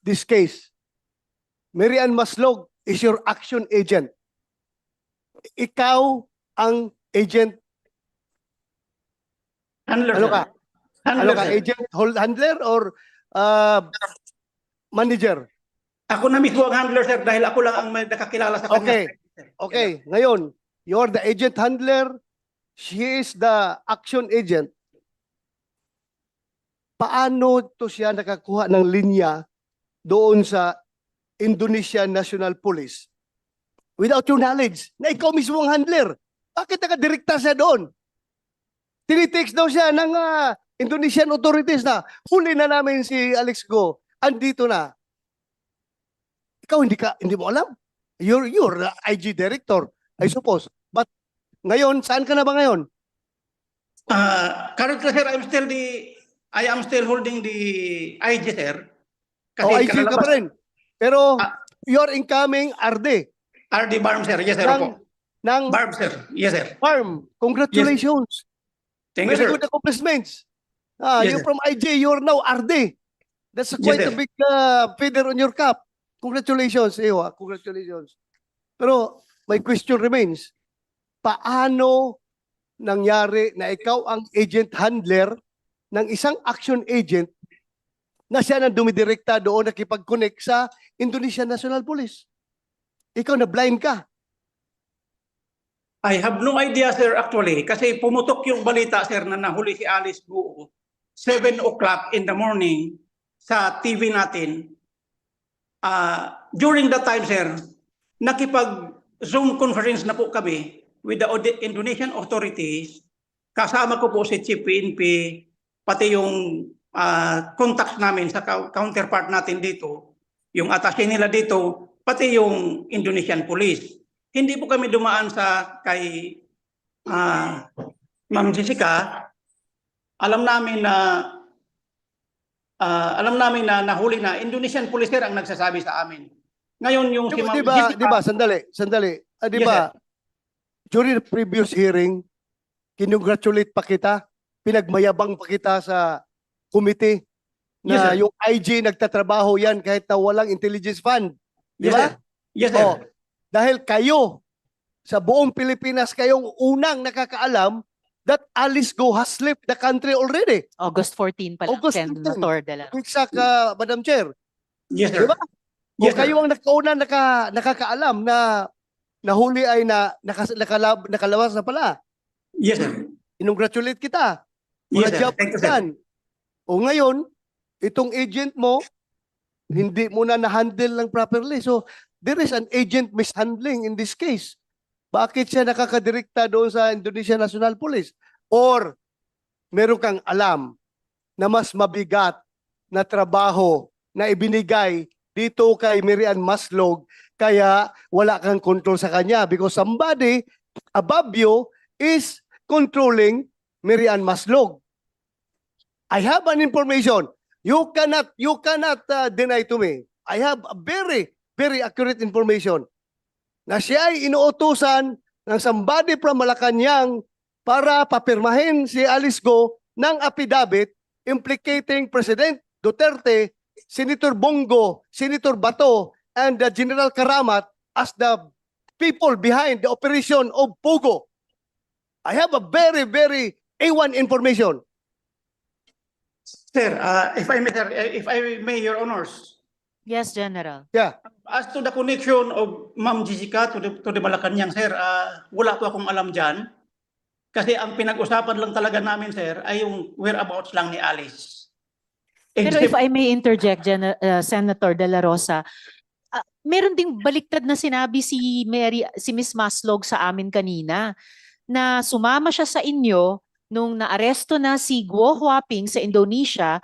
This case, Mary Ann Maslog is your action agent. Ikaw ang agent. Handler, Ano sir. ka? Handler, Ano ka? sir. Agent, handler, or manager? Ako na mismo ang handler, sir, dahil ako lang ang may nakakilala sa kanya. Okay. Okay. Ngayon, you're the agent handler. She is the action agent. Paano to siya nakakuha ng linya doon sa Indonesian National Police without your knowledge na ikaw mismo ang handler? Bakit nakadirekta siya doon? Tinitext daw siya ng Indonesian authorities na huli na namin si Alice Guo. Andito na. Ikaw hindi mo alam. You're the IG director, I suppose. But ngayon, saan ka na ba ngayon? Currently, sir, I am still holding the IG, sir. IG ka pa rin. Pero you're incoming RD. RD Barm, sir. Yes, sir. Ng Barm, sir. Yes, sir. Barm. Congratulations. Thank you, Very sir. good accomplishments. Yes, You're sir. from IG, you're now RD. That's quite Yes, a sir. big feather on your cap. Congratulations, Ewa. Congratulations. Pero my question remains, paano nangyari na ikaw ang agent handler ng isang action agent na siya nang dumidirekta doon nakipag-connect sa Indonesian National Police? Ikaw na blind ka. I have no idea, sir, actually. Kasi pumutok yung balita, sir, na nahuli si Alice Guo 7 o'clock in the morning sa TV natin. During that time, sir, nakipag-Zoom conference na po kami with the Indonesian authorities. Kasama ko po si Chief PNP, pati yung contacts namin sa counterpart natin dito, yung attaché nila dito, pati yung Indonesian Police. Hindi po kami dumaan sa kay Ma'am Jessica. Alam namin na nahuli na Indonesian Police, sir, ang nagsasabi sa amin. Ngayon yung si Ma'am Jessica. Diba, sandali. Diba, during the previous hearing, kinongratulate pa kita, pinagmayabang pa kita sa committee na Yes, sir. yung IG nagtatrabaho yan kahit na walang intelligence fund. Di Yes, ba? sir. Yes, sir. Dahil kayo, sa buong Pilipinas, kayong unang nakakaalam that Alice Guo has left the country already. August 14 pa lang, August 14. Senator De La Rosa. Exact, Madam Chair. Yes, sir. Diba? Yes, O kayo ang nakakaalam na nahuli ay nakalabas na pala. Yes, sir. Inongratulate kita. Yes, Mga sir. job Thank you, sir. yan. O ngayon, itong agent mo, hindi mo na na-handle ng properly. So, there is an agent mishandling in this case. Bakit siya nakakadirekta doon sa Indonesian National Police? Or, meron kang alam na mas mabigat na trabaho na ibinigay dito kay Mary Ann Maslog, kaya wala kang control sa kanya because somebody above you is controlling Mary Ann Maslog. I have an information. You cannot deny to me. I have a very, very accurate information na siya ay inuutusan ng somebody from Malacanang para papirmahin si Alice Guo ng affidavit implicating President Duterte, Senator Bongo, Senator Bato, and General Karamat as the people behind the operation of Pogo. I have a very, very A1 information. Sir, if I may, Your Honors. Yes, General. Yeah. As to the connection of Ma'am Jessica to the Malacanang, sir, wala po akong alam dyan. Kasi ang pinag-usapan lang talaga namin, sir, ay yung whereabouts lang ni Alice. Pero if I may interject, Senator De La Rosa, meron ding baliktad na sinabi si Miss Maslog sa amin kanina na sumama siya sa inyo nung naaresto na si Guo Huaping sa Indonesia,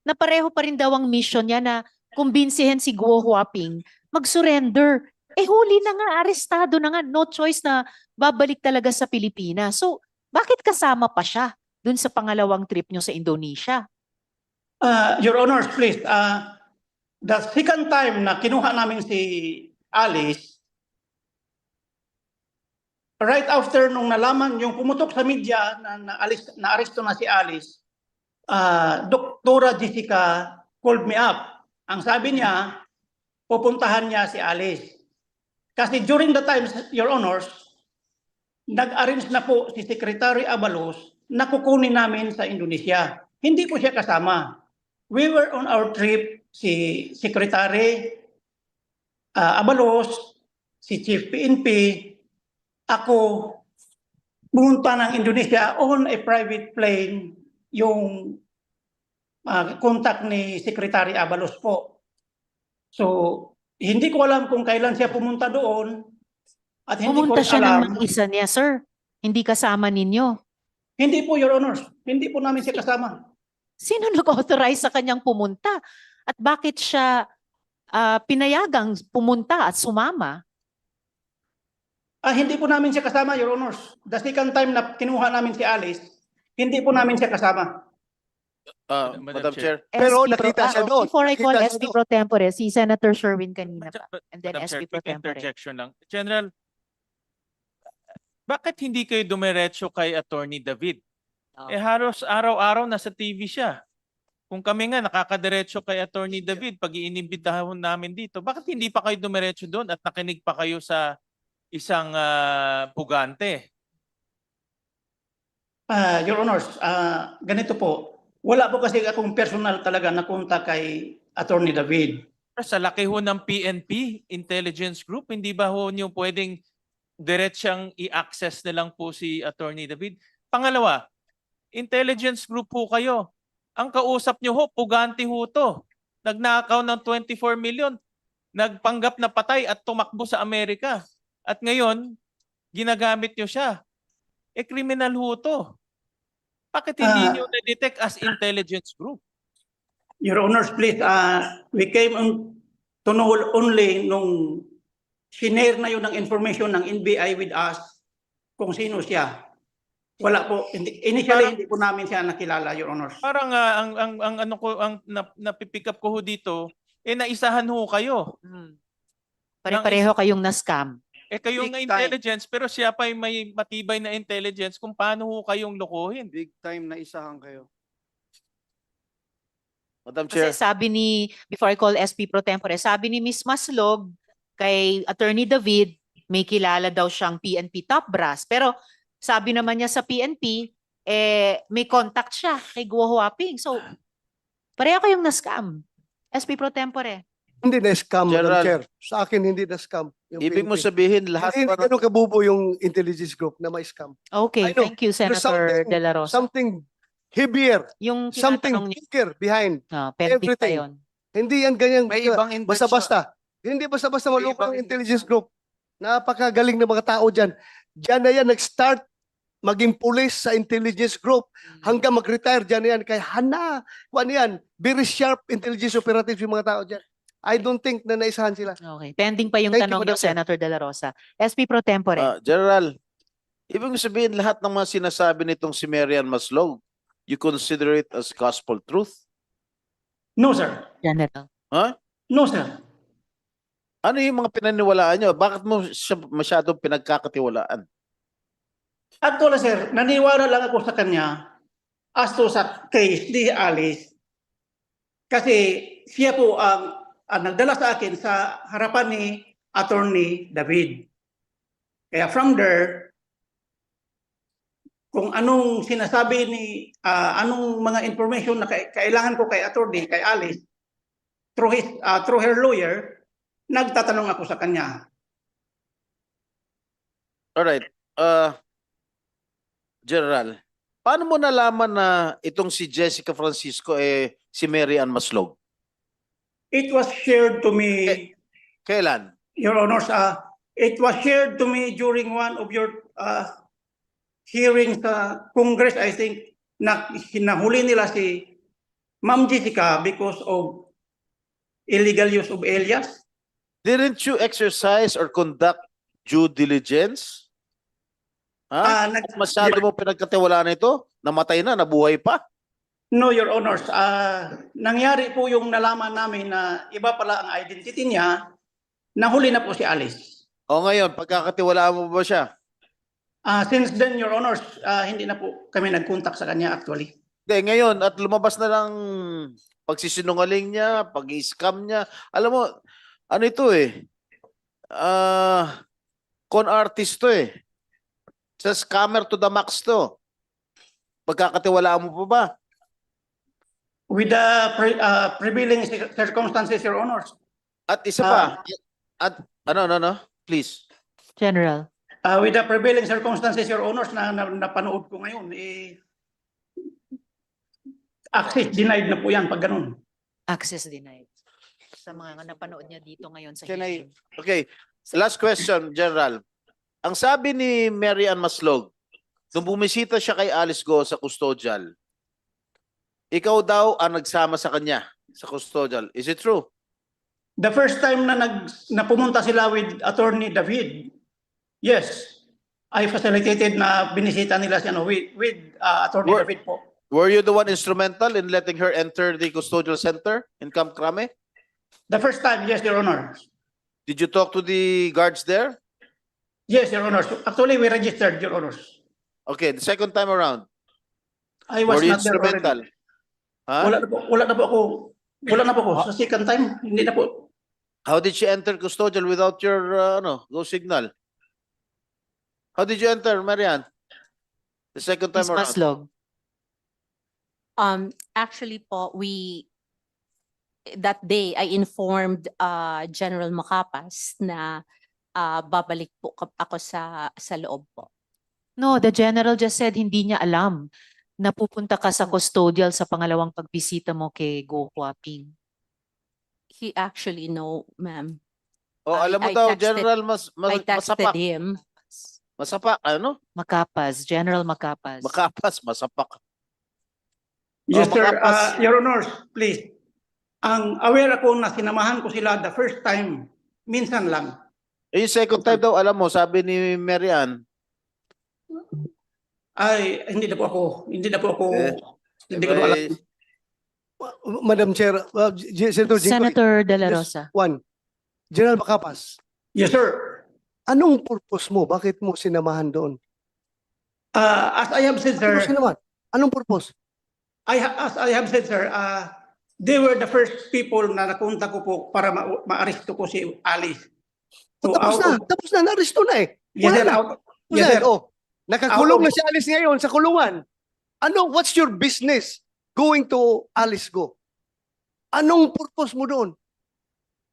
na pareho pa rin daw ang mission niya na kumbinsihin si Guo Huaping mag-surrender. Huli na nga, arestado na nga, no choice na babalik talaga sa Pilipinas. So, bakit kasama pa siya dun sa pangalawang trip nyo sa Indonesia? Your Honors, please, the second time na kinuha namin si Alice, right after nung nalaman, yung pumutok sa media na aresto na si Alice, Doktora Jessica called me up. Ang sabi niya, pupuntahan niya si Alice. Kasi during the time, Your Honors, nag-arrange na po si Secretary Abalos na kukunin namin sa Indonesia. Hindi po siya kasama. We were on our trip, si Secretary Abalos, si Chief PNP, ako, pumunta ng Indonesia on a private plane, yung contact ni Secretary Abalos po. So, hindi ko alam kung kailan siya pumunta doon at hindi Pumunta ko siya alam. ng mag-isa niya, sir. Hindi kasama ninyo. Hindi po, Your Honors. Hindi po namin siya kasama. Sino nag-authorize sa kanyang pumunta? At bakit siya pinayagang pumunta at sumama? Hindi po namin siya kasama, Your Honors. The second time na kinuha namin si Alice, hindi po namin siya kasama. Madam Chair. Pero SP nakita siya doon. Before I call Nakita siya SP doon. Pro Tempore, si Senator Sherwin kanina pa. And then Madam Chair, SP Pro quick Tempore. interjection lang. General, bakit hindi kayo dumiretso kay Attorney David? Halos araw-araw nasa TV siya. Kung kami nga nakakadiretso kay Attorney David pag iinimbitahan namin dito, bakit hindi pa kayo dumiretso doon at nakinig pa kayo sa isang pugante? Your Honors, ganito po. Wala po kasi akong personal talaga na kontak kay Attorney David. Sa laki ho ng PNP, Intelligence Group, hindi ba ho niyo pwedeng diretsang i-access na lang po si Attorney David? Pangalawa, Intelligence Group po kayo. Ang kausap niyo ho, pugante ho to. Nagnakaw ng 24 million. Nagpanggap na patay at tumakbo sa Amerika. At ngayon, ginagamit niyo siya. Criminal ho to. Bakit hindi niyo na-detect as Intelligence Group? Your Honors, please, we came to know only nung sinare na yun ng information ng NBI with us kung sino siya. Wala po, initially hindi po namin siya nakilala, Your Honors. Parang ang napipick up ko ho dito, naisahan ho kayo. Pare-pareho kayong na-scam. Kayong na intelligence, pero siya pa may matibay na intelligence kung paano ho kayong lokohin. Big time na isahan kayo. Madam Kasi Chair. sabi ni, before I call SP Pro Tempore, sabi ni Miss Maslog kay Attorney David, may kilala daw siyang PNP top brass. Pero sabi naman niya sa PNP, may contact siya kay Guo Huaping. So, pareho kayong na-scam. SP Pro Tempore. Hindi na-scam, Madam General, Chair. Sa akin, hindi na-scam. yung Ibig mo PNP. sabihin lahat Hindi pa ganun kabubo yung intelligence group na may scam. Okay, I know. thank you, There's Senator De La Rosa. Something heavier, Yung something tinatanong niya, bigger behind pending pa everything. yun. Hindi yan ganyan May ibang intensyon. basta-basta. Hindi basta-basta May malukang ibang intelligence group. Napakagaling ng mga tao dyan. Diyan na yan nag-start maging police sa intelligence group hanggang mag-retire dyan na yan. Kaya ano yan, very sharp intelligence operative yung mga tao dyan. I don't think na naisahan sila. Okay, pending pa yung Thank you, tanong Madam niyo, Chair. Senator De La Rosa. SP Pro Tempore. General, ibig sabihin lahat ng mga sinasabi nitong si Marian Maslog, you consider it as gospel truth? No, sir. General. Huh? No, sir. Ano yung mga pinaniwalaan nyo? Bakit mo siya masyadong pinagkakatiwalaan? Actually, sir, naniwala lang ako sa kanya as to sa case ni Alice. Kasi siya po ang nagdala sa akin sa harapan ni Attorney David. Kaya from there, kung anong sinasabi ni, anong mga information na kailangan ko kay Attorney, kay Alice, through her lawyer, nagtatanong ako sa kanya. Alright. General, paano mo nalaman na itong si Jessica Francisco si Marian Maslog? It was shared to me. Kailan? Your Honors, it was shared to me during one of your hearings sa Congress, I think, na hinahuli nila si Ma'am Jessica because of illegal use of alias. Didn't you exercise or conduct due diligence? Masyado mo pinagkatiwalaan ito? Namatay na, nabuhay pa? No, Your Honors. Nangyari po yung nalaman namin na iba pala ang identity niya, nahuli na po si Alice. O ngayon, pagkakatiwalaan mo ba siya? Since then, Your Honors, hindi na po kami nag-contact sa kanya actually. Ngayon, at lumabas na lang pagsisinungaling niya, pag-scam niya. Alam mo, ano ito eh? Con artist to eh. Sa scammer to the max to. Pagkakatiwalaan mo pa ba? With the prevailing circumstances, Your Honors. At isa pa. At ano, please. General. With the prevailing circumstances, Your Honors, na napanood ko ngayon, access denied na po yan pag ganun. Access denied. Sa mga napanood niya dito ngayon sa Can I, hearing. okay, last question, General. Ang sabi ni Mary Ann Maslog, nung bumisita siya kay Alice Guo sa custodial, ikaw daw ang nagsama sa kanya sa custodial. Is it true? The first time na pumunta sila with Attorney David, yes, I facilitated na binisita nila siya with Attorney David po. Were you the one instrumental in letting her enter the custodial center in Camp Crame? The first time, yes, Your Honor. Did you talk to the guards there? Yes, Your Honor. Actually, we registered, Your Honor. Okay, the second time around. I was Were you not there instrumental? already. Huh? Wala na po ako. Sa second time, hindi na po. How did she enter custodial without your go signal? How did you enter, Marian? The second time Ms. around. Maslog. Actually po, that day, I informed General Macapas na babalik po ako sa loob po. No, the general just said hindi niya alam na pupunta ka sa custodial sa pangalawang pagbisita mo kay Go Huaping. He actually know, ma'am. Oh, alam mo I daw, texted- General I texted Masapak. him. Masapak, ano? Makapas, General Makapas. Makapas, masapak. Yes, Oh, sir. Macapas. Your Honor, please. Ang aware ako na sinamahan ko sila the first time, minsan lang. Yung second time daw, alam mo, sabi ni Marian, Ay, hindi na po ako. Hindi ko na alam. Madam Chair, Senator Jinggoy, Senator De La just Rosa. one. General Macapas, Yes, sir. anong purpose mo? Bakit mo sinamahan doon? As I have said, Bakit mo sir, sinamahan? Anong purpose? as I have said, sir, they were the first people na nakunta ko po para ma-aresto ko si Alice. So, Tapos na, na-arresto na eh. Yes, Wala sir. na. Yes, sir. Nakakulong na si Alice ngayon sa kulungan. What's your business going to Alice Guo? Anong purpose mo doon?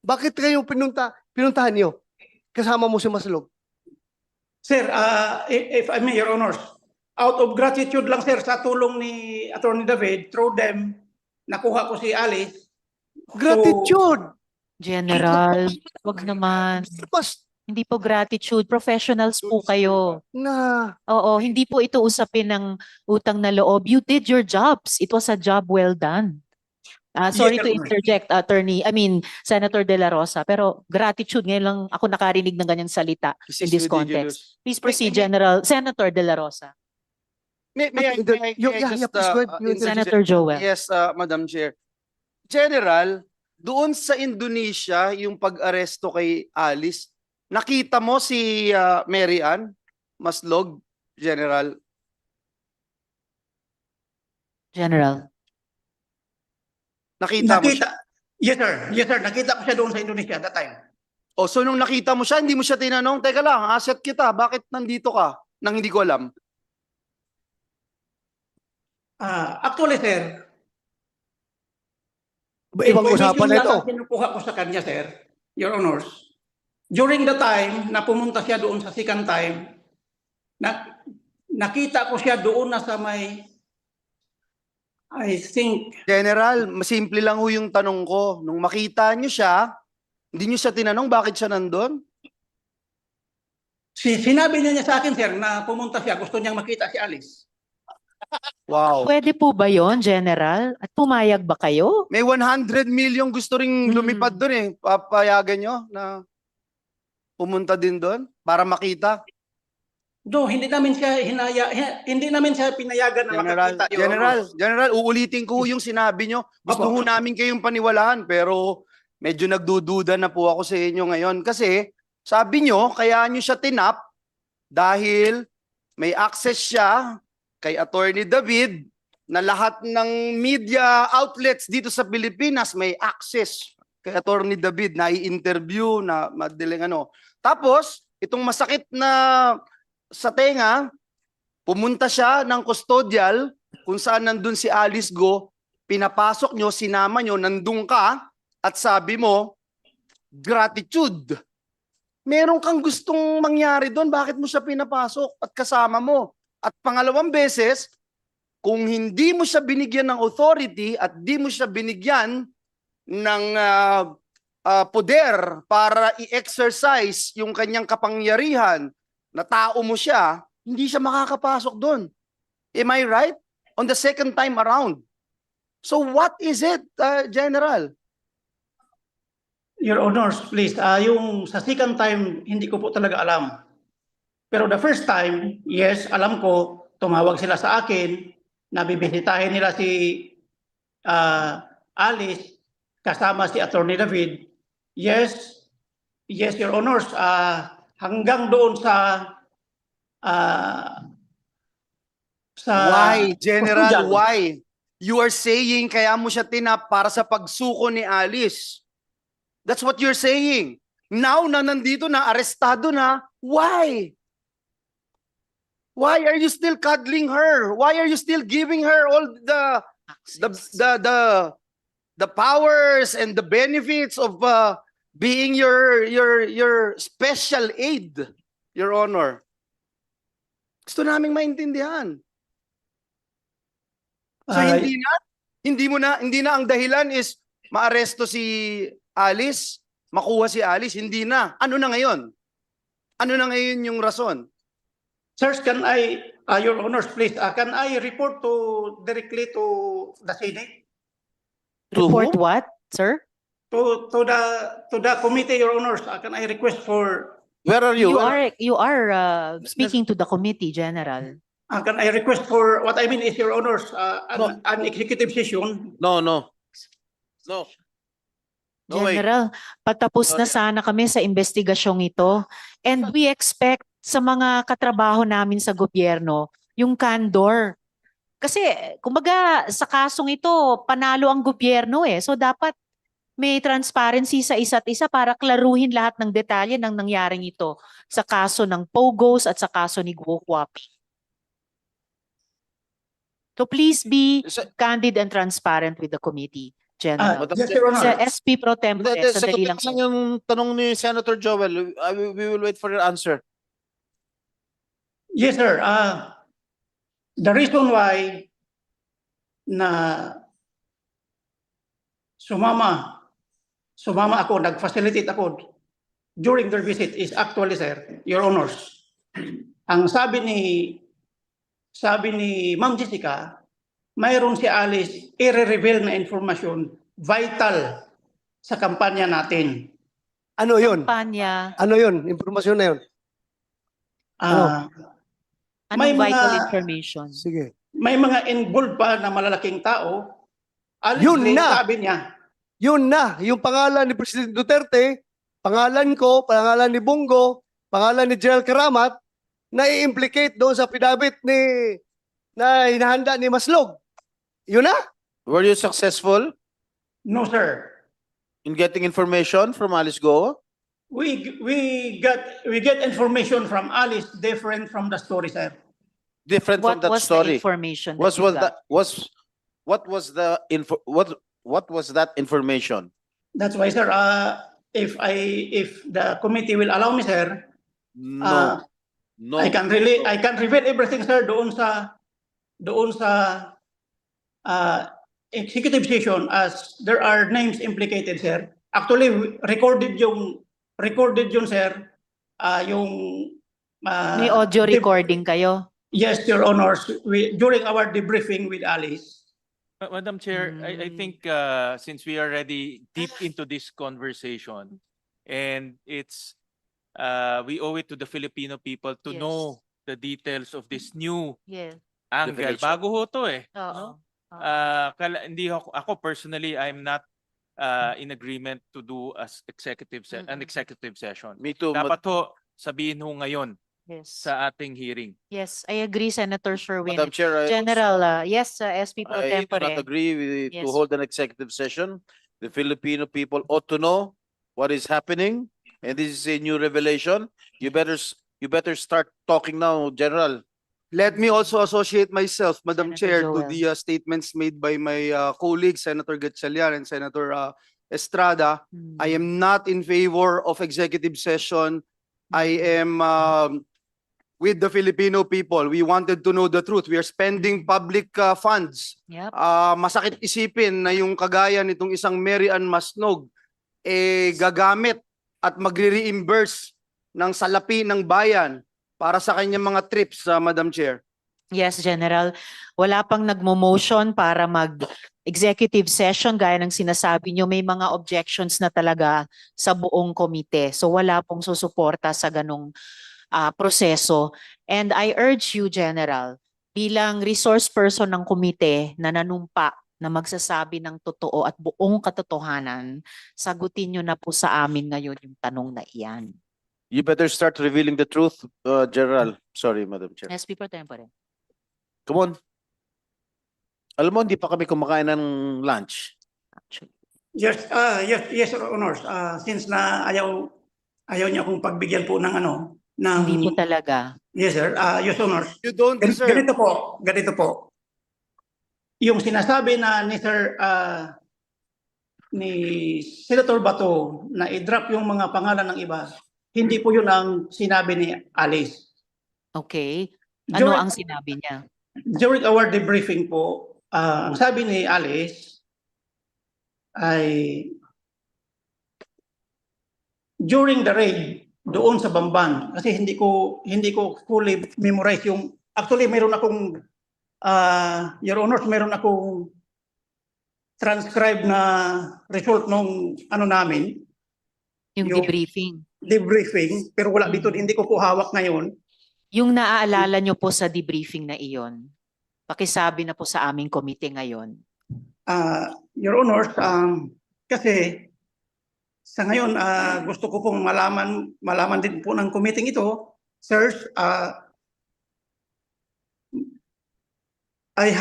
Bakit kayo pinuntahan niyo? Kasama mo si Maslog? Sir, if I may, Your Honors, out of gratitude lang, sir, sa tulong ni Attorney David, through them, nakuha ko si Alice. Gratitude! General, wag naman. Hindi po gratitude. Professionals po kayo. Oo, hindi po ito usapin ng utang na loob. You did your jobs. It was a job well done. Sorry to interject, Senator De La Rosa, pero gratitude, ngayon lang ako nakarinig ng ganyang salita in this context. Please proceed, Senator De La Rosa. May I just, Senator Joel. Yes, Madam Chair. General, doon sa Indonesia, yung pag-aresto kay Alice, nakita mo si Mary Ann Maslog, General? General. Nakita mo siya? Yes, sir. Yes, sir. Nakita ko siya doon sa Indonesia that time. O, so nung nakita mo siya, hindi mo siya tinanong, teka lang, asset kita, bakit nandito ka? Nang hindi ko alam. Actually, sir, ibang usapan na ito. Kinukuha ko sa kanya, sir, Your Honors. During the time na pumunta siya doon sa second time, nakita ko siya doon na sa may, I think... General, simple lang ho yung tanong ko. Nung makita niyo siya, hindi niyo siya tinanong bakit siya nandun? Sinabi niya sa akin, sir, na pumunta siya, gusto niyang makita si Alice. Wow. Pwede po ba yon, General? At pumayag ba kayo? May 100 million gusto ring lumipad doon eh. Papayagan nyo na pumunta din doon para makita? No, hindi namin siya pinayagan na makakita. General, uulitin ko yung sinabi nyo. Gusto ho namin kayong paniwalaan pero medyo nagdududa na po ako sa inyo ngayon. Kasi sabi nyo, kaya nyo siya tinap dahil may access siya kay Attorney David na lahat ng media outlets dito sa Pilipinas may access kay Attorney David na i-interview na madaling ano. Tapos, itong masakit na sa tenga, pumunta siya ng custodial kung saan nandun si Alice Guo, pinapasok nyo, sinama nyo, nandun ka, at sabi mo, gratitude. Meron kang gustong mangyari doon, bakit mo siya pinapasok at kasama mo? At pangalawang beses, kung hindi mo siya binigyan ng authority at di mo siya binigyan ng poder para i-exercise yung kanyang kapangyarihan na tao mo siya, hindi siya makakapasok doon. Am I right? On the second time around. So what is it, General? Your Honors, please, yung sa second time, hindi ko po talaga alam. Pero the first time, yes, alam ko, tumawag sila sa akin, nabibisitahin nila si Alice, kasama si Attorney David. Yes, yes, Your Honors, hanggang doon sa Why, General, custodial. why? You are saying kaya mo siya tinap para sa pagsuko ni Alice. That's what you're saying. Now na nandito na, arestado na, why? Why are you still cuddling her? Why are you still giving her all the powers and the benefits of being your special aid, Your Honor? Gusto naming maintindihan. So hindi na ang dahilan is maaresto si Alice, makuha si Alice, hindi na. Ano na ngayon? Ano na ngayon yung rason? Sirs, can I, Your Honors, please, can I report directly to the Senate? Report what, sir? To the committee, Your Honors, can I request for? Where are you? You are speaking to the committee, General. Can I request for, what I mean is, Your Honors, an executive session? No. No way. General, patapos na sana kami sa investigasyong ito. And we expect sa mga katrabaho namin sa gobyerno, yung candor. Kasi, kumbaga, sa kasong ito, panalo ang gobyerno eh. So, dapat may transparency sa isa't isa para klaruhin lahat ng detalye ng nangyaring ito sa kaso ng Pogos at sa kaso ni Guo. So, please be candid and transparent with the committee. General. Yes, Your Honor. Sa SP Pro Tempore, sandali lang. Sagutin lang yung tanong ni Senator Joel. We will wait for your answer. Yes, sir. The reason why na sumama ako, nag-facilitate ako during their visit is actually, sir, Your Honors, ang sabi ni Ma'am Jessica, mayroon si Alice i-reveal na informasyon vital sa kampanya natin. Ano yun? Kampanya. Ano yun? Impormasyon na yun? Anong vital information? Sige. May mga involved pa na malalaking tao. Alice, Yun na! sabi niya. Yun na! Yung pangalan ni President Duterte, pangalan ko, pangalan ni Bongo, pangalan ni General Karamat, na i-implicate doon sa pinabit na hinahanda ni Maslog. Yun na? Were you successful No, sir. in getting information from Alice Guo? We get information from Alice different from the story, sir. Different from What that was story. the information What that you was got? that? What was that information? That's why, sir, if the committee will allow me, sir, No. No. I can reveal everything, sir, doon sa executive session as there are names implicated, sir. Actually, recorded yun, sir, yung May audio recording kayo? Yes, Your Honors, during our debriefing with Alice. Madam Chair, I think since we are already deep into this conversation, and it's we owe it to the Filipino people to Yes. know the details of this new Yes. angle. Definition. Bago ho to eh. Oo. Hindi ako personally, I'm not in agreement to do an executive session. Me too. Dapat ho sabihin ho ngayon Yes. sa ating hearing. Yes, I agree, Senator Sherwin. Madam Chair, General, yes, SP Pro I do Tempore. not agree with, to Yes. hold an executive session. The Filipino people ought to know what is happening, and this is a new revelation. You better start talking now, General. Let me also associate myself, Madam Senator Chair, to Joel. the statements made by my colleagues, Senator Gatchalian and Senator Estrada. I am not in favor of executive session. I am with the Filipino people. We wanted to know the truth. We are spending public funds. Yep. Masakit isipin na yung kagaya nitong isang Mary Ann Masnog gagamit at magre-reimburse ng salapi ng bayan para sa kanyang mga trips, Madam Chair. Yes, General. Wala pang nagmo-motion para mag-executive session gaya ng sinasabi nyo. May mga objections na talaga sa buong komite. So wala pong susuporta sa ganong proseso. And I urge you, General, bilang resource person ng komite na nanumpa na magsasabi ng totoo at buong katotohanan, sagutin nyo na po sa amin ngayon yung tanong na iyan. You better start revealing the truth, General. Sorry, Madam Chair. SP Pro Tempore. Come on. Alam mo, hindi pa kami kumakain ng lunch. Yes, yes, Your Honors. Since na ayaw niya akong pagbigyan po ng ano, ng... Hindi po talaga. Yes, sir. Yes, Honors. You don't deserve. Ganito po. Yung sinasabi na ni Sir, ni Senator Bato na i-drop yung mga pangalan ng iba, hindi po yun ang sinabi ni Alice. Okay. Ano ang sinabi niya? During our debriefing po, ang sabi ni Alice ay during the raid doon sa Bamban, kasi hindi ko fully memorize yung, actually meron akong Your Honor, meron akong transcribe na result nung ano namin, Yung debriefing. Debriefing, pero wala dito, hindi ko po hawak ngayon. Yung naaalala nyo po sa debriefing na iyon, pakisabi na po sa aming komite ngayon. Your Honor, kasi sa ngayon gusto ko pong malaman din po ng committee ito, sirs, I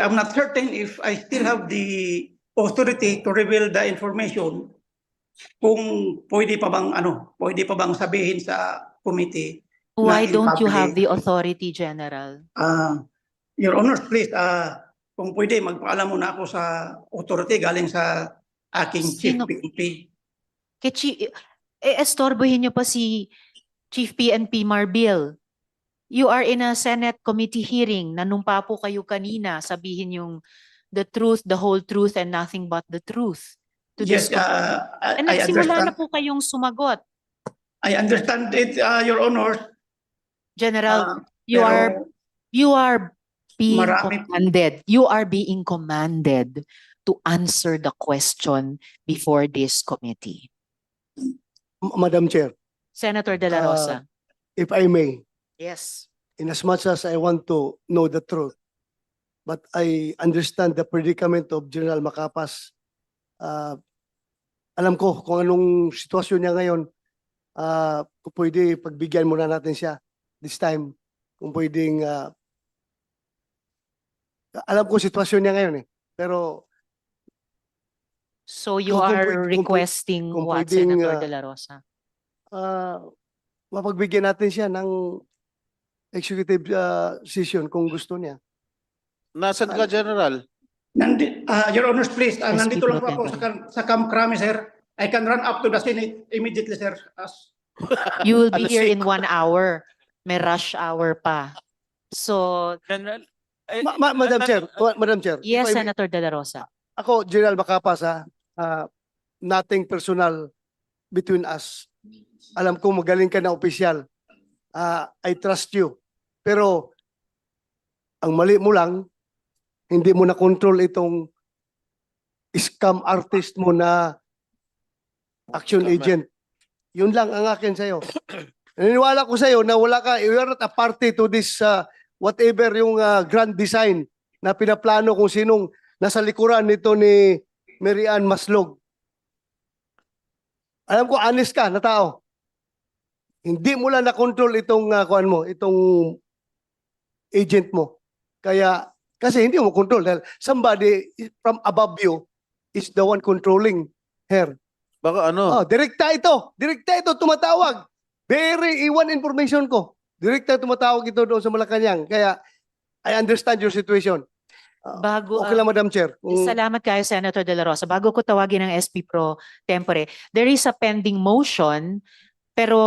am not certain if I still have the authority to reveal the information. Kung pwede pa bang sabihin sa committee. Why don't you have the authority, General? Your Honor, please, kung pwede, magpaalam muna ako sa authority galing sa aking Chief PNP. Estorbohin niyo pa si Chief PNP Marbil. You are in a Senate committee hearing. Nanumpa po kayo kanina. Sabihin yung the truth, the whole truth, and nothing but the truth. Yes, and nagsimula na po kayong sumagot. I understand it, Your Honor. General, you are being commanded. You are being commanded to answer the question before this committee. Madam Chair. Senator De La Rosa. If I may. Yes. In as much as I want to know the truth, but I understand the predicament of General Macapas. Alam ko kung anong sitwasyon niya ngayon. Kung pwede, pagbigyan muna natin siya this time. Kung pwedeng, alam ko sitwasyon niya ngayon eh. Pero, so you are requesting what, Senator De La Rosa? Mapagbigyan natin siya ng executive session kung gusto niya. Nasaan ka, General? Your Honor, please, nandito lang po ako sa Camp Crame, sir. I can run up to the Senate immediately, sir. You will be here in 1 hour. May rush hour pa. So, General, Madam Chair. Yes, Senator De La Rosa. Ako, General Macapas, nothing personal between us. Alam ko magaling ka na opisyal. I trust you. Pero, ang mali mo lang, hindi mo na control itong scam artist mo na action agent. Yun lang ang akin sa'yo. Naniniwala ko sa'yo na wala ka, you are not a party to this whatever yung grand design na pinaplano kung sinong nasa likuran nito ni Mary Ann Maslog. Alam ko, honest ka na tao. Hindi mo lang na-control itong kuan mo, itong agent mo. Kaya kasi hindi mo control dahil somebody from above you is the one controlling her. Baka ano? Direkta ito. Direkta ito tumatawag. Very iwan information ko. Direkta tumatawag ito doon sa Malacanang. Kaya I understand your situation. Bago, Okay lang, Madam Chair. Salamat kayo, Senator De La Rosa. Bago ko tawagin ang SP Pro Tempore, there is a pending motion, pero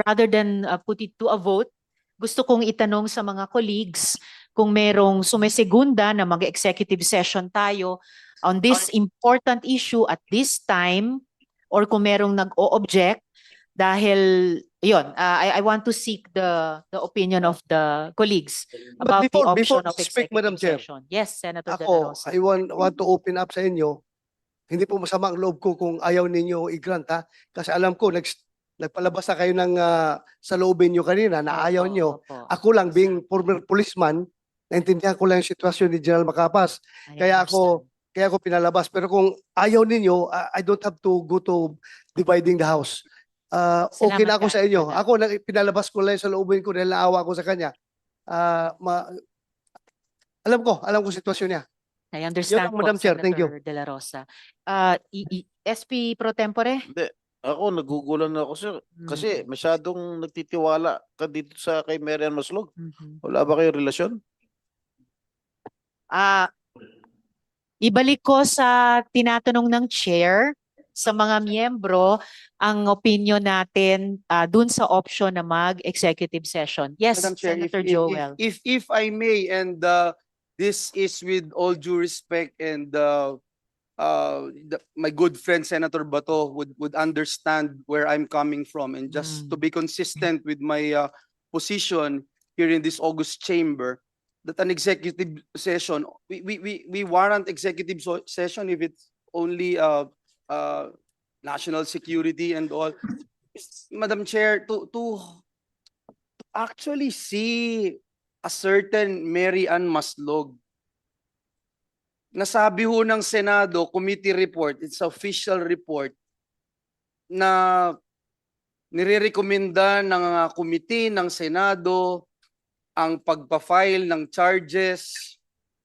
rather than put it to a vote, gusto kong itanong sa mga colleagues kung merong sumesegunda na mag-executive session tayo on this important issue at this time, or kung merong nag-o-object dahil yun, I want to seek the opinion of the colleagues about the option of speak, Madam executive Chair, session. Yes, Senator De La ako, Rosa. I want to open up sa inyo. Hindi po masama ang loob ko kung ayaw ninyo i-grant, ha? Kasi alam ko, nagpalabas na kayo ng sa loobin nyo kanina na ayaw nyo. Ako lang, being former policeman, naintindihan ko lang yung sitwasyon ni General Macapas. Kaya ako pinalabas. Pero kung ayaw ninyo, I don't have to go to dividing the house. Okay na ako sa inyo. Ako, pinalabas ko lang sa loobin ko dahil naawa ko sa kanya. Alam ko sitwasyon niya. I understand Yun lang, Madam Chair. Thank you. Senator De La Rosa. SP Pro Tempore? Hindi. Ako, nagugulan na ako, sir. Kasi masyadong nagtitiwala ka dito sa kay Marian Maslog. Wala ba kayong relasyon? Ibalik ko sa tinatanong ng chair sa mga miyembro ang opinion natin dun sa option na mag-executive session. Yes, Madam Chair, Senator Joel. if I may, and this is with all due respect, and my good friend Senator Bato would understand where I'm coming from, and just to be consistent with my position here in this August chamber, that an executive session, we warrant executive session if it's only national security and all. Madam Chair, to actually see a certain Mary Ann Maslog, nasabi ho ng Senado committee report, it's official report, na nirerekomenda ng committee ng Senado ang pagpa-file ng charges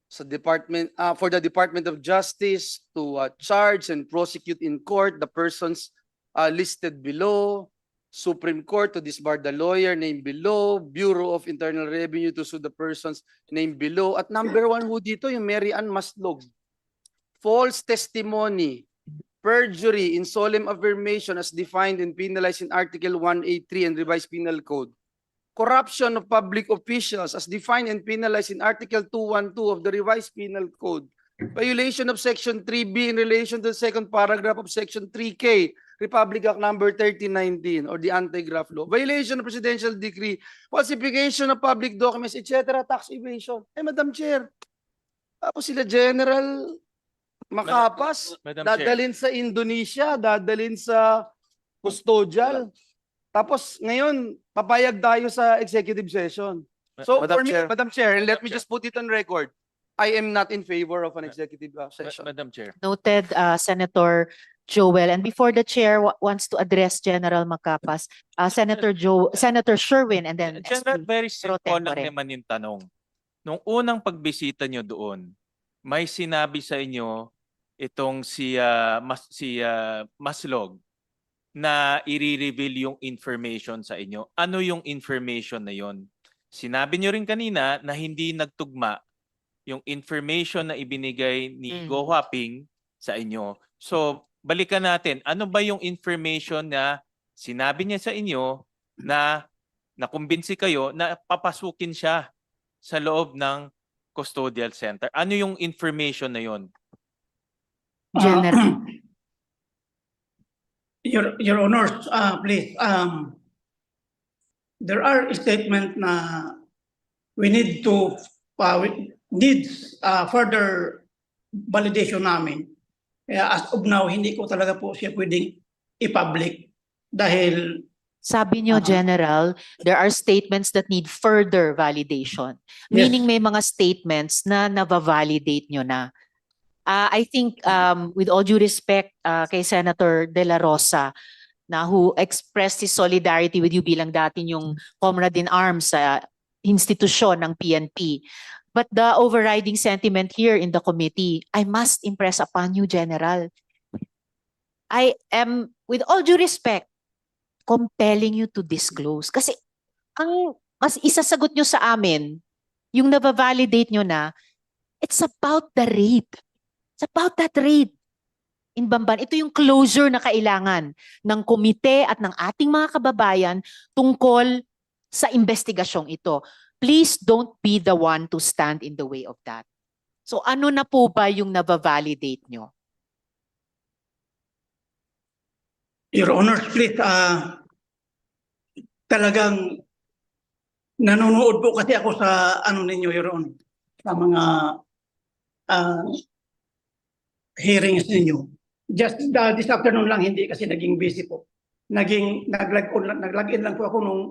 sa Department for the Department of Justice to charge and prosecute in court the persons listed below, Supreme Court to disbar the lawyer named below, Bureau of Internal Revenue to sue the persons named below. At number 1 ho dito yung Mary Ann Maslog. False testimony, perjury in solemn affirmation as defined and penalized in Article 183 and Revised Penal Code. Corruption of public officials as defined and penalized in Article 212 of the Revised Penal Code. Violation of Section 3B in relation to the second paragraph of Section 3K, Republic Act number 1319 or the Anti-Graft Law. Violation of Presidential Decree, falsification of public documents, etc. Tax evasion. Madam Chair, tapos sila General Macapas, dadalhin sa Indonesia, dadalhin sa custodial. Tapos ngayon, papayag tayo sa executive session. So for me, Madam Chair, and let me just put it on record, I am not in favor of an executive session. Madam Chair. Noted, Senator Joel. And before the chair wants to address General Macapas, Senator Sherwin, and then General, SP very Pro simple lang Tempore. naman yung tanong. Nung unang pagbisita nyo doon, may sinabi sa inyo itong si Maslog na i-reveal yung information sa inyo. Ano yung information na yon? Sinabi nyo rin kanina na hindi nagtugma yung information na ibinigay ni Go Huaping sa inyo. So, balikan natin. Ano ba yung information na sinabi niya sa inyo na nakumbinsi kayo na papasukin siya sa loob ng custodial center? Ano yung information na yon? General. Your Honors, please. There are statements na we need to further validation namin. Kaya as of now, hindi ko talaga po siya pwedeng i-public dahil sabi nyo, General, there are statements that need further validation. Meaning may mga statements na nava-validate nyo na. I think with all due respect kay Senator De La Rosa, na who expressed his solidarity with you bilang dati yung comrade in arms sa institusyon ng PNP. But the overriding sentiment here in the committee, I must impress upon you, General. I am, with all due respect, compelling you to disclose. Kasi ang mas isasagot nyo sa amin, yung nabavalidate nyo na, it's about the raid. It's about that raid in Bamban. Ito yung closure na kailangan ng komite at ng ating mga kababayan tungkol sa investigasyong ito. Please don't be the one to stand in the way of that. So ano na po ba yung nabavalidate nyo? Your Honor, please, talagang nanonood po kasi ako sa ano ninyo, Your Honor, sa mga hearings ninyo. Just this afternoon lang, hindi kasi naging busy po. Nag-log in lang po ako nung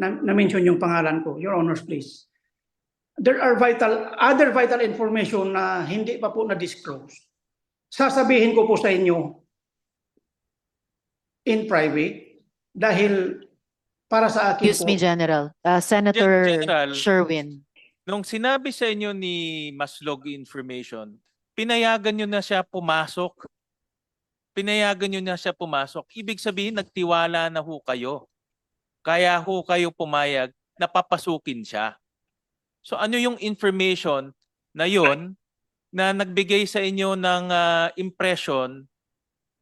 na-mention yung pangalan ko. Your Honor, please. There are other vital information na hindi pa po na-disclose. Sasabihin ko po sa inyo in private dahil para sa akin Excuse me, General. Senator General, Sherwin. Nung sinabi sa inyo ni Maslog information, pinayagan nyo na siya pumasok. Pinayagan nyo na siya pumasok. Ibig sabihin, nagtiwala na ho kayo. Kaya ho kayo pumayag na papasukin siya. So ano yung information na yun na nagbigay sa inyo ng impression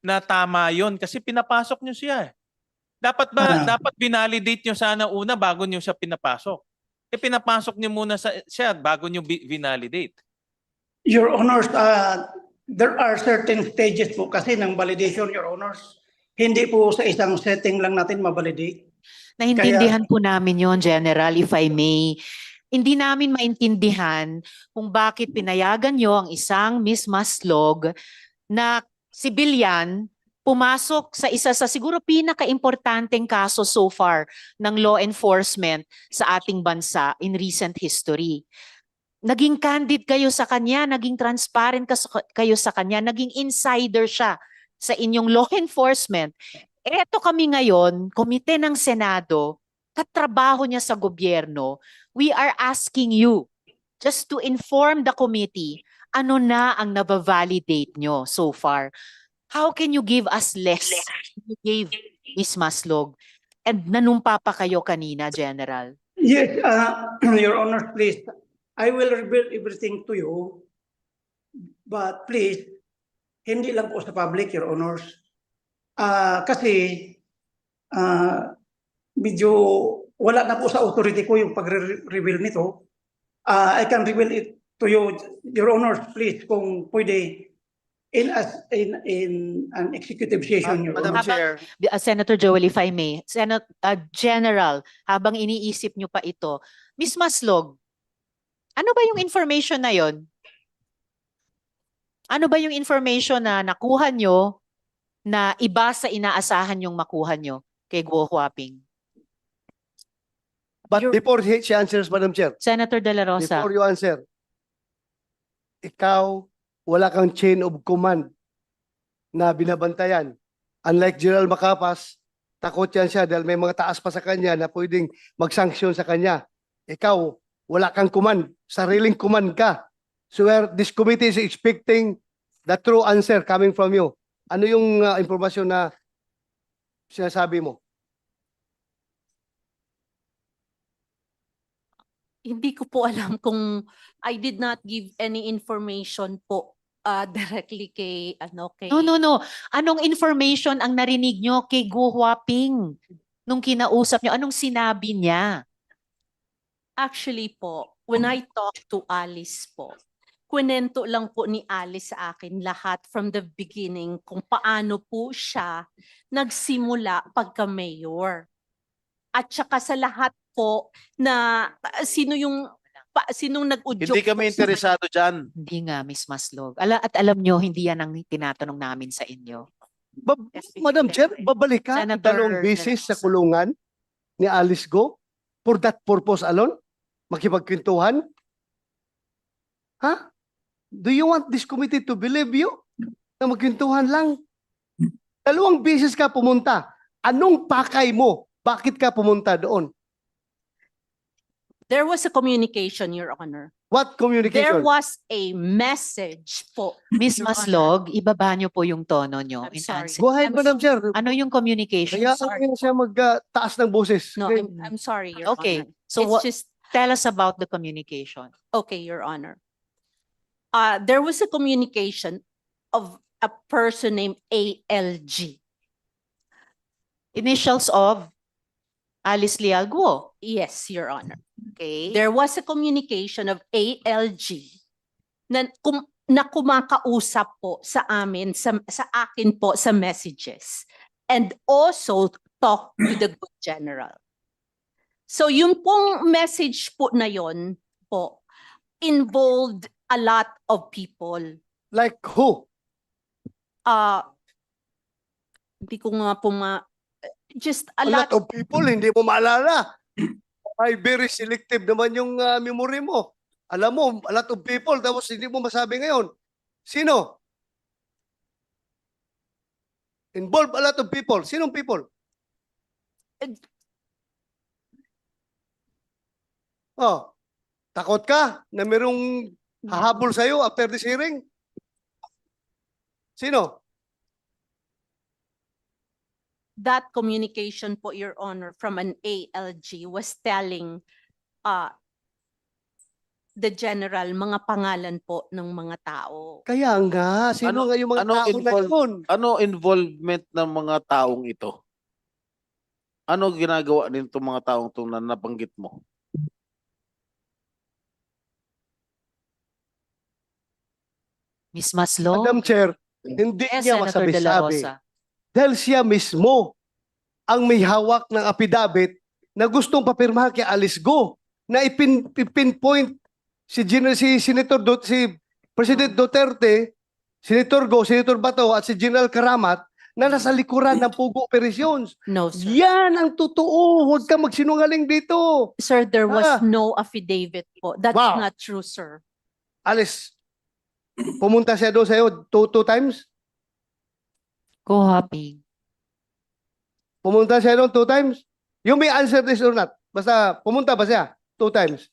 na tama yun? Kasi pinapasok nyo siya. Dapat binalidate nyo sana una bago nyo siya pinapasok? Pinapasok nyo muna siya bago nyo binalidate. Your Honors, there are certain stages po kasi ng validation, Your Honors. Hindi po sa isang setting lang natin mabalidate. Naintindihan po namin yon, General, if I may. Hindi namin maintindihan kung bakit pinayagan nyo ang isang Miss Maslog na sibilyan pumasok sa isa sa siguro pinaka-importanteng kaso so far ng law enforcement sa ating bansa in recent history. Naging candid kayo sa kanya, naging transparent kayo sa kanya, naging insider siya sa inyong law enforcement. Eto kami ngayon, komite ng Senado, katrabaho niya sa gobyerno, we are asking you just to inform the committee ano na ang nabavalidate nyo so far. How can you give us less than you gave Ms. Maslog? And nanumpa pa kayo kanina, General. Yes, Your Honor, please. I will reveal everything to you. But please, hindi lang po sa public, Your Honors. Kasi medyo wala na po sa authority ko yung pag-reveal nito. I can reveal it to you, Your Honors, please, kung pwede in an executive session, Your Madam Honor. Chair. Senator Joel, if I may. General, habang iniisip nyo pa ito, Ms. Maslog, ano ba yung information na yon? Ano ba yung information na nakuha nyo na iba sa inaasahan yung makuha nyo kay Guo Huaping? But before she answers, Madam Chair, Senator De La Rosa. before you answer, ikaw, wala kang chain of command na binabantayan. Unlike General Macapas, takot yan siya dahil may mga taas pa sa kanya na pwedeng mag-sanction sa kanya. Ikaw, wala kang command. Sariling command ka. So this committee is expecting the true answer coming from you. Ano yung impormasyon na sinasabi mo? Hindi ko po alam kung I did not give any information po directly kay kay No. Anong information ang narinig nyo kay Guo Huaping nung kinausap nyo? Anong sinabi niya? Actually po, when I talked to Alice po, kwento lang po ni Alice sa akin lahat from the beginning kung paano po siya nagsimula pagka-mayor. At saka sa lahat po na sinong nag-udyok. Hindi kami interesado dyan. Hindi nga, Miss Maslog. At alam nyo, hindi yan ang tinatanong namin sa inyo. Madam Chair, babalik ka dalawang beses sa kulungan ni Alice Guo for that purpose alone? Makipagkwentuhan? Ha? Do you want this committee to believe you? Na magkwentuhan lang? Dalawang beses ka pumunta. Anong pakay mo? Bakit ka pumunta doon? There was a communication, Your Honor. What There communication? was a message po. Miss Your Honor. Maslog, ibaba niyo po yung tono niyo I'm in sorry. answer. Go ahead, I'm Madam Chair. Ano yung communication? Kaya sorry. siya magtaas ng boses. No, Okay. I'm sorry, Your Okay, Honor. so It's what, just, tell us about the communication. okay, Your Honor. There was a communication of a person named ALG. Initials of Alice Guo. Yes, Your Honor. Okay. There was a communication of ALG na kumakausap po sa amin, sa akin po sa messages. And also talk to the good general. So yung pong message po na yon po involved a lot of people. Like who? Hindi ko nga po just a A lot lot of people, hindi mo maalala. Ay, very selective naman yung memory mo. Alam mo, a lot of people, tapos hindi mo masabi ngayon. Sino? Involve a lot of people. Sinong people? Oh, takot ka na merong hahabol sa'yo after this hearing? Sino? that communication po, Your Honor, from an ALG was telling the general mga pangalan po ng mga tao. Kaya nga, sino nga yung mga tao na yun? Ano involvement ng mga taong ito? Ano ginagawa nito mga taong ito na nabanggit mo? Miss Maslog? Madam Chair, hindi Yes, niya Senator De La masabi-sabi. Rosa. Dahil siya mismo ang may hawak ng affidavit na gustong papirmahan kay Alice Guo na ipinpoint si President Duterte, Senator Go, Senator Bato at si General Karamat na nasa likuran ng Pogo operations. No, sir. Yan ang totoo. Huwag ka magsinungaling dito. Sir, there was Ah. no affidavit po. That's Wow. not true, sir. Alice, pumunta siya doon sa'yo two times? Co-hopping. Pumunta siya doon 2 times? You may answer this or not. Basta pumunta ba siya 2 times?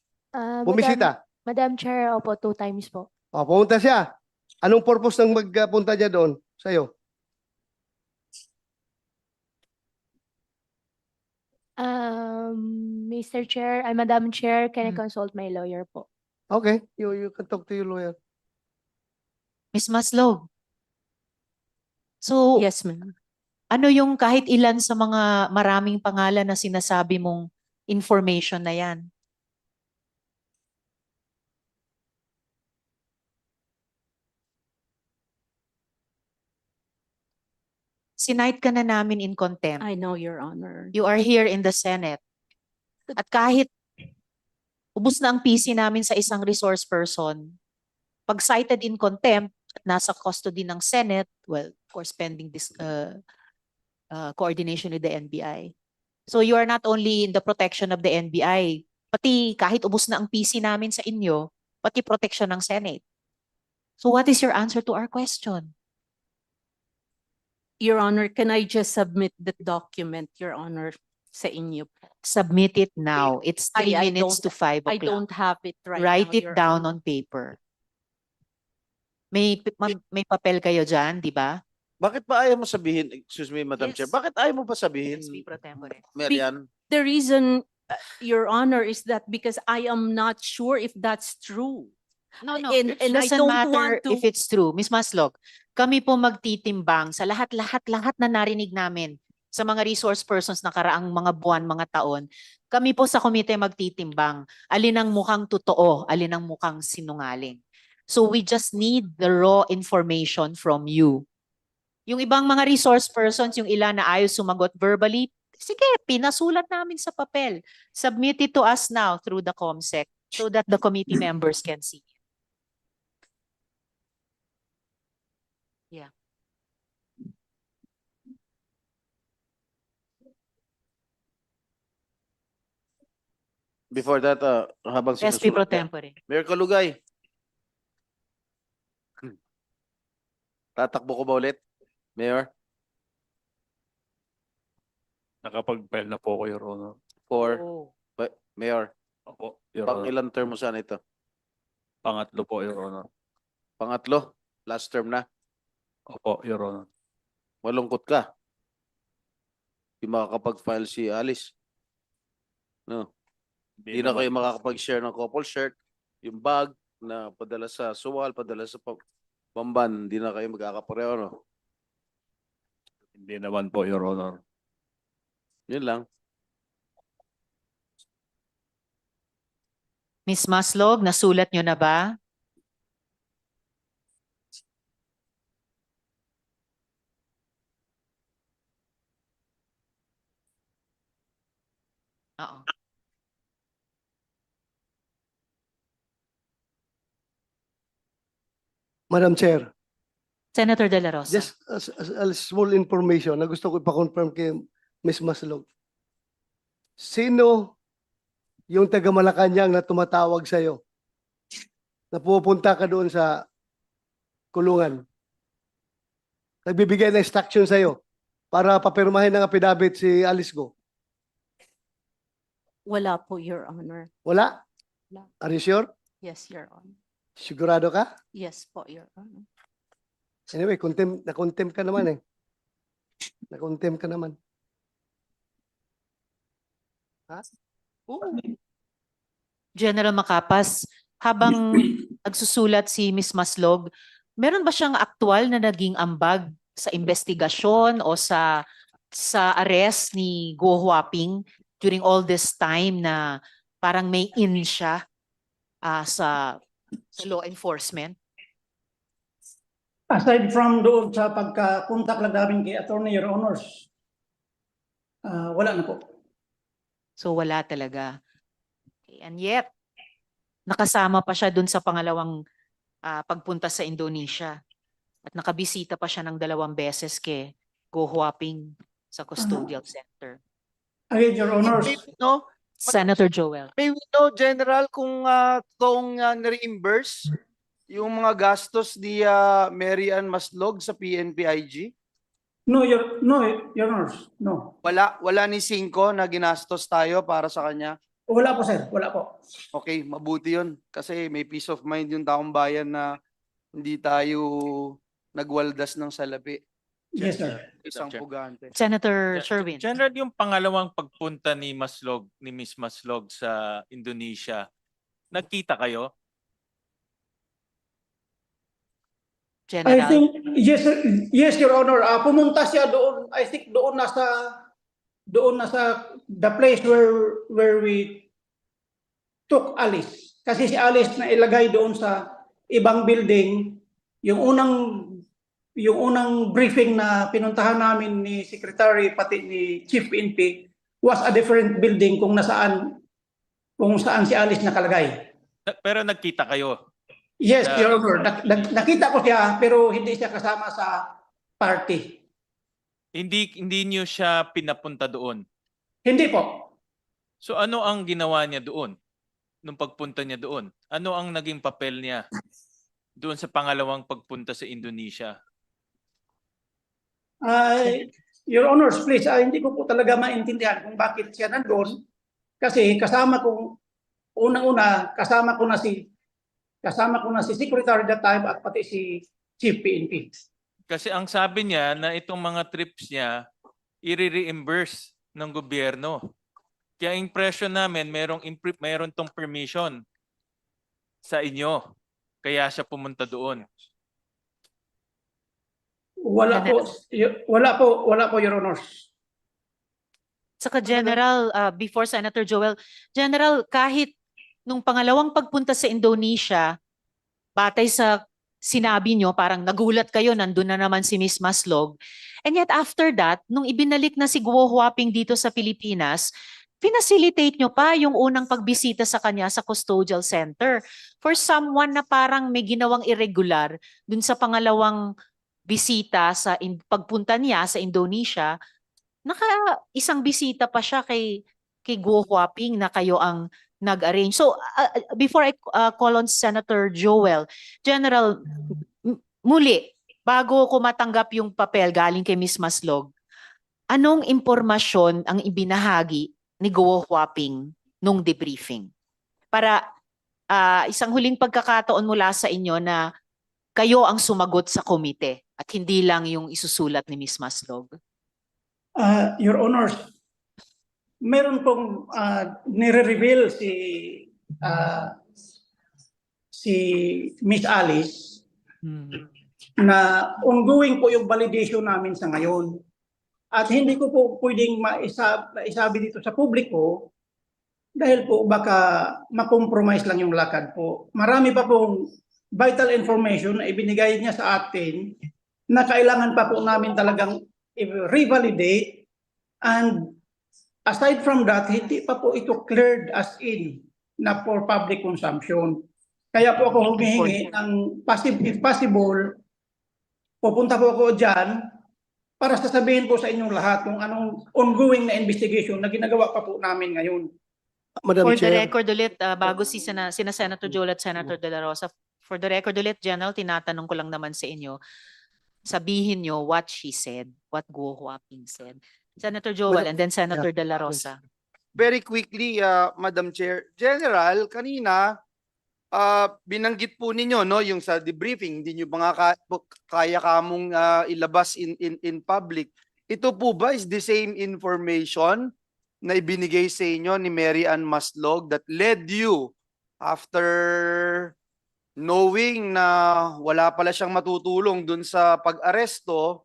Bumisita? Madam Chair, opo, 2 times po. O, pumunta siya. Anong purpose ng magpunta niya doon sa'yo? Mr. Chair, Madam Chair, can I consult my lawyer po? Okay, you can talk to your lawyer. Miss Maslog. So, Yes, ma'am. ano yung kahit ilan sa mga maraming pangalan na sinasabi mong information na yan? Sinight ka na namin in contempt. I know, Your Honor. You are here in the Senate. At kahit ubus na ang PC namin sa isang resource person, pag cited in contempt at nasa custody ng Senate, well, of course, pending this coordination with the NBI. So you are not only in the protection of the NBI, pati kahit ubus na ang PC namin sa inyo, pati protection ng Senate. So what is your answer to our question? Your Honor, can I just submit the document, Your Honor, sa inyo? Submit it now. It's 3 I minutes to don't- 5 o'clock. I don't have it right Write now, it Your down Honor. on paper. May papel kayo dyan, di ba? Bakit ba ayaw mo sabihin, excuse me, Madam Yes. Chair, bakit ayaw mo ba sabihin, SP pro tempore. Marian? The reason, Your Honor, is that because I am not sure if that's true. No, And it I doesn't don't matter want to- if it's true. Miss Maslog, kami po magtitimbang sa lahat na narinig namin sa mga resource persons na karaang mga buwan, mga taon. Kami po sa komite magtitimbang. Alin ang mukhang totoo, alin ang mukhang sinungaling. So we just need the raw information from you. Yung ibang mga resource persons, yung ilan na ayaw sumagot verbally, sige, pinasulat namin sa papel. Submit it to us now through the COMSEC so that the committee members can see. Yeah. Before that, habang SP pro sinusulat ka, tempore. Mayor Kalugay. Tatakbo ko ba ulit, Mayor? Nakapag-file na po ako, Your Honor. For, Oh. Mayor, Opo, Your pang Honor. ilang term mo sana ito? Pangatlo po, Your Honor. Pangatlo? Last term na? Opo, Your Honor. Malungkot ka. Hindi makakapag-file si Alice. No. Hindi na kayo makakapag-share ng couple shirt. Yung bag na padala sa suwal, padala sa Bamban, hindi na kayo magkakapareho, no? Hindi naman po, Your Honor. Yun lang. Miss Maslog, nasulat nyo na ba? Oo. Madam Chair, Senator De La Rosa. just as a small information na gusto ko ipa-confirm kay Ms. Maslog. Sino yung taga Malacanang na tumatawag sa'yo? Na pupunta ka doon sa kulungan? Nagbibigay ng instruction sa'yo para papirmahin ng affidavit si Alice Guo? Wala po, Your Honor. Wala? Wala. Are you sure? Yes, Your Honor. Sigurado ka? Yes po, Your Honor. Anyway, na-contempt ka naman eh. Na-contempt ka naman. Ha? Oo. General Macapas, habang nagsusulat si Miss Maslog, meron ba siyang aktual na naging ambag sa investigasyon o sa arrest ni Guo Huaping during all this time na parang may in siya sa law enforcement? Aside from doon sa pagka-contact lang namin kay Attorney, Your Honors, wala na po. So wala talaga. Okay. And yet, nakasama pa siya dun sa pangalawang pagpunta sa Indonesia. At nakabisita pa siya ng 2 beses kay Guo Huaping sa custodial center. Again, Your Honors. No? Senator Joel. May we know, General, kung toong na-reimburse yung mga gastos ni Mary Ann Maslog sa PNPIG? No, Your Honors. No. Wala ni Cinco na ginastos tayo para sa kanya? Wala po, sir. Wala po. Okay, mabuti yun. Kasi may peace of mind yung taong bayan na hindi tayo nagwaldas ng salapi. Yes, sir. Isang pugante. Senator Sherwin. General, yung pangalawang pagpunta ni Miss Maslog sa Indonesia, nagkita kayo? General. I think, yes, Your Honor. Pumunta siya doon, I think doon na sa the place where we took Alice. Kasi si Alice na ilagay doon sa ibang building. Yung unang briefing na pinuntahan namin ni Secretary pati ni Chief PNP was a different building kung saan si Alice nakalagay. Pero nagkita kayo? Yes, Your Honor. Nakita ko siya pero hindi siya kasama sa party. Hindi niyo siya pinapunta doon? Hindi po. So ano ang ginawa niya doon? Nung pagpunta niya doon? Ano ang naging papel niya doon sa pangalawang pagpunta sa Indonesia? Your Honors, please, hindi ko po talaga maintindihan kung bakit siya nandoon. Kasi kasama ko na si Secretary that time at pati si Chief PNP. Kasi ang sabi niya na itong mga trips niya i-reimburse ng gobyerno. Kaya impression namin mayroon tong permission sa inyo. Kaya siya pumunta doon. Wala po, Your Honors. Saka General, before Senator Joel, General, kahit nung pangalawang pagpunta sa Indonesia, batay sa sinabi nyo, parang nagulat kayo, nandun na naman si Miss Maslog. And yet after that, nung ibinalik na si Guo Huaping dito sa Pilipinas, pinacilitate nyo pa yung unang pagbisita sa kanya sa custodial center. For someone na parang may ginawang irregular dun sa pangalawang bisita sa pagpunta niya sa Indonesia, isang bisita pa siya kay Guo Huaping na kayo ang nag-arrange. So, before I call on Senator Joel, General, muli, bago ko matanggap yung papel galing kay Miss Maslog, Anong impormasyon ang ibinahagi ni Guo Huaping nung debriefing? Para isang huling pagkakataon mula sa inyo na kayo ang sumagot sa komite at hindi lang yung isusulat ni Ms. Maslog. Your Honors, meron pong nire-reveal si Miss Alice na ongoing po yung validation namin sa ngayon. At hindi ko po pwedeng maisabi dito sa publiko dahil po baka makompromise lang yung lakad po. Marami pa pong vital information na ibinigay niya sa atin na kailangan pa po namin talagang revalidate, and aside from that, hindi pa po ito cleared as in na for public consumption. Kaya po ako humihingi ng if possible, pupunta po ako dyan para sasabihin po sa inyong lahat kung anong ongoing na investigation na ginagawa pa po namin ngayon. Madam For the Chair. record ulit, bago sina Senator Joel at Senator De La Rosa, for the record ulit, General, tinatanong ko lang naman sa inyo, sabihin nyo what she said, what Guo Huaping said. Senator Joel and then Senator De La Rosa. Very quickly, Madam Chair. General, kanina, binanggit po ninyo, no, yung sa debriefing, hindi nyo ba kaya kamong ilabas in public. Ito po ba is the same information na ibinigay sa inyo ni Mary Ann Maslog that led you after knowing na wala pala siyang matutulong dun sa pag-aresto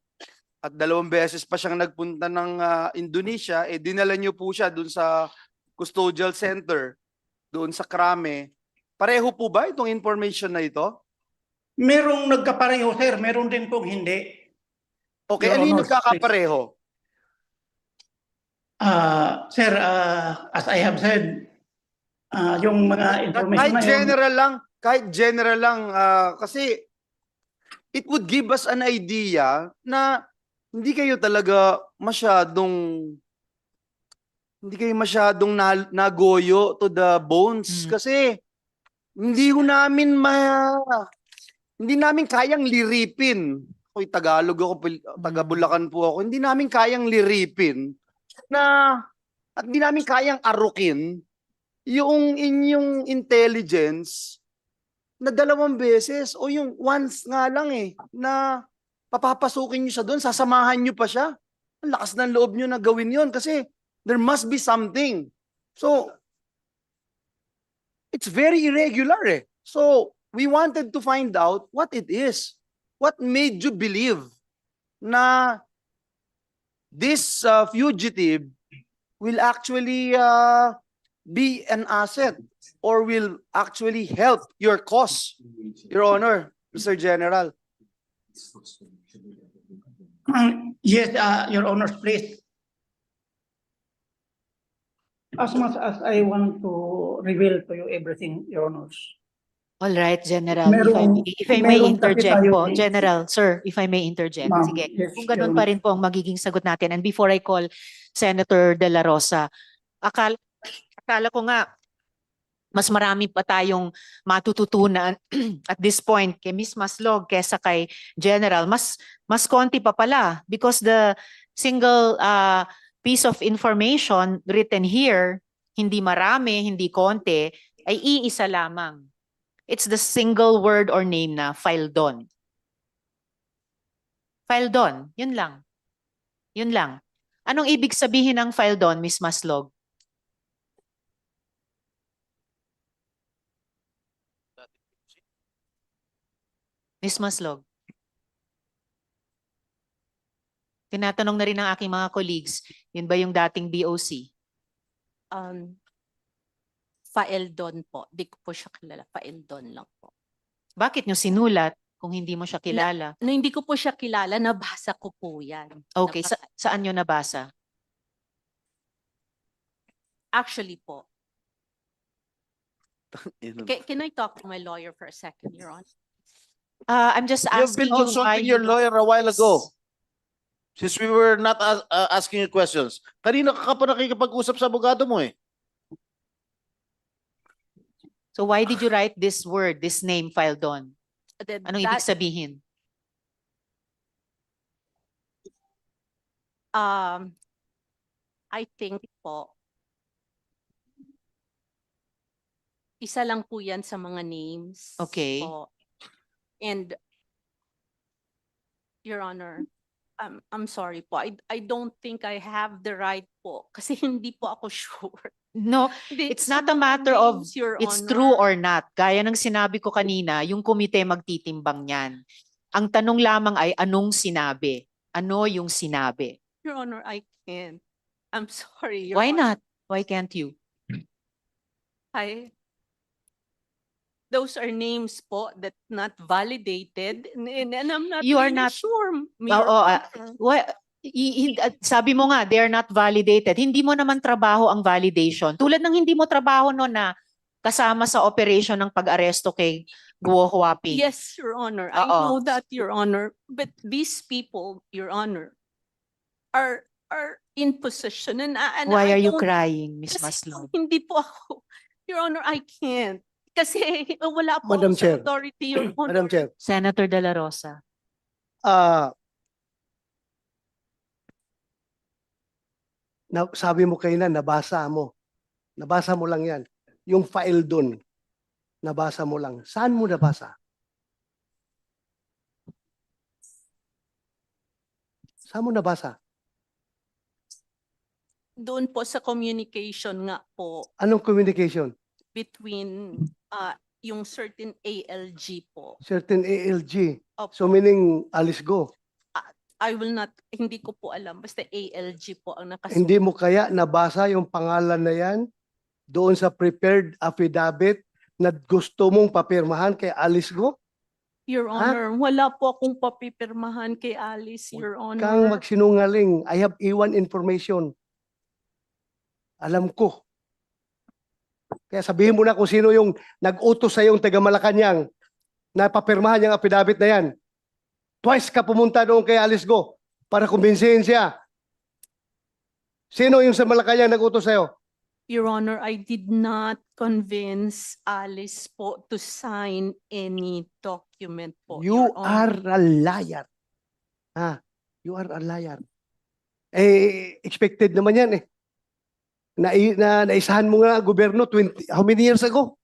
at 2 beses pa siyang nagpunta ng Indonesia, dinala niyo po siya dun sa custodial center, doon sa Krame. Pareho po ba itong information na ito? Merong nagkapareho, sir. Meron din pong hindi. Okay, Your ano yung Honors, nagkakapareho? Sir, as I have said, yung mga information na yun, kahit general lang, kasi it would give us an idea na hindi kayo talaga masyadong nagoyo to the bones kasi hindi namin kayang liripin. Ako'y Tagalog ako, taga Bulacan po ako. Hindi namin kayang liripin at hindi namin kayang arukin yung inyong intelligence na 2 beses o yung once nga lang na papapasukin nyo siya doon, sasamahan nyo pa siya. Ang lakas ng loob nyo na gawin yon kasi there must be something. So, it's very irregular So, we wanted to find out what it is. What made you believe na this fugitive will actually be an asset or will actually help your cause, Your Honor, Mr. General? yes, Your Honors, please. As much as I want to reveal to you everything, Your Honors. All right, General, if I may interject po, General, sir, if I may interject. Sige, Yes, kung ganun pa rin po ang magiging sagot natin. And before I call Senator De La Rosa, akala ko nga, mas marami pa tayong matututunan at this point kay Ms. Maslog kesa kay General. Mas konti pa pala because the single piece of information written here, hindi marami, hindi konti, ay iisa lamang. It's the single word or name na file don. File don, yun lang. Yun lang. Anong ibig sabihin ng file don, Ms. Maslog? Ms. Maslog. Tinatanong na rin ng aking mga colleagues, yun ba yung dating BOC? File don po. Di ko po siya kilala. File don lang po. Bakit nyo sinulat kung hindi mo siya kilala? Na hindi ko po siya kilala, nabasa ko po yan. Okay, saan nyo nabasa? Actually po. Can I talk to my lawyer for a second, Your Honor? I'm just You've asking been you consulting your lawyer a while ago. Since we were not asking you questions. Kanina ka pa nakikipag-usap sa abogado mo So why did you write this word, this name, file don? Anong ibig sabihin? I think po, isa lang po yan sa mga names. Okay. Po. And, Your Honor, I'm sorry po. I don't think I have the right po. Kasi hindi po ako sure. No, it's not a matter of it's true or not. Gaya ng sinabi ko kanina, yung komite magtitimbang yan. Ang tanong lamang ay anong sinabi? Ano yung sinabi? Your Honor, I can't. I'm sorry, Your Why Honor. not? Why can't you? Those are names po that not validated and I'm not You are really not- sure. Oo, sabi mo nga, they are not validated. Hindi mo naman trabaho ang validation. Tulad ng hindi mo trabaho no na kasama sa operation ng pag-aresto kay Guo Huaping. Yes, Your Honor. I Oo. know that, Your Honor. But these people, Your Honor, are in position and Why I are you don't- crying, Miss kasi Maslog? hindi po ako. Your Honor, I can't. Kasi wala po Madam ako sa Chair. authority, Your Honor. Madam Chair, Senator De La Rosa. sabi mo kayo na nabasa mo. Nabasa mo lang yan. Yung file dun, nabasa mo lang. Saan mo nabasa? Saan mo nabasa? Doon po sa communication nga po Anong communication? between yung certain ALG po. Certain ALG. Opo. So meaning Alice Guo. I will not, hindi ko po alam. Basta ALG po ang nakasulat. Hindi mo kaya nabasa yung pangalan na yan doon sa prepared affidavit na gusto mong papirmahan kay Alice Guo? Your Honor, wala po akong papipirmahan kay Alice, Your Kang Honor. magsinungaling. I have A1 information. Alam ko. Kaya sabihin mo na kung sino yung nag-utos sa yung taga Malacanang na papirmahan yung affidavit na yan. Twice ka pumunta doon kay Alice Guo para kumbinsihin siya. Sino yung sa Malacanang nag-utos sa'yo? Your Honor, I did not convince Alice po to sign any document po, You Your Honor. are a liar. You are a liar. Expected naman yan eh. Naisahan mo nga gobyerno how many years ago?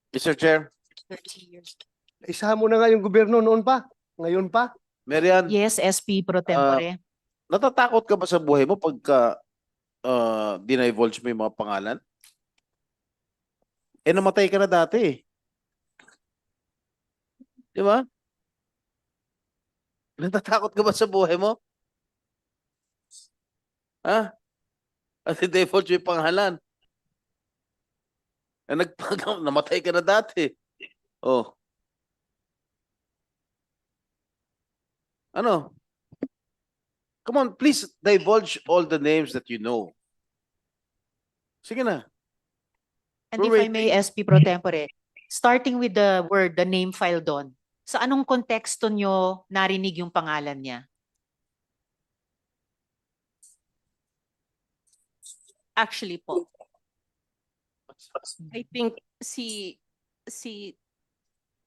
Mr. Chair, 30 years. Naisahan mo na nga yung gobyerno noon pa. Ngayon pa. Marian, Yes, SP pro tempore. natatakot ka ba sa buhay mo pagka dinivulge mo yung mga pangalan? Namatay ka na dati eh. Di ba? Natatakot ka ba sa buhay mo? At dinivulge mo yung pangalan. Namatay ka na dati. Oh. Ano? Come on, please divulge all the names that you know. Sige na. And if I We're may, waiting. SP pro tempore, starting with the word, the name file doon, sa anong konteksto nyo narinig yung pangalan niya? Actually po, I think si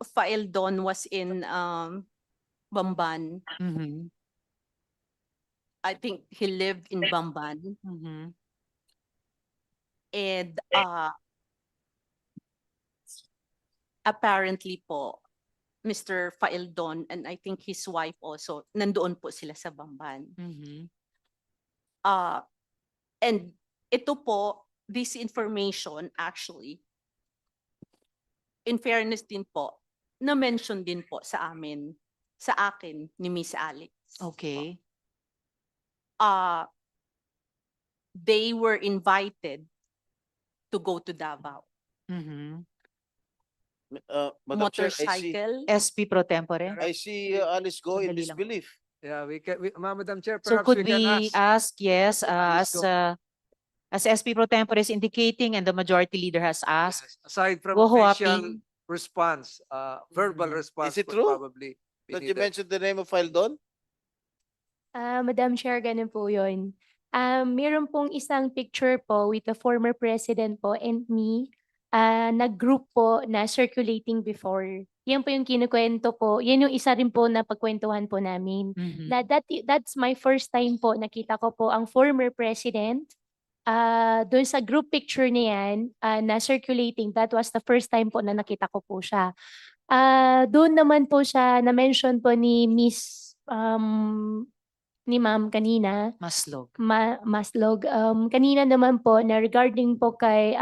File Don was in Bamban. Mhm. I think he lived in Bamban. Mhm. And apparently po, Mr. Faeldon and I think his wife also, nandoon po sila sa Bamban. Mhm. And ito po, this information actually, in fairness din po, na-mention din po sa akin ni Miss Alice. Okay. They were invited to go to Davao. Mhm. Madam Chair, Motorcycle. SP pro tempore. I see Alice Guo in Sandali lang. disbelief. Yeah, Madam Chair, So perhaps could we can we ask, yes, Alice Guo. as SP pro tempore is indicating and the majority leader has asked, Yes, aside from Guo official Huaping. response, verbal response Is it would true? probably be Don't you needed. mention the name of Faldon? Madam Chair, ganun po yun. Meron pong isang picture po with the former president po and me, nag-group po na circulating before Yan po yung kinukwento po. Yan yung isa rin po na pagkwentuhan po namin. Mhm. That's my first time po nakita ko po ang former president. Doon sa group picture niya yan na circulating, that was the first time po na nakita ko po siya. Doon naman po siya na-mention po ni ni ma'am kanina. Maslog. Maslog. Kanina naman po na regarding po kay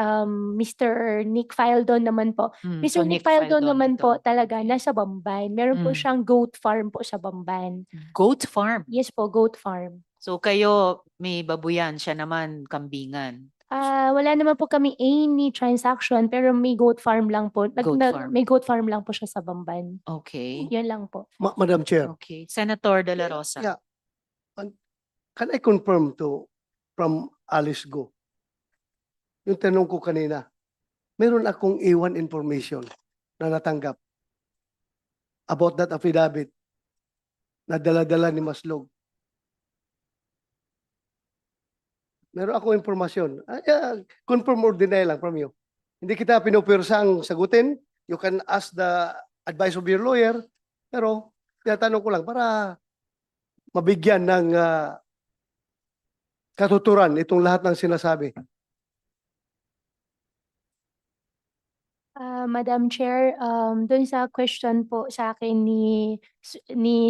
Mr. Nick Fildon naman po. So Mr. Nick Nick Fildon Fildon naman ito. po talaga nasa Bamban. Meron po siyang goat farm po sa Bamban. Goat farm. Yes po, goat farm. So kayo may babuyan, siya naman kambingan. Wala naman po kami any transaction pero may goat farm lang po. Farm. May goat farm lang po siya sa Bamban. Okay. Yun lang po. Madam Chair, Okay. Senator De La Rosa. yeah. Can I confirm from Alice Guo? Yung tanong ko kanina, meron akong iwan information na natanggap about that affidavit na dala-dala ni Maslog. Meron akong informasyon. Confirm or deny lang from you. Hindi kita pinupirsang sagutin. You can ask the advice of your lawyer. Pero tinatanong ko lang para mabigyan ng katuturan itong lahat ng sinasabi. Madam Chair, doon sa question po sa akin ni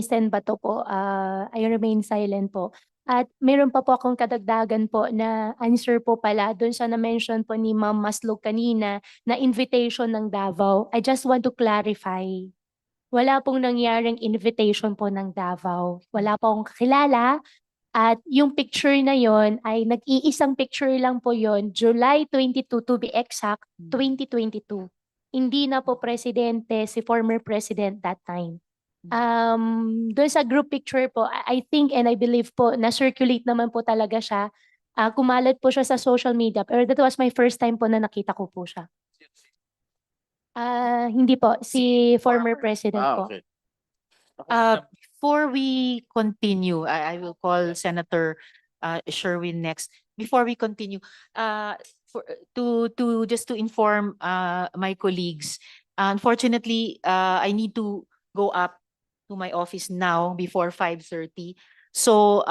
Sen Bato po, I remain silent po. At meron pa po akong kadagdagan po na answer po pala doon sa na-mention po ni Ma'am Maslog kanina na invitation ng Davao. I just want to clarify. Wala pong nangyaring invitation po ng Davao. Wala po akong kakilala. At yung picture na yon ay nag-iisang picture lang po yon, July 22 to be exact, 2022. Hindi na po presidente si former president that time. Doon sa group picture po, I think and I believe po na circulate naman po talaga siya. Kumalat po siya sa social media pero that was my first time po na nakita ko po siya. Hindi po, si former president po. Okay. Before we continue, I will call Senator Sherwin next. Before we continue, just to inform my colleagues, unfortunately, I need to go up to my office now before 5:30. So,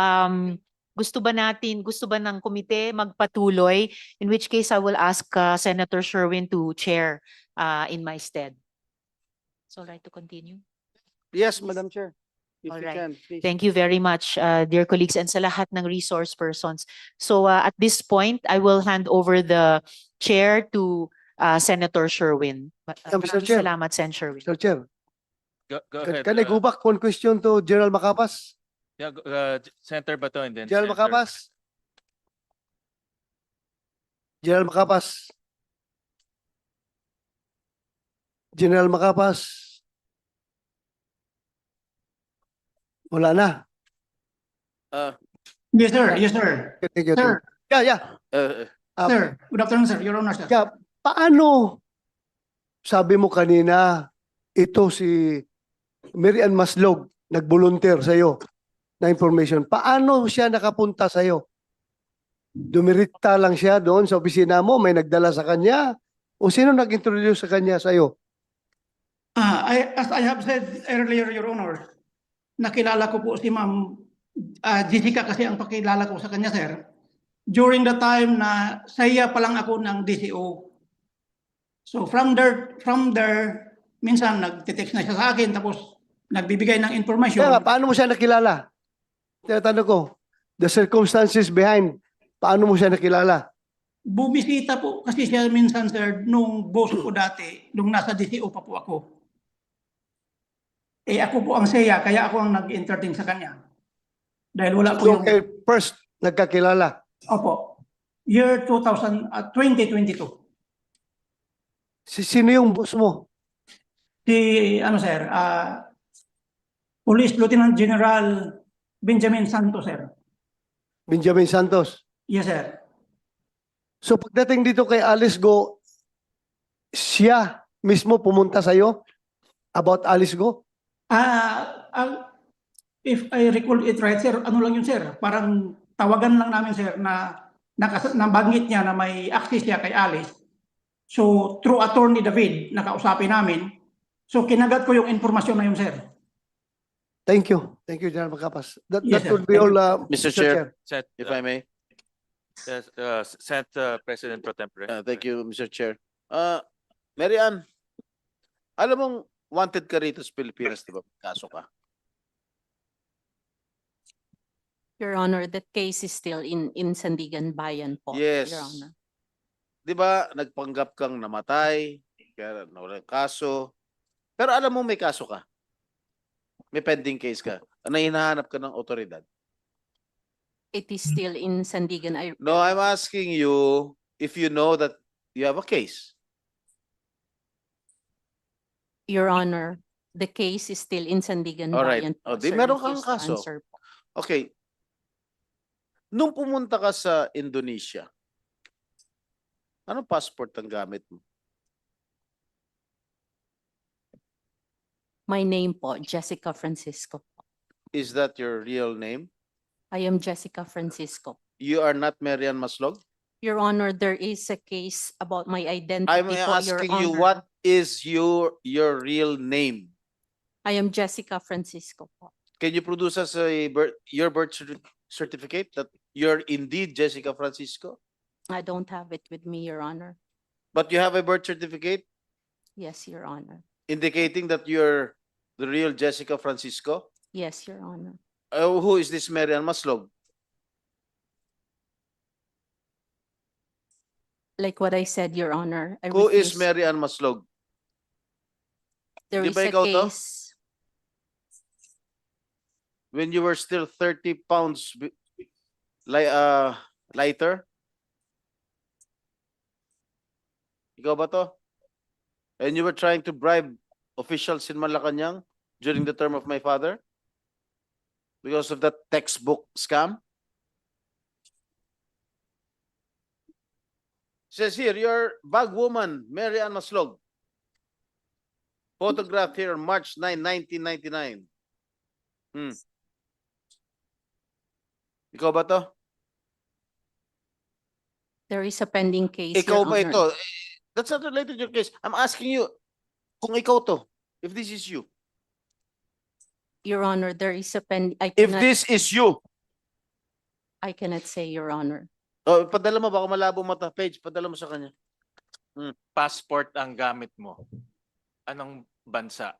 gusto ba ng komite magpatuloy? In which case, I will ask Senator Sherwin to chair in my stead. It's all right to continue? Yes, Madam Chair. If All you right. can, please. Thank you very much, dear colleagues, and sa lahat ng resource persons. So at this point, I will hand over the chair to Senator Sherwin. Mr. Maraming Chair. salamat, Sen. Sherwin. Mr. Chair, Go ahead. can I go back one question to General Macapas? Yeah, Senator Bato and then General Senator- Macapas? General Macapas? General Macapas? Wala na. Yes, sir. Yes, sir. Thank you. Sir. Yeah. Sir, good afternoon, sir. Your Honor, sir. Yeah, paano sabi mo kanina ito si Mary-Ann Maslog nag-volunteer sa iyo na information. Paano siya nakapunta sa iyo? Dumirita lang siya doon sa opisina mo, may nagdala sa kanya o sino nag-introduce sa kanya sa iyo? As I have said earlier, Your Honor, nakilala ko po si Ma'am Jessica kasi ang pakilala ko sa kanya, sir. During the time na saya pa lang ako ng DCO. So from there, minsan nagte-text na siya sa akin tapos nagbibigay ng information. Kaya nga, paano mo siya nakilala? Tinatanong ko, the circumstances behind, paano mo siya nakilala? Bumisita po kasi siya minsan, sir, nung boss ko dati, nung nasa DCO pa po ako. Ako po ang saya, kaya ako ang nag-entertain sa kanya. Dahil wala po So, yung... okay, first, nagkakilala. Opo. Year 2022. Sino yung boss mo? Si, sir, Police Lieutenant General Benjamin Santos, sir. Benjamin Santos. Yes, sir. So pagdating dito kay Alice Guo, siya mismo pumunta sa iyo about Alice Guo? If I recall it right, sir, ano lang yun, sir? Parang tawagan lang namin, sir, na nabanggit niya na may access siya kay Alice. So, through Attorney David, nakausapin namin. So kinagat ko yung informasyon na yun, sir. Thank you. Thank you, General Macapas. That, Yes, that sir. would be Thank all, you. Mr. Chair, Senate, if I may. Senate President Pro Tempore. Thank you, Mr. Chair. Mary Ann, alam mong wanted ka rito sa Pilipinas, di ba? Kaso ka. Your Honor, that case is still in Sandigan Bayan po, Yes. Your Honor. Di ba, nagpanggap kang namatay, kaya nawala kaso. Pero alam mo may kaso ka. May pending case ka. Na hinahanap ka ng otoridad. It is still in Sandigan. No, I'm asking you if you know that you have a case. Your Honor, the case is still in Sandigan All right. Bayan po, Di sir. meron Refuse kang to kaso. answer po. Okay. Nung pumunta ka sa Indonesia, anong passport ang gamit mo? My name po, Jessica Francisco po. Is that your real name? I am Jessica Francisco. You are not Marian Maslog? Your Honor, there is a case about my identity I'm po, Your asking you, Honor. what is your real name? I am Jessica Francisco po. Can you produce us your birth certificate that you're indeed Jessica Francisco? I don't have it with me, Your Honor. But you have a birth certificate Yes, Your Honor. indicating that you're the real Jessica Francisco? Yes, Your Honor. Who is this Marian Maslog? Like what I said, Your Honor. I Who is refuse- Marian Maslog? There Di is ba a ikaw to? case. When you were still 30 pounds lighter? Ikaw ba to? And you were trying to bribe officials in Malacanang during the term of my father? Because of that textbook scam? Says here, you're bag woman, Mary Ann Maslog. Photographed here on March 9, 1999. Ikaw ba to? There is a pending case, Ikaw Your ba Honor. ito? That's not related to your case. I'm asking you kung ikaw to. If this is you. Your Honor, there is a pending. If this is you. I cannot say, Your Honor. Oh, padala mo, baka malabo mata. Page, padala mo sa kanya. Passport ang gamit mo. Anong bansa?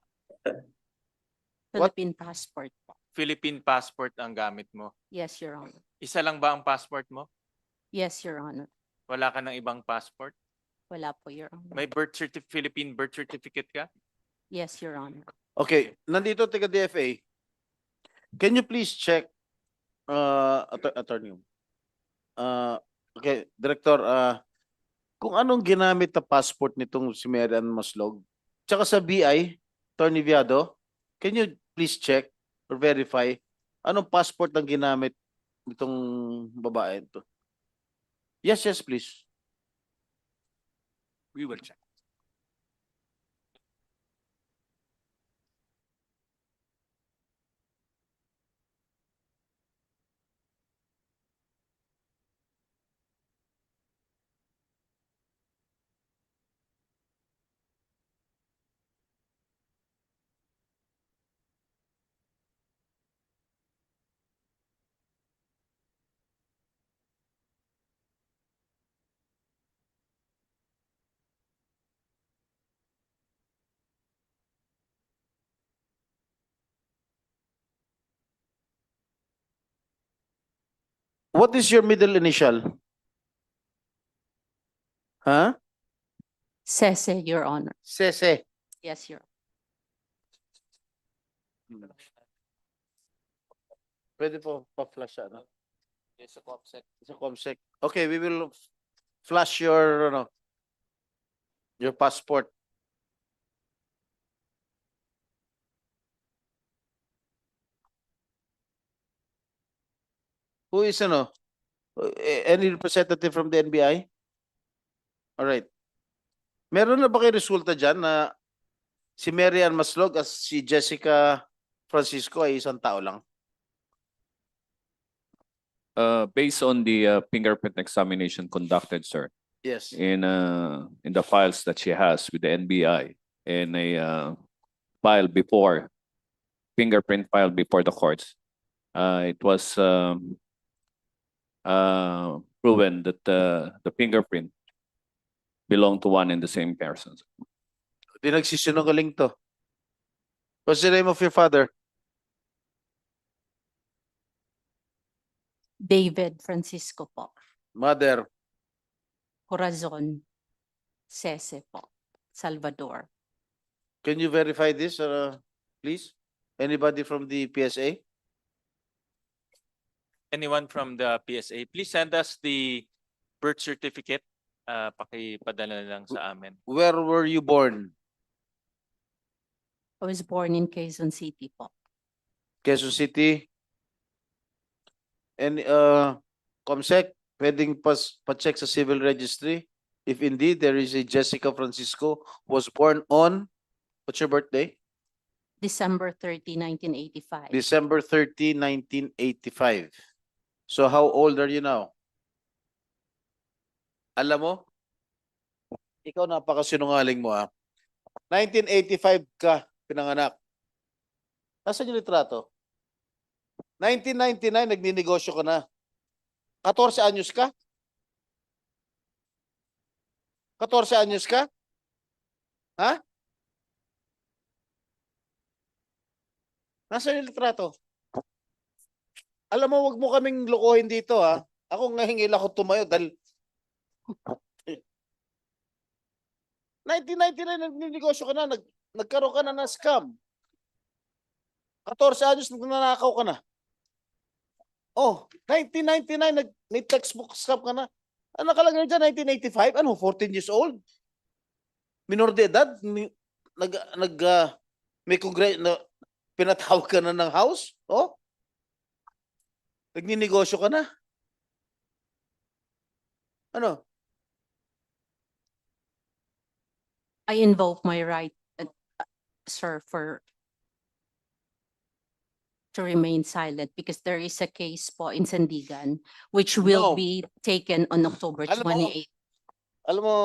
Philippine passport po. Philippine passport ang gamit mo. Yes, Your Honor. Isa lang ba ang passport mo? Yes, Your Honor. Wala ka ng ibang passport? Wala po, Your Honor. May Philippine birth certificate ka? Yes, Your Honor. Okay, nandito taga DFA. Can you please check attorney? Okay, Director, kung anong ginamit na passport nitong si Marian Maslog? Tsaka sa BI, Attorney Viado, can you please check or verify anong passport ang ginamit nitong babae ito? Yes, please. We will check. What is your middle initial? Huh? Sese, Your Honor. Sese. Yes, Your Honor. Pwede po pa-flash ano? Sa ComSec. Sa ComSec. Okay, we will flash your your passport. Who is any representative from the NBI? All right. Meron na ba kayo resulta dyan na si Marian Maslog at si Jessica Francisco ay isang tao lang? Based on the fingerprint examination conducted, sir, Yes. in the files that she has with the NBI and a filed before, fingerprint filed before the courts, it was proven that the fingerprint belonged to one and the same person. Di nagsisinungaling to. What's the name of your father? David Francisco po. Mother? Corazon Sese po. Salvador. Can you verify this, please? Anybody from the PSA? Anyone from the PSA, please send us the birth certificate. Pakipadala lang sa amin. Where were you born? I was born in Quezon City po. Quezon City? And Comsec, pwedeng pa-check sa civil registry if indeed there is a Jessica Francisco who was born on, what's your birthday? December 30, 1985. December 30, 1985. So how old are you now? Alam mo, ikaw napakasinungaling mo 1985 ka pinanganak. Nasaan yung litrato? 1999 nagninegosyo ka na. 14 anyos ka? 14 anyos ka? Ha? Nasaan yung litrato? Alam mo, wag mo kaming lokohin dito Ako ngahingil ako tumayo dahil 1999 nagninegosyo ka na, nagkaroon ka na ng scam. 14 anyos nagnanakaw ka na. Oh, 1999 may textbook scam ka na. Ano nakalagay dyan, 1985? Ano, 14 years old? Minor de edad? May pinatawag ka na ng house? Oh? Nagninegosyo ka na? Ano? I invoke my right, sir, to remain silent because there is a case po in Sandigan which will No. be taken on October Alam mo, 28. Alam mo,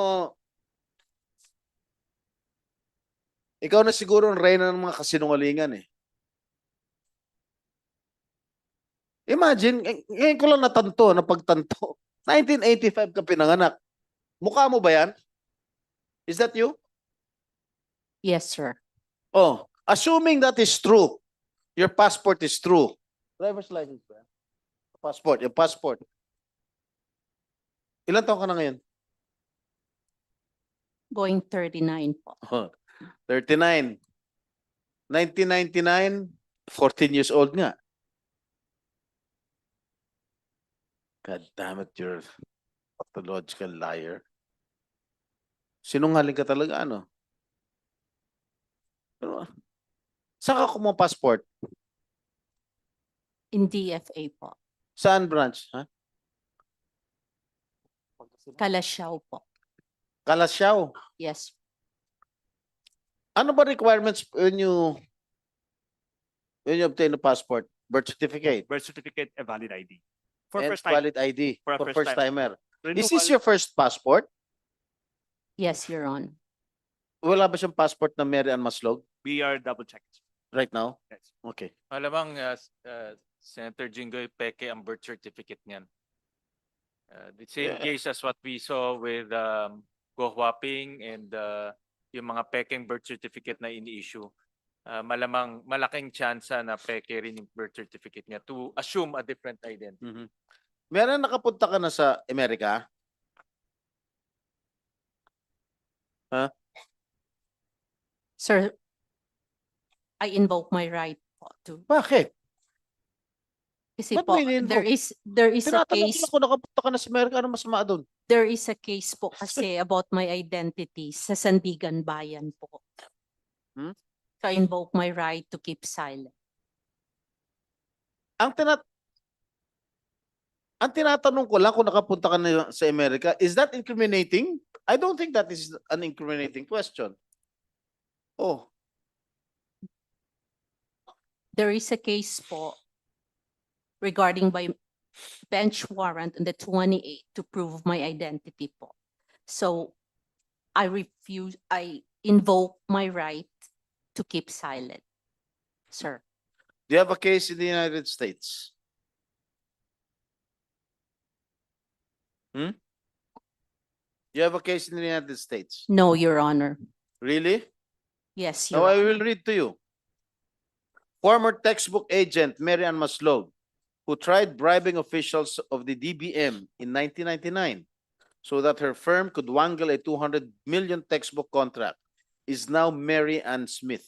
ikaw na siguro ang reyna ng mga kasinungalingan Imagine, ngayon ko lang napagtanto. 1985 ka pinanganak. Mukha mo ba yan? Is that you? Yes, sir. Oh, assuming that is true, your passport is true. Driver's license ba? Passport, your passport. Ilan taon ka na ngayon? Going 39 po. 39. 1999, 14 years old nga. God damn it, you're a pathological liar. Sinungaling ka talaga, ano? Pero, saan ka kumuha passport? In DFA po. Saan branch? Ha? Kalasyaw po. Kalasyaw? Yes. Ano ba requirements when you obtain a passport? Birth certificate? Birth certificate and valid ID. For And first time. valid ID For a for first first timer. Is this Renewal- your first passport? Yes, Your Honor. Wala ba siyang passport na Mary Ann Maslog We are double checked. right now? Yes. Okay. Malamang Senator Jinggoy peke ang birth certificate niyan. The same Yeah. case as what we saw with Go Huaping and yung mga pekeng birth certificate na ini-issue. Malamang malaking tsansa na peke rin yung birth certificate niya to assume a different identity. Meron nakapunta ka na sa Amerika? Ha? Sir, I invoke my right po to. Bakit? Kasi Ba't po, mo ini-invoke? there is a Tinatanong case, ko lang kung nakapunta ka na sa Amerika, ano masama doon? there is a case po kasi about my identity sa Sandigan Bayan po. So I invoke my right to keep silent. Ang tinatanong ko lang kung nakapunta ka na sa Amerika, is that incriminating? I don't think that is an incriminating question. Oh, There is a case po regarding by bench warrant on the 28th to prove my identity po. So I invoke my right to keep silent, sir. Do you have a case in the United States? Hmm? You have a case in the United States? No, Your Honor. Really? Yes, Now Your I Honor. will read to you. Former textbook agent Mary Ann Maslog, who tried bribing officials of the DBM in 1999 so that her firm could wangle a 200 million textbook contract, is now Mary Ann Smith,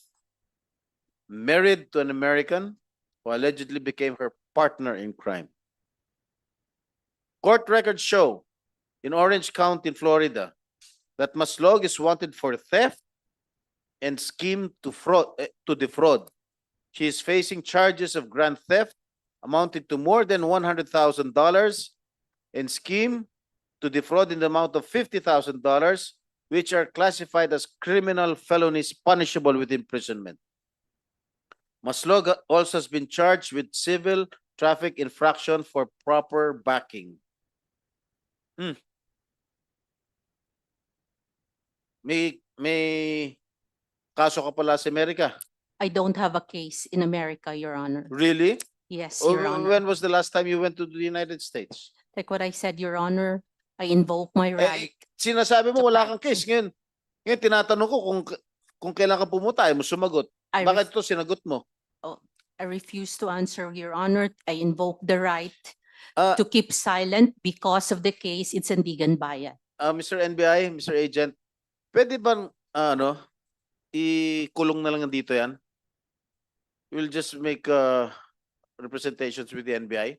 married to an American who allegedly became her partner in crime. Court records show in Orange County, Florida, that Maslog is wanted for theft and scheme to defraud. She is facing charges of grand theft amounting to more than $100,000 and scheme to defraud in the amount of $50,000, which are classified as criminal felonies punishable with imprisonment. Maslog also has been charged with civil traffic infraction for proper backing. May kaso ka pala sa Amerika. I don't have a case in America, Your Honor. Really? Yes, Or Your Honor. when was the last time you went to the United States? Like what I said, Your Honor, I invoke my right. Sinasabi mo wala kang case. Ngayon tinatanong ko kung kailan ka pumunta, ay mo sumagot. I Bakit ito sinagot mo? I refuse to answer, Your Honor. I invoke the right Ah, to keep silent because of the case. It's Sandigan Bayan. Mr. NBI, Mr. Agent, pwede bang ikulong na lang dito yan? We'll just make representations with the NBI.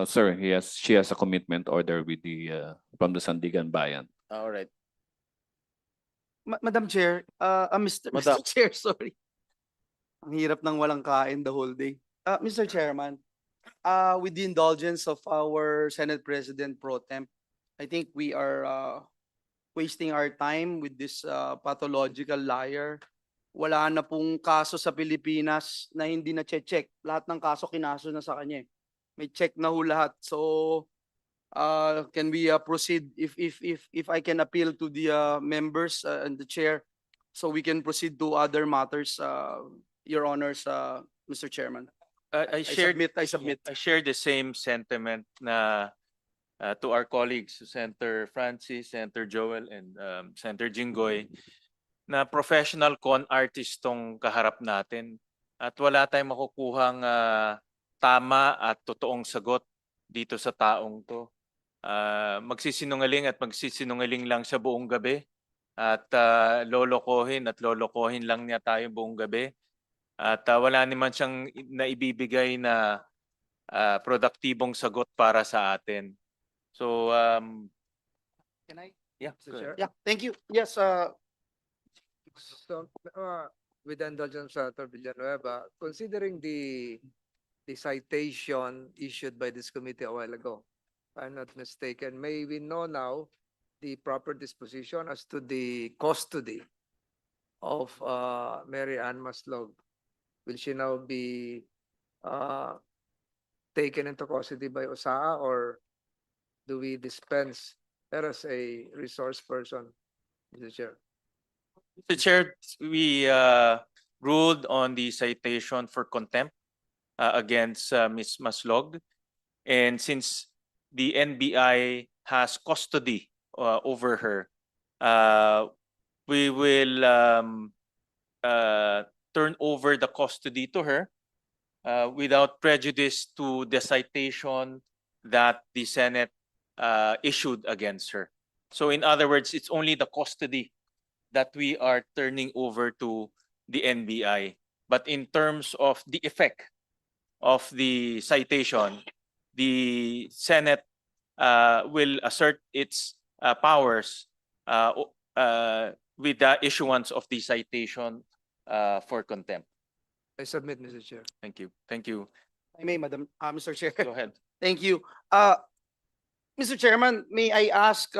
Sir, she has a commitment order with the from the Sandigan Bayan. All right. Madam Chair, Mr. Madam. Mr. Chair, sorry. Ang hirap ng walang kain the whole day. Mr. Chairman, with the indulgence of our Senate President Pro Temp, I think we are wasting our time with this pathological liar. Wala na pong kaso sa Pilipinas na hindi na check. Lahat ng kaso kinaso na sa kanya. May check na ho lahat. So can we proceed if I can appeal to the members and the chair so we can proceed to other matters, Your Honors, Mr. Chairman. I submit. I share the same sentiment na to our colleagues, Senator Francis, Senator Joel, and Senator Jinggoy, na professional con artist tong kaharap natin at wala tayong makukuhang tama at totoong sagot dito sa taong to. Magsisinungaling lang sa buong gabi at lolokohin lang niya tayo buong gabi. At wala naman siyang naibibigay na produktibong sagot para sa atin. So, Can I? yeah, Mr. go Chair? ahead. Yeah, thank you. Yes, So, with the indulgence of Senator Villanueva, considering the citation issued by this committee a while ago, if I'm not mistaken, may we know now the proper disposition as to the custody of Mary Ann Maslog? Will she now be taken into custody by OSAA, or do we dispense her as a resource person, Mr. Chair? Mr. Chair, we ruled on the citation for contempt against Ms. Maslog. And since the NBI has custody over her, we will turn over the custody to her without prejudice to the citation that the Senate issued against her. So in other words, it's only the custody that we are turning over to the NBI. But in terms of the effect of the citation, the Senate will assert its powers with the issuance of the citation for contempt. I submit, Mr. Chair. Thank you. Thank you. I may, Madam, Mr. Chair. Go ahead. Thank you. Mr. Chairman, may I ask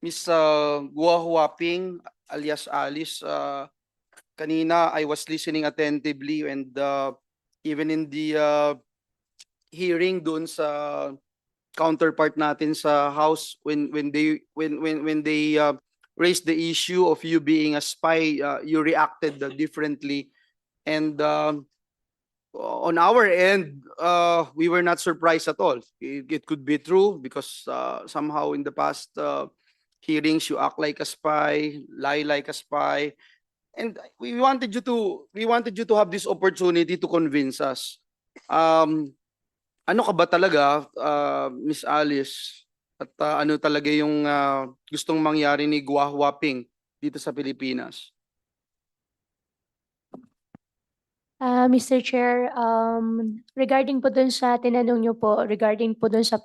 Ms. Guo Huaping alias Alice, kanina I was listening attentively and even in the hearing dun sa counterpart natin sa House when they raised the issue of you being a spy, you reacted differently. And on our end, we were not surprised at all. It could be true because somehow in the past hearings, you act like a spy, lie like a spy. And we wanted you to have this opportunity to convince us. Ano ka ba talaga, Miss Alice? At ano talaga yung gustong mangyari ni Guo Huaping dito sa Pilipinas? Mr. Chair, regarding po dun sa tinanong niyo po, regarding po dun sa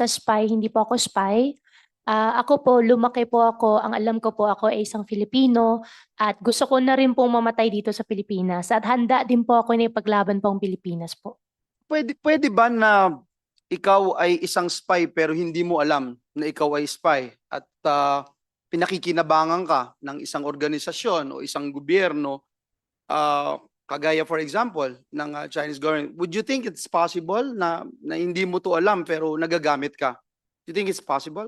spy, hindi po ako spy. Ako po, lumaki po ako, ang alam ko po ako ay isang Filipino at gusto ko na rin pong mamatay dito sa Pilipinas at handa din po ako na ipaglaban po ang Pilipinas po. Pwede ba na ikaw ay isang spy pero hindi mo alam na ikaw ay spy at pinakikinabangan ka ng isang organisasyon o isang gobyerno, kagaya for example ng Chinese government? Would you think it's possible na hindi mo to alam pero nagagamit ka? Do you think it's possible?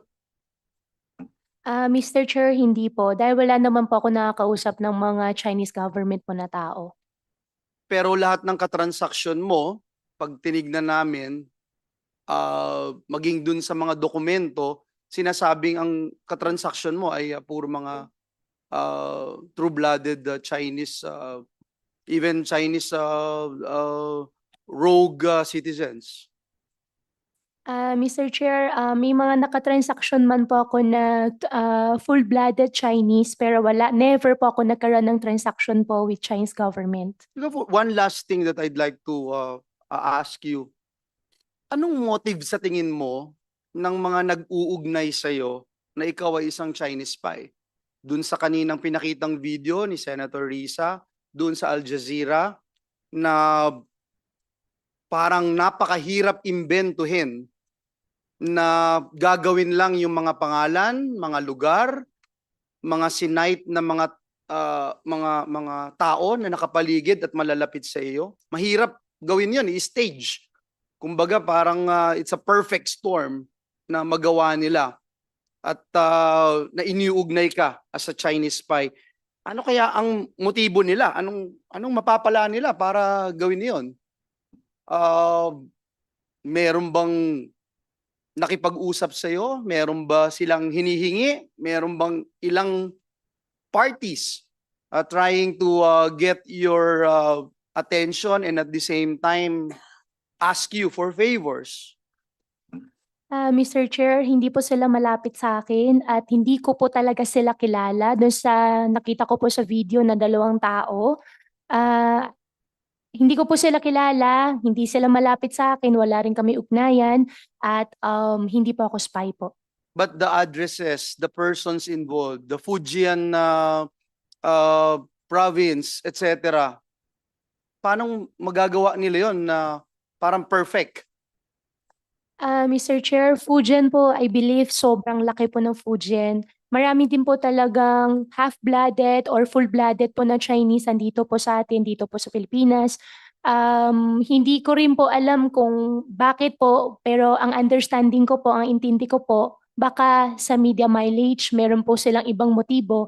Mr. Chair, hindi po. Dahil wala naman po ako nakakausap ng mga Chinese government po na tao. Pero lahat ng katransaksyon mo, pag tinignan namin, maging dun sa mga dokumento, sinasabing ang katransaksyon mo ay puro mga true-blooded Chinese, even Chinese rogue citizens. Mr. Chair, may mga nakatransaksyon man po ako na full-blooded Chinese pero never po ako nagkaroon ng transaction po with Chinese government. One last thing that I'd like to ask you. Anong motive sa tingin mo ng mga nag-uugnay sa'yo na ikaw ay isang Chinese spy? Doon sa kaninang pinakitang video ni Senator Risa, doon sa Al Jazeera, na parang napakahirap imbentuhin na gagawin lang yung mga pangalan, mga lugar, mga sinight na mga tao na nakapaligid at malalapit sa iyo. Mahirap gawin yun, i-stage. Kumbaga parang it's a perfect storm na magawa nila at na iniuugnay ka as a Chinese spy. Ano kaya ang motibo nila? Anong mapapala nila para gawin yun? Meron bang nakipag-usap sa iyo? Meron ba silang hinihingi? Meron bang ilang parties trying to get your attention and at the same time ask you for favors? Mr. Chair, hindi po sila malapit sa akin at hindi ko po talaga sila kilala. Doon sa nakita ko po sa video na 2 tao, hindi ko po sila kilala, hindi sila malapit sa akin, wala rin kami ugnayan at hindi po ako spy po. But the addresses, the persons involved, the Fujian province, etc. Paano magagawa nila yon na parang perfect? Mr. Chair, Fujian po, I believe sobrang laki po ng Fujian. Marami din po talagang half-blooded or full-blooded po na Chinese andito po sa atin, dito po sa Pilipinas. Hindi ko rin po alam kung bakit po, pero ang understanding ko po, ang intindi ko po, baka sa media mileage, meron po silang ibang motibo.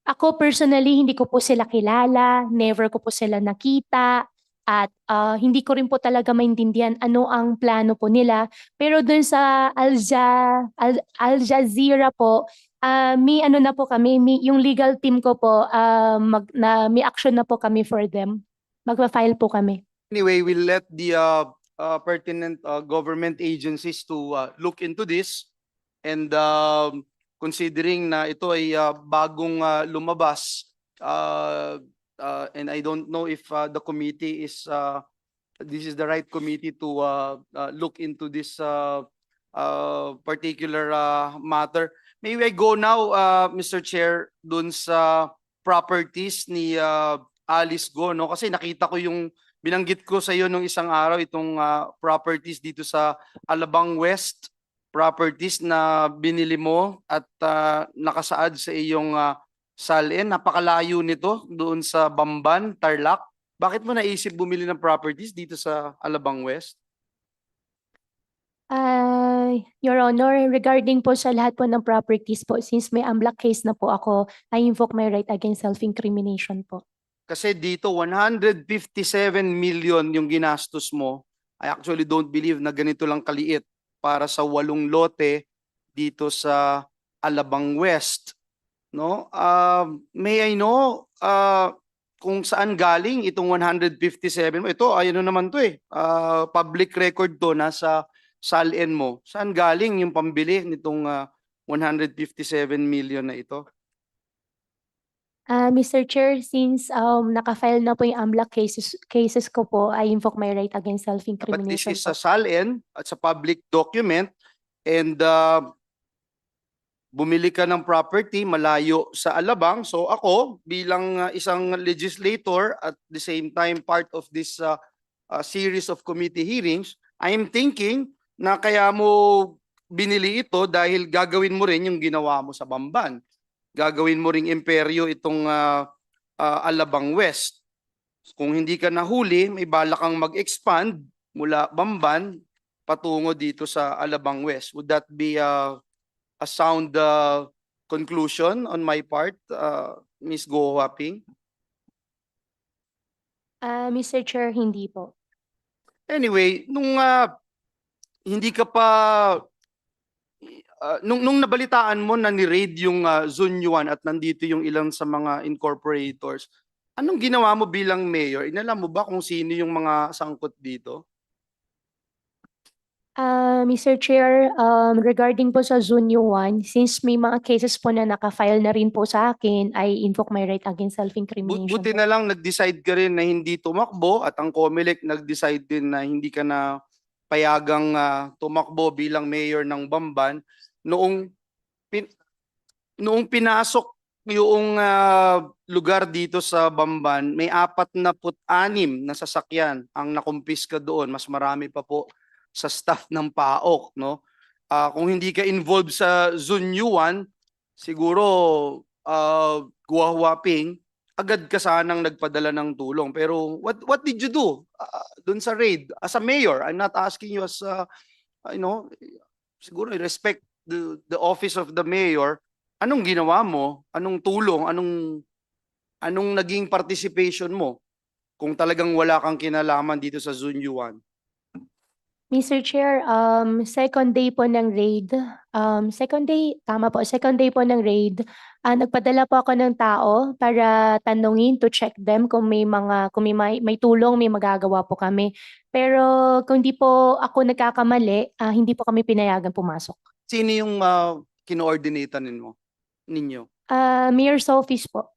Ako personally, hindi ko po sila kilala, never ko po sila nakita, at hindi ko rin po talaga maintindihan ano ang plano po nila. Pero dun sa Al Jazeera po, may ano na po kami, yung legal team ko po, may action na po kami for them. Magpa-file po kami. Anyway, we'll let the pertinent government agencies to look into this, and considering na ito ay bagong lumabas, and I don't know if the committee is this is the right committee to look into this particular matter. May I go now, Mr. Chair, dun sa properties ni Alice Guo, no? Kasi nakita ko yung binanggit ko sa iyo nung isang araw itong properties dito sa Alabang West, properties na binili mo at nakasaad sa iyong salin. Napakalayo nito doon sa Bamban, Tarlac. Bakit mo naisip bumili ng properties dito sa Alabang West? Your Honor, regarding po sa lahat po ng properties po, since may unblock case na po ako, I invoke my right against self-incrimination po. Kasi dito 157 million yung ginastos mo. I actually don't believe na ganito lang kaliit para sa 8 lote dito sa Alabang West, no? May I know kung saan galing itong 157 mo? Ito ayun naman to eh. Public record to, nasa salin mo. Saan galing yung pambili nitong 157 million na ito? Mr. Chair, since naka-file na po yung unblock cases ko po, I invoke my right against But this self-incrimination is po. sa salin at sa public document, and bumili ka ng property malayo sa Alabang. So ako bilang isang legislator at the same time part of this series of committee hearings, I am thinking na kaya mo binili ito dahil gagawin mo rin yung ginawa mo sa Bamban. Gagawin mo ring imperyo itong Alabang West. Kung hindi ka nahuli, may bala kang mag-expand mula Bamban patungo dito sa Alabang West. Would that be a sound conclusion on my part, Ms. Guo? Mr. Chair, hindi po. Anyway, nung hindi ka pa nung nabalitaan mo na ni-raid yung Zunyuan at nandito yung ilang sa mga incorporators, anong ginawa mo bilang mayor? Inalam mo ba kung sino yung mga sangkot dito? Mr. Chair, regarding po sa Zunyo 1, since may mga cases po na naka-file na rin po sa akin, I invoke my right against self-incrimination Buti po. na lang nag-decide ka rin na hindi tumakbo at ang COMELEC nag-decide din na hindi ka na payagang tumakbo bilang mayor ng Bamban. Noong pinasok yung lugar dito sa Bamban, may 46 na sasakyan ang nakumpiska doon. Mas marami pa po sa staff ng PAOK, no? Kung hindi ka involved sa Zunyuan, siguro guwahwaping, agad ka sanang nagpadala ng tulong. Pero what did you do doon sa raid? As a mayor, I'm not asking you as siguro I respect the office of the mayor. Anong ginawa mo? Anong tulong? Anong naging participation mo? Kung talagang wala kang kinalaman dito sa Zunyuan. Mr. Chair, second day po ng raid, second day po ng raid, nagpadala po ako ng tao para tanungin, to check them kung may tulong, may magagawa po kami. Pero kung di po ako nagkakamali, hindi po kami pinayagan pumasok. Sino yung kino-ordinate ninyo? Mayor's office po.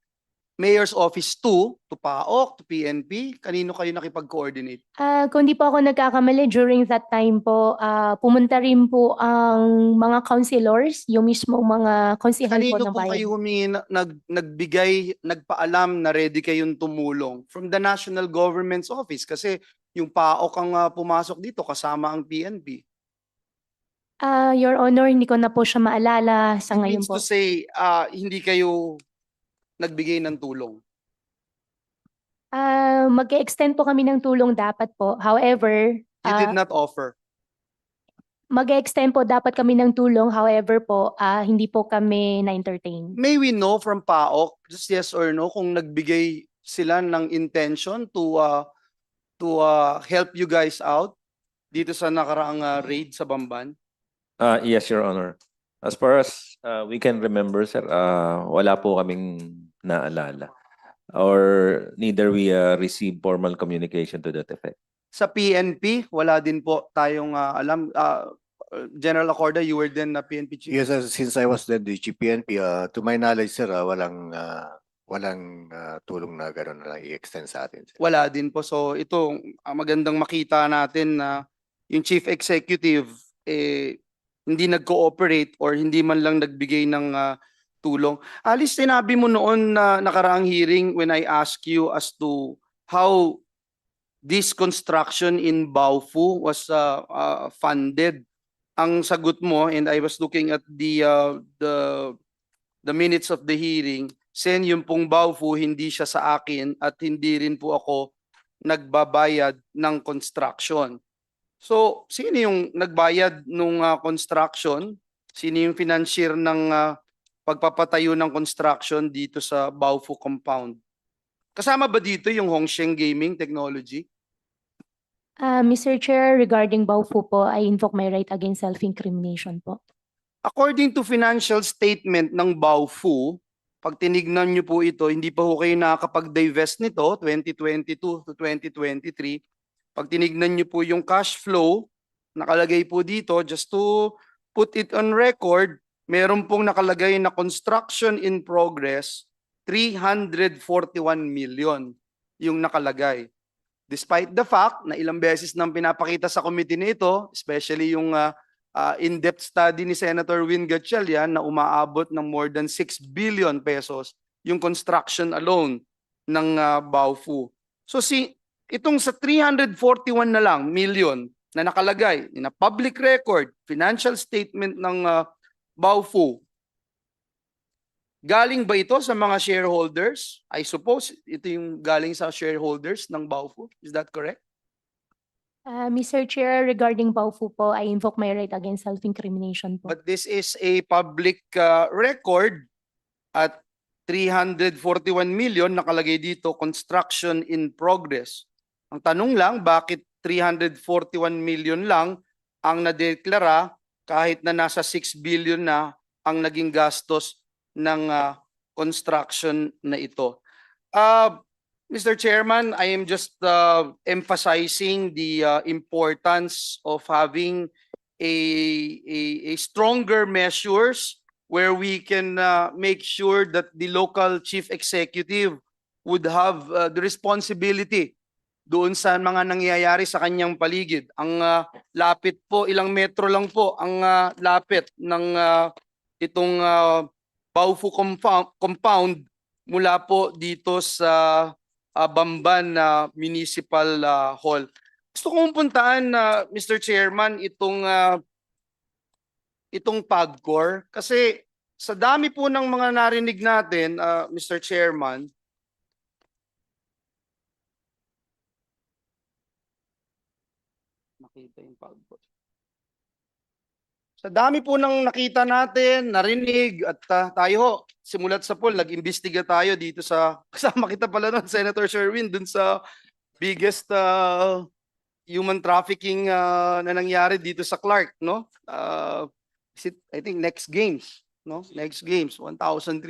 Mayor's office to PAOK, to PNP? Kanino kayo nakipag-coordinate? Kung di po ako nagkakamali, during that time po, pumunta rin po ang mga councilors, yung mismo mga konsehal po Kanino ng po kayo bayan. nagbigay, nagpaalam na ready kayong tumulong? From the National Government's Office, kasi yung PAOK ang pumasok dito kasama ang PNP. Your Honor, hindi ko na po siya maalala sa ngayon Means po. to say, hindi kayo nagbigay ng tulong. Mag-extend po kami ng tulong dapat po. However, You did not offer. mag-extend po dapat kami ng tulong. However po, hindi po kami na-entertain. May we know from PAOK, just yes or no, kung nagbigay sila ng intention to help you guys out dito sa nakaraang raid sa Bamban? Yes, Your Honor. As far as we can remember, sir, wala po kaming naalala. Or neither we receive formal communication to that effect. Sa PNP, wala din po tayong alam. General Acorda, you were then PNP chief? Yes, since I was the chief PNP, to my knowledge, sir, walang tulong na gano'n na i-extend sa atin. Sir. Wala din po. So ito, magandang makita natin na yung chief executive hindi nag-cooperate or hindi man lang nagbigay ng tulong. Alice, sinabi mo noon na nakaraang hearing when I asked you as to how this construction in Baofu was funded. Ang sagot mo, and I was looking at the minutes of the hearing, Sen, yung pong Baofu hindi siya sa akin at hindi rin po ako nagbabayad ng construction. So, sino yung nagbayad nung construction? Sino yung financier ng pagpapatayo ng construction dito sa Baofu compound? Kasama ba dito yung Hongsheng Gaming Technology? Mr. Chair, regarding Baofu po, I invoke my right against self-incrimination po. According to financial statement ng Baofu, pag tinignan nyo po ito, hindi pa ho kayo nakakapag-divest nito, 2022 to 2023. Pag tinignan nyo po yung cash flow, nakalagay po dito, just to put it on record, meron pong nakalagay na construction in progress, 341 million yung nakalagay. Despite the fact na ilang beses nang pinapakita sa committee nito, especially yung in-depth study ni Senator Win Gatchalian na umaabot ng more than 6 billion pesos yung construction alone ng Baofu. So itong sa 341 na lang million na nakalagay na public record, financial statement ng Baofu, galing ba ito sa mga shareholders? I suppose ito yung galing sa shareholders ng Baofu. Is that correct? Mr. Chair, regarding Baofu po, I invoke my right against self-incrimination po. But this is a public record at 341 million nakalagay dito, construction in progress. Ang tanong lang, bakit 341 million lang ang nadeklara kahit na nasa 6 billion na ang naging gastos ng construction na ito? Mr. Chairman, I am just emphasizing the importance of having a stronger measures where we can make sure that the local chief executive would have the responsibility doon sa mga nangyayari sa kanyang paligid. Ang lapit po, ilang metro lang po ang lapit ng itong Baofu compound mula po dito sa Bamban Municipal Hall. Gusto kong puntaan, Mr. Chairman, itong PAGCOR kasi sa dami po ng mga narinig natin, Mr. Chairman, nakita yung PAGCOR. Sa dami po ng nakita natin, narinig, at tayo ho, simulat sa poll, nag-imbestiga tayo dito sa, kasama kita pala nun, Senator Sherwin, dun sa biggest human trafficking na nangyari dito sa Clark, no? I think next games, no? Next games, 1,300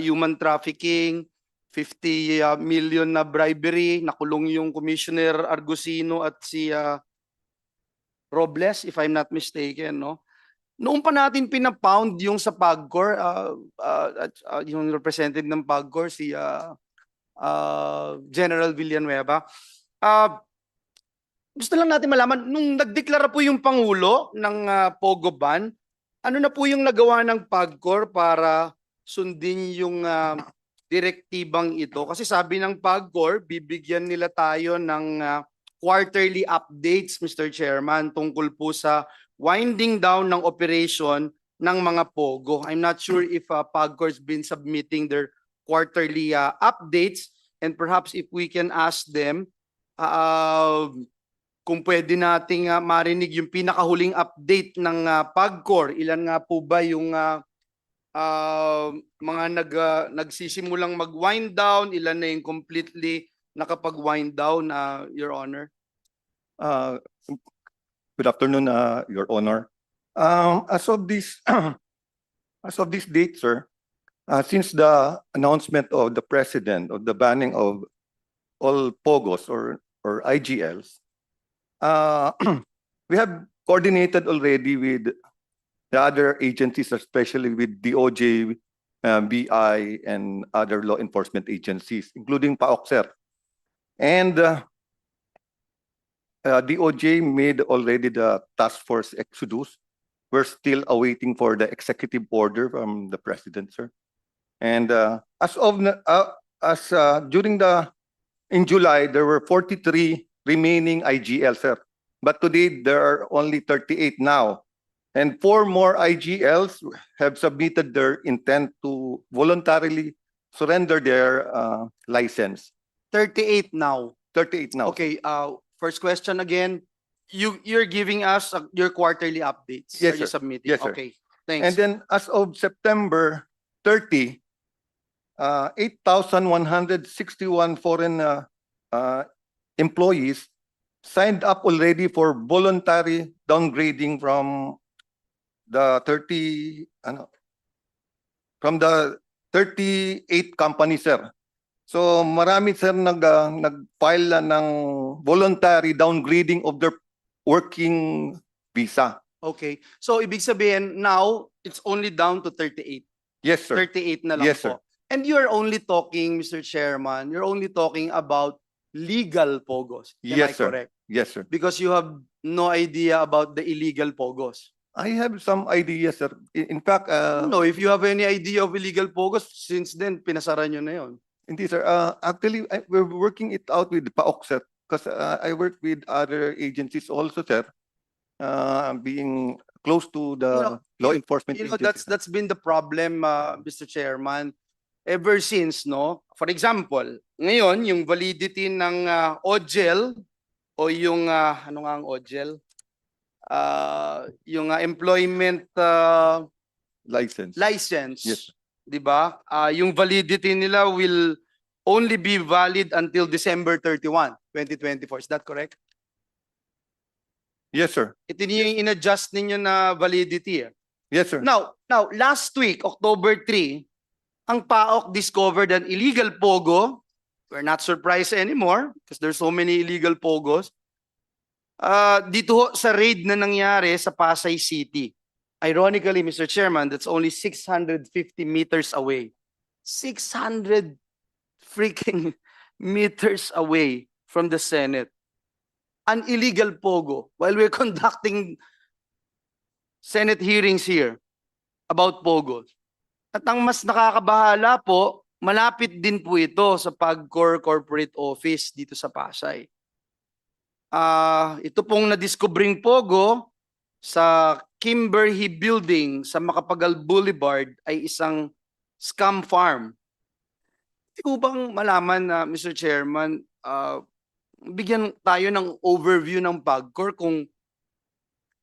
human trafficking, 50 million na bribery, nakulong yung Commissioner Argusino at si Robles, if I'm not mistaken, no? Noong pa natin pinapound yung sa PAGCOR, yung representative ng PAGCOR, si General Villanueva, gusto lang natin malaman, nung nagdeklara po yung Pangulo ng Pogo ban, ano na po yung nagawa ng PAGCOR para sundin yung direktibang ito? Kasi sabi ng PAGCOR, bibigyan nila tayo ng quarterly updates, Mr. Chairman, tungkol po sa winding down ng operation ng mga Pogo. I'm not sure if PAGCOR's been submitting their quarterly updates, and perhaps if we can ask them kung pwede nating marinig yung pinakahuling update ng PAGCOR. Ilan nga po ba yung mga nagsisimulang mag-wind down, ilan na yung completely nakapag-wind down, Your Honor? Good afternoon, Your Honor. As of this date, sir, since the announcement of the President of the banning of all POGOs or IGLs, we have coordinated already with the other agencies, especially with DOJ, BI, and other law enforcement agencies, including PAOK. And DOJ made already the task force exodus. We're still awaiting for the executive order from the President, sir. And in July, there were 43 remaining IGL, sir. But today, there are only 38 now. And 4 more IGLs have submitted their intent to voluntarily surrender their license. 38 now. 38 now. Okay, First question again, you're giving us your quarterly updates. Yes, Are you sir. submitting? Yes, sir. Okay, thanks. And then as of September 30, 8,161 foreign employees signed up already for voluntary downgrading from the 38 companies, sir. So marami, sir, nag-file ng voluntary downgrading of their working visa. Okay. So ibig sabihin, now it's only down to 38. Yes, sir. 38 na lang Yes, sir. po. And you're only talking, Mr. Chairman, you're only talking about legal pogos. Am I Yes, sir. correct? Yes, sir. Because you have no idea about the illegal pogos. I have some ideas, sir. In fact, No, if you have any idea of illegal pogos, since then, pinasara nyo na yun. hindi, sir. Actually, we're working it out with PAOK, sir. Because I work with other agencies also, sir. Being close to the law enforcement You know, agencies. that's been the problem, Mr. Chairman. Ever since, no? For example, ngayon, yung validity ng OGEL o yung, ano nga ang OGEL? Yung employment license. Yes. Di ba? Yung validity nila will only be valid until December 31, 2024. Is that correct? Yes, sir. Ito yung in-adjust ninyo na validity. Yes, sir. Now, last week, October 3, ang PAOK discovered an illegal pogo. We're not surprised anymore because there's so many illegal pogos. Dito ho, sa raid na nangyari sa Pasay City. Ironically, Mr. Chairman, that's only 650 meters away. 600 freaking meters away from the Senate. An illegal pogo while we're conducting Senate hearings here about pogos. At ang mas nakakabahala po, malapit din po ito sa PAGCOR Corporate Office dito sa Pasay. Ito pong na-discovering pogo sa Kimberly Building sa Makapagal Boulevard ay isang scam farm. Hindi ko bang malaman na, Mr. Chairman, bigyan tayo ng overview ng PAGCOR kung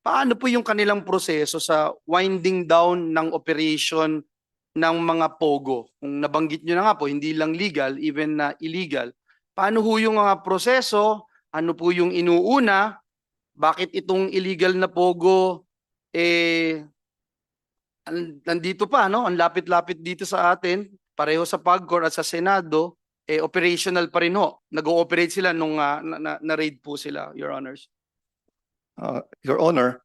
paano po yung kanilang proseso sa winding down ng operation ng mga pogo. Kung nabanggit nyo na nga po, hindi lang legal, even na illegal. Paano po yung mga proseso? Ano po yung inuuna? Bakit itong illegal na pogo nandito pa, no? Ang lapit-lapit dito sa atin, pareho sa PAGCOR at sa Senado, operational pa rin ho. Nag-ooperate sila nung na-raid po sila, Your Honors. Your Honor,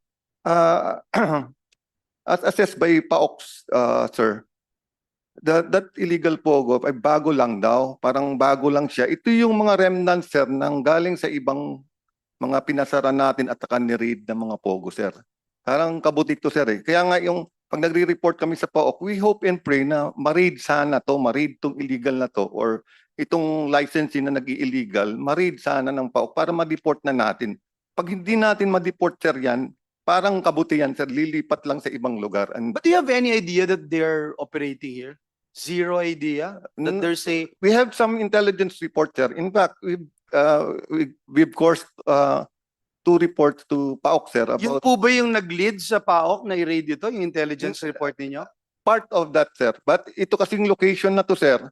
as assessed by PAOK, sir, that illegal pogo ay bago lang daw, parang bago lang siya. Ito yung mga remnants, sir, nang galing sa ibang mga pinasara natin at saka ni-raid ng mga pogo, sir. Parang kabuti to, sir. Kaya nga yung pag nagre-report kami sa PAOK, we hope and pray na ma-raid sana to, ma-raid tong illegal na to, or itong licensing na nag-illegal, ma-raid sana ng PAOK para ma-deport na natin. Pag hindi natin ma-deport, sir, yan, parang kabuti yan, sir, lilipat lang sa ibang lugar. But do you have any idea that they're operating here? Zero idea that there's a... We have some intelligence report, sir. In fact, we've coursed 2 reports to PAOK, sir. Yun po ba yung nag-lead sa PAOK na i-raid ito, yung intelligence report ninyo? Part of that, sir. But ito kasing location na to, sir,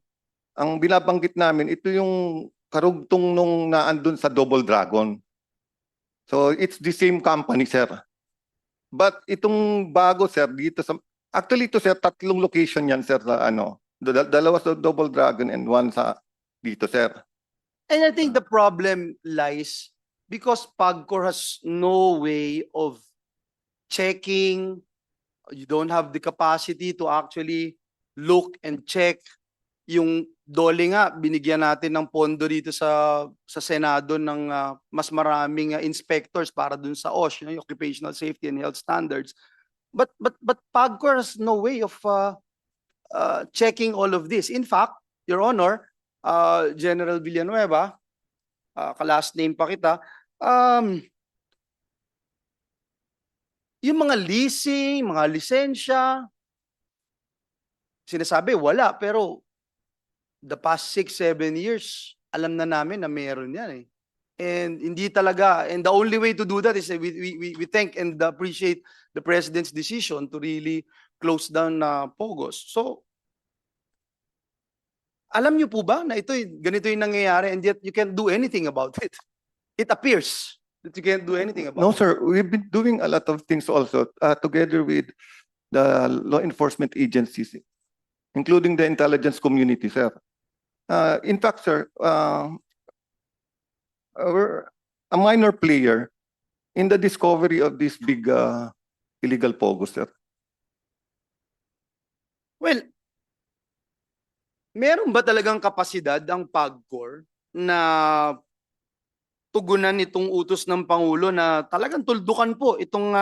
ang binabanggit namin, ito yung karugtong nung naandun sa Double Dragon. So it's the same company, sir. But itong bago, sir, dito sa... Actually, ito, sir, 3 location yan, sir, sa ano. Dalawa sa Double Dragon and 1 sa dito, sir. And I think the problem lies because PAGCOR has no way of checking. You don't have the capacity to actually look and check. Yung DOLE nga, binigyan natin ng pondo dito sa Senado ng mas maraming inspectors para dun sa OSH, yung Occupational Safety and Health Standards. But PAGCOR has no way of checking all of this. In fact, Your Honor, General Villanueva, ka-last name pa kita, yung mga leasing, mga lisensya, sinasabi wala, pero the past 6-7 years, alam na namin na meron yan eh. And hindi talaga, and the only way to do that is we thank and appreciate the President's decision to really close down Pogos. So, alam niyo po ba na ganito yung nangyayari and yet you can't do anything about it? It appears that you can't do anything about No, it. sir. We've been doing a lot of things also together with the law enforcement agencies, including the intelligence community, sir. In fact, sir, we're a minor player in the discovery of this big illegal pogo, sir. Well, meron ba talagang kapasidad ang PAGCOR na tugunan itong utos ng Pangulo na talagang tuldukan po itong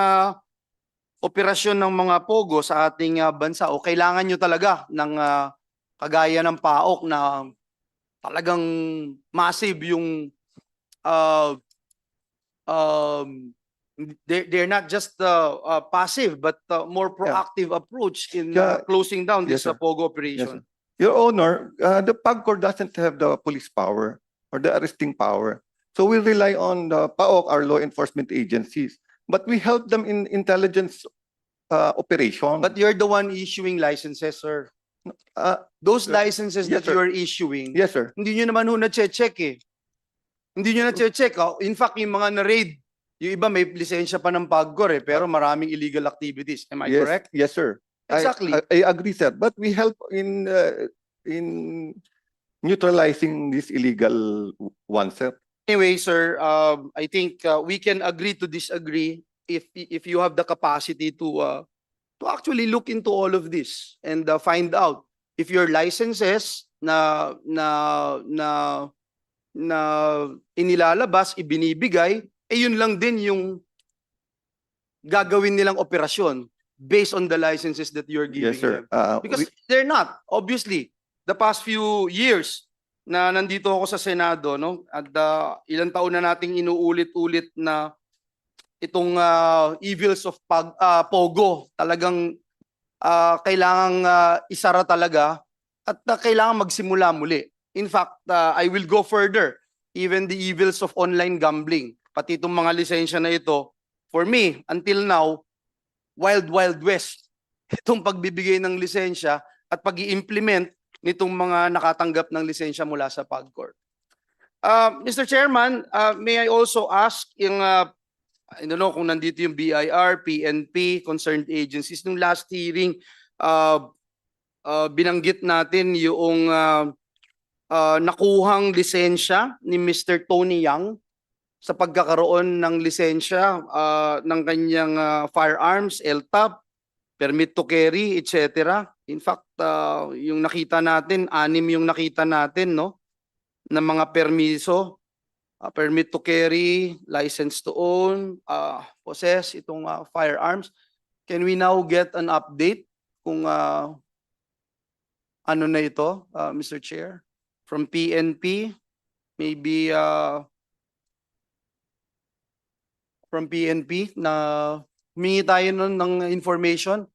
operasyon ng mga pogo sa ating bansa, o kailangan nyo talaga ng kagaya ng PAOK na talagang massive yung they're not just passive but more proactive approach in closing down this pogo operation? Yes, Your Honor, the PAGCOR doesn't have the police power or the arresting power. So we rely on the PAOK, our law enforcement agencies. But we help them in intelligence operation. But you're the one issuing licenses, sir. Those licenses yes, that sir. you are issuing, Yes, sir. hindi nyo naman na-check eh. Hindi nyo na-check. In fact, yung mga na-raid, yung iba may lisensya pa ng PAGCOR eh, pero maraming illegal activities. Am I correct? Yes, sir. Exactly. I agree, sir. But we help in neutralizing this illegal ones, sir. Anyway, sir, I think we can agree to disagree if you have the capacity to actually look into all of this and find out if your licenses na inilalabas, ibinibigay, yun lang din yung gagawin nilang operasyon based on the licenses that you're giving Yes, sir. them. Because they're not, obviously. The past few years na nandito ako sa Senado, no? At ilang taon na nating inuulit-ulit na itong evils of Pogo, talagang kailangang isara talaga at kailangan magsimula muli. In fact, I will go further. Even the evils of online gambling, pati itong mga lisensya na ito, for me, until now, wild west. Itong pagbibigay ng lisensya at pag-i-implement nitong mga nakatanggap ng lisensya mula sa PAGCOR. Mr. Chairman, may I also ask yung I don't know kung nandito yung BIR, PNP, concerned agencies. Nung last hearing, binanggit natin yung nakuhang lisensya ni Mr. Tony Yang sa pagkakaroon ng lisensya ng kanyang firearms, LTAP, permit to carry, etc. In fact, yung nakita natin, 6 yung nakita natin, no, na mga permiso, permit to carry, license to own, possess itong firearms. Can we now get an update kung ano na ito, Mr. Chair? From PNP, maybe from PNP na humingi tayo nun ng information.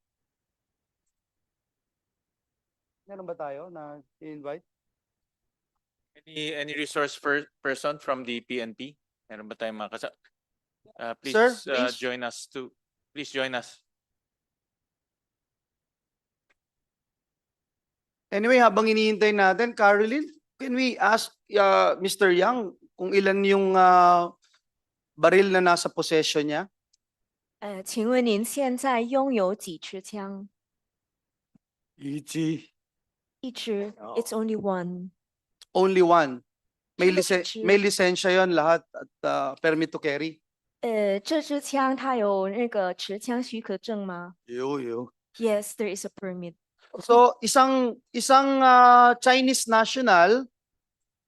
Meron ba tayo na invite? Any resource person from the PNP? Meron ba tayong mga please, Sir, please. Join us too. Please join us. Anyway, habang iniintay natin, Caroline, can we ask Mr. Yang kung ilan yung baril na nasa possession niya? 请问您现在拥有几支枪？一支。一支。It's only one. Only one. May 这个是 may lisensya yon lahat at permit to carry? 这支枪它有那个持枪许可证吗 Yo.？Yes, there is a permit. So, isang Chinese national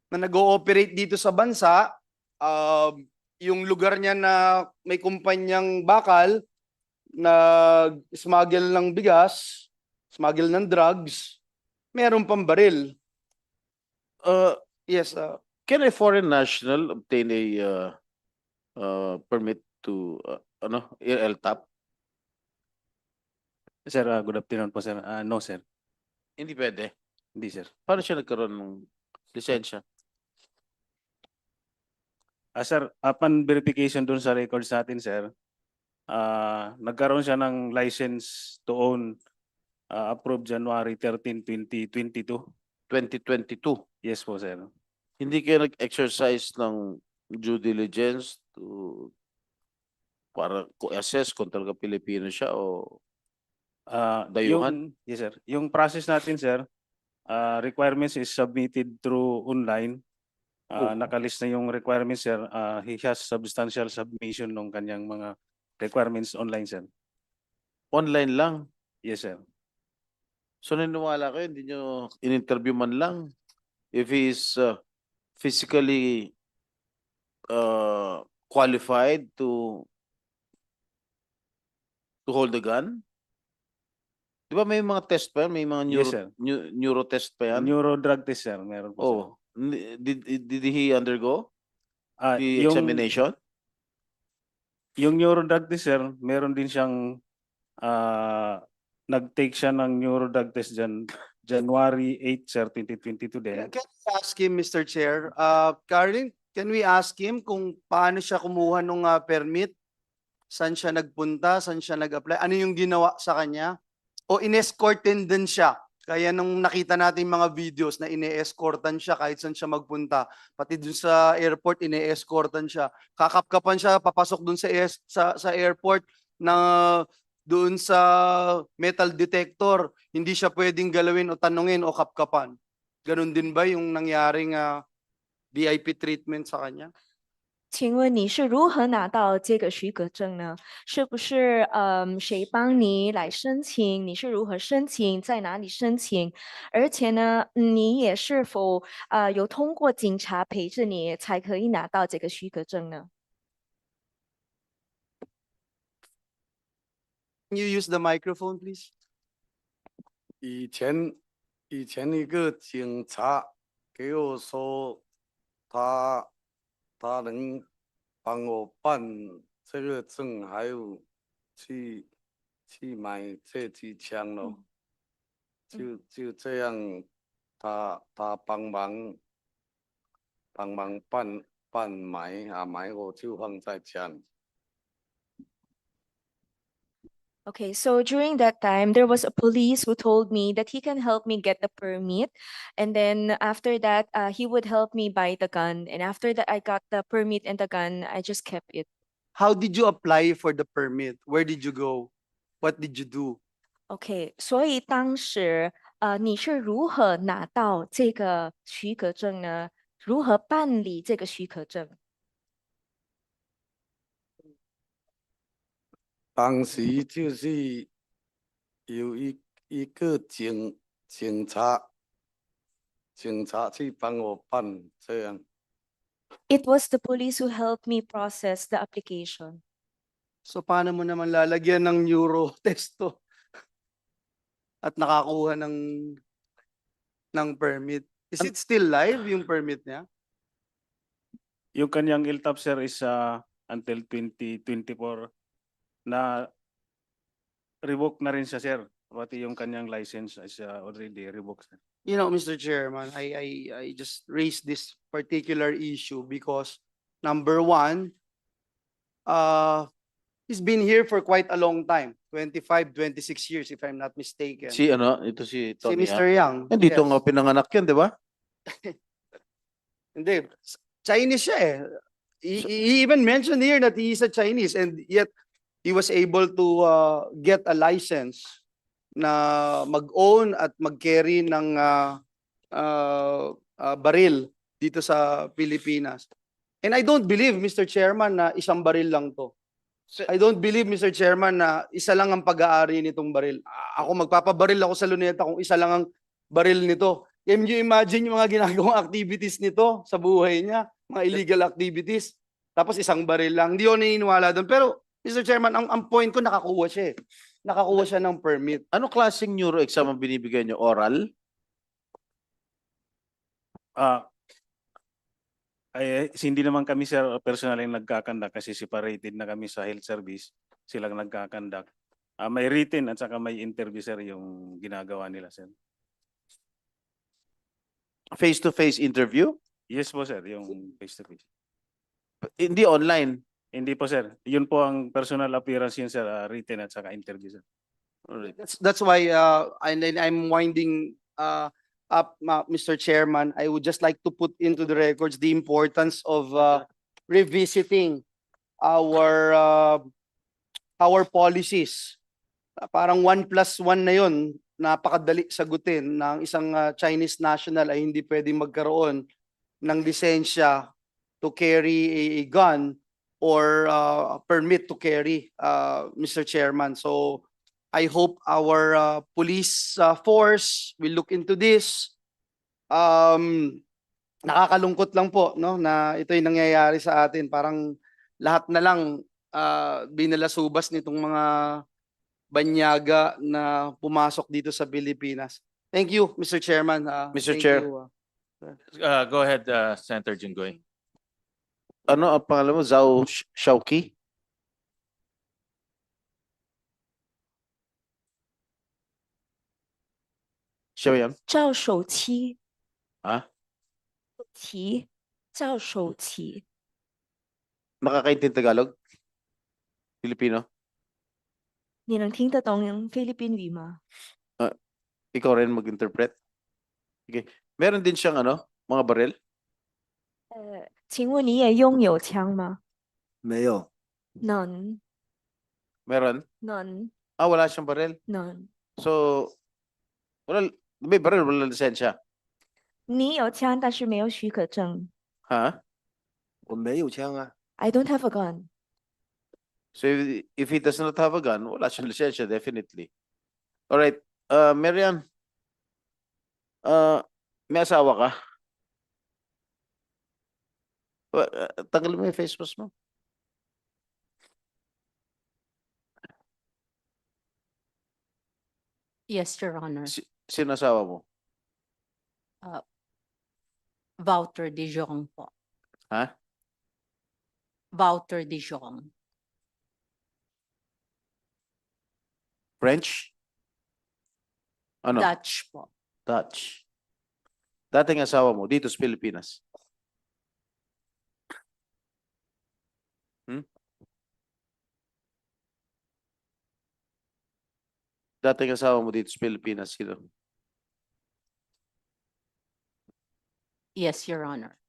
na nag-ooperate dito sa bansa, yung lugar niya na may kumpanyang bakal, nag-smuggle ng bigas, smuggle ng drugs, meron pang baril. Yes. Can a foreign national obtain a permit to LTAP? Sir, good afternoon po, sir. No, sir. Hindi pwede. Hindi, sir. Paano siya nagkaroon ng lisensya? Sir, upon verification dun sa records natin, sir, nagkaroon siya ng license to own approved January 13, 2022. 2022. Yes po, sir. Hindi kayo nag-exercise ng due diligence para assess kung talaga Pilipino siya o dayuhan? Yes, sir. Yung process natin, sir, requirements is submitted through online. Nakalist na yung requirements, sir. He has substantial submission ng kanyang mga requirements online, sir. Online lang? Yes, sir. So naniniwala kayo, hindi nyo in-interview man lang if he is physically qualified to hold the gun? Di ba may mga test pa yan? May mga Yes, sir. neuro test pa yan? Neuro drug test, sir. Meron po, sir. Did he undergo the Yung- examination? Yung neurodrug test, sir, meron din siyang nag-take siya ng neurodrug test dyan, January 8, sir, 2022 din. Can we ask him, Mr. Chair? Carlin, can we ask him kung paano siya kumuha ng permit? Saan siya nagpunta? Saan siya nag-apply? Ano yung ginawa sa kanya? O in-escortin din siya? Kaya nung nakita natin mga videos na ine-escortan siya kahit saan siya magpunta, pati dun sa airport ine-escortan siya. Kakapkapan siya papasok dun sa airport na doon sa metal detector, hindi siya pwedeng galawin o tanungin o kapkapan. Ganun din ba yung nangyaring VIP treatment sa kanya? 请问你是如何拿到这个许可证呢？是不是谁帮你来申请？你是如何申请？在哪里申请？而且呢，你也是否有通过警察陪着你才可以拿到这个许可证呢？ Can you use the microphone, please? 以前一个警察给我说，他能帮我办这个证，还有去买这支枪咯，就这样，他帮忙买我就放在家里。 Okay, so during that time, there was a police who told me that he can help me get the permit. And then after that, he would help me buy the gun. And after that, I got the permit and the gun. I just kept it. How did you apply for the permit? Where did you go? What did you do? Okay, 所以当时你是如何拿到这个许可证呢？如何办理这个许可证？ 当时就是有一个警察去帮我办这样。 It was the police who helped me process the application. So paano mo naman lalagyan ng neuro test to? At nakakuha ng permit. Is it still live yung permit niya? Yung kanyang LTAP, sir, is until 2024 na revoke na rin siya, sir. Pati yung kanyang license is already revoked, sir. You know, Mr. Chairman, I just raised this particular issue because number one, he's been here for quite a long time, 25, 26 years if I'm not mistaken. Ito si Tony. Si Mr. Yang. Dito yes. nga pinanganak yan, di ba? Hindi, Chinese siya eh. He even mentioned here that he is a Chinese and yet he was able to get a license na mag-own at mag-carry ng baril dito sa Pilipinas. And I don't believe, Mr. Chairman, na isang baril lang to. I don't believe, Mr. Chairman, na isa lang ang pag-aari nitong baril. Ako magpapabaril ako sa luneta kung isa lang ang baril nito. Can you imagine yung mga ginagawang activities nito sa buhay niya? Mga illegal activities. Tapos isang baril lang. Hindi ako naniniwala doon. Pero, Mr. Chairman, ang point ko, nakakuha siya eh. Nakakuha siya ng permit. Ano klaseng neuro exam ang binibigay niyo? Oral? Hindi naman kami, sir, personal yung nagkakandak kasi separated na kami sa health service. Silang nagkakandak. May written at saka may interview, sir, yung ginagawa nila, sir. Face-to-face interview? Yes po, sir, yung face-to-face. Hindi online. Hindi po, sir. Yun po ang personal appearance yun, sir, written at saka interview, sir. Alright. That's why I'm winding up, Mr. Chairman. I would just like to put into the records the importance of revisiting our policies. Parang 1+1 na yun, napakadali sagutin ng isang Chinese national ay hindi pwedeng magkaroon ng lisensya to carry a gun or permit to carry, Mr. Chairman. So I hope our police force will look into this. Nakakalungkot lang po, no, na ito'y nangyayari sa atin. Parang lahat na lang binalasubas nitong mga banyaga na pumasok dito sa Pilipinas. Thank you, Mr. Chairman. Mr. Thank Chair. you, Go ahead, Senator Jinggoy. Ano ang pangalan mo? Zhao Shaoqi? Siya yan? 赵守期 Ha? 期赵守期 Nakakaintindi Tagalog? Filipino? 你能听得懂菲律宾语吗？ Ikaw rin mag-interpret? Okay. Meron din siyang ano? Mga baril? 请问你也拥有枪吗？没有。能 Meron? 能 Wala siyang baril. 能， So, may baril, wala lisensya. 你有枪但是没有许可证。 Ha? 我没有枪啊。 I don't have a gun. So, if he does not have a gun, wala siyang lisensya, definitely. Alright. Marian, may asawa ka? Tanggalin mo yung face mask mo. Yes, Your Honor. Sino asawa mo? Wouter de Jong po. Ha? Wouter de Jong. French? Ano? Dutch po. Dutch. Dating asawa mo dito sa Pilipinas. Dating asawa mo dito sa Pilipinas, sino? Yes, Your Honor.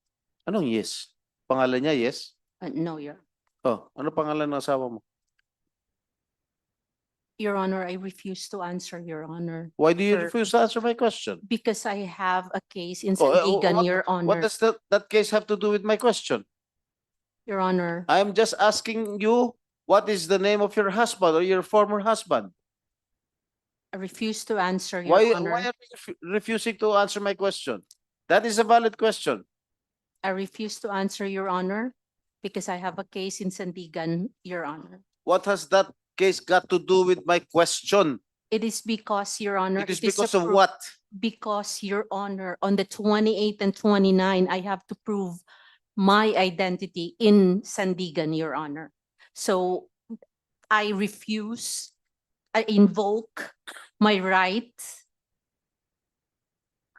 Anong yes? Pangalan niya yes? No, Your Ano pangalan ng asawa mo? Your Honor, I refuse to answer, Your Honor. Why do you For- refuse to answer my question? Because I have a case in Oh, Sandigan, Your What Honor. does that case have to do with my question? Your Honor, I'm just asking you, what is the name of your husband or your former husband? I refuse to answer, Your Why Honor. are you refusing to answer my question? That is a valid question. I refuse to answer, Your Honor, because I have a case in Sandigan, Your Honor. What has that case got to do with my question? It is because, Your Honor. It is because of appro- what? Because, Your Honor, on the 28th and 29, I have to prove my identity in Sandigan, Your Honor. So I refuse, I invoke my right,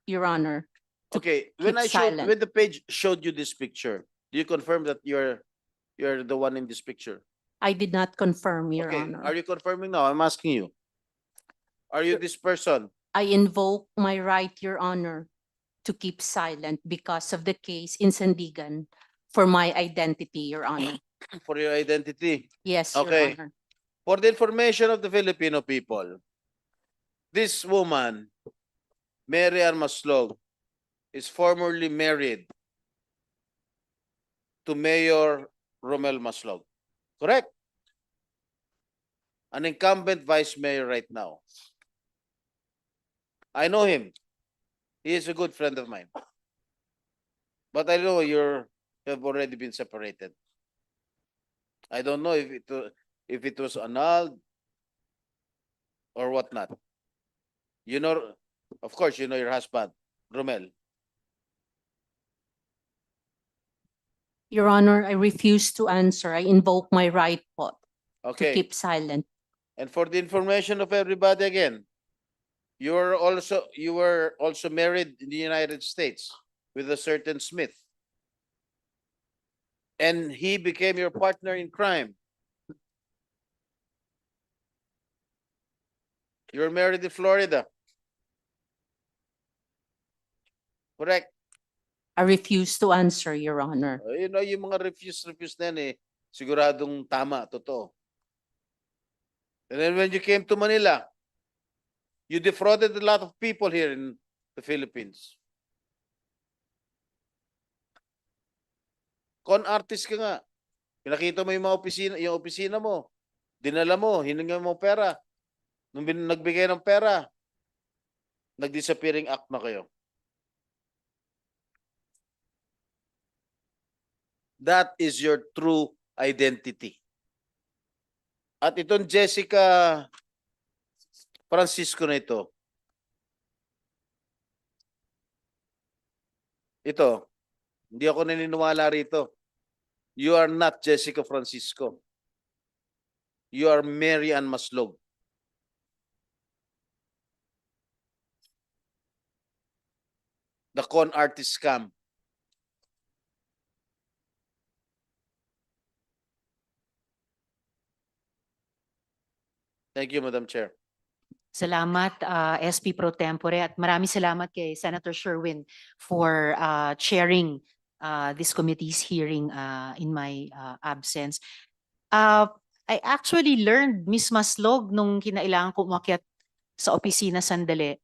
Your Honor. Okay, keep silent. when the page showed you this picture, do you confirm that you're the one in this picture? I did not confirm, Your Okay, Honor. are you confirming now? I'm asking you. Are you this person? I invoke my right, Your Honor, to keep silent because of the case in Sandigan for my identity, Your Honor. For your identity? Yes, Your Okay. Honor. For the information of the Filipino people, this woman, Mary Ann Maslog, is formerly married to Mayor Romel Maslog. Correct? An incumbent vice mayor right now. I know him. He is a good friend of mine. But I know you have already been separated. I don't know if it was annulled or whatnot. You know, of course, you know your husband, Romel. Your Honor, I refuse to answer. I invoke my right po to Okay. keep silent. And for the information of everybody again, you were also married in the United States with a certain Smith. and he became your partner in crime. You were married in Florida. Correct. I refuse to answer, Your Honor. You know, yung mga refuse na yan eh, siguradong tama, totoo. And then when you came to Manila, you defrauded a lot of people here in the Philippines. Con artist ka nga. Pinakita mo yung mga opisina mo. Dinala mo, hininga mo pera. Nung nagbigay ng pera, nag-disappearing act na kayo. That is your true identity. At itong Jessica Francisco na ito, hindi ako naniniwala rito. You are not Jessica Francisco. You are Mary Ann Maslog. The con artist scam. Thank you, Madam Chair. Salamat, SP Pro Tempore, at maraming salamat kay Senator Sherwin for chairing this committee's hearing in my absence. I actually learned, Miss Maslog, nung kinailangan ko umakyat sa opisina sandali,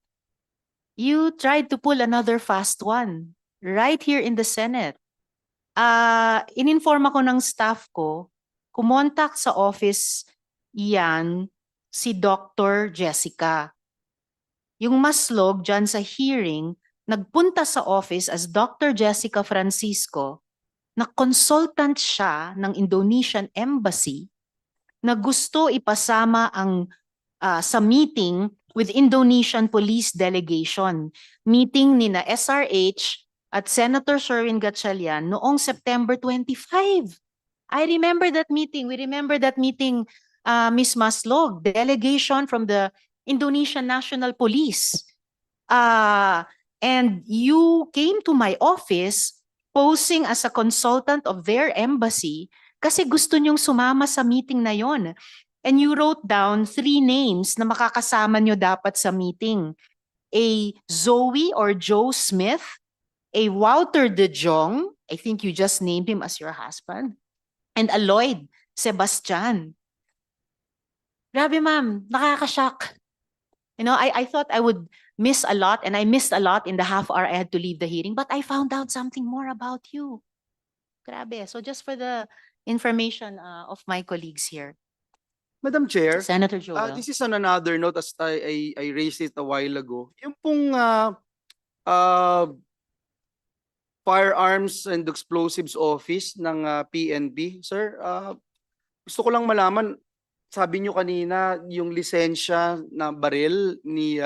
you tried to pull another fast one right here in the Senate. Ininforma ko ng staff ko, kumontak sa office iyan si Dr. Jessica. Yung Maslog dyan sa hearing, nagpunta sa office as Dr. Jessica Francisco, na consultant siya ng Indonesian Embassy na gusto ipasama ang sa meeting with Indonesian Police Delegation. Meeting ni na SRH at Senator Sherwin Gatchalian noong September 25. I remember that meeting. We remember that meeting, Ms. Maslog, delegation from the Indonesian National Police. And you came to my office posing as a consultant of their embassy kasi gusto nyong sumama sa meeting na yon. And you wrote down 3 names na makakasama nyo dapat sa meeting. A Zoe or Joe Smith, a Walter De Jong, I think you just named him as your husband, and a Lloyd Sebastian. Grabe, ma'am, nakakashock. You know, I thought I would miss a lot, and I missed a lot in the half hour I had to leave the hearing, but I found out something more about you. Grabe. So just for the information of my colleagues here. Madam Chair, Senator Joel. this is on another note as I raised it a while ago. Yung pong Firearms and Explosives Office ng PNP, sir, gusto ko lang malaman, sabi nyo kanina yung lisensya na baril ni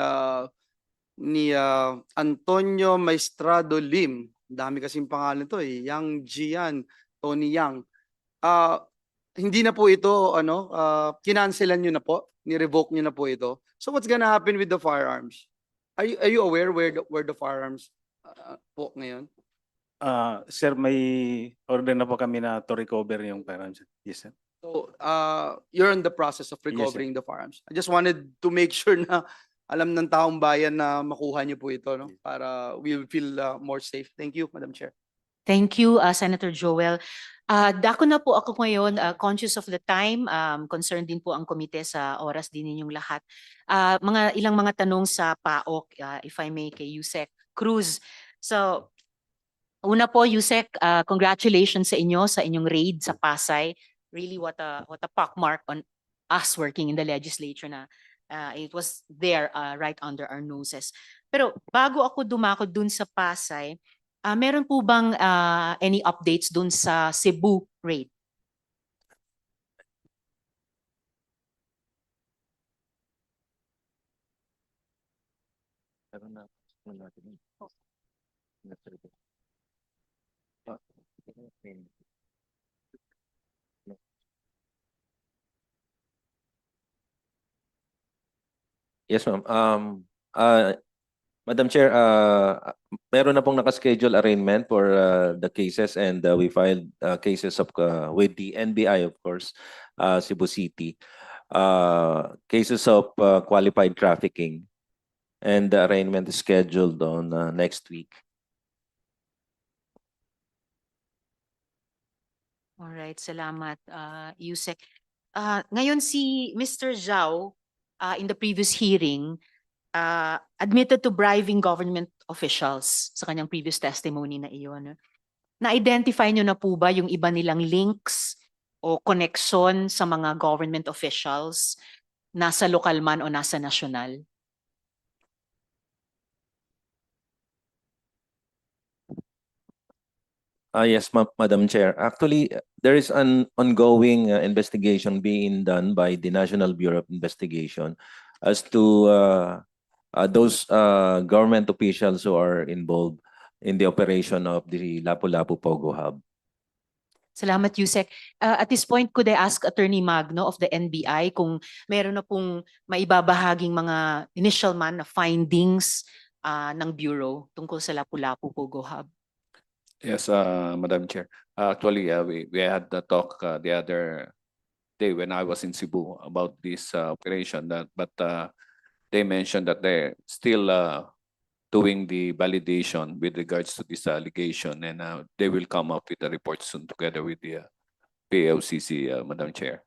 Antonio Maestrado Lim. Dami kasing pangalan to eh. Yang Jian, Tony Yang. Hindi na po ito kinancelan nyo na po, ni-revoke nyo na po ito. So what's gonna happen with the firearms? Are you aware where the firearms po ngayon? Sir, may order na po kami na to recover yung firearms. Yes, sir. So you're in the process of recovering the firearms. I just wanted to make sure na alam ng taong bayan na makuha niyo po ito, no? Para we will feel more safe. Thank you, Madam Chair. Thank you, Senator Joel. Dako na po ako ngayon, conscious of the time, concerned din po ang komite sa oras din ninyong lahat. Ilang mga tanong sa PAOK, if I may, kay Yusek Cruz. So, una po, Yusek, congratulations sa inyong raid sa Pasay. Really what a pockmark on us working in the legislature na it was there right under our noses. Pero bago ako dumako dun sa Pasay, meron po bang any updates dun sa Cebu raid? Yes, ma'am. Madam Chair, meron na pong nakaschedule arraignment for the cases and we filed cases of with the NBI, of course, Cebu City. Cases of qualified trafficking, and the arraignment is scheduled on next week. Alright, salamat, Yusek. Ngayon si Mr. Zhao, in the previous hearing, admitted to bribing government officials sa kanyang previous testimony na iyon. Na-identify nyo na po ba yung iba nilang links o connection sa mga government officials, nasa lokal man o nasa nasyonal? Yes, Madam Chair. Actually, there is an ongoing investigation being done by the National Bureau of Investigation as to those government officials who are involved in the operation of the Lapu-Lapu Pogo Hub. Salamat, Yusek. At this point, could I ask Attorney Magno of the NBI kung meron na pong maibabahaging mga initial man na findings ng Bureau tungkol sa Lapu-Lapu Pogo Hub? Yes, Madam Chair. Actually, we had the talk the other day when I was in Cebu about this operation. But they mentioned that they're still doing the validation with regards to this allegation, and they will come up with a report soon together with the PLCC, Madam Chair.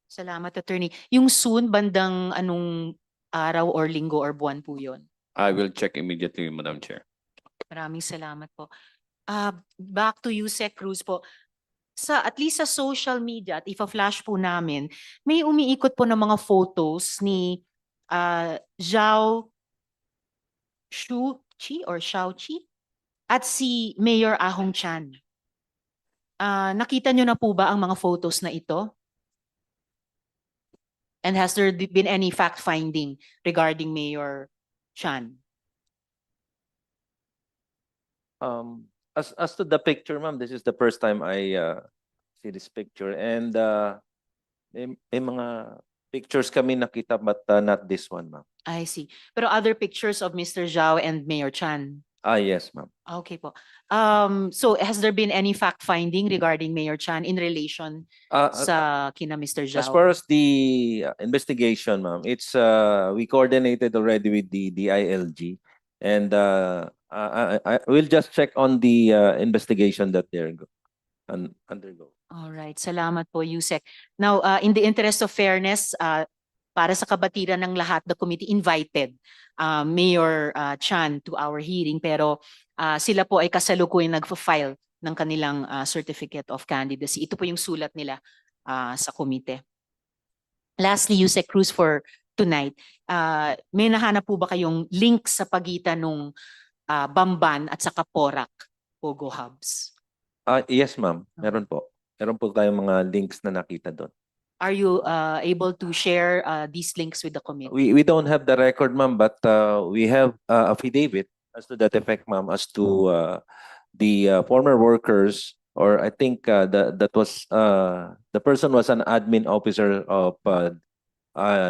Salamat, Attorney. Yung soon, bandang anong araw or linggo or buwan po yun? I will check immediately, Madam Chair. Maraming salamat po. Back to you, Sec Cruz po. At least sa social media, at ipa-flash po namin, may umiikot po ng mga photos ni Zhao Shuqi or Xiaoqi at si Mayor Ahong Chan. Nakita nyo na po ba ang mga photos na ito? And has there been any fact-finding regarding Mayor Chan? As to the picture, ma'am, this is the first time I see this picture, and may mga pictures kami nakita, but not this one, ma'am. I see. Pero other pictures of Mr. Zhao and Mayor Chan? Yes, ma'am. Okay po. So has there been any fact-finding regarding Mayor Chan in relation sa kina Mr. Zhao? As far as the investigation, ma'am, it's we coordinated already with the DILG, and I will just check on the investigation that they're undergo. All right. Salamat po, Yusek. Now, in the interest of fairness, para sa kabatiran ng lahat, the committee invited Mayor Chan to our hearing, pero sila po ay kasalukuyang nagfa-file ng kanilang certificate of candidacy. Ito po yung sulat nila sa komite. Lastly, Yusek Cruz, for tonight, may nahanap po ba kayong link sa pagitan ng Bamban at saka Porak Pogo Hubs? Yes, ma'am. Meron po. Meron po tayong mga links na nakita doon. Are you able to share these links with the committee? We don't have the record, ma'am, but we have affidavit as to that effect, ma'am, as to the former workers, or I think that was the person was an admin officer of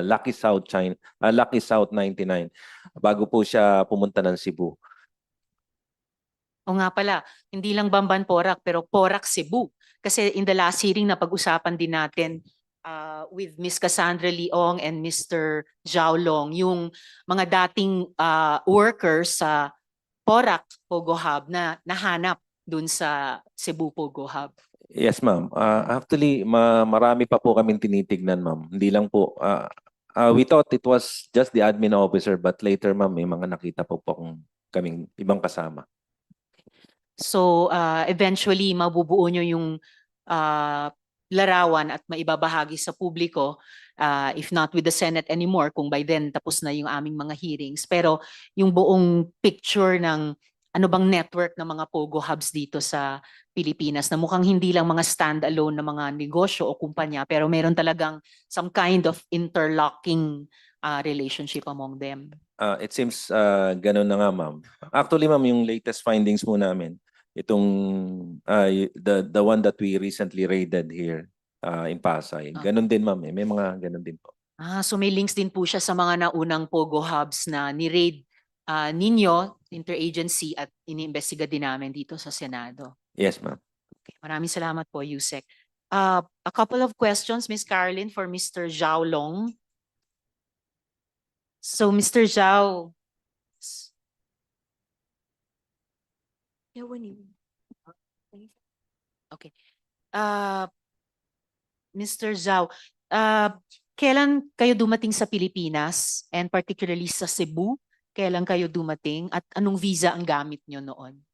Lucky South 99 bago po siya pumunta ng Cebu. O nga pala, hindi lang Bamban Porak, pero Porak Cebu. Kasi in the last hearing na pag-usapan din natin with Ms. Cassandra Leong and Mr. Zhao Long, yung mga dating workers sa Porak Pogo Hub na nahanap dun sa Cebu Pogo Hub. Yes, ma'am. Actually, marami pa po kaming tinitignan, ma'am. Hindi lang po, we thought it was just the admin officer, but later, ma'am, may mga nakita po kaming ibang kasama. So eventually mabubuo nyo yung larawan at maibabahagi sa publiko, if not with the Senate anymore, kung by then tapos na yung aming mga hearings. Pero yung buong picture ng ano bang network ng mga Pogo Hubs dito sa Pilipinas na mukhang hindi lang mga stand-alone na mga negosyo o kumpanya, pero meron talagang some kind of interlocking relationship among them. It seems ganun na nga, ma'am. Actually, ma'am, yung latest findings mo namin, itong the one that we recently raided here in Pasay. Ganun din, ma'am. May mga ganun din po. So may links din po siya sa mga naunang Pogo Hubs na ni-raid ninyo, interagency, at iniimbestiga din namin dito sa Senado. Yes, ma'am. Okay, maraming salamat po, Yusek. A couple of questions, Ms. Carlin, for Mr. Zhao Long. So, Mr. Zhao, 要问你 okay. Mr. Zhao, kailan kayo dumating sa Pilipinas and particularly sa Cebu? Kailan kayo dumating at anong visa ang gamit nyo noon?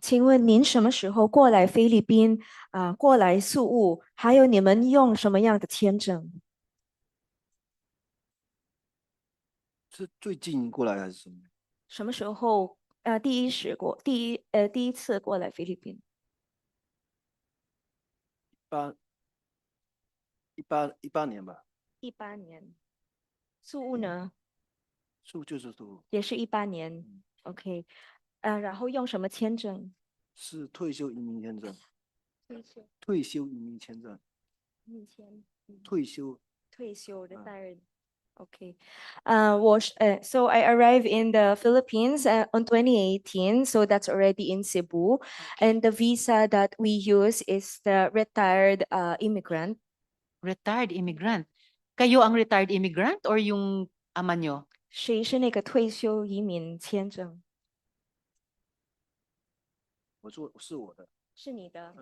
请问您什么时候过来菲律宾过来宿务，还有你们用什么样的签证？是最近过来还是什么？什么时候第一次过来菲律宾？一八年吧。18年。宿务呢？就是宿。也是18年。OK，然后用什么签证？是退休移民签证。退休移民签证。退休 retired。Okay. So I arrived in the Philippines on 2018. So that's already in Cebu. And the visa that we use is the retired immigrant. Retired immigrant? Kayo ang retired immigrant or yung ama nyo? 谁是那个退休移民签证？是我的。是你的。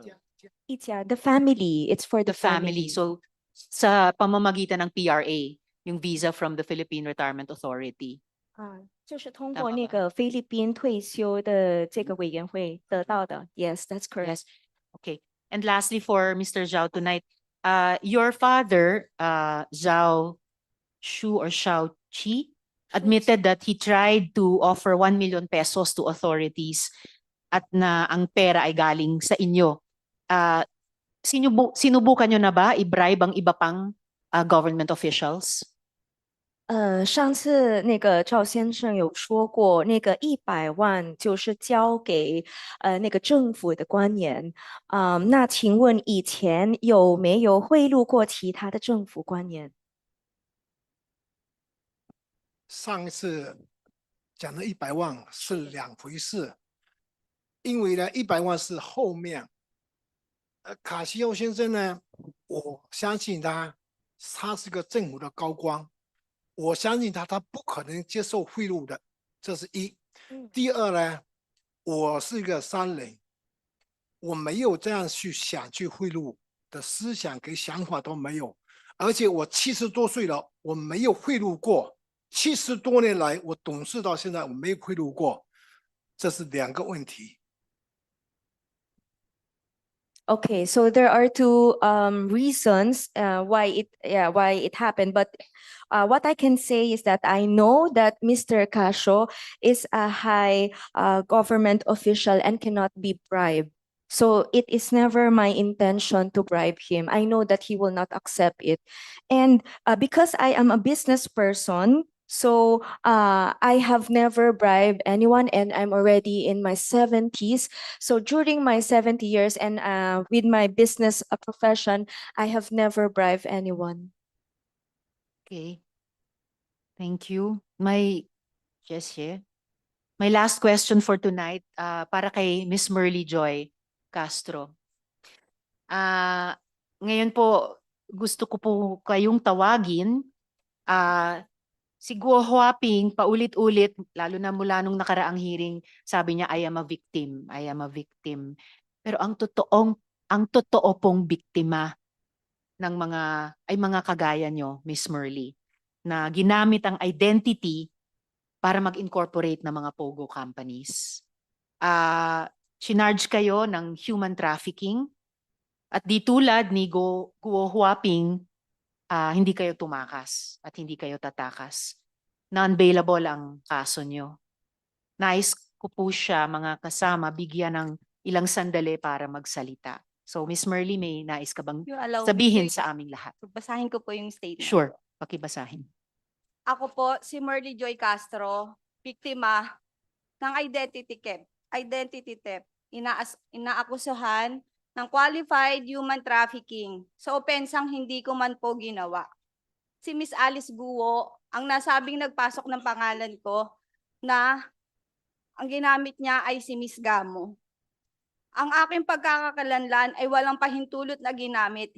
一家 the family. It's for the family. So sa pamamagitan ng PRA, yung visa from the Philippine Retirement Authority. 就是通过那个菲律宾退休的这个委员会得到的。Yes, that's correct. Yes. Okay. And lastly, for Mr. Zhao tonight, your father, Zhao Shu or Shao Chi, admitted that he tried to offer 1 million pesos to authorities at na ang pera ay galing sa inyo. Sinubukan nyo na ba i-bribe ang iba pang government officials? 上次那个赵先生有说过，那个100万就是交给那个政府的官员。那请问以前有没有贿赂过其他的政府官员？上一次讲的100万是两回事，因为呢100万是后面。卡西欧先生呢，我相信他是个政府的高官。我相信他不可能接受贿赂的，这是一。第二呢，我是一个商人，我没有这样去贿赂的思想跟想法都没有，而且我70多岁了，我没有贿赂过。70多年来，我懂事到现在，我没有贿赂过，这是两个问题。Okay, so there are two reasons why it happened. But what I can say is that I know that Mr. Casio is a high government official and cannot be bribed. So it is never my intention to bribe him. I know that he will not accept it. And because I am a business person, so I have never bribed anyone, and I'm already in my 70s. So during my 70 years and with my business profession, I have never bribed anyone. Okay. Thank you. My last question for tonight para kay Miss Merly Joy Castro. Ngayon po, gusto ko po kayong tawagin. Si Guo Huaping, paulit-ulit, lalo na mula nung nakaraang hearing, sabi niya, I am a victim, I am a victim. Pero ang totoo pong biktima ng mga kagaya nyo, Miss Merly, na ginamit ang identity para mag-incorporate ng mga Pogo companies. Sinarge kayo ng human trafficking at di tulad ni Guo Huaping, hindi kayo tumakas at hindi kayo tatakas. Non-bailable ang kaso nyo. Nais ko po siya, mga kasama, bigyan ng ilang sandali para magsalita. So, Miss Merly, may nais ka bang sabihin sa aming lahat? Basahin ko po yung statement. Sure, pakibasahin. Ako po, si Merly Joy Castro, biktima ng identity theft. Inaakusahan ng qualified human trafficking sa opensang hindi ko man po ginawa. Si Miss Alice Guo, ang nasabing nagpasok ng pangalan ko na ang ginamit niya ay si Miss Gamo. Ang aking pagkakakalanlan ay walang pahintulot na ginamit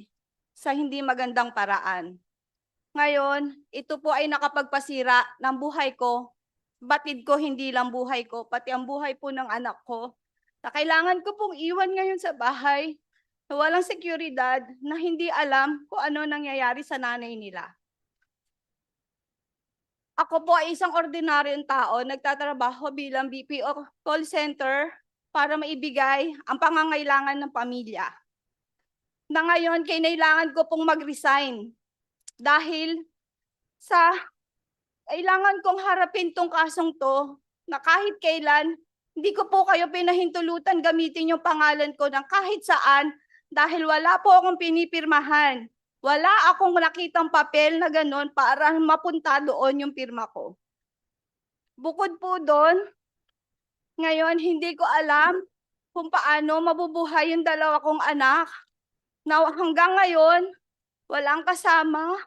sa hindi magandang paraan. Ngayon, ito po ay nakapagpasira ng buhay ko, batid ko, hindi lang buhay ko, pati ang buhay po ng anak ko, na kailangan ko pong iwan ngayon sa bahay, na walang seguridad, na hindi alam kung ano nangyayari sa nanay nila. Ako po ay isang ordinaryong tao, nagtatrabaho bilang BPO call center para maibigay ang pangangailangan ng pamilya. Na ngayon, kailangan ko pong mag-resign dahil sa kailangan kong harapin tong kasong to na kahit kailan, hindi ko po kayo pinahintulutan gamitin yung pangalan ko ng kahit saan dahil wala po akong pinipirmahan. Wala akong nakitang papel na ganun para mapunta doon yung pirma ko. Bukod po doon, ngayon hindi ko alam kung paano mabubuhay yung dalawa kong anak na hanggang ngayon walang kasama.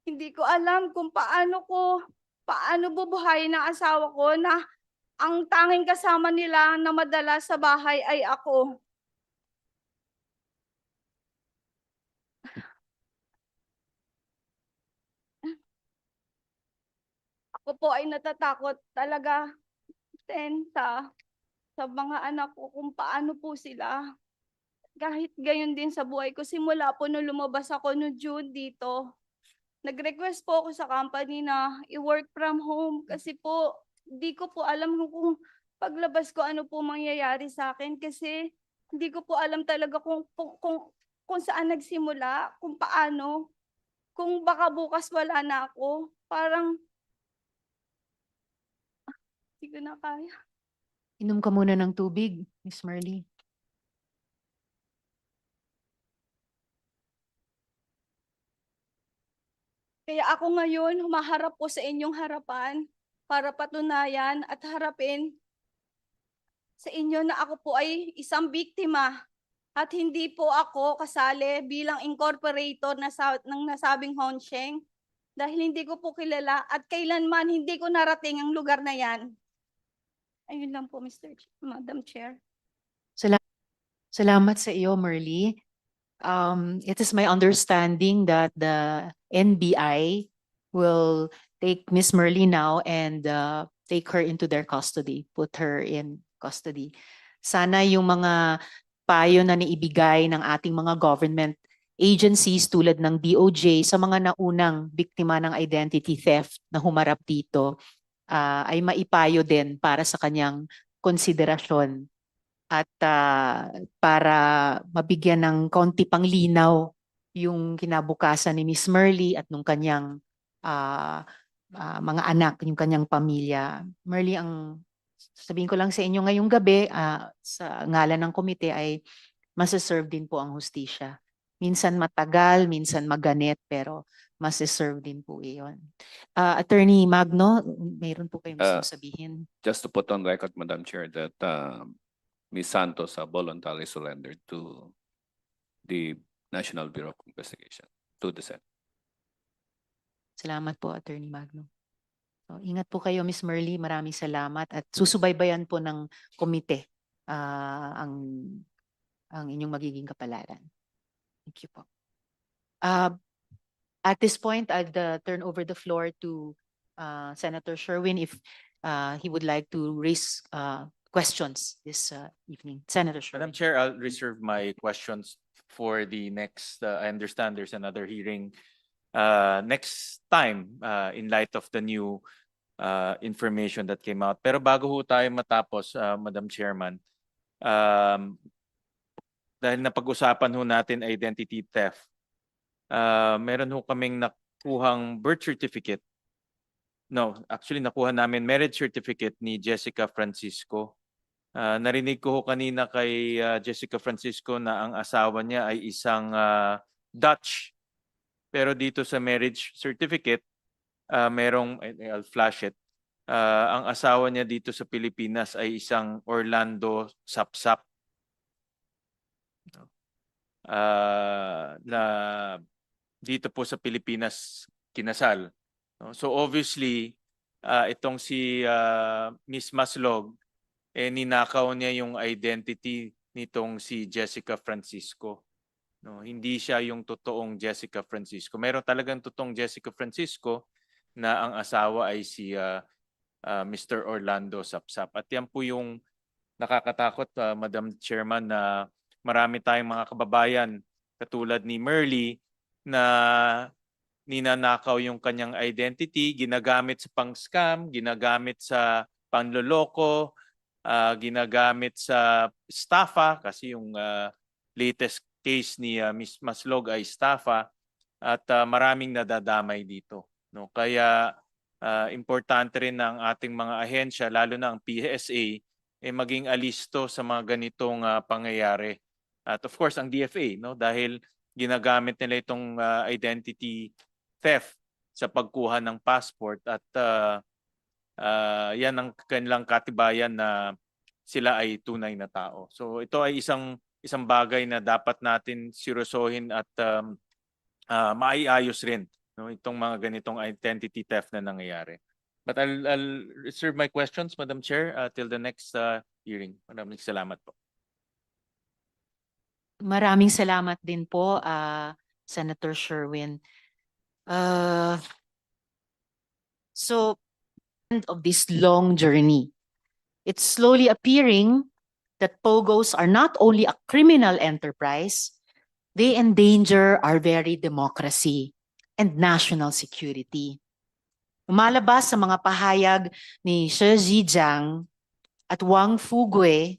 Hindi ko alam kung paano bubuhayin ng asawa ko na ang tanging kasama nila na madalas sa bahay ay ako. Ako po ay natatakot talaga sa mga anak ko kung paano po sila. Kahit gayon din sa buhay ko, simula po nung lumabas ako no June dito, nag-request po ako sa company na i-work from home kasi po hindi ko po alam kung paglabas ko ano po mangyayari sa akin kasi hindi ko po alam talaga kung saan nagsimula, kung paano, kung baka bukas wala na ako. Parang hindi ko na kaya. Inom ka muna ng tubig, Miss Marley. Kaya ako ngayon humaharap po sa inyong harapan para patunayan at harapin sa inyo na ako po ay isang biktima at hindi po ako kasali bilang incorporator ng nasabing Hongsheng dahil hindi ko po kilala at kailanman hindi ko narating ang lugar na yan. Ayun lang po, Madam Chair. Salamat sa iyo, Marley. It is my understanding that the NBI will take Miss Marley now and take her into their custody, put her in custody. Sana yung mga payo na naibigay ng ating mga government agencies tulad ng DOJ sa mga naunang biktima ng identity theft na humarap dito ay maipayo din para sa kanyang konsiderasyon at para mabigyan ng kaunti pang linaw yung kinabukasan ni Miss Marley at nung kanyang mga anak, yung kanyang pamilya. Marley, ang sabihin ko lang sa inyo ngayong gabi sa ngalan ng komite ay masaserve din po ang hustisya. Minsan matagal, minsan maganit, pero masaserve din po iyon. Attorney Magno, mayroon po kayong gusto sabihin? Just to put on record, Madam Chair, that Ms. Santos voluntarily surrendered to the National Bureau of Investigation, to the Senate. Salamat po, Attorney Magno. So, ingat po kayo, Miss Marley. Maraming salamat at susubaybayan po ng komite ang inyong magiging kapalaran. Thank you po. At this point, I'd turn over the floor to Senator Sherwin if he would like to raise questions this evening. Senator Sherwin. Madam Chair, I'll reserve my questions for the next, I understand there's another hearing next time in light of the new information that came out. Pero bago ho tayo matapos, Madam Chairman, dahil napag-usapan ho natin identity theft, meron ho kaming nakuhang birth certificate. No, actually nakuha namin marriage certificate ni Jessica Francisco. Narinig ko ho kanina kay Jessica Francisco na ang asawa niya ay isang Dutch. Pero dito sa marriage certificate, merong, I'll flash it, ang asawa niya dito sa Pilipinas ay isang Orlando Sapsap. Na dito po sa Pilipinas kinasal. So obviously, itong si Miss Maslog, ninakaw niya yung identity nitong si Jessica Francisco. No, hindi siya yung totoong Jessica Francisco. Meron talagang totoong Jessica Francisco na ang asawa ay si Mr. Orlando Sapsap. At yan po yung nakakatakot, Madam Chairman, na marami tayong mga kababayan katulad ni Merly na ninanakaw yung kanyang identity, ginagamit sa pang-scam, ginagamit sa panloloko, ginagamit sa estafa kasi yung latest case ni Ms. Maslog ay estafa at maraming nadadamay dito. No? Kaya importante rin ng ating mga ahensya, lalo na ang PSA, maging alisto sa mga ganitong pangyayari. At of course, ang DFA, no? Dahil ginagamit nila itong identity theft sa pagkuha ng passport at yan ang kanilang katibayan na sila ay tunay na tao. So ito ay isang bagay na dapat natin seryosohin at maiayos rin, no, itong mga ganitong identity theft na nangyayari. But I'll reserve my questions, Madam Chair, till the next hearing. Maraming salamat po. Maraming salamat din po, Senator Sherwin. So, end of this long journey, it's slowly appearing that Pogos are not only a criminal enterprise, they endanger our very democracy and national security. Lumalabas sa mga pahayag ni Shi Zhejiang at Wang Fugu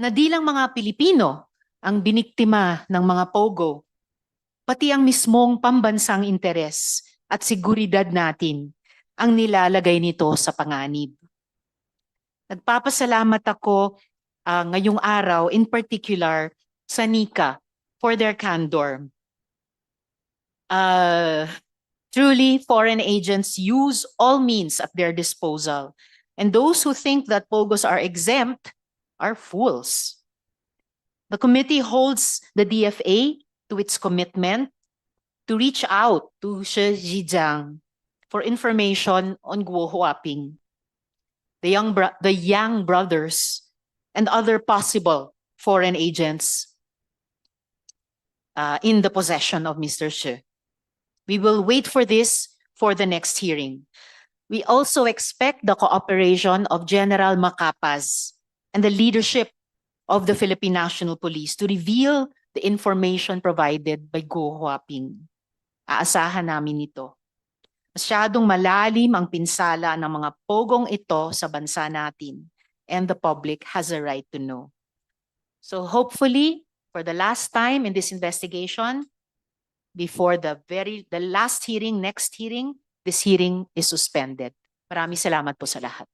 na di lang mga Pilipino ang biniktima ng mga Pogo, pati ang mismong pambansang interes at seguridad natin ang nilalagay nito sa panganib. Nagpapasalamat ako ngayong araw, in particular sa NICA, for their candor. Truly, foreign agents use all means at their disposal. And those who think that Pogos are exempt are fools. The committee holds the DFA to its commitment to reach out to Shi Zhejiang for information on Guo Huaping, the Yang brothers, and other possible foreign agents in the possession of Mr. Shi. We will wait for this for the next hearing. We also expect the cooperation of General Macapas and the leadership of the Philippine National Police to reveal the information provided by Guo Huaping. Aasahan namin ito. Masyadong malalim ang pinsala ng mga pogong ito sa bansa natin, and the public has a right to know. So hopefully, for the last time in this investigation, before the last hearing, next hearing, this hearing is suspended. Maraming salamat po sa lahat.